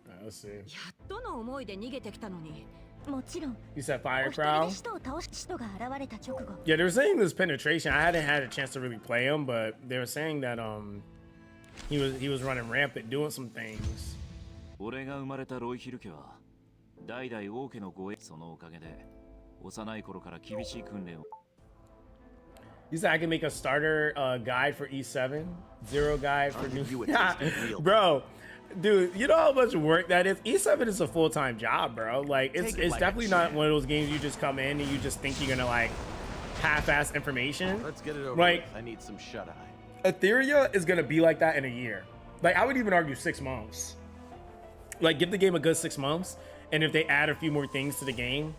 Alright, let's see. との思いで逃げてきたのに。もちろん。 You said お Fire 一人 Crow? で使徒を倒し使徒が現れた直後。 Yeah, they were saying this penetration. I hadn't had a chance to really play him, but they were saying that he was running rampant, doing some things. 俺が生まれたロイヒル家は代々王家の護衛そのおかげで幼い頃から厳しい訓練を You said I can make a starter guide for E7, 0 guide for I'll new. give you a taste of real Bro, dude, you know how much work that is? E7 is a full-time job, bro. Like it's Take it like a definitely not champ. one of those games you just come in and you just think you're gonna like half-ass information. Let's get it over Like, with. I need some shut-eye. Etheria is gonna be like that in a year. Like, I would even argue 6 months. Like, give the game a good 6 months, and if they add a few more things to the game,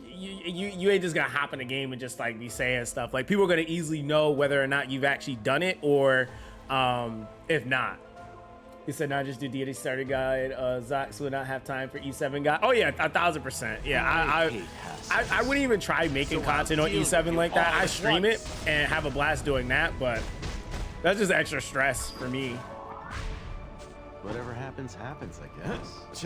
you ain't just gonna hop in the game and just like be saying stuff. Like, people are gonna easily know whether or not you've actually done it, or if not. He said, "Not just do deity starter guide. Zox will not have time for E7 guide." Oh yeah, 1000%. Yeah, I wouldn't even try making content on E7 like that. I stream it and have a blast doing that, but that's just extra stress for me. Whatever happens, happens, I guess.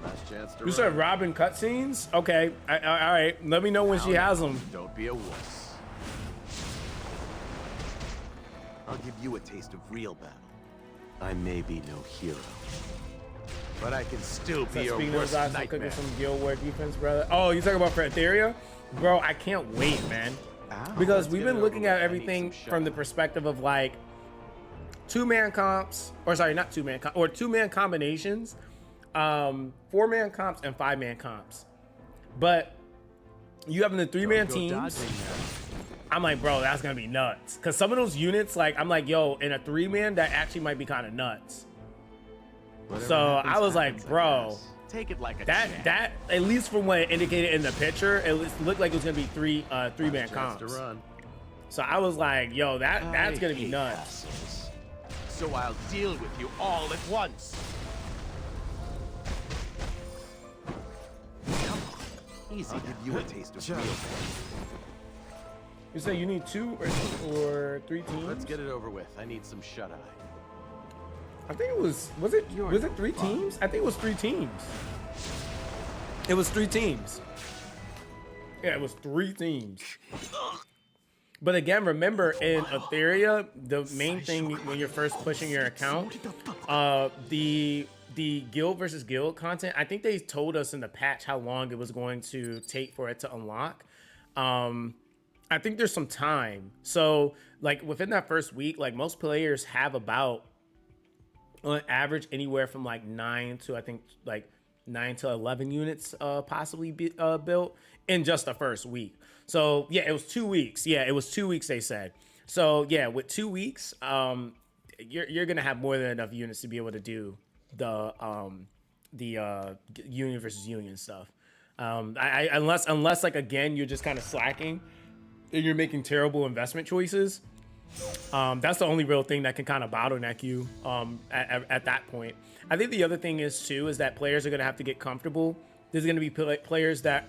Last chance to You said run. Robin cutscenes? Okay, all right. Let me know when she has them. Don't be a wuss. I'll give you a taste of real battle. I may be no hero, but I can still be your Speaking of worst Zox, I'm nightmare. cooking some Guild War defense, brother. Oh, you talking about for Etheria? Bro, I can't wait, man. Because we've been looking at everything from the perspective of like 2-man comps, or sorry, not 2-man or 2-man combinations, 4-man comps and 5-man comps. But you having the 3-man teams, I'm like, bro, that's gonna be nuts. Cause some of those units, like, I'm like, yo, in a 3-man, that actually might be kind of nuts. So I was like, bro, take it like a that at least from what it indicated in the picture, it looked like it was gonna be 3-man comps. So I was like, yo, that's gonna be nuts. So I'll deal with you all at once. Come on. Easy. I'll give you a taste of real. You say you need 2 or 3 teams? Let's get it over with. I need some shut-eye. I think it was it 3 teams? I think it was 3 teams. It was 3 teams. Yeah, it was 3 teams. But again, remember in Etheria, the main thing when you're first pushing your account, the guild versus guild content, I think they told us in the patch how long it was going to take for it to unlock. I think there's some time. So like within that first week, like most players have about on average anywhere from like 9 to I think like 9 to 11 units possibly built in just the first week. So yeah, it was 2 weeks. Yeah, it was 2 weeks they said. So yeah, with 2 weeks, you're gonna have more than enough units to be able to do the union versus union stuff. Unless like again you're just kind of slacking and you're making terrible investment choices. That's the only real thing that can kind of bottleneck you at that point. I think the other thing is too is that players are gonna have to get comfortable. There's gonna be players that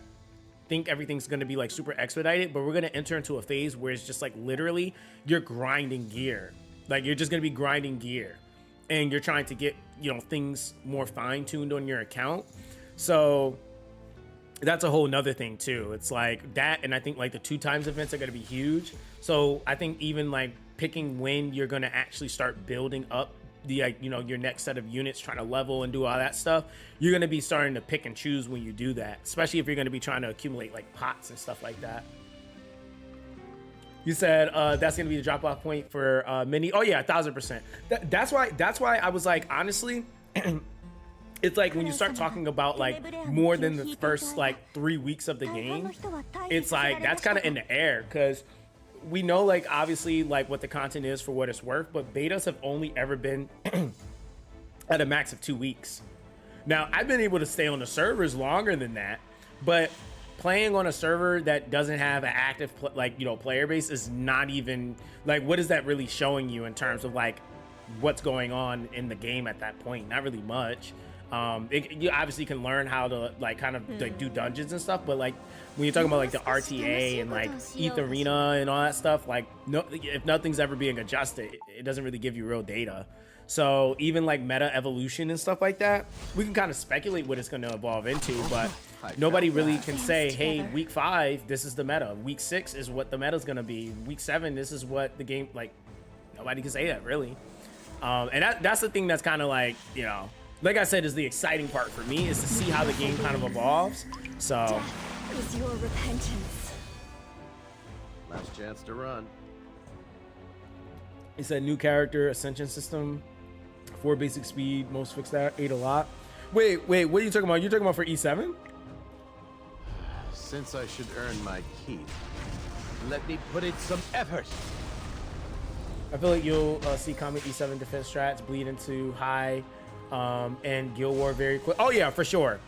think everything's gonna be like super expedited, but we're gonna enter into a phase where it's just like literally you're grinding gear. Like you're just gonna be grinding gear, and you're trying to get things more fine-tuned on your account. So that's a whole nother thing too. It's like that, and I think like the 2 times events are gonna be huge. So I think even like picking when you're gonna actually start building up the your next set of units, trying to level and do all that stuff, you're gonna be starting to pick and choose when you do that, especially if you're gonna be trying to accumulate like pots and stuff like that. You said that's gonna be the drop-off point for mini. Oh yeah, 1000%. That's why I was like, honestly, it's like when you start talking about like more than the first like 3 weeks of the game, it's like that's kind of in the air, because we know like obviously like what the content is for what it's worth, but betas have only ever been at a max of 2 weeks. Now I've been able to stay on the servers longer than that, but playing on a server that doesn't have an active player base is not even like, what is that really showing you in terms of like what's going on in the game at that point? Not really much. You obviously can learn how to like kind of like do dungeons and stuff, but like when you're talking about like the RTA and like Etheria and all that stuff, like no, if nothing's ever being adjusted, it doesn't really give you real data. So even like meta evolution and stuff like that, we can kind of speculate what it's going to evolve into, but nobody really can say, hey, week 5 this is the meta, week 6 is what the meta is going to be, week 7 this is what the game, like nobody can say that really. And that's the thing that's kind of like, like I said, is the exciting part for me, is to see how the game kind of evolves. So Death is your repentance. Last chance to run. it's a new character ascension system, 4 basic speed, most fixed out, 8 a lot. Wait, what are you talking about? You're talking about for E7? Since I should earn my keep, let me put in some effort. I feel like you'll see common E7 defense strats bleed into high and Guild War very quick. Oh yeah, for sure.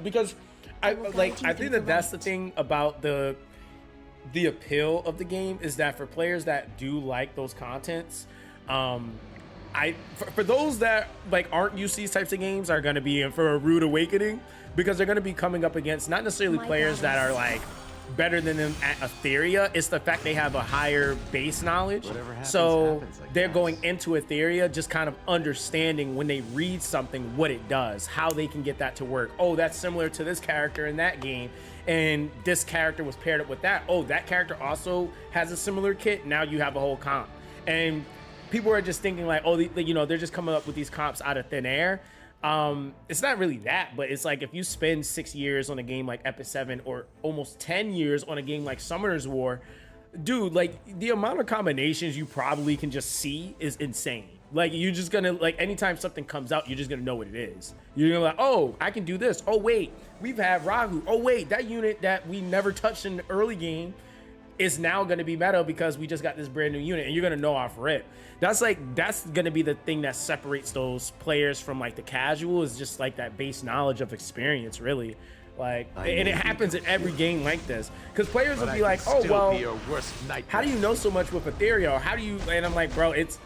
Because I think that that's the thing about the appeal of the game is that for players that do like those contents, for those that like aren't used to these types of games are going to be in for a rude awakening, because they're going to be coming up against not necessarily players that are like better than them at Etheria. It's the fact they have a higher base knowledge. So they're going into Etheria just kind of understanding when they read something what it does, how they can get that to work. Oh, that's similar to this character in that game, and this character was paired up with that. Oh, that character also has a similar kit. Now you have a whole comp. And people are just thinking like, oh, they're just coming up with these comps out of thin air. It's not really that, but it's like if you spend 6 years on a game like Epic 7 or almost 10 years on a game like Summoner's War, dude, like the amount of combinations you probably can just see is insane. Like you're just gonna, like, anytime something comes out, you're just gonna know what it is. You're gonna be like, oh, I can do this. Oh wait, we've had Rahu. Oh wait, that unit that we never touched in the early game is now going to be meta because we just got this brand new unit, and you're going to know off rip. That's going to be the thing that separates those players from like the casual, is just like that base knowledge of experience, really. Like, and it happens in every game like this, because players will be like, oh, well, how do you know so much with Etheria? Or how do you, and I'm like, bro, it's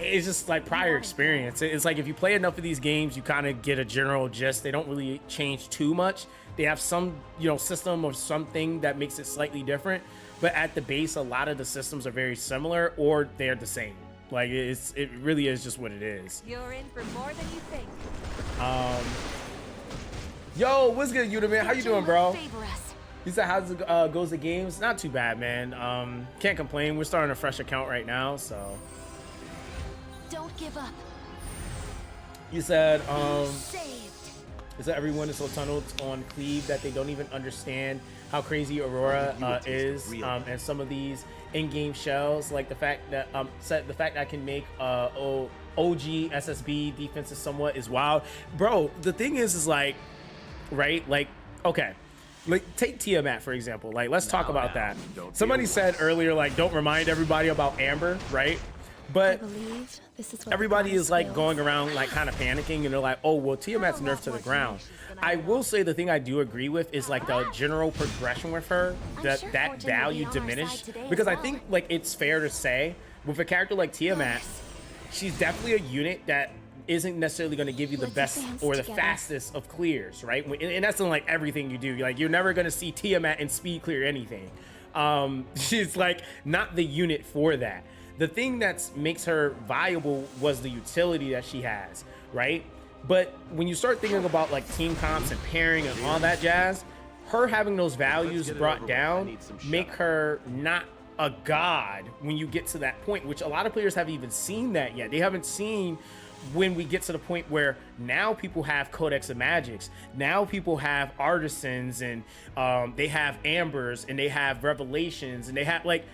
just like prior experience. It's like if you play enough of these games, you kind of get a general gist. They don't really change too much. They have some, system or something that makes it slightly different. But at the base, a lot of the systems are very similar, or they're the same. Like it really is just what it is. You're in for more than you think. Yo, what's good, Yuta, man? How you doing, bro? You said how's it goes the games? Not too bad, man. Can't complain. We're starting a fresh account right now, so. Don't give up. You said Saved. is that everyone is so tunneled on Cleve that they don't even understand how crazy Aurora is, and some of these in-game shells, like the fact that I can make OG SSB defenses somewhat is wild, bro. The thing is like, right, like, okay, like take Tiamat for example. Like, let's talk about that. Somebody said earlier, like, don't remind everybody about Amber, right? But everybody is like going around like kind of panicking, and they're like, oh well, Tiamat's nerfed to the ground. I will say the thing I do agree with is like the general progression with her, that value diminished, because I think like it's fair to say with a character like Tiamat, she's definitely a unit that isn't necessarily going to give you the best or the fastest of clears, right? And that's in like everything you do. Like, you're never going to see Tiamat and speed clear anything. She's like not the unit for that. The thing that makes her viable was the utility that she has, right? But when you start thinking about like team comps and pairing and all that jazz, her having those values brought down make her not a god when you get to that point, which a lot of players haven't even seen that yet. They haven't seen when we get to the point where now people have Codex of Magics, now people have Artisans, and they have Ambers, and they have Revelations, and they have like,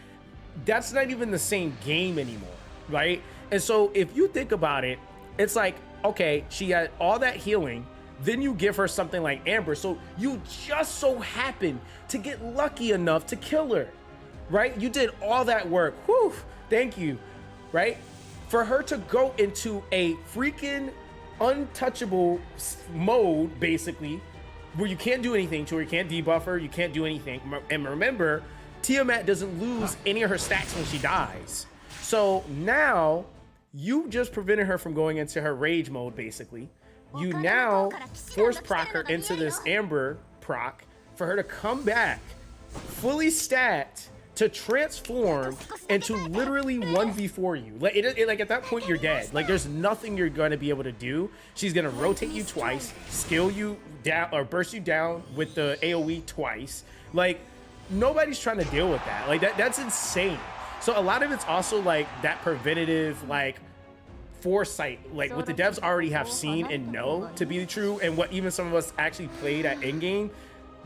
that's not even the same game anymore, right? And so if you think about it, it's like, okay, she had all that healing, then you give her something like Amber, so you just so happen to get lucky enough to kill her, right? You did all that work, whew, thank you, right? For her to go into a freaking untouchable mode, basically, where you can't do anything to her, you can't debuff her, you can't do anything. And remember, Tiamat doesn't lose any of her stacks when she dies. So now you just prevented her from going into her rage mode, basically. You now force proc her into this Amber proc for her to come back fully stacked to transform into literally 1v4 you. Like at that point, you're dead. Like, there's nothing you're going to be able to do. She's going to rotate you twice, skill you down, or burst you down with the AoE twice. Like, nobody's trying to deal with that. Like, that's insane. So a lot of it's also like that preventative, like, foresight, like what the devs already have seen and know to be true, and what even some of us actually played at in-game.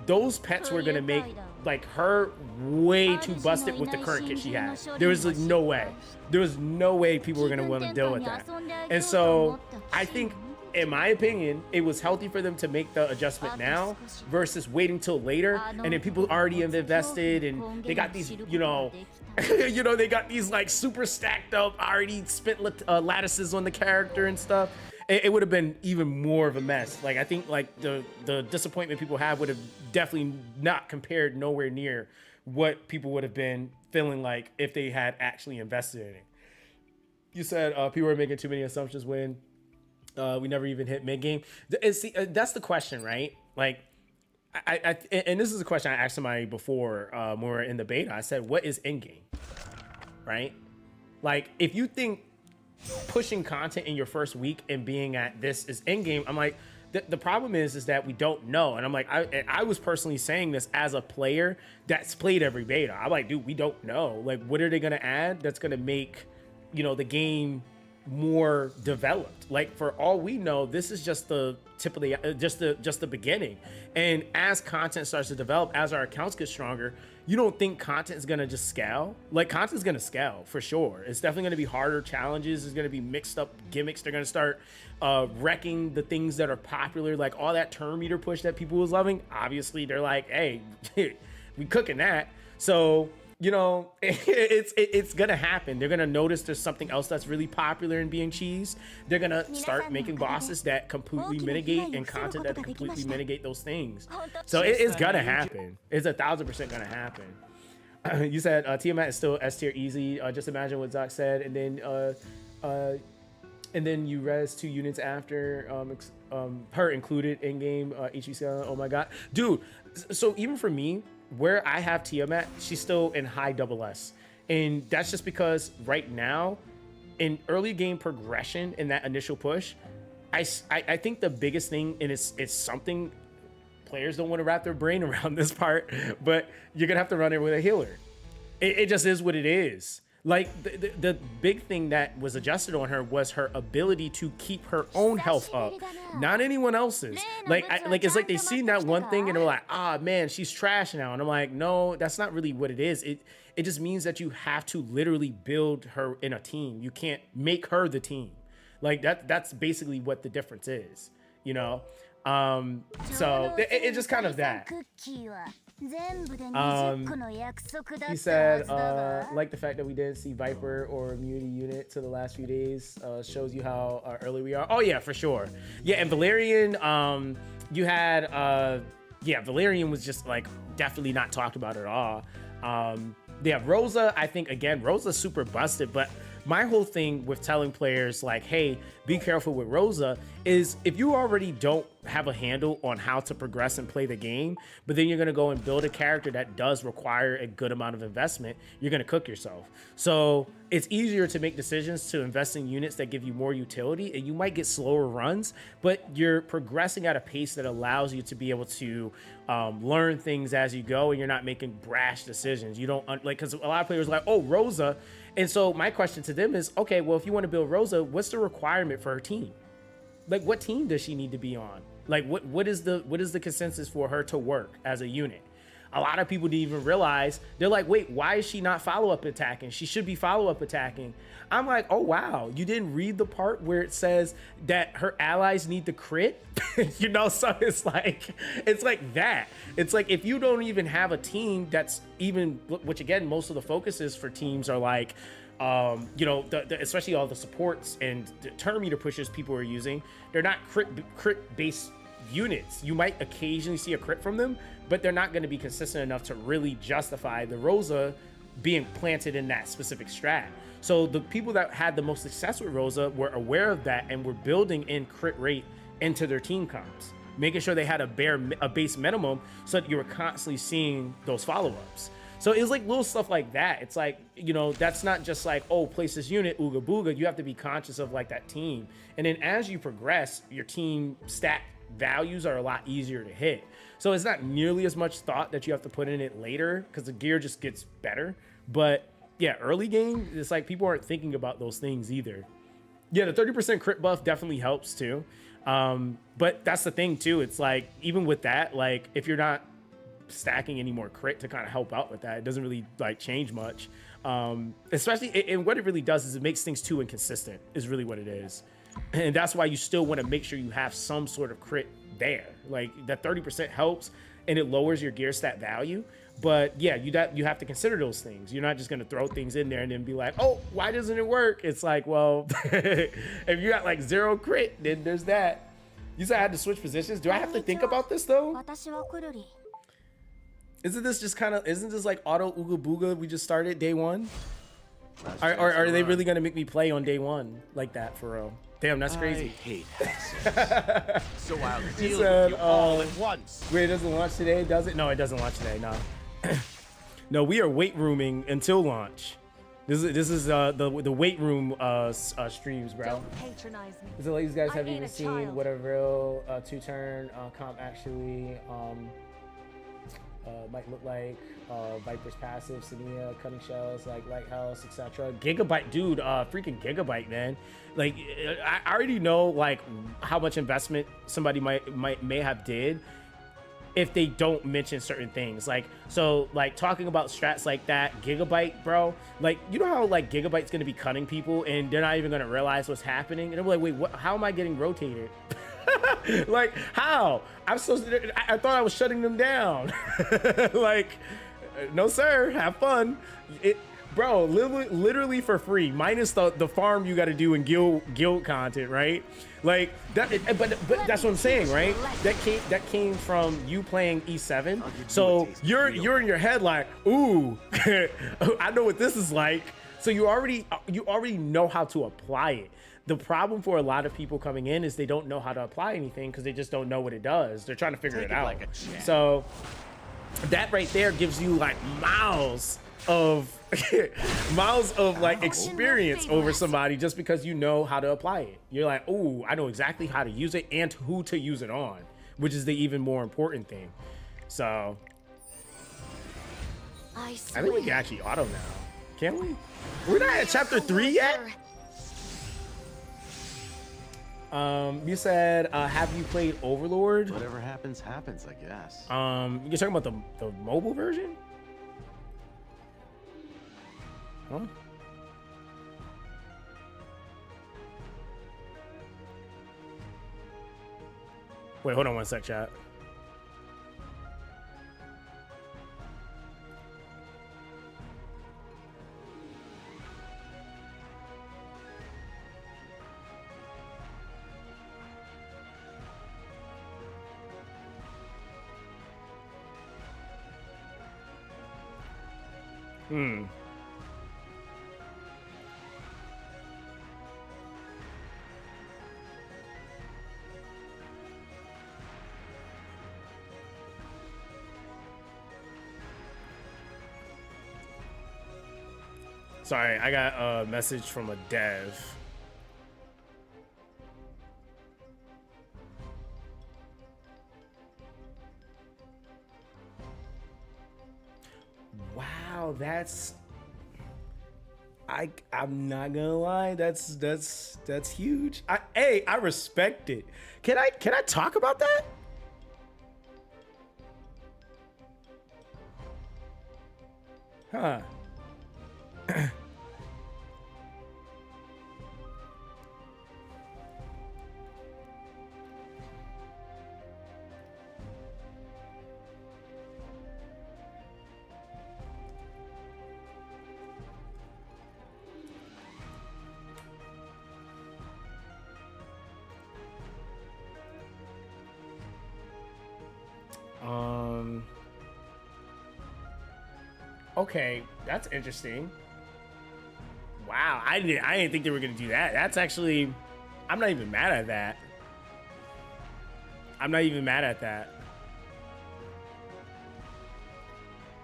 Those pets were gonna make like her way too busted with the current kit she had. There was like no way. There was no way people were gonna want to deal with that. And so I think in my opinion, it was healthy for them to make the adjustment now versus waiting till later, and then people already have invested and they got these, you know, they got these like super stacked up, already spent lattices on the character and stuff. It would have been even more of a mess. Like I think like the disappointment people have would have definitely not compared nowhere near what people would have been feeling like if they had actually invested in it. You said people are making too many assumptions when we never even hit mid game. See, that's the question, right? Like, and this is a question I asked somebody before when we were in the beta. I said, "What is end game?" Right? Like, if you think pushing content in your first week and being at this is end game, I'm like, the problem is that we don't know. And I'm like, I was personally saying this as a player that's played every beta. I'm like, dude, we don't know. Like, what are they gonna add that's gonna make, you know, the game more developed? Like, for all we know, this is just the tip of the just the beginning. And as content starts to develop, as our accounts get stronger, you don't think content is gonna just scale? Like, content is gonna scale for sure. It's definitely gonna be harder challenges. It's gonna be mixed up gimmicks. They're gonna start wrecking the things that are popular, like all that turn meter push that people was loving. Obviously, they're like, hey, we cooking that. So, you know, it's gonna happen. They're gonna notice there's something else that's really popular in being cheese. They're gonna start making bosses that completely mitigate and content that completely mitigate those things. So it's gonna happen. It's 1,000% gonna happen. You said Tiamat is still S tier easy. Just imagine what Zox said, and then you res 2 units after her included in game HEC. Oh my god, dude. So even for me, where I have Tiamat, she's still in high SS. And that's just because right now, in early game progression in that initial push, I think the biggest thing, and it's something players don't want to wrap their brain around this part, but you're gonna have to run it with a healer. It just is what it is. Like the big thing that was adjusted on her was her ability to keep her own health up, not anyone else's. Like it's like they seen that one thing and they're like, ah man, she's trash now. And I'm like, no, that's not really what it is. It just means that you have to literally build her in a team. You can't make her the team. Like that's basically what the difference is, you know? So it's just kind of that. He said, like the fact that we didn't see Viper or immunity unit to the last few days shows you how early we are. Oh yeah, for sure. Yeah, and Valerian, you had, yeah, Valerian was just like definitely not talked about at all. Yeah, Rosa, I think again, Rosa's super busted, but my whole thing with telling players like, hey, be careful with Rosa is if you already don't have a handle on how to progress and play the game, but then you're going to go and build a character that does require a good amount of investment, you're going to cook yourself. So it's easier to make decisions to invest in units that give you more utility, and you might get slower runs, but you're progressing at a pace that allows you to be able to learn things as you go, and you're not making brash decisions. You don't like, because a lot of players are like, oh, Rosa. And so my question to them is, okay, well, if you want to build Rosa, what's the requirement for her team? Like, what team does she need to be on? Like, what is the consensus for her to work as a unit? A lot of people didn't even realize. They're like, wait, why is she not follow-up attacking? She should be follow-up attacking. I'm like, oh, wow. You didn't read the part where it says that her allies need to crit? You know, so it's like that. It's like, if you don't even have a team that's even, which again, most of the focuses for teams are like, you know, especially all the supports and the turn meter pushes people are using, they're not crit-based units. You might occasionally see a crit from them, but they're not going to be consistent enough to really justify the Rosa being planted in that specific strat. So the people that had the most success with Rosa were aware of that and were building in crit rate into their team comps, making sure they had a base minimum so that you were constantly seeing those follow-ups. So it was like little stuff like that. It's like, you know, that's not just like, oh, place this unit, ooga booga. You have to be conscious of like that team. And then as you progress, your team stat values are a lot easier to hit. So it's not nearly as much thought that you have to put in it later because the gear just gets better. But yeah, early game, it's like people aren't thinking about those things either. Yeah, the 30% crit buff definitely helps too. But that's the thing too. It's like, even with that, like if you're not stacking any more crit to kind of help out with that, it doesn't really like change much. Especially, and what it really does is it makes things too inconsistent is really what it is. And that's why you still want to make sure you have some sort of crit there. Like that 30% helps and it lowers your gear stat value. But yeah, you have to consider those things. You're not just going to throw things in there and then be like, oh, why doesn't it work? It's like, well, if you got like 0 crit, then there's that. You said I had to switch positions. Do I have to think about this though? 私はくるり。 Isn't this just kind of, isn't this like auto Ooga Booga we just started day one? Last Are, chance are, to are they run. really going to make me play on day one like that for real? Damn, that's I crazy. hate hassles. So I'll He deal said, with you all at once. Wait, it doesn't launch today, does it? No, it doesn't launch today, no. No, we are weight rooming until launch. This is the weight room streams, bro. Don't patronize me. Is it like you guys I have ain't even a seen child. what a real 2-turn comp actually might look like? Viper's passive, Senia, cutting shells, like Lighthouse, etc. Gigabyte, dude, freaking Gigabyte, man. Like, I already know like how much investment somebody may have did if they don't mention certain things. Like, so like talking about strats like that, Gigabyte, bro, like, you know how like Gigabyte's gonna be cutting people and they're not even gonna realize what's happening, and they're like, wait, what, how am I getting rotated? Like, how? I thought I was shutting them down. Like, no sir, have fun. Bro, literally for free, minus the farm you got to do in guild content, right? Like that, but that's what I'm saying, right? That came from you playing E7. So you're in your head like, ooh, I know what this is like. So you already know how to apply it. The problem for a lot of people coming in is they don't know how to apply anything because they just don't know what it does. They're trying to figure it out. Like a champ. So that right there gives you like miles of like experience over somebody just because you know how to apply it. You're like, oh, I know exactly how to use it and who to use it on, which is the even more important thing. So I I swear. think we can actually auto now. Can we? We're not at chapter 3 yet. You said, have you played Overlord? Whatever happens, happens, I guess. You're talking about the mobile version? Huh? Wait, hold on one sec, chat. Sorry, I got a message from a dev. Wow, that's I'm not gonna lie, that's huge. I respect it. Can I talk about that? Huh. Okay, that's interesting. Wow, I didn't think they were gonna do that. That's actually, I'm not even mad at that. I'm not even mad at that.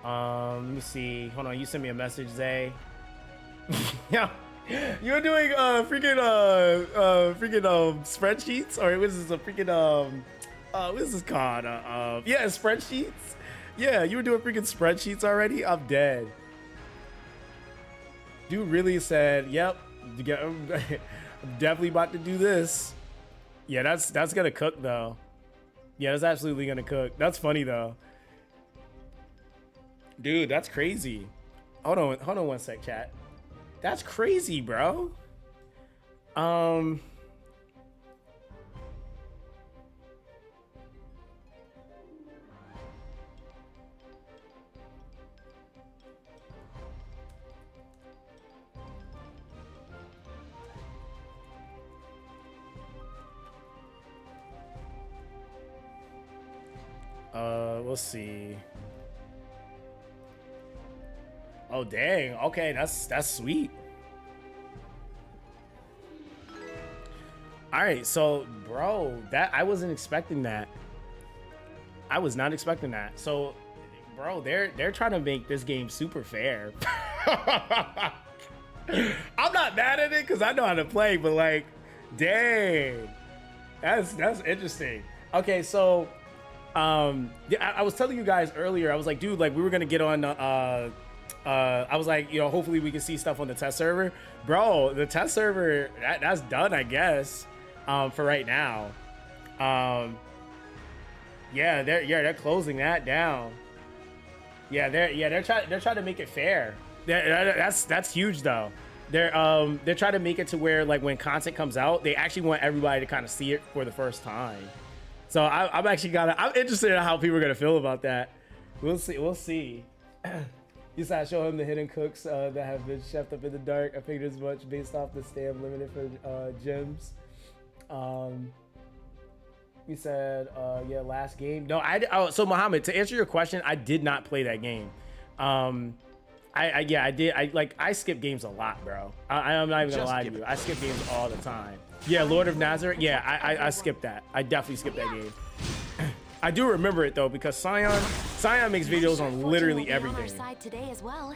Let me see. Hold on, you sent me a message, Zay. Yeah, you're doing freaking spreadsheets, or what is this, a freaking what is this called? Yeah, spreadsheets. Yeah, you were doing freaking spreadsheets already? I'm dead. Dude really said, yep, I'm definitely about to do this. Yeah, that's gonna cook though. Yeah, that's absolutely gonna cook. That's funny though. Dude, that's crazy. Hold on one sec, chat. That's crazy, bro. We'll see. Oh dang. Okay, that's sweet. All right, so bro, that I wasn't expecting that. I was not expecting that. So, bro, they're trying to make this game super fair. I'm not mad at it because I know how to play, but like, dang, that's interesting. Okay, so I was telling you guys earlier, I was like, dude, like we were gonna get on I was like, you know, hopefully we can see stuff on the test server. Bro, the test server that's done, I guess, for right now. Yeah, they're closing that down. Yeah, they're trying to make it fair. That's huge though. They're trying to make it to where like when content comes out, they actually want everybody to kind of see it for the first time. So I'm interested in how people are gonna feel about that. We'll see. You said I show him the hidden cooks that have been chefed up in the dark. I figured as much based off the stamp limited for gems. You said yeah, last game. No, so Muhammad, to answer your question, I did not play that game. I did. I skip games a lot, bro. I'm not even gonna lie to you. I skip games all the time. Yeah, Lord of Nazareth. Yeah, I skipped that. I definitely skipped that game. I do remember it though because Scion makes videos on literally everything. On our side today as well.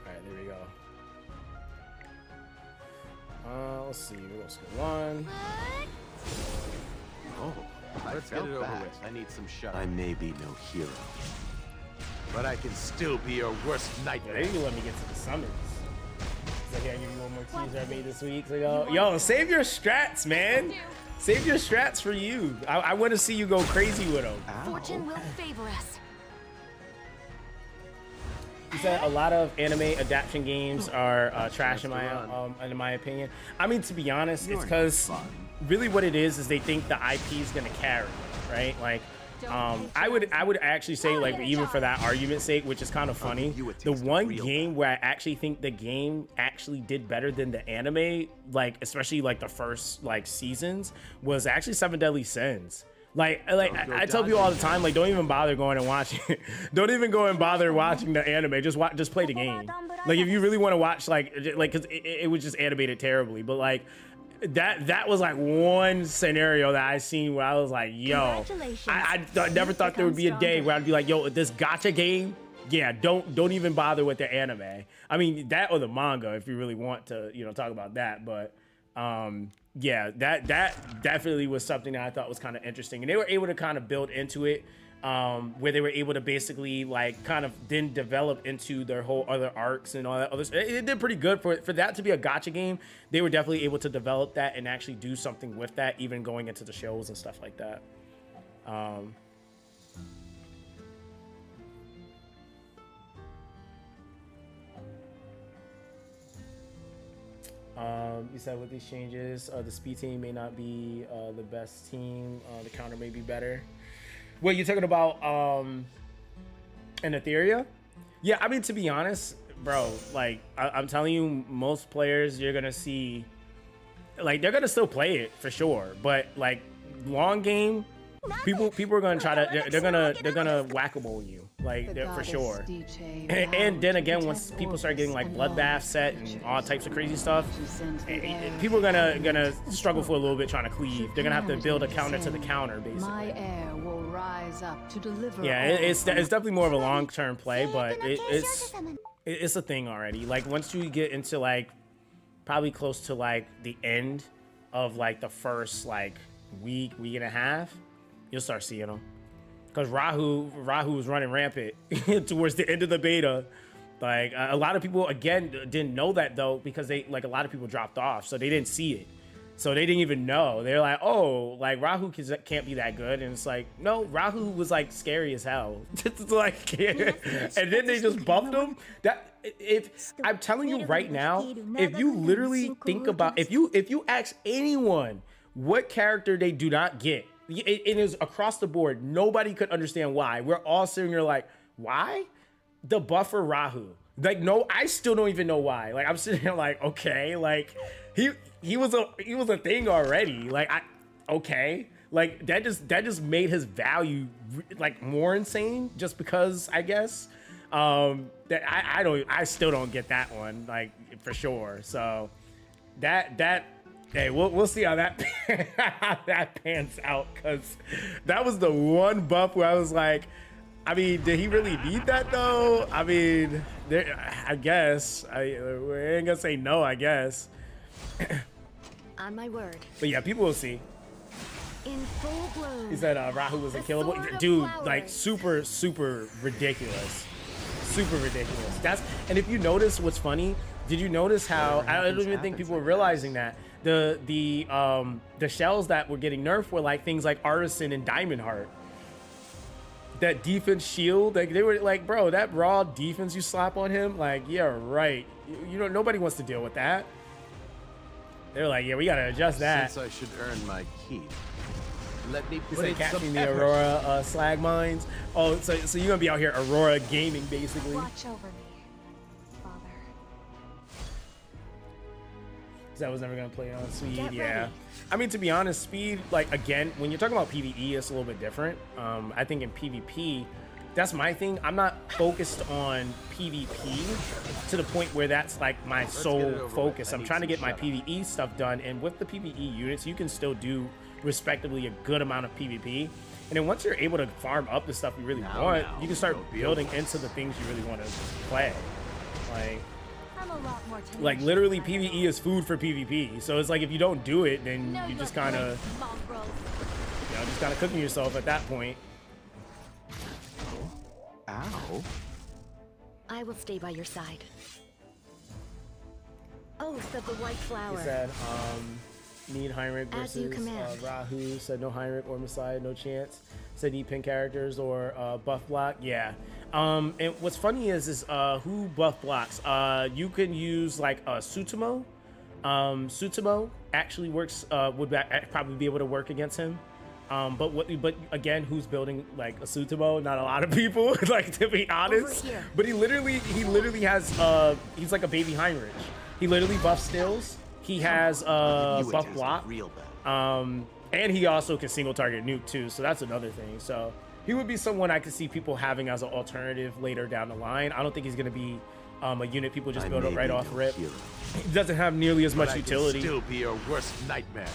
There we go. Let's see. We'll go one. Oh, Let's get it over with. I need some shut. I may be no hero, but I can still be your worst Yeah, nightmare. they didn't let me get to the summons. So I gotta give you one more teaser I made this week. So yo, save your strats, man. Save your strats for you. I want to see you go crazy with them. Fortune will favor us. You said a lot of anime adaptation games are trash in my opinion. I mean, to be honest, it's because really what it is they think the IP is gonna carry, right? Like, I would actually say, like, even for that argument's sake, which is kind of funny, the one game where I actually think the game actually did better than the anime, like especially like the first like seasons, was actually Seven Deadly Sins. Like I tell people all the time, like, don't even bother going and watching it. Don't even go and bother watching the anime. Just play the game. Like, if you really want to watch, like, cause it was just animated terribly. But like that was like one scenario that I seen where I was like, yo, I never thought there would be a day where I'd be like, yo, this gacha game, yeah, don't even bother with the anime. I mean, that or the manga if you really want to, you know, talk about that. But yeah, that definitely was something that I thought was kind of interesting, and they were able to kind of build into it, where they were able to basically like kind of then develop into their whole other arcs and all that other stuff. It did pretty good for that to be a gacha game. They were definitely able to develop that and actually do something with that, even going into the shows and stuff like that. You said with these changes, the speed team may not be the best team. The counter may be better. What you talking about? In Etheria? Yeah, I mean, to be honest, bro, like I'm telling you, most players you're gonna see, like, they're gonna still play it for sure, but like long game, people are gonna try to they're gonna whack-a-mole you, like, for sure. And then again, once people start getting like bloodbath set and all types of crazy stuff, people are gonna struggle for a little bit trying to cleave. They're gonna have to build a counter to the counter, basically. My heir will rise up to deliver. Yeah, it's definitely more of a long-term play, but it's a thing already. Like, once you get into like probably close to like the end of like the first like week and a half, you'll start seeing them. Because Rahu was running rampant towards the end of the beta. Like, a lot of people, again, didn't know that, though, because a lot of people dropped off, so they didn't see it. So they didn't even know. They're like, oh, like, Rahu can't be that good. And it's like, no, Rahu was, like, scary as hell. Like, and then they just buffed him. I'm telling you right now, if you literally think about, if you ask anyone what character they do not get, it is across the board. Nobody could understand why. We're all sitting here like, why? The buffer Rahu. Like, no, I still don't even know why. Like, I'm sitting here like, okay, like he was a thing already. Like, okay. Like that just made his value like more insane just because, I guess. That I still don't get that one, like, for sure. So that hey, we'll see how that how that pans out, because that was the one buff where I was like, I mean, did he really need that though? I mean, I guess we ain't gonna say no, I guess. On my word. But yeah, people will see. In full bloom. He said Rahu was unkillable. Dude, like super ridiculous. Super ridiculous. And if you notice what's funny, did you notice how I don't even think people were realizing that the shells that were getting nerfed were like things like Artisan and Diamond Heart. That defense shield, like they were like, bro, that raw defense you slap on him, like, yeah, right. You know, nobody wants to deal with that. They're like, yeah, we gotta adjust that. Since I should earn my keep, let me You put say in catching some the effort. Aurora slag mines. Oh, so you're gonna be out here Aurora gaming basically. Watch over me, Father. That was never gonna play on speed. Get Yeah, ready. I mean, to be honest, speed, like, again, when you're talking about PvE, it's a little bit different. I think in PvP, that's my thing. I'm not focused on PvP to the point where that's like my sole focus. I'm trying to get my PvE stuff done, and with the PvE units, you can still do respectively a good amount of PvP. And then once you're able to farm up the stuff you really want, you can start building into the things you really want to play. I'm a lot more tenacious Like literally than I PvE is food for PvP. So it's like if you don't do it, then know you your just kind of, place, mongrel. just kind of cooking yourself at that point. Ow. I will stay by your side. Oath of the White He Flower. said, need Heinrich As you versus command. Rahu. Said no Heinrich or Messiah, no chance. Said need pin characters or buff block. Yeah. And what's funny is who buff blocks. You can use like a Sutomo. Sutomo actually works. Would probably be able to work against him. But again, who's building like a Sutomo? Not a lot of people, like, to be honest. Over here. But he literally has he's like a baby Heinrich. He literally buffs stills. He has buff block. Real bad. And he also can single target nuke too, so that's another thing. So he would be someone I could see people having as an alternative later down the line. I don't think he's gonna be a unit people just build up right off rip. He doesn't have nearly as much utility. I can still be your worst nightmare.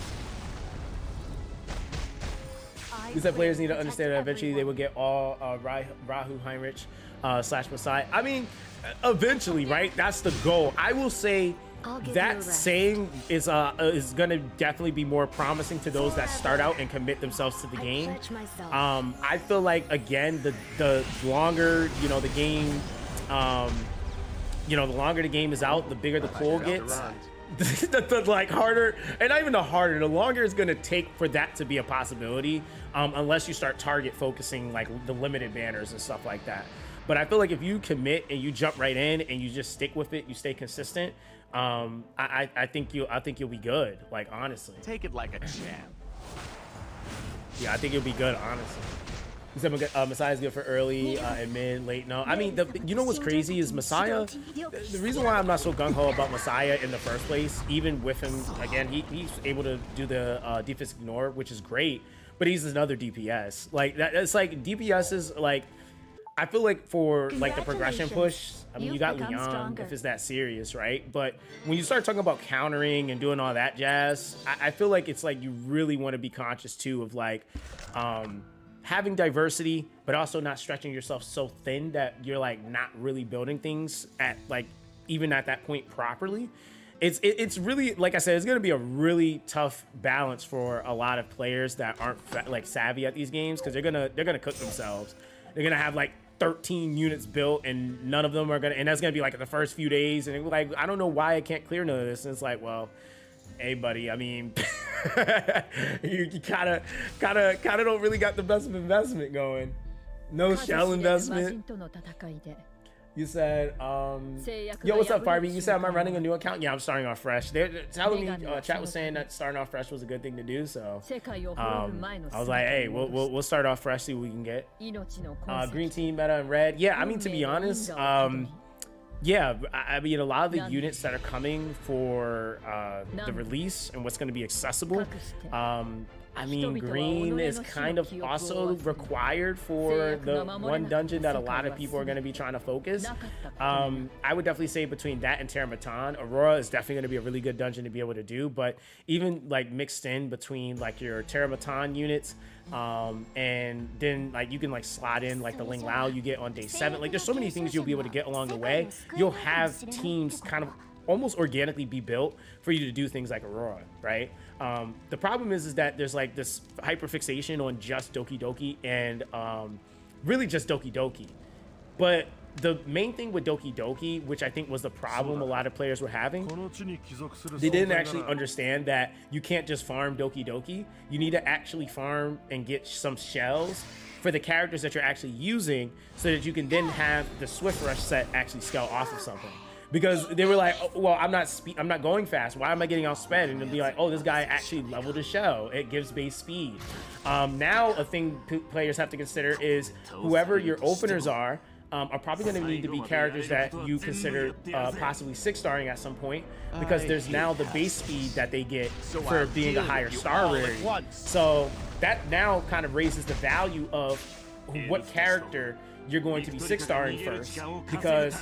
These players need to understand that eventually they will get all Rahu, Heinrich, / Messiah. I mean, eventually, right? That's the goal. I will say I'll give you a that rest. saying is gonna definitely be more promising to those that start out and commit themselves to the game. pledge myself. I feel like, again, the longer the game, the longer the game is out, the bigger the pull gets. the like harder, and not even the harder, the longer it's gonna take for that to be a possibility, unless you start target focusing like the limited banners and stuff like that. But I feel like if you commit and you jump right in and you just stick with it, you stay consistent. I think you'll be good. Like, honestly. Take it like a champ. Yeah, I think you'll be good, honestly. He said Messiah's good for early and mid, late. No, I mean, you know what's crazy is Messiah. The reason why I'm not so gung-ho about Messiah in the first place, even with him, again, he's able to do the defense ignore, which is great, but he's another DPS. Like, it's like DPS is like, I feel like for like the progression push, I mean, you got become Leon stronger. if it's that serious, right? But when you start talking about countering and doing all that jazz, I feel like it's like you really want to be conscious too of like having diversity, but also not stretching yourself so thin that you're like not really building things at like even at that point properly. It's really, like I said, it's gonna be a really tough balance for a lot of players that aren't like savvy at these games, because they're gonna cook themselves. They're gonna have like 13 units built and none of them are gonna, and that's gonna be like the first few days, and like, I don't know why I can't clear none of this. And it's like, well, hey buddy, I mean, you kind of don't really got the best of investment going. No shell investment. You said, yo, what's up, Barbie? You said, am I running a new account? Yeah, I'm starting off fresh. They're telling me, chat was saying that starting off fresh was a good thing to do. So, I was like, hey, we'll start off fresh, see what we can get. Green team, meta, and red. Yeah, I mean, to be honest, yeah, I mean, a lot of the units that are coming for the release and what's going to be accessible, I mean, green is kind of also required for the one dungeon that a lot of people are going to be trying to focus. I would definitely say between that and Terra Matan, Aurora is definitely going to be a really good dungeon to be able to do. But even like mixed in between like your Terra Matan units, and then like you can like slot in like the Ling Lao you get on day 7. Like there's so many things you'll be able to get along the way. You'll have teams kind of almost organically be built for you to do things like Aurora, right? The problem is that there's like this hyperfixation on just Doki Doki and really just Doki Doki. But the main thing with Doki Doki, which I think was the problem a lot of players were having, they didn't actually understand that you can't just farm Doki Doki. You need to actually farm and get some shells for the characters that you're actually using so that you can then have the Swift Rush set actually scale off of something. Because they were like, oh, well, I'm not going fast. Why am I getting outsped? And they'll be like, oh, this guy actually leveled his shell. It gives base speed. Now, a thing players have to consider is whoever your openers are probably going to need to be characters that you consider possibly 6-starring at some point, because there's now the base speed that they get for being a higher star rarity. So that now kind of raises the value of what character you're going to be 6-starring first, because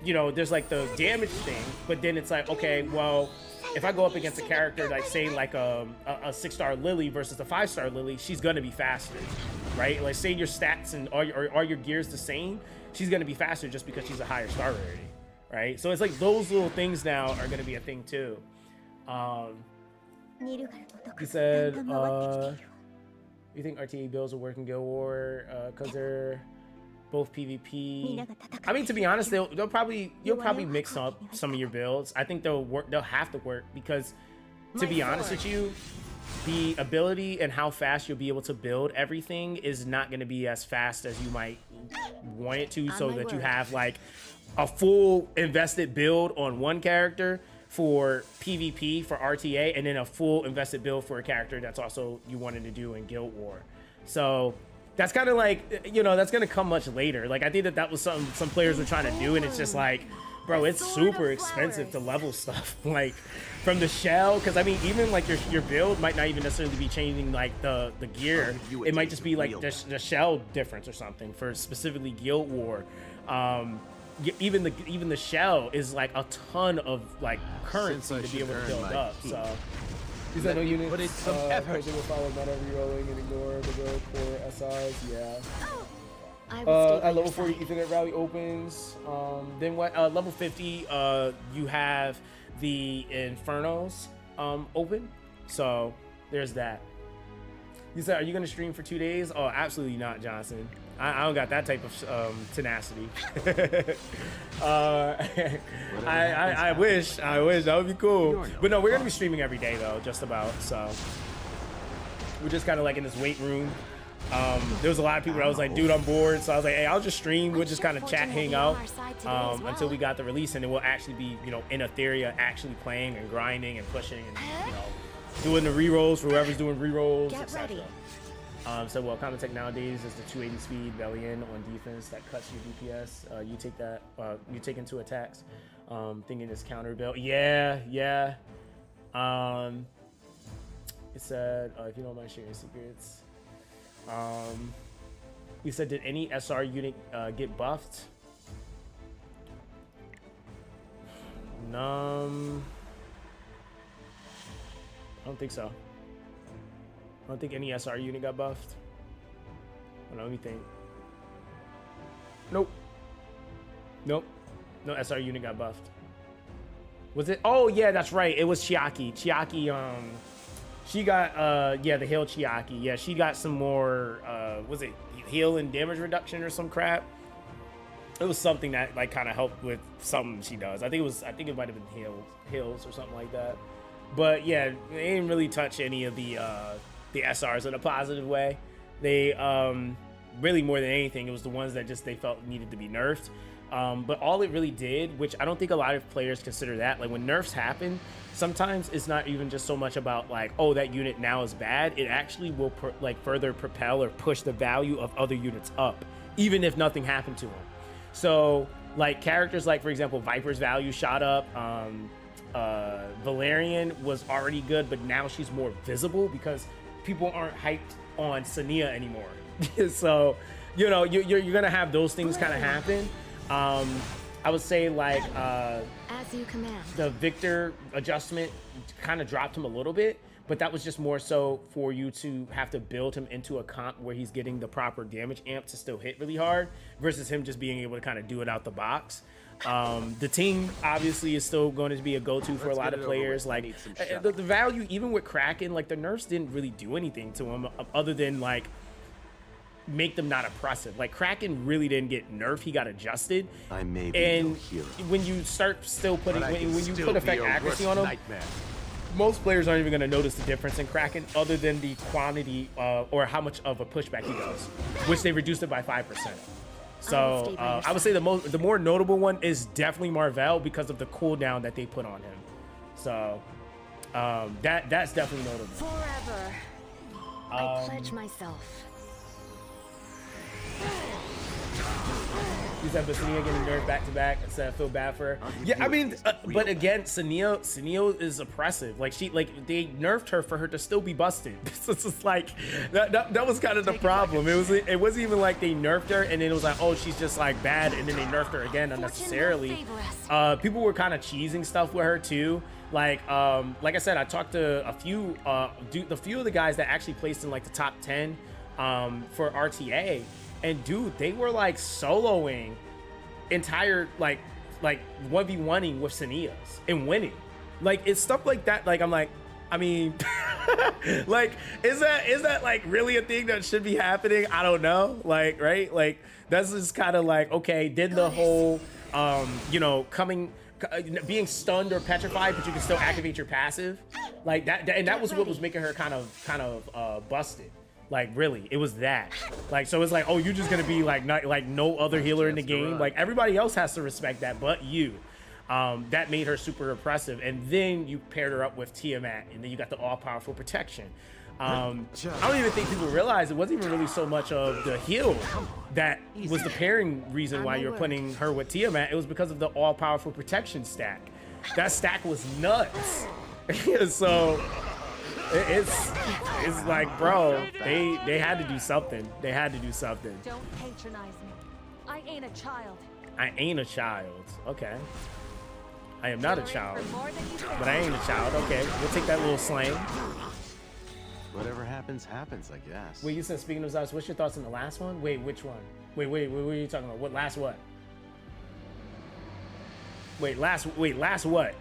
you know, there's like the damage thing, but then it's like, okay, well, if I go up against a character like say like a 6-star Lily versus a 5-star Lily, she's gonna be faster, right? Like say your stats and are your gears the same, she's gonna be faster just because she's a higher star rarity, right? So it's like those little things now are gonna be a thing too. He said, you think RTA builds will work in Guild War because they're both PvP? I mean, to be honest, you'll probably mix up some of your builds. I think they'll have to work because, to be honest with you, the ability and how fast you'll be able to build everything is not going to be as fast as you might want it to, so that you have like a full invested build on one character for PvP for RTA, and then a full invested build for a character that's also you wanted to do in Guild War. So that's kind of like, you know, that's going to come much later. Like, I think that was something some players were trying to do, and it's just like, bro, it's super expensive to level stuff. Like, from the shell, because, I mean, even, like, your build might not even necessarily be changing, like, the gear. It might just be, like, the shell difference or something for specifically Guild War. Even the shell is, like, a ton of, like, currency to be able to build up, so... Is that no units? Put in some effort. Will follow meta rerolling and ignore the build for SRs. Yeah. At level 40, Ethernet rally opens. Then what? Level 50, you have the Infernos open. So there's that. You said, are you gonna stream for 2 days? Oh, absolutely not, Johnson. I don't got that type of tenacity. I wish that would be cool. But no, we're gonna be streaming every day though, just about. So we're just kind of like in this weight room. There was a lot of people that was like, dude, I'm bored. So I was like, hey, I'll just stream. We'll just kind of chat, hang out until we got the release, and then we'll actually be, you know, in Etheria actually playing and grinding and pushing and, you know, doing the rerolls for whoever's doing rerolls, etc. So well, common tech nowadays is the 280 speed belly-in on defense that cuts your DPS. You take that, you take into attacks. Thinking it's counter build. Yeah. It said, if you don't mind sharing secrets. He said, did any SR unit get buffed? I don't think so. I don't think any SR unit got buffed. Hold on, let me think. Nope. No SR unit got buffed. Was it? Oh yeah, that's right. It was Chiaki. She got yeah, the heal Chiaki. Yeah, she got some more was it heal and damage reduction or some crap? It was something that like kind of helped with something she does. I think it might have been heals or something like that. But yeah, they didn't really touch any of the SRs in a positive way. They really, more than anything, it was the ones that just they felt needed to be nerfed. But all it really did, which I don't think a lot of players consider that, like when nerfs happen, sometimes it's not even just so much about like, oh, that unit now is bad. It actually will like further propel or push the value of other units up, even if nothing happened to them. So like characters like, for example, Viper's value shot up. Valerian was already good, but now she's more visible because people aren't hyped on Sania anymore. So, you know, you're gonna have those things kind of happen. I would say like As you command. the Victor adjustment kind of dropped him a little bit, but that was just more so for you to have to build him into a comp where he's getting the proper damage amp to still hit really hard versus him just being able to kind of do it out the box. The team obviously is still going to be a go-to for a lot of players. Like the value, even with Kraken, like the nerfs didn't really do anything to him other than like make them not oppressive. Like Kraken really didn't get nerfed; he got adjusted. I may be And no hero, when you start still putting, but I can when you still put be effect your accuracy worst on him, nightmare. most players aren't even going to notice the difference in Kraken other than the quantity or how much of a pushback he does, which they reduced it by 5%. So I would say the more notable one is definitely Marvel because of the cooldown that they put on him. So that's definitely notable. Forever. I pledge myself. You said, but Sania getting nerfed back to back. I said I feel bad for her. Yeah, I mean, but again, Sania is oppressive. Like they nerfed her for her to still be busted. So it's just like that was kind of the problem. It wasn't even like they nerfed her and then it was like, oh, she's just like bad, and then they nerfed her again unnecessarily. People were kind of cheesing stuff with her too. Like I said, I talked to a few of the guys that actually placed in like the top 10 for RTA. And dude, they were like soloing entire like 1v1ing with Sanias and winning. Like it's stuff like that. Like I'm like, I mean, like is that like really a thing that should be happening? I don't know. Like right? Like that's just kind of like, okay, did the whole you know, being stunned or petrified, but you can still activate your passive like that, and that was what was making her kind of busted. Like really, it was that. Like so, it's like, oh, you're just gonna be like not like no other healer in the game. Like everybody else has to respect that, but you. That made her super oppressive, and then you paired her up with Tiamat, and then you got the all-powerful protection. I don't even think people realize it wasn't even really so much of the heal that was the pairing reason why you're putting her with Tiamat. It was because of the all-powerful protection stack. That stack was nuts. So. It's like, bro, they had to do something. They had to do something. Don't patronize me. I ain't a child. I ain't a child. Okay. I am not a child, but I ain't a child. Okay, we'll take that little slang. Whatever happens, happens, I guess. Wait, you said speaking of Zox, what's your thoughts on the last one? Wait, which one? Wait, what are you talking about? What last what? Wait, last what?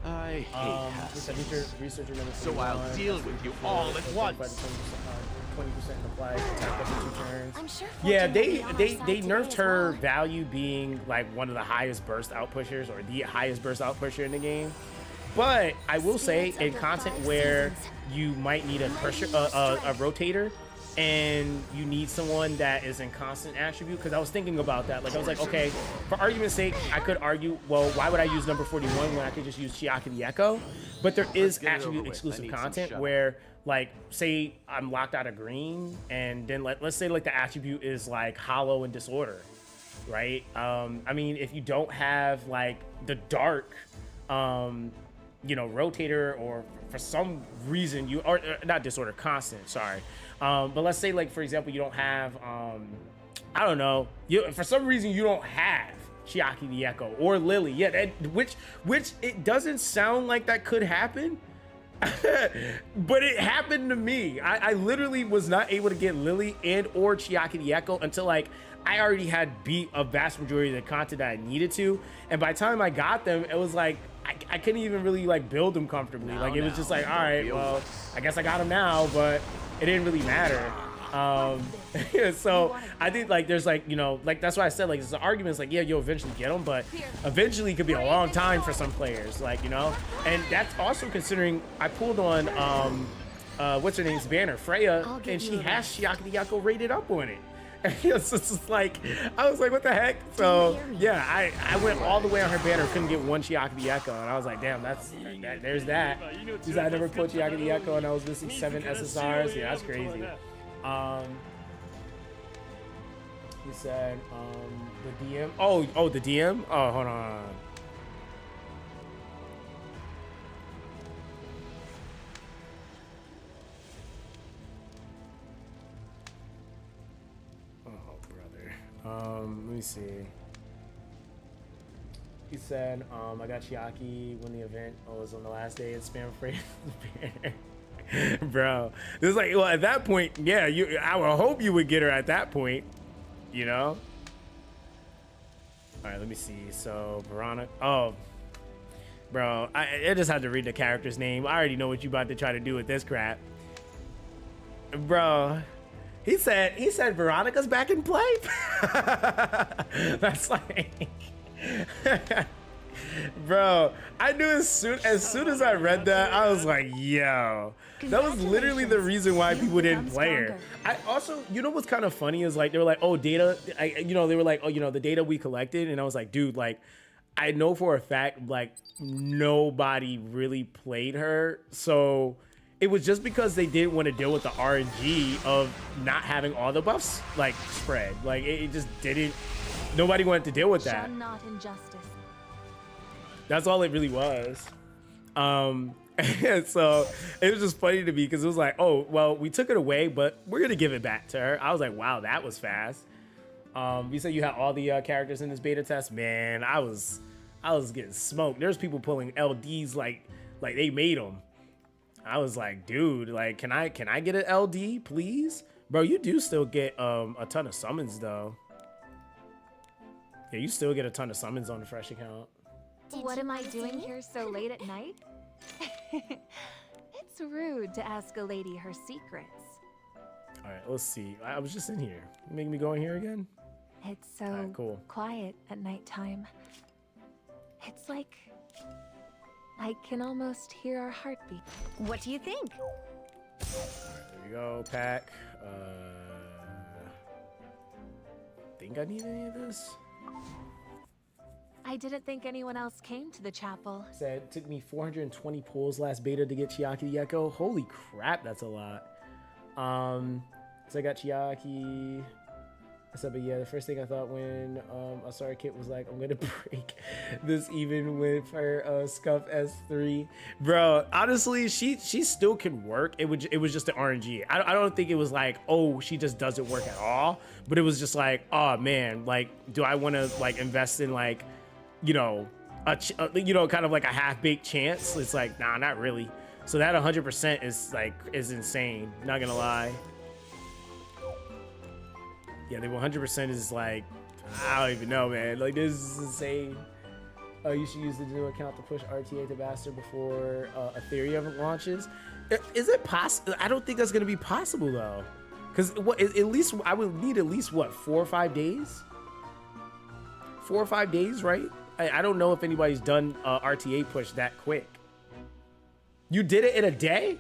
I hate researcher number So I'll deal with you all at once. 20% applies. Attack every 2 turns. I'm sure Yeah, Fortune will they be on our side today nerfed as her well. value being like one of the highest burst out pushers or the highest burst out pusher in the game. But I will say, Spirits of in the content 5 where seasons. you might need a pusher, a rotator, and you need someone that is in constant attribute, because I was thinking about that. Like I was like, okay, for argument's sake, I could argue, well, why would I use number 41 when I could just use Chiaki the Echo? But there is get it over attribute with. exclusive I need some content shut. where, like, say I'm locked out of green, and then let's say like the attribute is like hollow and disorder, right? I mean, if you don't have like the dark, you know, rotator, or for some reason you or not disorder, constant, sorry. But let's say like, for example, you don't have I don't know, for some reason you don't have Chiaki the Echo or Lily, yeah, which it doesn't sound like that could happen. But it happened to me. I literally was not able to get Lily and or Chiaki the Echo until like I already had beat a vast majority of the content that I needed to, and by the time I got them, it was like I couldn't even really like build them comfortably. Like it was just like, all right, well, I guess I got them now, but it didn't really matter. So I think like there's like, you know, like that's why I said like it's an argument. It's like, yeah, you'll eventually get them, but eventually could be a long time for some players, like, you know. And that's also considering I pulled on what's her name's banner, Freya, and she has Chiaki the Echo rated up on it. It's just like, I was like, what the heck? So yeah, I went all the way on her banner, couldn't get one Chiaki the Echo, and I was like, damn, there's that. Because I never put Chiaki the Echo, and I was missing 7 SSRs. Yeah, that's crazy. He said, the DM. Oh, the DM. Oh, hold on. Let me see. He said, I got Chiaki when the event was on the last day. It's spam free. Bro, it was like, well, at that point, yeah, I would hope you would get her at that point, you know? All right, let me see. So, Veronica. Oh, bro, I just had to read the character's name. I already know what you about to try to do with this crap. Bro. He said Veronica's back in play. That's like, bro. I knew as soon as I read that, I was like, yo, that was literally the reason why people didn't play her. I also, you know what's kind of funny is like they were like, oh, data. They were like, oh, the data we collected, and I was like, dude, like, I know for a fact like nobody really played her, so. It was just because they didn't want to deal with the RNG of not having all the buffs like spread. Like it just didn't. Nobody wanted to deal with that. Not injustice. That's all it really was. So it was just funny to me because it was like, oh well, we took it away, but we're gonna give it back to her. I was like, wow, that was fast. You said you had all the characters in this beta test. Man, I was getting smoked. There's people pulling LDs like they made them. I was like, dude, like, can I get an LD, please? Bro, you do still get a ton of summons, though. Yeah, you still get a ton of summons on the fresh account. What am I doing here so late at night? It's rude to ask a lady her secrets. All right, let's see. I was just in here. You making me go in here again? It's so right, cool. quiet at nighttime. It's like I can almost hear our heartbeat. What do you think? All right, there we go, pack. Think I need any of this? I didn't think anyone else came to the chapel. Said it took me 420 pulls last beta to get Chiaki the Echo. Holy crap, that's a lot. So I got Chiaki. I said, but yeah, the first thing I thought when I saw her kit was like, I'm gonna break this even with her Scuff S3. Bro, honestly, she still can work. It was just the RNG. I don't think it was like, oh, she just doesn't work at all. But it was just like, oh man, like, do I want to like invest in like, kind of like a half-baked chance? It's like, nah, not really. So that 100% is insane. Not gonna lie. Yeah, the 100% is like, I don't even know, man. Like, this is insane. You should use the new account to push RTA to Master before Etheria launches. Is it possible? I don't think that's gonna be possible though, because at least I would need at least what 4 or 5 days. 4 or 5 days, right? I don't know if anybody's done RTA push that quick. You did it in a day?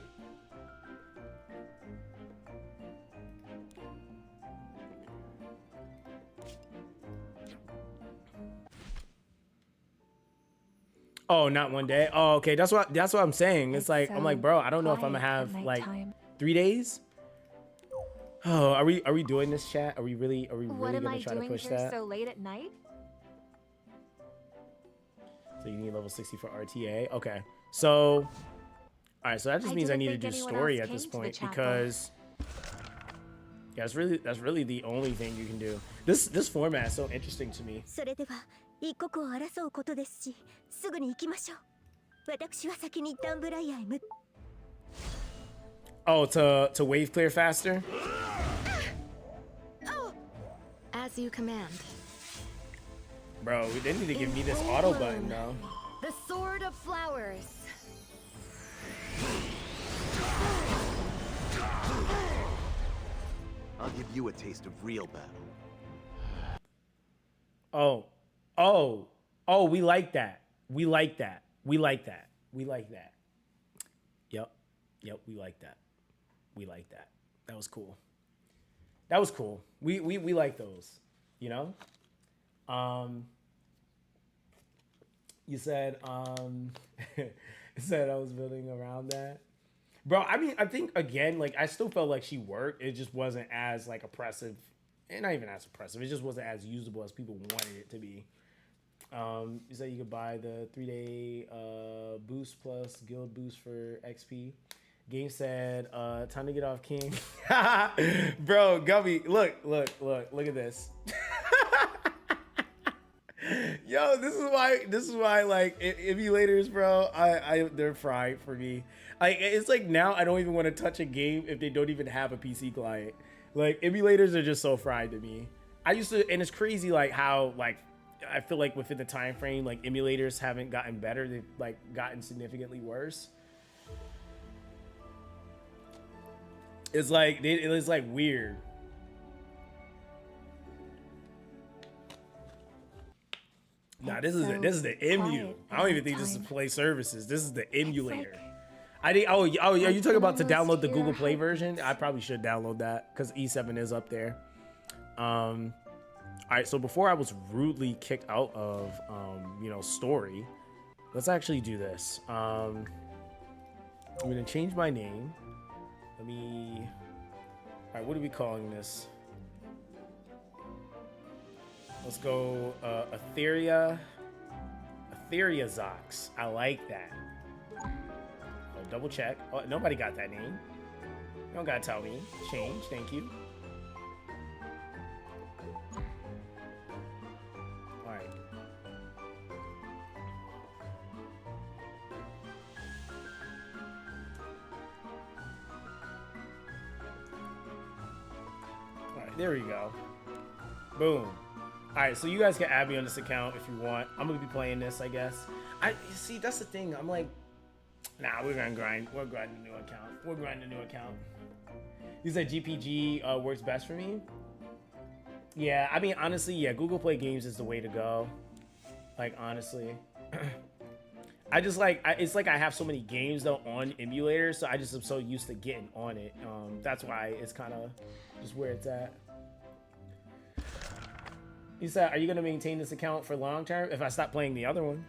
Oh, not one day. Oh, okay. That's what I'm saying. It's like, I'm like, bro, I don't know if I'm gonna have like 3 days. Oh, are we doing this, chat? Are we really gonna try to push that? So late at night? So you need level 60 for RTA. Okay. So, all right. So that just means I need to do story at this point because yeah, that's really the only thing you can do. This format is so interesting to me. 一刻を争うことですし、すぐに行きましょう。私は先にダンブライヤーへ向。Oh, to wave clear faster? As you command. Bro, they need to give me this auto button though. The Sword of Flowers. I'll give you a taste of real battle. Oh, we like that. We like that. We like that. We like that. Yep, we like that. We like that. That was cool. That was cool. We like those, you know. You said you said I was building around that, bro. I mean, I think again, like I still felt like she worked. It just wasn't as like oppressive, and not even as oppressive. It just wasn't as usable as people wanted it to be. You said you could buy the 3-day boost plus guild boost for XP. Game said, time to get off King. Bro, Gummy, look at this. Yo, this is why like emulators, bro, they're fried for me. Like it's like now I don't even want to touch a game if they don't even have a PC client. Like emulators are just so fried to me. I used to, and it's crazy like how like I feel like within the time frame, like emulators haven't gotten better, they've like gotten significantly worse. It's like it's like weird. Nah, this is the emu. I don't even think this is Play Services. This is the emulator. I think. Oh, are you talking about to download the Google Play version? I probably should download that because E7 is up there. All right. So before I was rudely kicked out of story, let's actually do this. I'm gonna change my name. Let me. All right. What are we calling this? Let's go Etheria Zox. I like that. Oh, double check. Oh, nobody got that name. You don't gotta tell me. Change, thank you. Alright. Alright, there we go. Boom. All right, so you guys can add me on this account if you want. I'm gonna be playing this, I guess. You see, that's the thing. I'm like, nah, we're gonna grind. We're grinding a new account. We're grinding a new account. You said GPG works best for me. Yeah, I mean, honestly, yeah, Google Play Games is the way to go. Like, honestly, I just like, it's like I have so many games though on emulators, so I just am so used to getting on it. That's why it's kind of just where it's at. You said, are you going to maintain this account for long term if I stop playing the other one?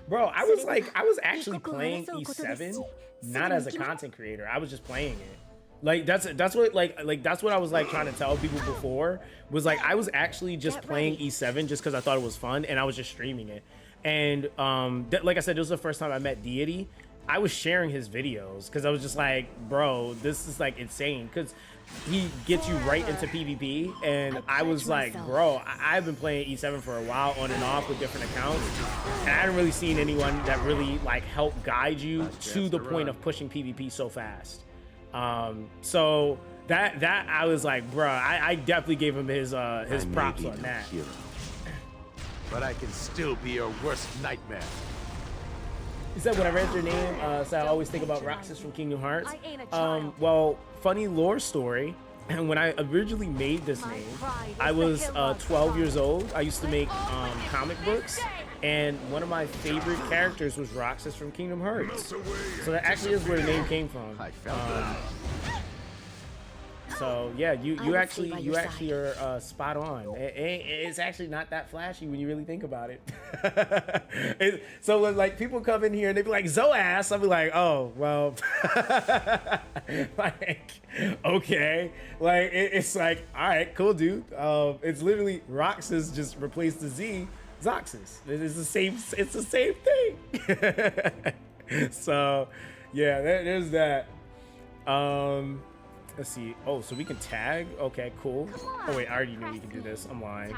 Bro, I was actually playing E7, not as a content creator. I was just playing it. Like that's what that's what I was like trying to tell people before, was like I was actually just playing E7 just because I thought it was fun and I was just streaming it. And like I said, this was the first time I met Deity. I was sharing his videos because I was just like, bro, this is like insane, because he gets you right into PvP. And I was like, bro, I've been playing E7 for a while on and off with different accounts, and I haven't really seen anyone that really like help guide you to the point of pushing PvP so fast. So that I was like, bro, I definitely gave him his props on that. Hero, but I can still be your worst nightmare. He said, when I read your name, so I always think about Roxas from Kingdom Hearts. Well, funny lore story. And when I originally made this name, I was 12 years old. I used to make comic books, and one of my favorite characters was Roxas from Kingdom Hearts. So that actually is where the name came from. So yeah, you actually are spot on. It's actually not that flashy when you really think about it. So when like people come in here and they be like Zoas, I'll be like, oh well, like okay, like it's like, all right, cool, dude. It's literally Roxas just replaced the Z, Zoxas. It's the same. It's the same thing. So yeah, there's that. Let's see. Oh, so we can tag? Okay, cool. Oh wait, I already knew we could do this. I'm lying.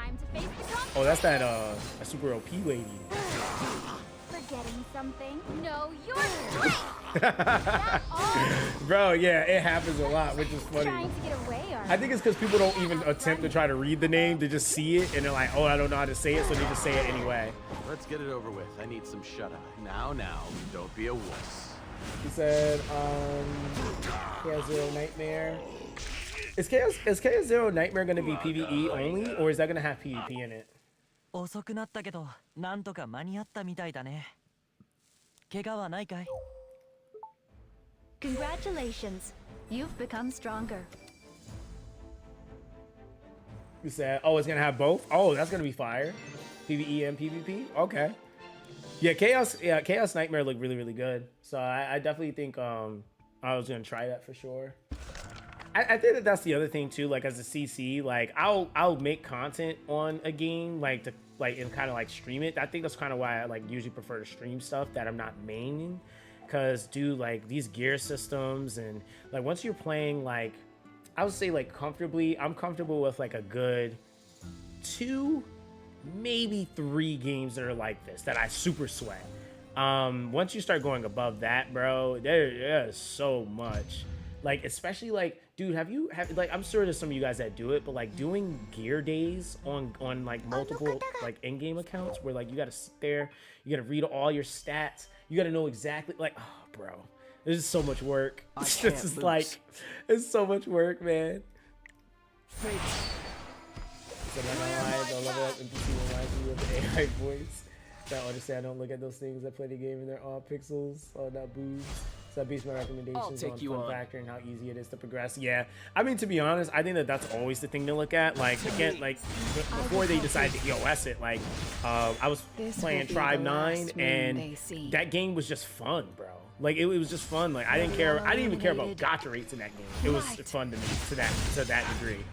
Oh, that's that super OP lady. Forgetting something? No, you're straight. Bro, yeah, it happens a lot, which is funny. Trying to get away, I think it's because people don't even attempt to try to read the name. They just see it and they're like, oh, I don't know how to say it, so they just say it anyway. Let's get it over with. I need some shut-eye. Now, don't be a wuss. He said, Chaos Zero Nightmare. Is Chaos Zero Nightmare going to be PvE only, or is that going to have PvP in it? 遅くなったけど、なんとか間に合ったみたいだね。怪我はないかい？ Congratulations. You've become stronger. You said, oh, it's gonna have both. Oh, that's gonna be fire. PvE and PvP. Okay. Yeah, Chaos Nightmare looked really, really good. So I definitely think I was gonna try that for sure. I think that that's the other thing too. Like as a CC, like I'll make content on a game like to like and kind of like stream it. I think that's kind of why I like usually prefer to stream stuff that I'm not maining. Cause dude, like these gear systems and like once you're playing like I would say like comfortably, I'm comfortable with like a good 2, maybe 3 games that are like this that I super sweat. Once you start going above that, bro, there's so much. Like especially like, dude, have like I'm sure there's some of you guys that do it, but like doing gear days on like multiple like in-game accounts where like you gotta sit there, you gotta read all your stats, you gotta know exactly like, oh bro, this is so much work. This is like, it's so much work, man. So I'm not gonna lie, don't level up NPC reminds me of the AI voice. So I understand, I don't look at those things. I play the game and they're all pixels, all not boobs. So that beats my recommendations on fun factor and how easy it is to progress. Yeah, I mean, to be honest, I think that that's always the thing to look at. Like, again, like, before they decided to EOS it, like, I was playing Tribe 9, and that game was just fun, bro. Like, it was just fun. Like, I didn't even care about gacha rates in that game. It was fun to me to that degree.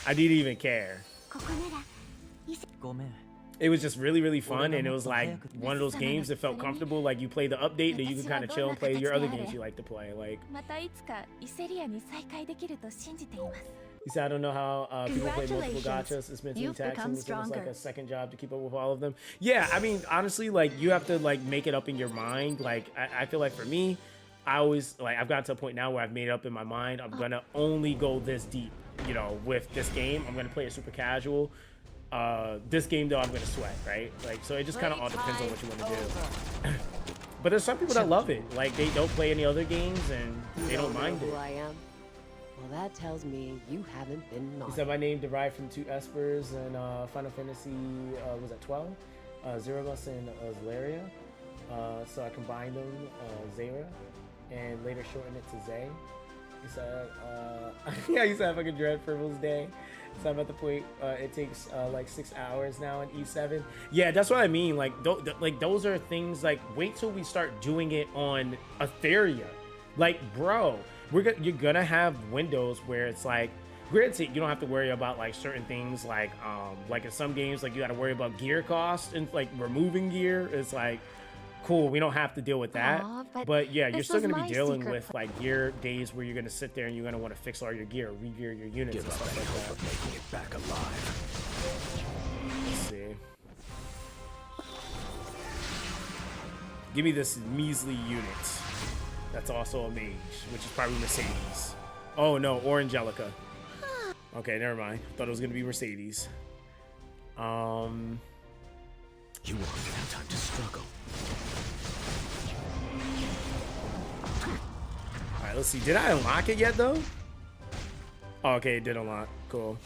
I didn't even care. It was just really, really fun, and it was like one of those games that felt comfortable. Like you play the update, then you can kind of chill and play your other games you like to play. Like, he said, I don't know how people play multiple gachas. It's mentally taxing. It's almost like a second job to keep up with all of them. Yeah, I mean, honestly, like you have to like make it up in your mind. Like I feel like for me, I always like I've gotten to a point now where I've made it up in my mind. I'm gonna only go this deep, you know, with this game. I'm gonna play it super casual. This game though I'm gonna sweat, right? Like so it just kind of all depends on what you want to do. But there's some people that love it, like they don't play any other games and they don't mind it. I am. Well, that tells me you haven't been naughty. He said my name derived from 2 espers and Final Fantasy was that 12? Zeramus and Zelaria. So I combined them, Zera, and later shortened it to Zay. He said, yeah, he said if I could dread Frivol's Day. So I'm at the point it takes like 6 hours now in E7. Yeah, that's what I mean. Like, those are things like wait till we start doing it on Etheria. Like, bro, you're gonna have windows where it's like, granted, you don't have to worry about like certain things like in some games like you got to worry about gear cost and like removing gear. It's like, cool, we don't have to deal with that. But yeah, you're still going to be dealing with like gear days where you're going to sit there and you're going to want to fix all your gear, re-gear your units and stuff like that. Making it back alive. Let's see. Give me this measly unit. That's also a mage, which is probably Mercedes. Oh no, or Angelica. Okay, never mind. Thought it was going to be Mercedes. You won't even have time to struggle. Alright, let's see. Did I unlock it yet, though? Oh, okay, it did unlock. Cool.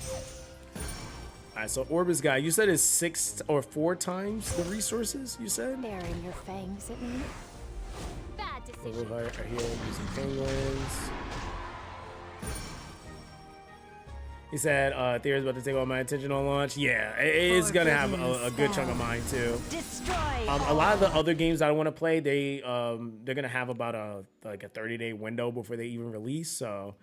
Alright, so Orbis guy, you said it's 6 or 4 times the resources, you said? Baring your fangs at me. Bad decision. Right here, using penguins. He said, Etherea's about to take all my attention on launch. Yeah, it's gonna have a good chunk of mine too. A lot of the other games I want to play, they're gonna have about a 30-day window before they even release. So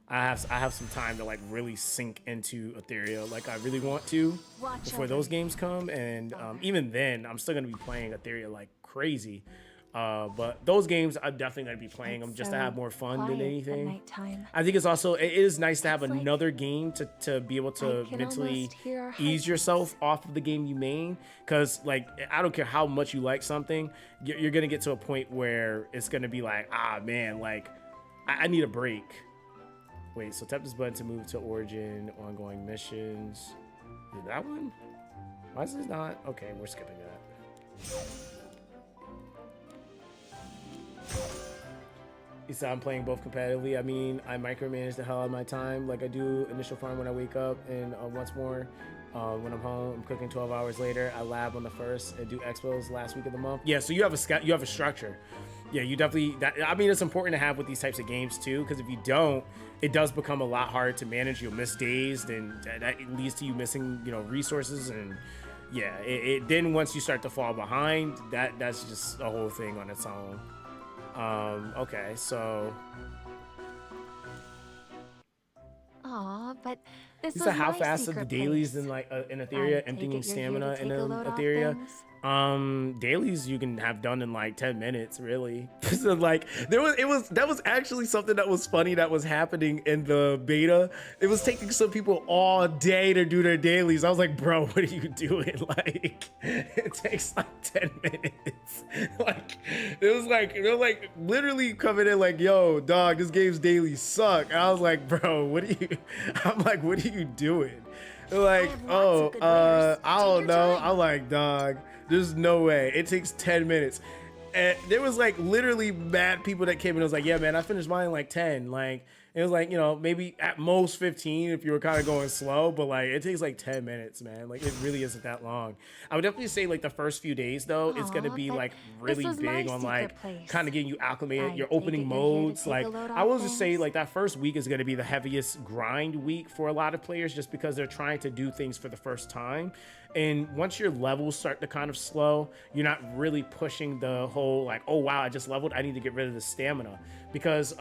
I have some time to like really sink into Etheria like I really want to before those games come. And even then, I'm still gonna be playing Etheria like crazy. But those games, I'm definitely going to be playing them just to have more fun than anything. I think it's also, it is nice to have another game to be able to mentally ease yourself off of the game you main. Because, like, I don't care how much you like something, you're going to get to a point where it's going to be like, ah, man, like, I need a break. Wait, so tap this button to move to Origin, ongoing missions. Is it that one? Why is this not? Okay, we're skipping that. He said I'm playing both competitively. I mean, I micromanage the hell out of my time. Like I do initial farm when I wake up, and once more when I'm home, I'm cooking 12 hours later. I lab on the 1st and do expos last week of the month. Yeah, so you have a structure. yeah, you definitely, I mean, it's important to have with these types of games too, because if you don't, it does become a lot harder to manage. You'll miss days, then that leads to you missing, you know, resources. And yeah, then once you start to fall behind, that's just a whole thing on its own. Okay, so Aw, but this he was said, how my fast are the secret dailies place. in like in I Etheria, take emptying it you're here to stamina in take a load off Etheria? things? Dailies you can have done in like 10 minutes, really. So like that was actually something that was funny that was happening in the beta. It was taking some people all day to do their dailies. I was like, bro, what are you doing? Like, it takes like 10 minutes. Like, they're like literally coming in like, yo, dog, this game's dailies suck. And I was like, bro, what are you doing? They're like, oh, I don't know. I'm like, dog, there's no way. It takes 10 minutes. And there was like literally mad people that came in and was like, yeah, man, I finished mine in like 10. Like, it was like, you know, maybe at most 15 if you were kind of going slow, but like it takes like 10 minutes, man. Like, it really isn't that long. I would definitely say like the first few days though, it's gonna be like really big on like kind of getting you acclimated, your opening modes. Like, I will just say like that first week is gonna be the heaviest grind week for a lot of players, just because they're trying to do things for the first time. And once your levels start to kind of slow, you're not really pushing the whole like, oh wow, I just leveled, I need to get rid of the stamina. Because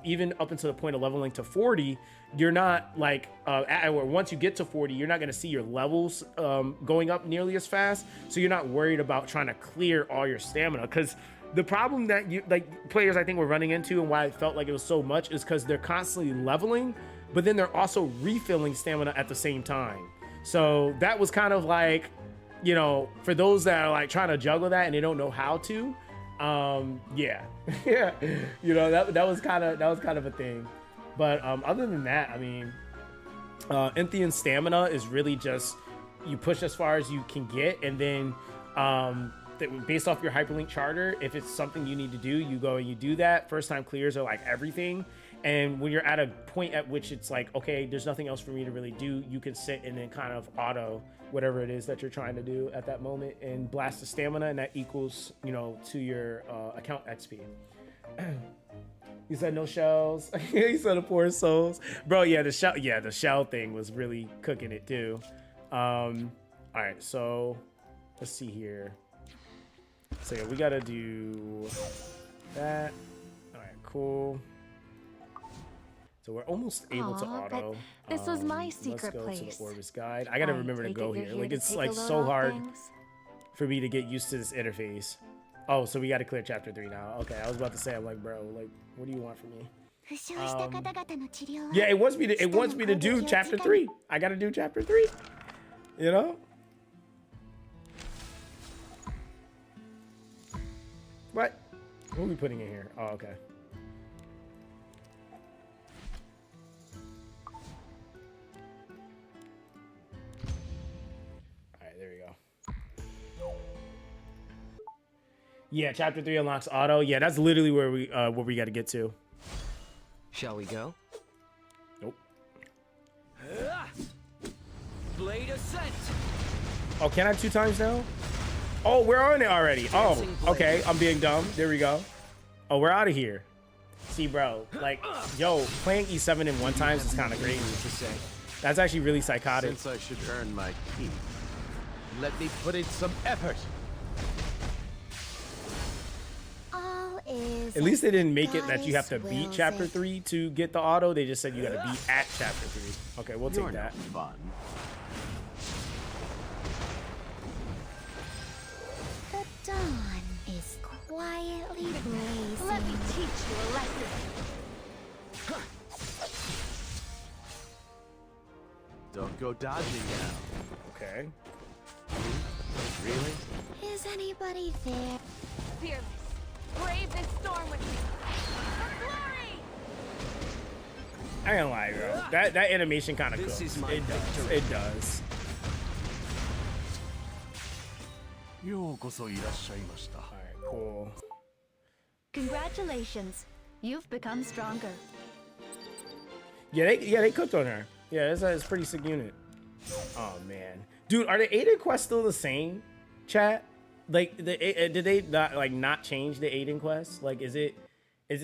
even up until the point of leveling to 40, you're not like, or once you get to 40, you're not gonna see your levels going up nearly as fast. So you're not worried about trying to clear all your stamina. Because the problem that you like players I think were running into, and why I felt like it was so much, is because they're constantly leveling, but then they're also refilling stamina at the same time. So that was kind of like, you know, for those that are like trying to juggle that and they don't know how to, yeah, yeah, you know, that was kind of a thing. But other than that, I mean, Enthean stamina is really just you push as far as you can get, and then based off your hyperlink charter, if it's something you need to do, you go and you do that. First time clears are like everything. And when you're at a point at which it's like, okay, there's nothing else for me to really do, you can sit and then kind of auto whatever it is that you're trying to do at that moment and blast the stamina, and that equals, you know, to your account XP. He said no shells. He said the poor souls. Bro, yeah, the shell thing was really cooking it too. All right, so let's see here. So yeah, we gotta do that. All right, cool. So we're almost able to auto. This was my secret place. place. Let's go to the Orbis guide. I gotta remember to go here. Like, it's like so hard for me to get used to this interface. Oh, so we gotta clear chapter 3 now. Okay, I was about to say, I'm like, bro, like, what do you want from me? Yeah, it wants me to do chapter 3. I gotta do chapter 3. You know? What? What are we putting in here? Oh, okay. Yeah, chapter 3 unlocks auto. Yeah, that's literally where we got to get to. Shall we go? Nope. Blade ascent. Oh, can I 2 times now? Oh, we're on it already. Oh, okay. I'm being dumb. There we go. Oh, we're out of here. See, bro, like, yo, playing E7 in 1 times is kind of crazy to say. That's actually really psychotic. Since I should earn my keep, let me put in some effort. At least they didn't make it that you have to beat chapter 3 to get the auto. They just said you got to be at chapter 3. Okay, we'll take that. Fun. The dawn is quietly blazing. Let me teach you a lesson. Don't go dodging now. Okay. Really? Is anybody there? Fearless. Brave this storm with me. For glory! I ain't gonna lie, bro. That animation kind of cooks. It does. It does. Alright, cool. Congratulations. You've become stronger. Yeah, they cooked on her. Yeah, it's a pretty sick unit. Oh man, dude, are the Aiden quests still the same? Chat, Like, did they not like not change the Aiden quest? Like, is it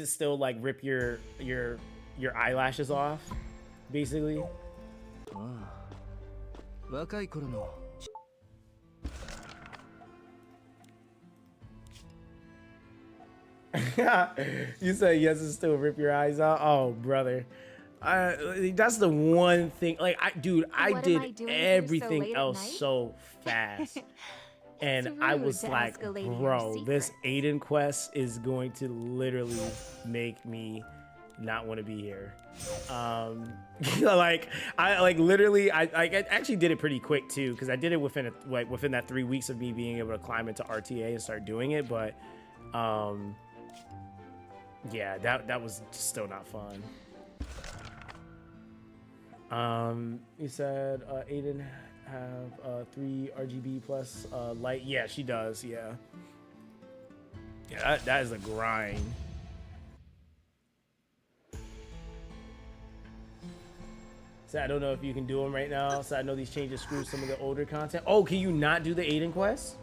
still like rip your eyelashes off, basically? You said yes, it still rip your eyes out. Oh, brother. That's the one thing. Like, I did everything else so fast. And I was like, bro, this Aiden quest is going to literally make me not want to be here. Like, I literally actually did it pretty quick too, because I did it within that 3 weeks of me being able to climb into RTA and start doing it. But yeah, that was still not fun. You said Aiden have 3 RGB plus light. Yeah, she does. Yeah, that is a grind. So I don't know if you can do them right now. So I know these changes screw some of the older content. Oh, can you not do the Aiden quest?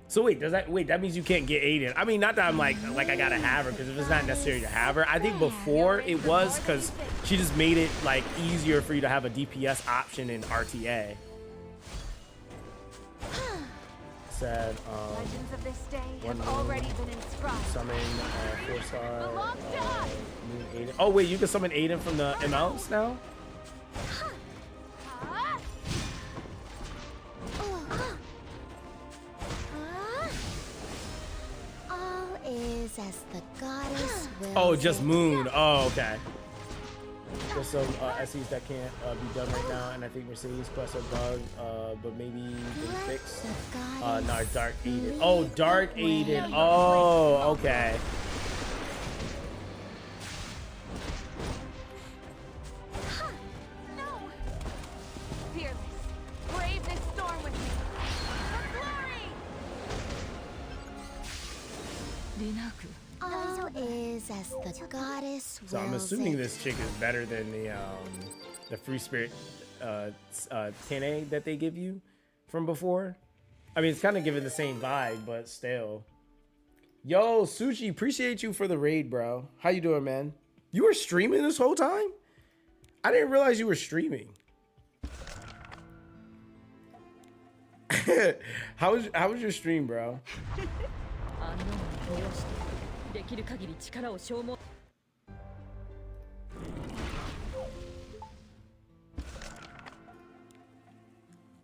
So wait, that means you can't get Aiden? I mean, not that I'm like I gotta have her, because if it's not necessary to have her, I think before it was, because she just made it like easier for you to have a DPS option in RTA. Said Legends of this day have already been inscribed. Summon 4-star Moon Aiden. Oh wait, you can summon Aiden from the MLs now? Is as the goddess will. Oh, just Moon. Oh, okay. There's some SEs that can't be done right now, and I think Mercedes quests are bugged, but maybe they fix. No, Dark Aiden. Oh, Dark Aiden. Oh, okay. No. Fearless. Brave this storm with me. For glory. All is as the goddess So I'm wills assuming it. this chick is better than the free spirit 10A that they give you from before. I mean, it's kind of giving the same vibe, but still. Yo, Sushi, appreciate you for the raid, bro. How you doing, man? You were streaming this whole time? I didn't realize you were streaming. How was your stream, bro?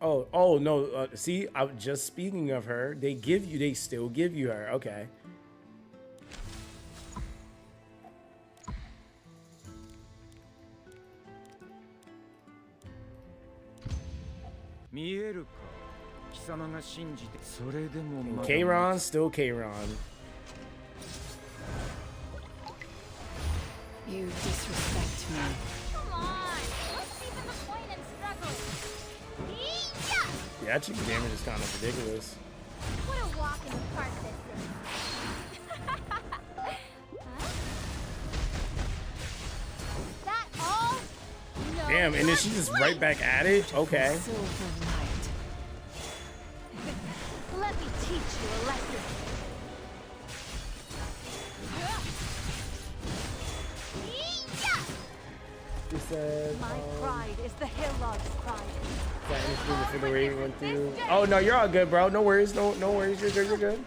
Oh no, see, I was just speaking of her. They still give you her. Okay. Kayron, still Kayron. You disrespect me. Come on. What's even the point in struggling? Yeesh! Yeah, chicken damage is kind of ridiculous. What a walk in the park this is. Huh? That all? No. Damn, and then she's just right back at it? Okay. Silver light. Let me teach you a lesson. She said, My pride is the Hillog's pride. that anything before the raid went through. Oh no, you're all good, bro. No worries, no worries. You're good, you're good.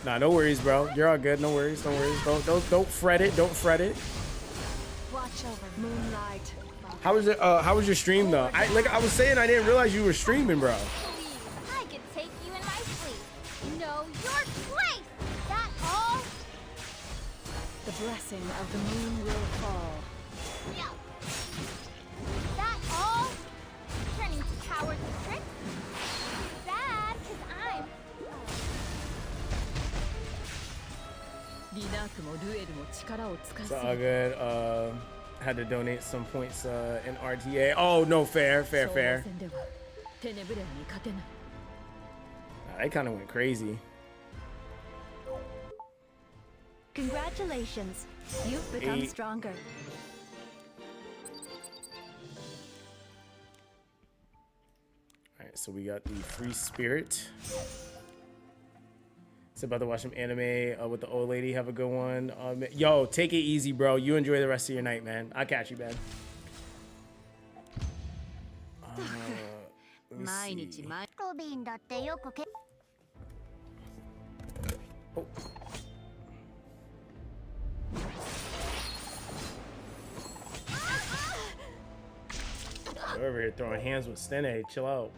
Nah, no worries, bro. You're all good. No worries, no worries. Don't fret it. Don't fret it. Watch over moonlight. How was your stream though? I was saying, I didn't realize you were streaming, bro. Please, I can take you in my sleep. Know your place. That all? The blessing of the moon will fall. Yeah. That all? Turning to cowardly tricks? Too bad, cause I'm. It's all good. Had to donate some points in RTA. Oh no, fair. They kind of went crazy. Congratulations, you've become stronger. so we got the free spirit. So about to watch some anime with the old lady. Have a good one. Yo, take it easy, bro. You enjoy the rest of your night, man. I'll catch you, man. Let me see. Oh. You're over here throwing hands with Stene. Chill out.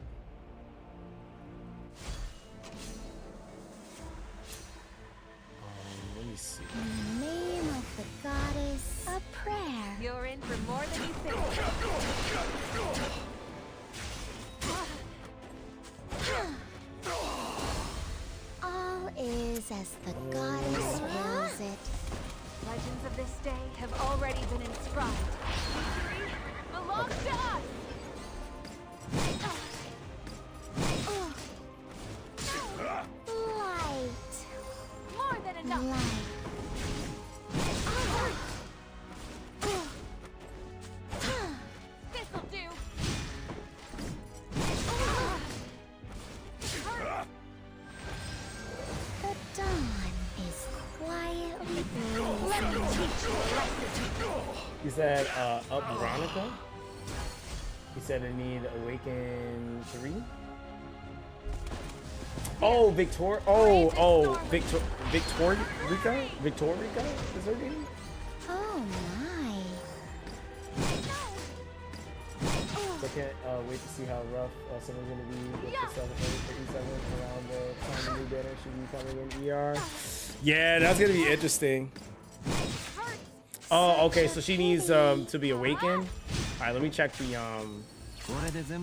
Let me see. In the name of the goddess, a prayer. You're in for more than you think. All is as the goddess wills it. Legends of this day have already been inscribed. Victory belongs to us! Light. More than enough. Light. This'll do. The dawn is quietly blazing. Let me teach you a lesson. He said, up Veronica. He said I need Awaken 3. Oh, Victor. Oh, Victorica? Victorica is her name? Oh my. So I can't wait to see how rough someone's going to be with the 757 around the time the new banner should be coming in ER. Yeah, that's going to be interesting. Oh, okay, so she needs to be awakened. All right, let me check the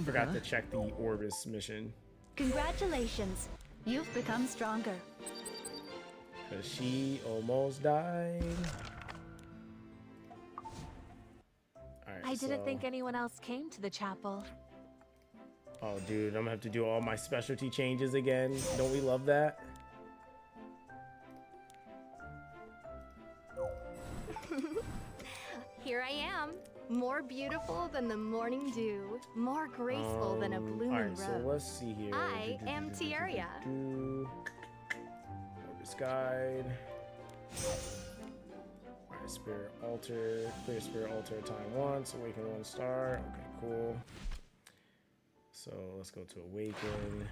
forgot to check the Orbis mission. Congratulations. You've become stronger. Cause she almost died. All right, I didn't think anyone else came to the chapel. Oh, dude, I'm gonna have to do all my specialty changes again. Don't we love that? Here I am, more beautiful than the morning dew, more graceful than a blooming all right, rose. so let's see here. I am Etheria. Orbis guide. All right, spirit altar. Clear spirit altar at time once. Awaken 1 star. Okay, cool. So let's go to awaken.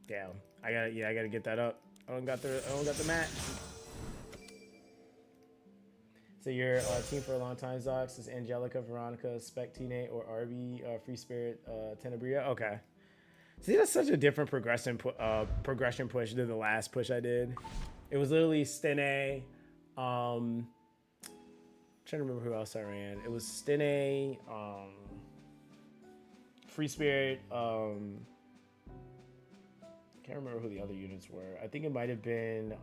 Damn, I gotta get that up. I don't got the match. So your team for a long time, Zox, is Angelica, Veronica, Spec Tine, or RB, Free Spirit, Tenebria. Okay. See, that's such a different progression push than the last push I did. It was literally Stene. Trying to remember who else I ran. It was Stene, Free Spirit. Can't remember who the other units were. I think it might have been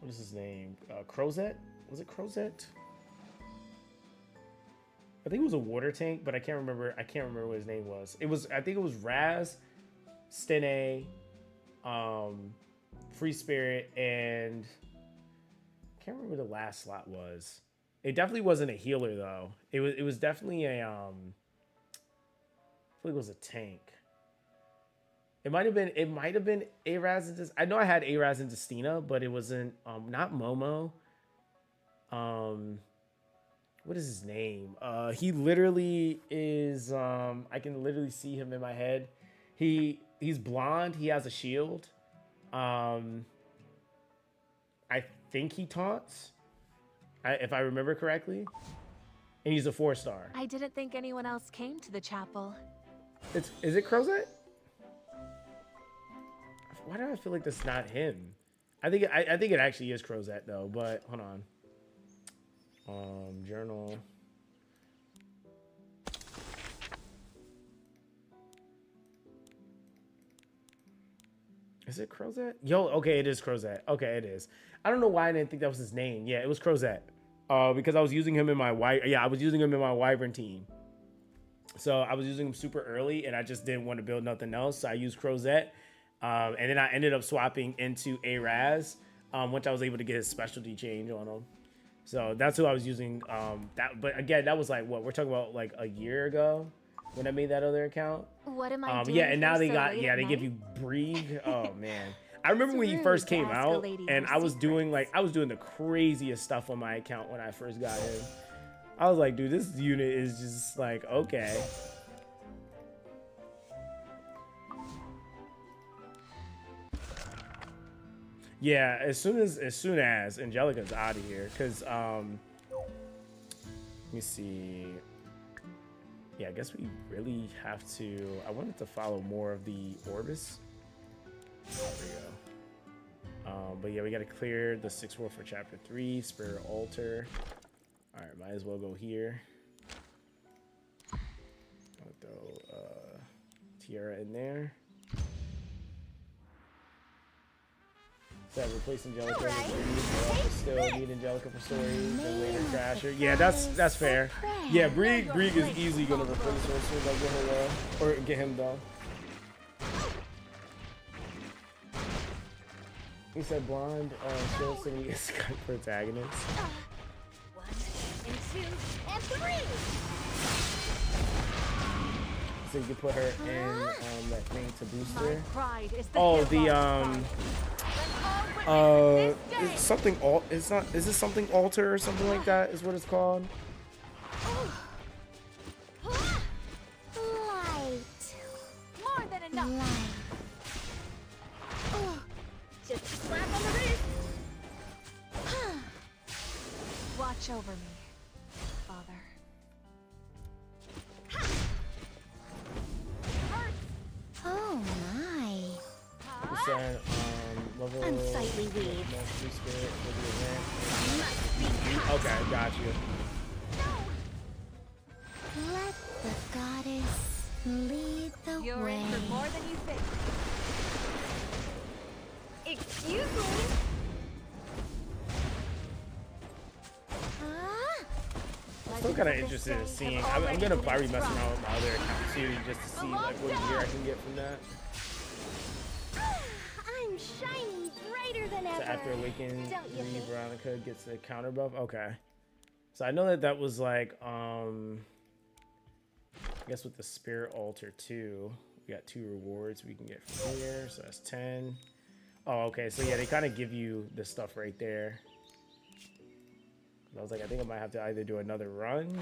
what is his name? Crozet? Was it Crozet? I think it was a water tank, but I can't remember what his name was. I think it was Raz, Stene, Free Spirit, and I can't remember what the last slot was. It definitely wasn't a healer though. It was definitely a I feel like it was a tank. It might have been Araz and I know I had Araz and Destina, but it wasn't not Momo. What is his name? He literally is I can literally see him in my head. He's blonde, he has a shield. I think he taunts. If I remember correctly. And he's a 4-star. I didn't think anyone else came to the chapel. Is it Crozet? Why do I feel like that's not him? I think it actually is Crozet though, but hold on. Journal. Is it Crozet? Yo, okay, it is Crozet. Okay, it is. I don't know why I didn't think that was his name. Yeah, it was Crozet. Because I was using him in my Wyvern team. So I was using him super early and I just didn't want to build nothing else. So I used Crozet. And then I ended up swapping into Araz once I was able to get his specialty change on him. So that's who I was using. But again, that was like what we're talking about, like a year ago when I made that other account. What am I doing? Yeah, and now they so got late yeah at they give night? you Brig. Oh man, I remember when he It's first rude to came ask a out, lady and her I was doing secrets. like I was doing the craziest stuff on my account when I first got him. I was like, dude, this unit is just like okay. Yeah, as soon as Angelica's out of here, because let me see. Yeah, I guess we really have to. I wanted to follow more of the Orbis. There we go. But yeah, we got to clear the 6th world for chapter 3, Spirit Altar. All right, might as well go here. I'll throw Tiara in there. So replace Angelica with Breed, but still need Angelica for stories, then later Crasher. Yeah, that's fair. Yeah, Breed is easily gonna replace her as soon as I get her or get him done. He said blonde, still singing a Skype protagonist. 1 and 2 and 3. So you can put her in that thing to boost My her. pride is the Oh, hero. it's something alt. It's not. Is it something alter or something like that? Is what it's called. Light. More than enough. Just a slap on the wrist. Watch over me, Father. Oh my. It said level Unsightly weeds. free spirit for the event. Must be cut. Okay, got you. Let the goddess lead the You're way. in for more than you think. Excuse me. I'm still kind of interested in seeing. I'm gonna probably mess around with my other account too, just to see like what gear I can get from that. I'm shining brighter than So ever. after Awaken, Don't you think? Veronica gets a counter buff. Okay. So I know that was like I guess with the Spirit Altar too, we got 2 rewards we can get from here. So that's 10. Oh, okay. So yeah, they kind of give you the stuff right there. I was like, I think I might have to either do another run.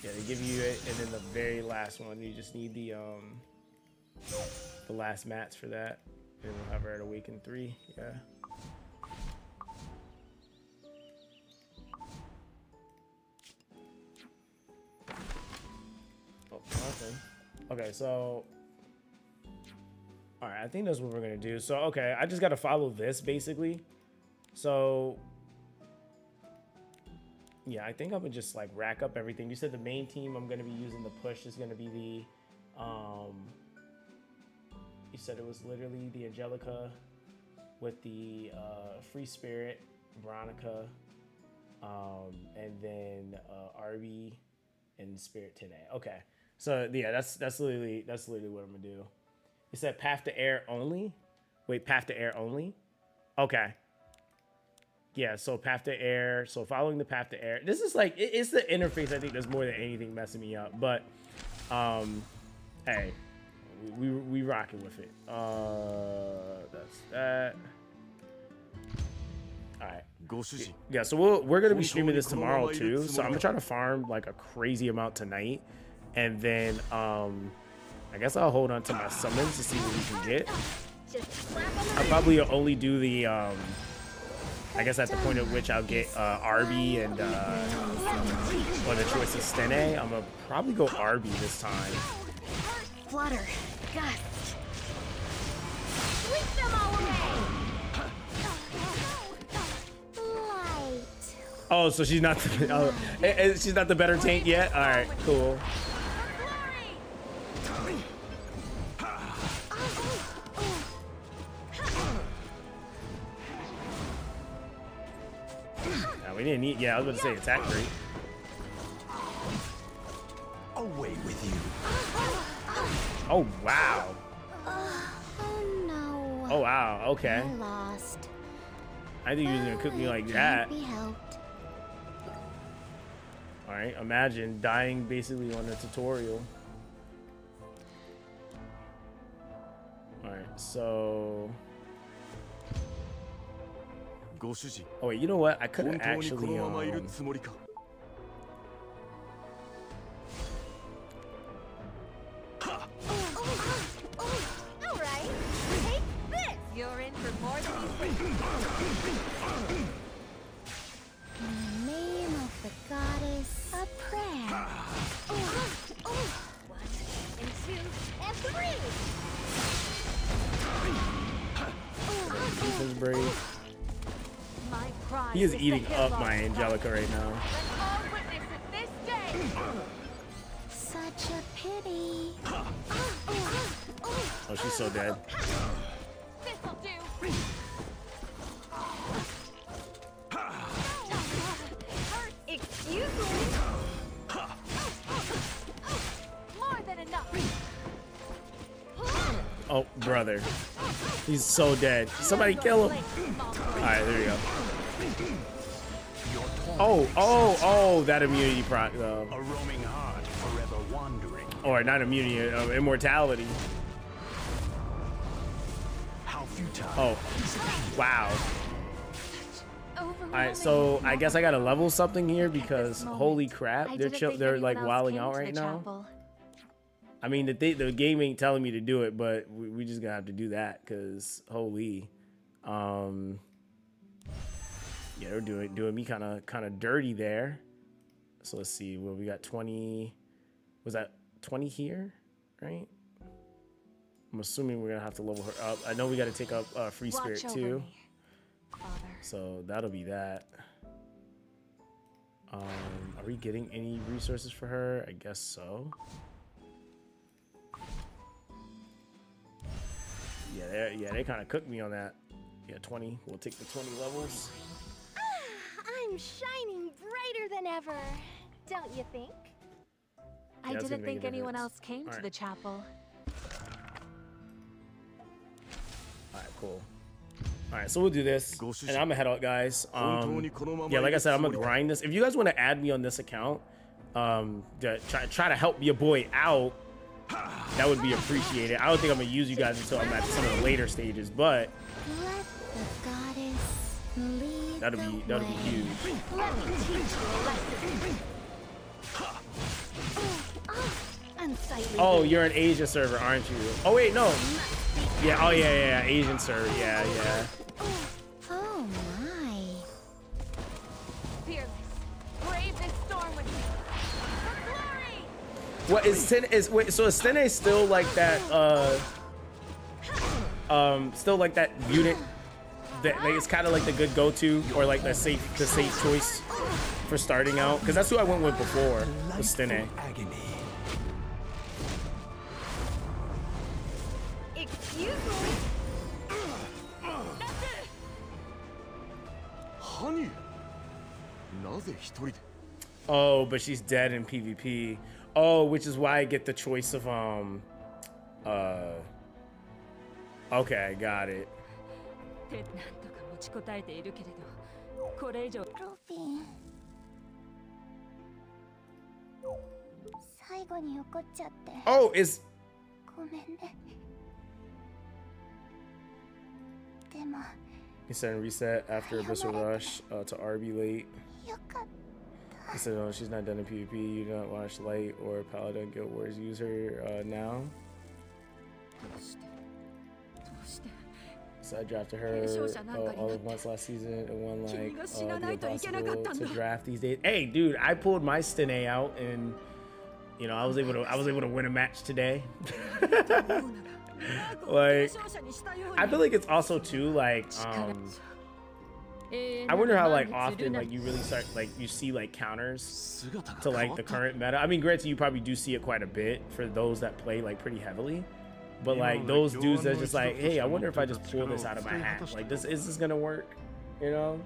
Yeah, they give you it, and then the very last one, you just need the last mats for that, and we'll have her at Awaken 3. Yeah. Oh, nothing. Okay, so. All right, I think that's what we're gonna do. So, okay, I just gotta follow this basically. So. Yeah, I think I'm gonna just like rack up everything. You said the main team I'm gonna be using the push is gonna be the you said it was literally the Angelica with the Free Spirit, Veronica, and then RB and Spirit today. Okay. So yeah, that's literally what I'm gonna do. You said path to air only? Wait, path to air only? Okay. Yeah, so path to air. So following the path to air. This is like it's the interface I think that's more than anything messing me up. But hey, we rocking with it. That's that. All right. Yeah, so we're gonna be streaming this tomorrow too. So I'm gonna try to farm like a crazy amount tonight, and then I guess I'll hold on to my summons to see what we can get. I'll probably only do the I guess at the point at which I'll get RB and or the choice of Stene, I'm gonna probably go RB this time. Flutter. Gust. Sweep them all away. Light. Oh, so she's not the, she's not the better tank yet. All right, cool. We didn't need. Yeah, I was about to say attack rate. Away with you. Oh wow. Oh no. Oh wow. Okay. I lost. I think he was gonna cook me like that. Can't be helped. All right, imagine dying basically on a tutorial. All right, so. Oh wait, you know what? I could have actually. Alright, take this! You're in for more than you think. In the name of the goddess, a prayer. 1 and 2 and 3! Defense break. My pride He is the eating hill up boss my Angelica right now. Let's all witness it this day! Such a pity. Oh, she's so dead. This'll do. Excuse me. More than enough. Oh, brother. He's so dead. Somebody kill him. Alright, there you go. Oh, that immunity proc though. A roaming heart forever wandering. Or not immunity, immortality. How futile. Oh, wow. Alright, so I guess I gotta level something here because holy crap, they're like wilding out right now. I mean, the game ain't telling me to do it, but we just gonna have to do that because holy, yeah, they're doing me kind of dirty there. So let's see, well, we got 20. Was that 20 here, right? I'm assuming we're gonna have to level her up. I know we got to take up free spirit too. So that'll be that. Are we getting any resources for her? I guess so. Yeah, they kind of cooked me on that. Yeah, 20. We'll take the 20 levels. I'm shining brighter than ever, don't you think? I didn't think anyone else came to the chapel. Alright, cool. Alright, so we'll do this. And I'm gonna head out, guys. Yeah, like I said, I'm gonna grind this. If you guys want to add me on this account, to try to help your boy out, that would be appreciated. I don't think I'm gonna use you guys until I'm at some of the later stages, but Let the goddess lead that'll be huge. Let me teach you a lesson. Unsightly. Oh, you're an Asia server, aren't you? Oh wait, no. Yeah, oh yeah, Asian server. Yeah. Oh my. Fearless. Brave this storm with me. For glory! What is wait, so is Stene still like that still like that unit that like, it's kind of like the good go-to or like the safe choice for starting out? Because that's who I went with before, was Stene. Excuse me. Oh, but she's dead in PvP. Oh, which is why I get the choice of okay, got it. ロビン。最後に怒っちゃって。Oh, is ごめんね。でも。he said reset after Abyssal Rush to RB late. よかった。He said, oh, she's not done in PvP. You do not watch Light or Paladin Guild Wars use her now. So I drafted her all at once last season and won like the impossible to draft these days. Hey, dude, I pulled my Stene out and you know I was able to win a match today. Like, I feel like it's also too like I wonder how like often like you really start like you see like counters to like the current meta. I mean, granted, you probably do see it quite a bit for those that play like pretty heavily, but like those dudes that just like, hey, I wonder if I just pull this out of my hat. Like, is this gonna work? You know?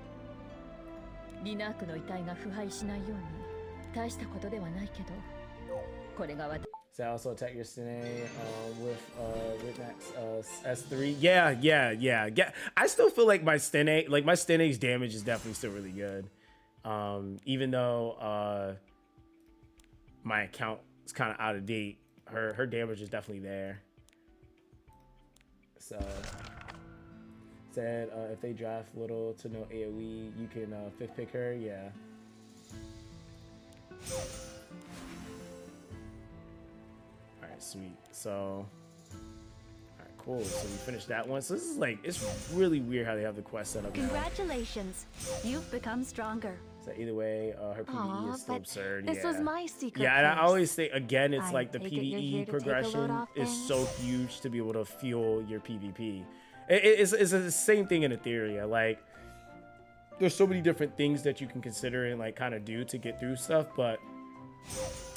So I also attack your Stene with max S3. Yeah. I still feel like my Stenae's damage is definitely still really good. Even though my account is kind of out of date, her damage is definitely there. So said if they draft little to no AoE, you can fifth pick her. Yeah. All right, sweet. So, all right, cool. So we finished that one. So this is like, it's really weird how they have the quest set up now. Congratulations, you've become stronger. So either way, her PvE is still absurd. This was my secret. Yeah, and I always say again, it's I like the take it you're here PvE to take a load progression off is things? so huge to be able to fuel your PvP. It's the same thing in Etheria. Like, there's so many different things that you can consider and like kind of do to get through stuff, but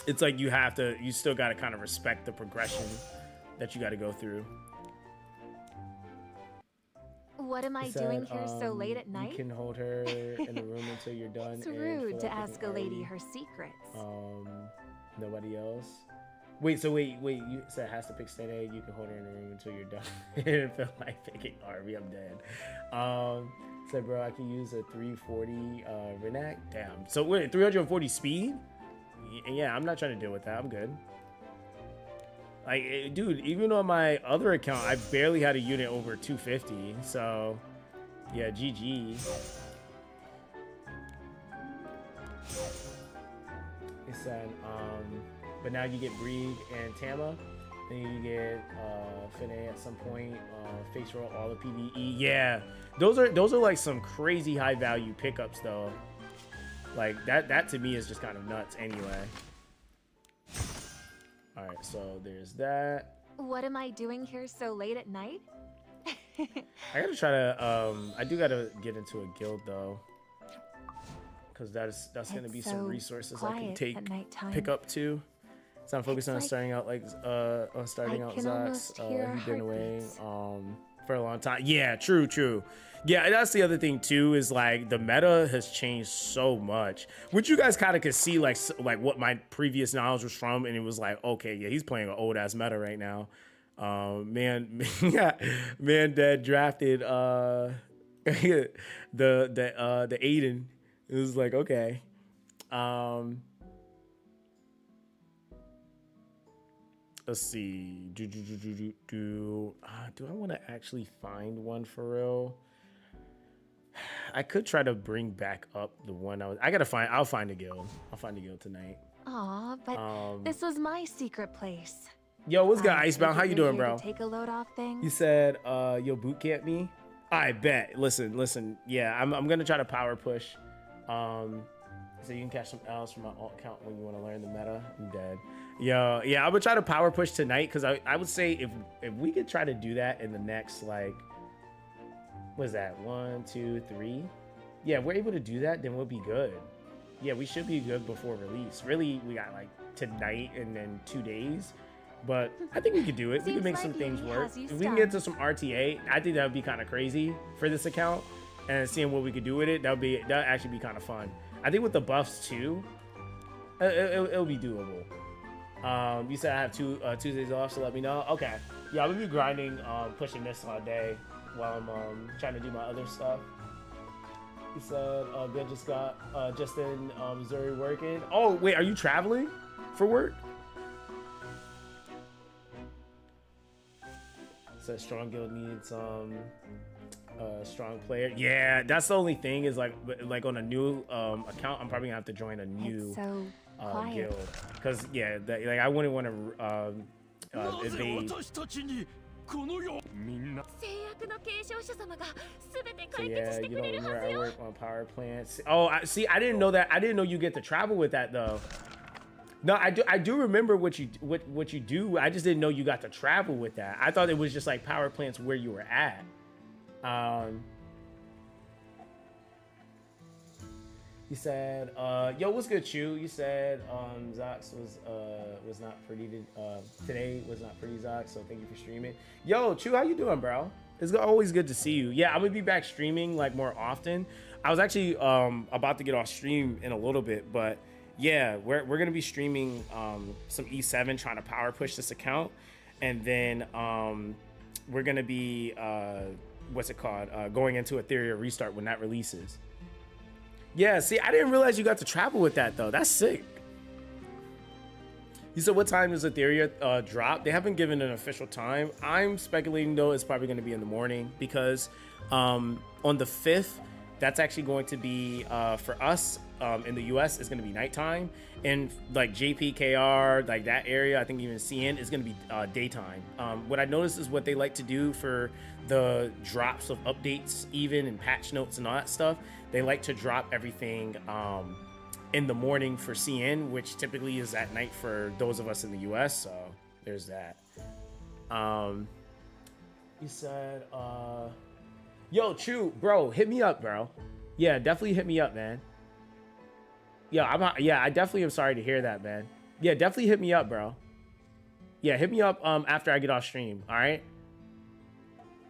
it's like you still got to kind of respect the progression that you got to go through. What am I doing here so late at night? You can hold her in the room until you're done. It's and rude fill to out ask a different lady RE. her secrets. Nobody else. Wait, you said has to pick Stene. You can hold her in the room until you're done. It didn't feel like picking Arby. I'm dead. Said, bro, I can use a 340 Renac. Damn. So wait, 340 speed? Yeah, I'm not trying to deal with that. I'm good. Like, dude, even on my other account, I barely had a unit over 250. So, yeah, GG. It said, but now you get Brieg and Tama. Then you get Finay at some point. Face roll all the PvE. Yeah, those are like some crazy high value pickups though. Like that to me is just kind of nuts anyway. All right, so there's that. What am I doing here so late at night? I gotta try to I do gotta get into a guild though, because that's gonna be some resources I can take pick up too. So I'm focused on starting out Zox. He's been away for a long time. Yeah, true. Yeah, that's the other thing too, is like the meta has changed so much, which you guys kind of could see like what my previous knowledge was from, and it was like, okay, yeah, he's playing an old ass meta right now. Man, Dad drafted the Aiden. It was like, okay. Let's see. Do I want to actually find one for real? I could try to bring back up the one I'll find a guild. I'll find a guild tonight. Aw, but this was my secret place. Yo, what's good, Icebound? How you doing, bro? Take a load off things. You said, yo, boot camp me? I bet. Listen. Yeah, I'm gonna try to power push. So you can catch some L's from my alt account when you want to learn the meta. I'm dead. Yo, yeah, I would try to power push tonight, because I would say if we could try to do that in the next, like, what is that? 1, 2, 3. Yeah, if we're able to do that, then we'll be good. Yeah, we should be good before release. Really, we got like tonight and then 2 days. But I think we could do it. We can make some things work. If we can get to some RTA, I think that would be kind of crazy for this account. And seeing what we could do with it, that'd actually be kind of fun. I think with the buffs too, it'll be doable. You said I have Tuesdays off, so let me know. Okay. Yeah, I'm gonna be grinding, pushing this all day while I'm trying to do my other stuff. He said, Ben just got just in Missouri working. Oh, wait, are you traveling for work? Said strong guild needs strong player. Yeah, that's the only thing is like on a new account, I'm probably gonna have to join a new guild, because yeah, like I wouldn't want to evade. So yeah, you don't remember I work on power plants. Oh, I didn't know that. I didn't know you get to travel with that though. No, I do remember what you do. I just didn't know you got to travel with that. I thought it was just like power plants where you were at. You said, yo, what's good, Chew? You said Zox was not pretty today was not pretty, Zox, so thank you for streaming. Yo, Chew, how you doing, bro? It's always good to see you. Yeah, I'm gonna be back streaming like more often. I was actually about to get off stream in a little bit, but yeah, we're gonna be streaming some E7, trying to power push this account, and then we're gonna be what's it called? Going into Etheria Restart when that releases. Yeah, see, I didn't realize you got to travel with that though. That's sick. You said what time does Etheria drop? They haven't given an official time. I'm speculating though it's probably going to be in the morning because on the 5th, that's actually going to be for us in the US, it's going to be nighttime, and like JPKR, like that area, I think even CN is going to be daytime. What I noticed is what they like to do for the drops of updates, even and patch notes and all that stuff. They like to drop everything in the morning for CN, which typically is at night for those of us in the US. So there's that. You said, yo, Chew, bro, hit me up, bro. Yeah, definitely hit me up, man. Yeah, I definitely am sorry to hear that, man. Yeah, definitely hit me up, bro. Yeah, hit me up after I get off stream. All right.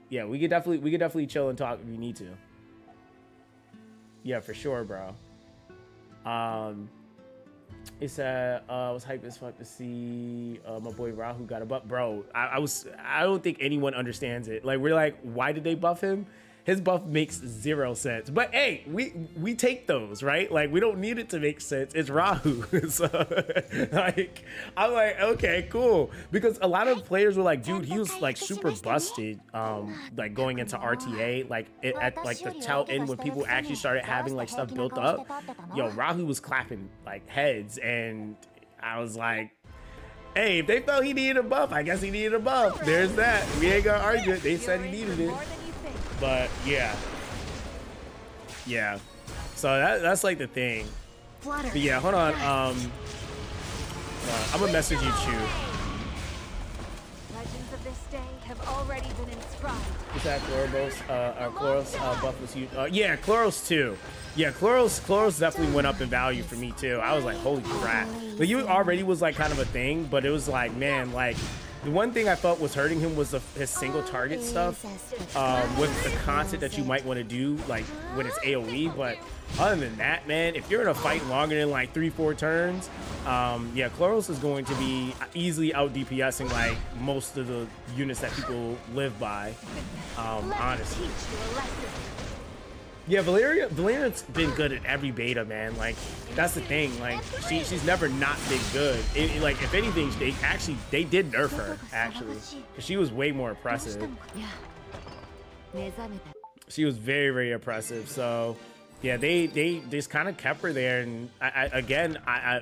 Yeah, we could definitely chill and talk if you need to. Yeah, for sure, bro. It said I was hyped as fuck to see my boy Rahu got a buff. Bro, I don't think anyone understands it. Like, we're like, why did they buff him? His buff makes 0 sense. But hey, we take those, right? Like, we don't need it to make sense. It's Rahu. So like, I'm like, okay, cool. Because a lot of players were like, dude, he was like super busted, like going into RTA, like at like the tail end when people actually started having like stuff built up. Yo, Rahu was clapping like heads, and I was like, hey, if they felt he needed a buff, I guess he needed a buff. There's that. We ain't gonna argue it. They said he needed it. But yeah. So that's like the thing. But yeah, hold on. I'm gonna message you, Chew. Legends of this day have already been inscribed. Is that Chloros buff was huge? Yeah, Chloros too. Yeah, Chloros definitely went up in value for me too. I was like, holy crap. Like, you already was like kind of a thing, but it was like, man, like, the one thing I felt was hurting him was his single target stuff with the content that you might want to do, like when it's AoE. But other than that, man, if you're in a fight longer than like 3-4 turns, yeah, Chloros is going to be easily out DPSing like most of the units that people live by, honestly. Yeah, Valerian's been good at every beta, man. Like, that's the thing. Like, she's never not been good. Like, if anything, they did nerf her, actually. Because she was way more oppressive. She was very, very oppressive. So, yeah, they just kind of kept her there. And again,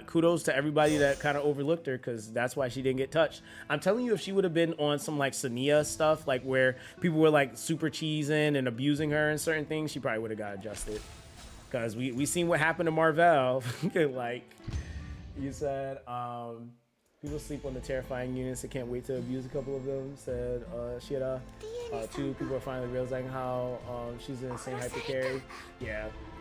kudos to everybody that kind of overlooked her, because that's why she didn't get touched. I'm telling you, if she would have been on some like Sania stuff, like where people were like super cheesing and abusing her and certain things, she probably would have got adjusted. Because we seen what happened to Marvel. Like you said, people sleep on the terrifying units. I can't wait to abuse a couple of them. Said she had 2 people are finally realizing how she's an insane hyper carry.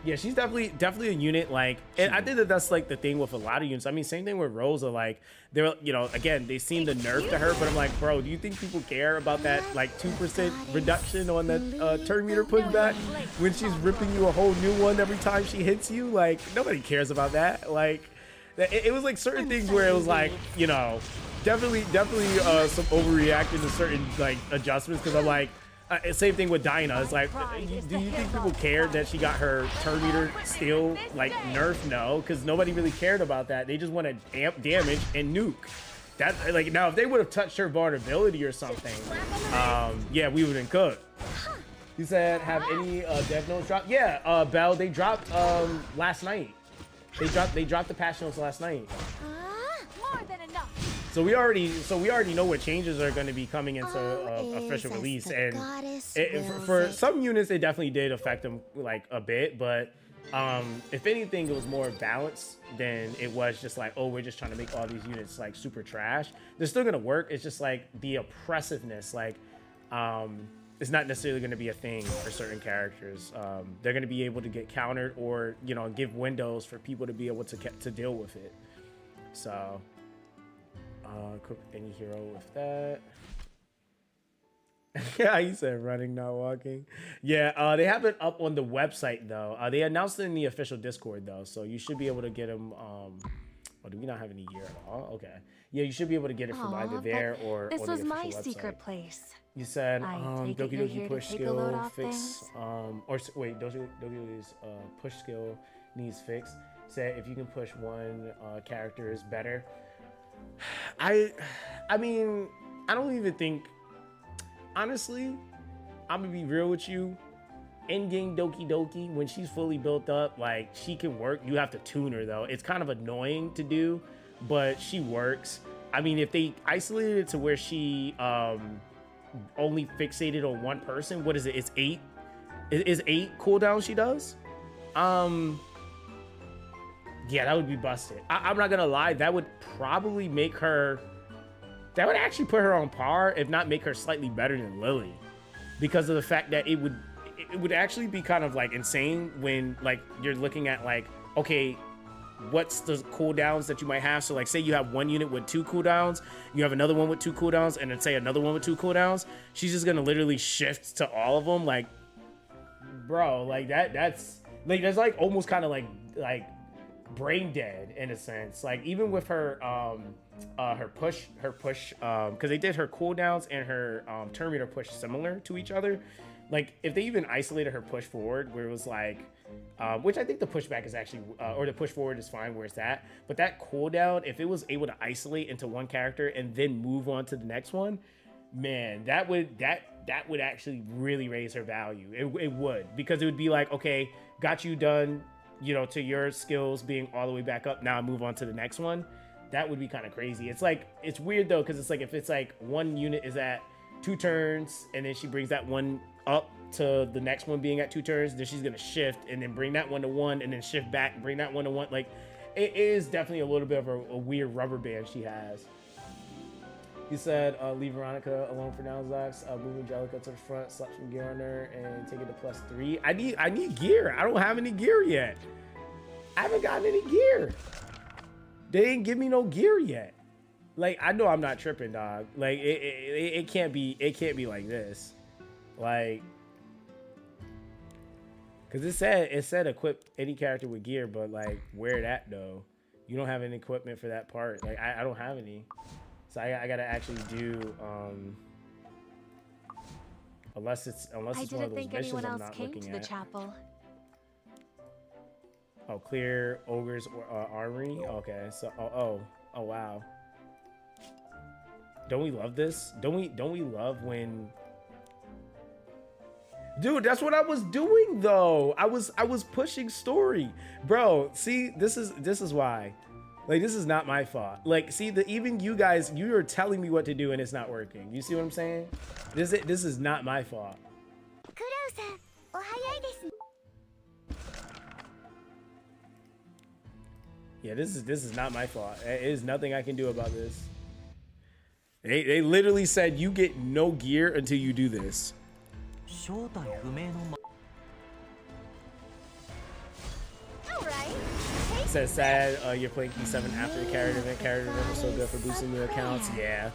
Yeah, she's definitely a unit, like, and I think that's like the thing with a lot of units. I mean, same thing with Rosa. Like, they're, you know, again, they seem to nerf to her, but I'm like, bro, do you think people care about that like 2% reduction on that turn meter pushback when she's ripping you a whole new one every time she hits you? Like, nobody cares about that. Like, it was like certain things where it was like, you know, definitely some overreacting to certain like adjustments, because I'm like, same thing with Dinah. It's like, do you think people cared that she got her turn meter still like nerfed? No, because nobody really cared about that. They just want to amp damage and nuke. That, like, now if they would have touched her vulnerability or something, yeah, we would have cooked. You said, have any dev notes dropped? Yeah, Belle, they dropped last night. They dropped the patch notes last night. More than enough. So we already know what changes are going to be coming into official release, and for some units it definitely did affect them like a bit, but if anything, it was more balanced than it was just like, oh, we're just trying to make all these units like super trash. They're still going to work. It's just like the oppressiveness, like it's not necessarily going to be a thing for certain characters. They're going to be able to get countered, or, you know, give windows for people to be able to deal with it. So cook any hero with that. Yeah, he said running, not walking. Yeah, they have it up on the website though. They announced it in the official Discord though, so you should be able to get them. Oh, do we not have any gear at all? Okay. Yeah, you should be able to get it from either there or this on the was my official secret website. place. You said I take it Doki you're Doki here to push take a load skill off fix things? Doki Doki's push skill needs fixed. Said if you can push one character is better. I mean, I don't even think, honestly, I'm gonna be real with you. In-game Doki Doki, when she's fully built up, like, she can work. You have to tune her though. It's kind of annoying to do, but she works. I mean, if they isolated it to where she only fixated on one person, what is it? It's 8. Is 8 cooldown she does? Yeah, that would be busted. I'm not gonna lie, that would probably make her, that would actually put her on par, if not make her slightly better than Lily, because of the fact that it would actually be kind of like insane when like you're looking at like, okay, what's the cooldowns that you might have? So like, say you have one unit with 2 cooldowns, you have another one with 2 cooldowns, and then say another one with 2 cooldowns. She's just gonna literally shift to all of them. Like, bro, like that's like, that's like almost kind of like brain dead in a sense. Like even with her push because they did her cooldowns and her turn meter push similar to each other. Like if they even isolated her push forward where it was like which I think the pushback is actually or the push forward is fine where it's at, but that cooldown, if it was able to isolate into one character and then move on to the next one, man, that would actually really raise her value. It would, because it would be like, okay, got you done, you know, to your skills being all the way back up, now I move on to the next one. That would be kind of crazy. It's like, it's weird though, because it's like if it's like one unit is at 2 turns and then she brings that one up to the next one being at 2 turns, then she's gonna shift and then bring that one to 1 and then shift back and bring that one to 1. Like it is definitely a little bit of a weird rubber band she has. He said, leave Veronica alone for now, Zox. Move Angelica to the front, slap some gear on her, and take it to +3. I need gear. I don't have any gear yet. I haven't gotten any gear. They didn't give me no gear yet. Like, I know I'm not tripping, dog. Like, it can't be like this. Like, cause it said equip any character with gear, but like, where that though? You don't have any equipment for that part. Like, I don't have any. So I gotta actually do unless it's one of those missions I'm not looking at. The chapel. Oh, clear ogre's armory. Okay, so oh wow. Don't we love this? Don't we love when? Dude, that's what I was doing though. I was pushing story, bro. See, this is why. Like, this is not my fault. Like, see, even you guys, you are telling me what to do and it's not working. You see what I'm saying? This is not my fault. Yeah, this is not my fault. It is nothing I can do about this. They literally said you get no gear until you do this. Says sad, you're playing Q7 after the character event. Character event was so good for boosting the accounts. Yeah,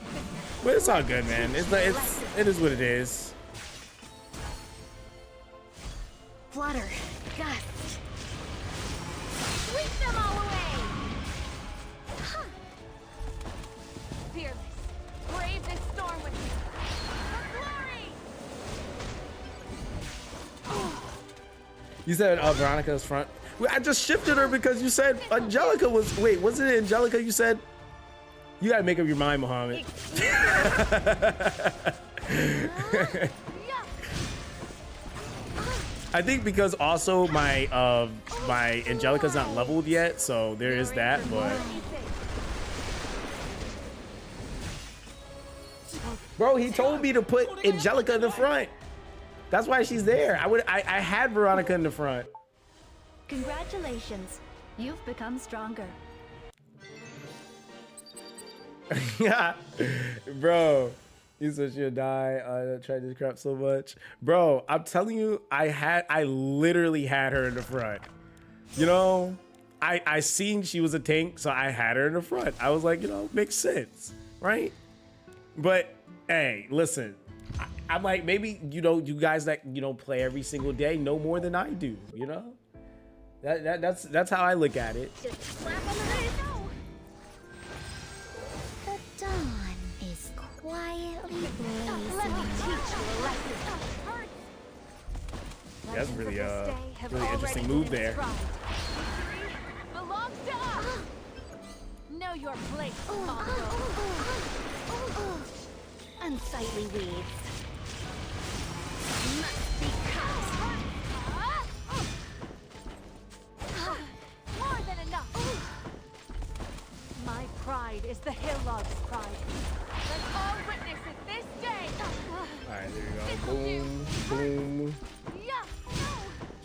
but it's all good, man. It is what it is. Flutter, gust, sweep them all away. Fearless, brave this storm with me. For glory. You said Veronica's front. I just shifted her because you said Angelica was. Wait, wasn't it Angelica? You said you gotta make up your mind, Muhammad. I think because also my Angelica's not leveled yet, so there is that. But bro, he told me to put Angelica in the front. That's why she's there. I had Veronica in the front. Congratulations, you've become stronger. Yeah, bro, you said she'll die. I tried this crap so much, bro. I'm telling you, I literally had her in the front. You know, I seen she was a tank, so I had her in the front. I was like, you know, makes sense, right? But hey, listen, I'm like, maybe, you know, you guys that, you know, play every single day know more than I do, you know? That's how I look at it. Just slap on the quietly blazing. That's really Legends of this day have really interesting already move been there. inscribed. Victory belongs to us. Know your place, Mongo. Unsightly weeds. Must be cut. More than enough. My pride is the Hillog's pride. Let's all witness it this day. All right, there you go. Boom, boom. Yeah.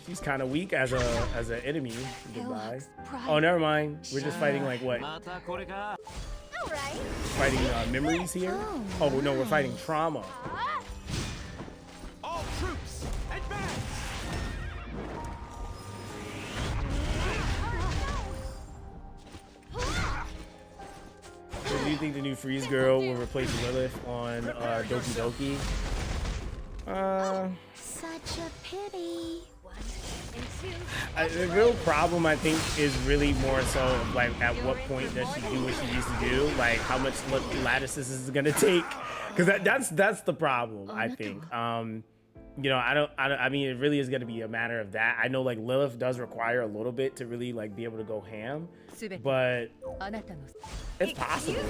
She's kind of weak as an enemy. Goodbye. Hillog's pride. Oh, never mind. We're just fighting like what? All right. Fighting memories here? Oh no, we're fighting trauma. All troops, advance! So do you think the new Freeze Girl will replace Lilith on Doki Doki? Such a pity. 1 and 2. The real problem, I think, is really more so of, like, at what point does she do what she used to do? Like, how much lattices is it gonna take? Because that's the problem, I think. You know, I mean, it really is gonna be a matter of that. I know, like, Lilith does require a little bit to really, like, be able to go ham, but it's possible.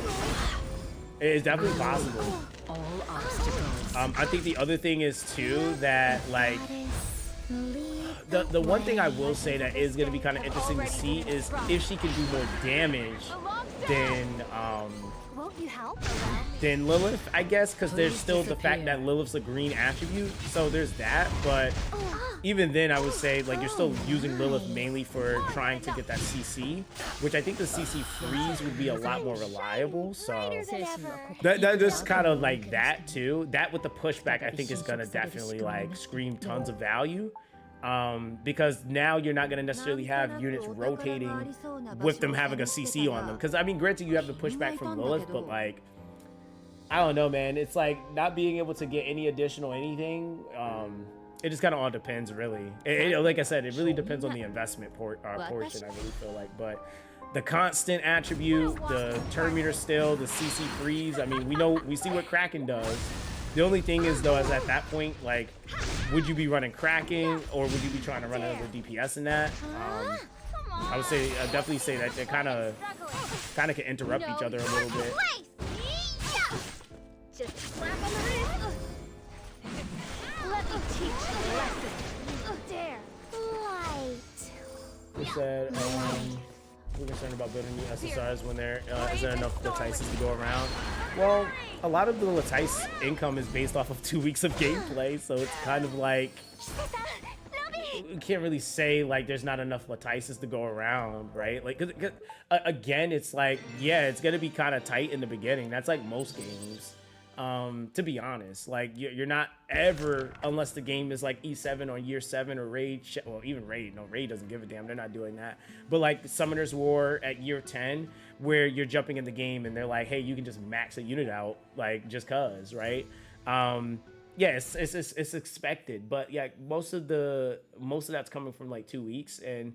It's definitely possible. All obstacles. I think the other thing is too that, like, the one thing I will say that is going to be kind of interesting to see is if she can do more damage Won't you help? than Lilith, I guess, because there's still the fact that Lilith's a green attribute, so there's that. But even then, I would say, like, you're still using Lilith mainly for trying to get that CC, which I think the CC freeze would be a lot more reliable. So that's kind of like that too. That with the pushback, I think is gonna definitely like scream tons of value. Because now you're not gonna necessarily have units rotating with them having a CC on them. Because I mean, granted, you have the pushback from Lilith, but like, I don't know, man. It's like not being able to get any additional anything. It just kind of all depends, really. Like I said, it really depends on the investment portion. I really feel like, but the constant attribute, the turn meter still, the CC freeze. I mean, we see what Kraken does. The only thing is, though, is at that point, like, would you be running Kraken or would you be trying to run another DPS in that? I would say, definitely say that they kind of can interrupt each other a little bit. Just slap on the wrist. Let me teach you a lesson. Dare. Light. We said, we're concerned about building new SSRs when there isn't enough Latices to go around. Well, a lot of the Latice income is based off of 2 weeks of gameplay, so it's kind of like, you can't really say like there's not enough Latices to go around, right? Like, cause, again, it's like, yeah, it's gonna be kind of tight in the beginning. That's like most games. To be honest, like you're not ever, unless the game is like E7 or Year 7 or Raid, well, even Raid, no, Raid doesn't give a damn, they're not doing that. But like Summoner's War at Year 10, where you're jumping in the game and they're like, hey, you can just max a unit out, like, just cause, right? Yeah, it's expected, but yeah, most of that's coming from like 2 weeks, and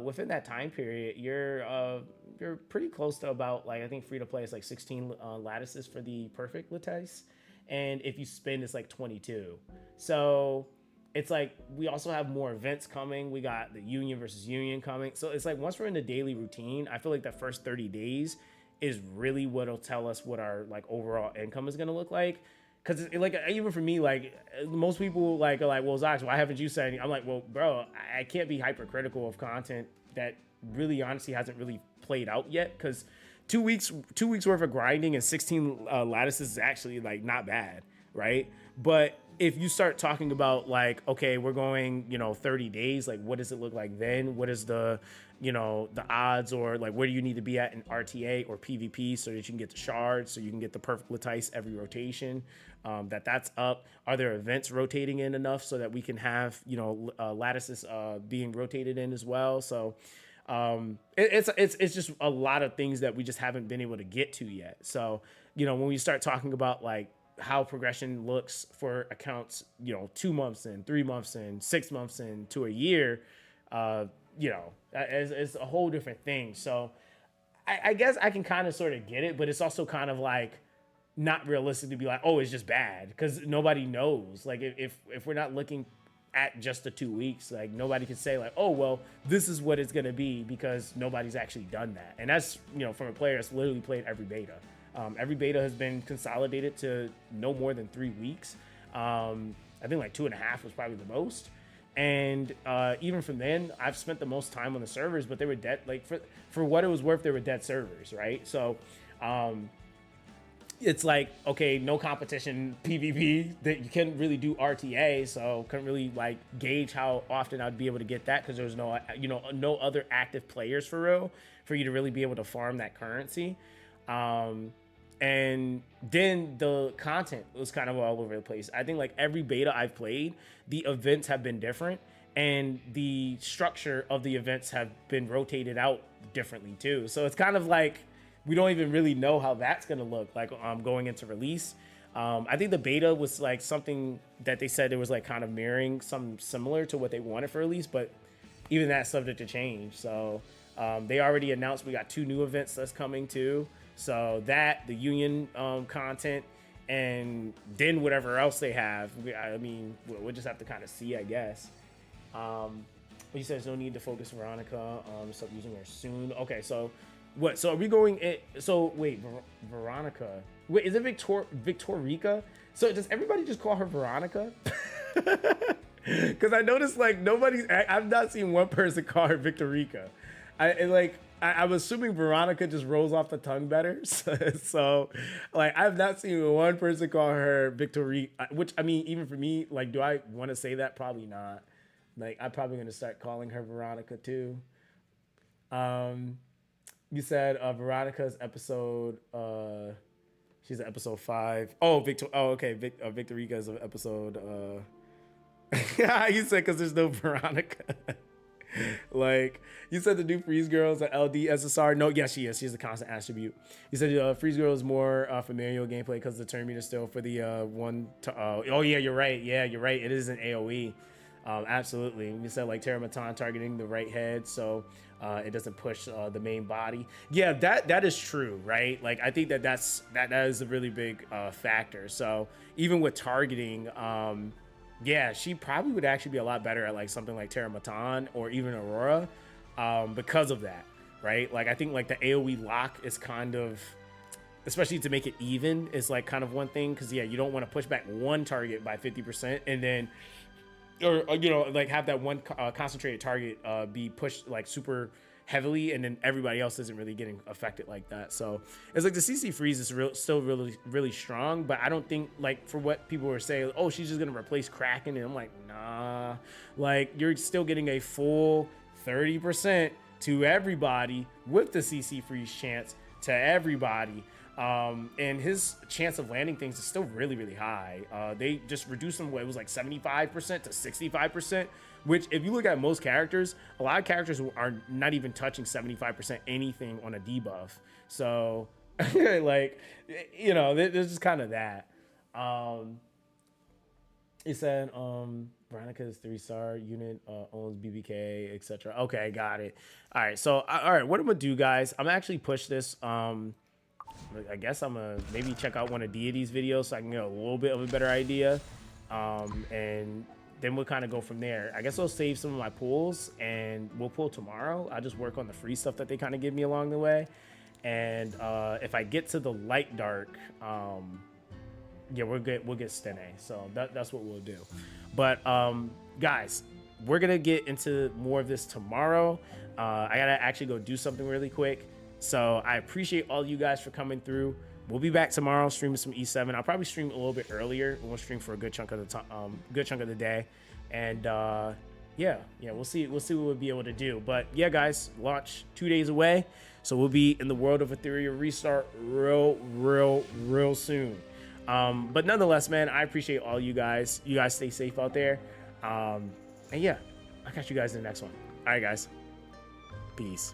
within that time period, you're pretty close to about, like, I think free to play is like 16 lattices for the perfect Latice, and if you spend, it's like 22. So it's like we also have more events coming. We got the Union versus Union coming. So it's like once we're in the daily routine, I feel like that first 30 days is really what'll tell us what our like overall income is gonna look like. Because like, even for me, like, most people like are like, well, Zox, why haven't you said anything? I'm like, well, bro, I can't be hypercritical of content that really honestly hasn't really played out yet. Because 2 weeks worth of grinding and 16 lattices is actually like not bad, right? But if you start talking about like, okay, we're going, 30 days, like, what does it look like then? What is the, the odds, or like, where do you need to be at in RTA or PvP so that you can get the shards, so you can get the perfect Latice every rotation? That's up. Are there events rotating in enough so that we can have, lattices being rotated in as well? So it's just a lot of things that we just haven't been able to get to yet. So, when we start talking about like how progression looks for accounts, 2 months in, 3 months in, 6 months in to a year, it's a whole different thing. So I guess I can kind of sort of get it, but it's also kind of like, not realistic to be like, oh, it's just bad, because nobody knows. Like if we're not looking at just the 2 weeks, like nobody can say like, oh well, this is what it's gonna be, because nobody's actually done that. And that's, you know, from a player that's literally played every beta. Every beta has been consolidated to no more than 3 weeks. I think like 2.5 was probably the most. And even from then, I've spent the most time on the servers, but they were dead. Like for what it was worth, they were dead servers, right? So it's like, okay, no competition, PvP, that you couldn't really do RTA, so couldn't really like gauge how often I'd be able to get that, because there was no, you know, no other active players for real for you to really be able to farm that currency. And then the content was kind of all over the place. I think like every beta I've played, the events have been different, and the structure of the events have been rotated out differently too. So it's kind of like, we don't even really know how that's going to look like going into release. I think the beta was like something that they said it was like kind of mirroring something similar to what they wanted for release, but even that's subject to change. So they already announced we got 2 new events that's coming too. So that, the Union content, and then whatever else they have, I mean, we'll just have to kind of see, I guess. He says no need to focus Veronica. Stop using her soon. Okay, so what? So are we going? So wait, Veronica. Wait, is it Victorica? So does everybody just call her Veronica? Because I noticed like I've not seen one person call her Victorica. I'm assuming Veronica just rolls off the tongue better. So like, I've not seen one person call her Victorica, which, I mean, even for me, like, do I want to say that? Probably not. Like, I'm probably going to start calling her Veronica too. You said Veronica's episode, she's at episode 5. Oh, okay. Victorica is an episode. You said because there's no Veronica. Like, you said the new Freeze Girl is an LD SSR. No, yes, she is. She's a constant attribute. You said Freeze Girl is more familiar gameplay because the turn meter still for the oh yeah, you're right. Yeah, you're right. It is an AoE. Absolutely. You said like Terramatan targeting the right head, so it doesn't push the main body. Yeah, that is true, right? Like, I think that is a really big factor. So even with targeting, yeah, she probably would actually be a lot better at like something like Terramatan or even Aurora, because of that, right? Like, I think like the AoE lock is kind of, especially to make it even, is like kind of one thing, because yeah, you don't want to push back one target by 50% and then, or you know, like have that one concentrated target be pushed like super heavily, and then everybody else isn't really getting affected like that. So it's like the CC freeze is still really strong, but I don't think, like, for what people were saying, oh, she's just gonna replace Kraken, and I'm like, nah, like, you're still getting a full 30% to everybody with the CC freeze chance to everybody. And his chance of landing things is still really high. They just reduced him, it was like 75% to 65%, which if you look at most characters, a lot of characters are not even touching 75% anything on a debuff. So like, you know, there's just kind of that. It said Veronica's 3-star unit owns BBK, etc. Okay, got it. All right, so all right, what I'm gonna do, guys, I'm gonna actually push this. I guess I'm gonna maybe check out one of Deity's videos so I can get a little bit of a better idea, and then we'll kind of go from there. I guess I'll save some of my pulls and we'll pull tomorrow. I'll just work on the free stuff that they kind of give me along the way, and if I get to the light dark, yeah, we'll get Stene, so that's what we'll do. But guys, we're gonna get into more of this tomorrow. I gotta actually go do something really quick. So I appreciate all you guys for coming through. We'll be back tomorrow streaming some E7. I'll probably stream a little bit earlier. We'll stream for a good chunk of the day, and yeah, we'll see what we'll be able to do. But yeah, guys, launch 2 days away, so we'll be in the world of Etheria Restart real soon. But nonetheless, man, I appreciate all you guys. You guys stay safe out there, and yeah, I'll catch you guys in the next one. All right, guys, peace.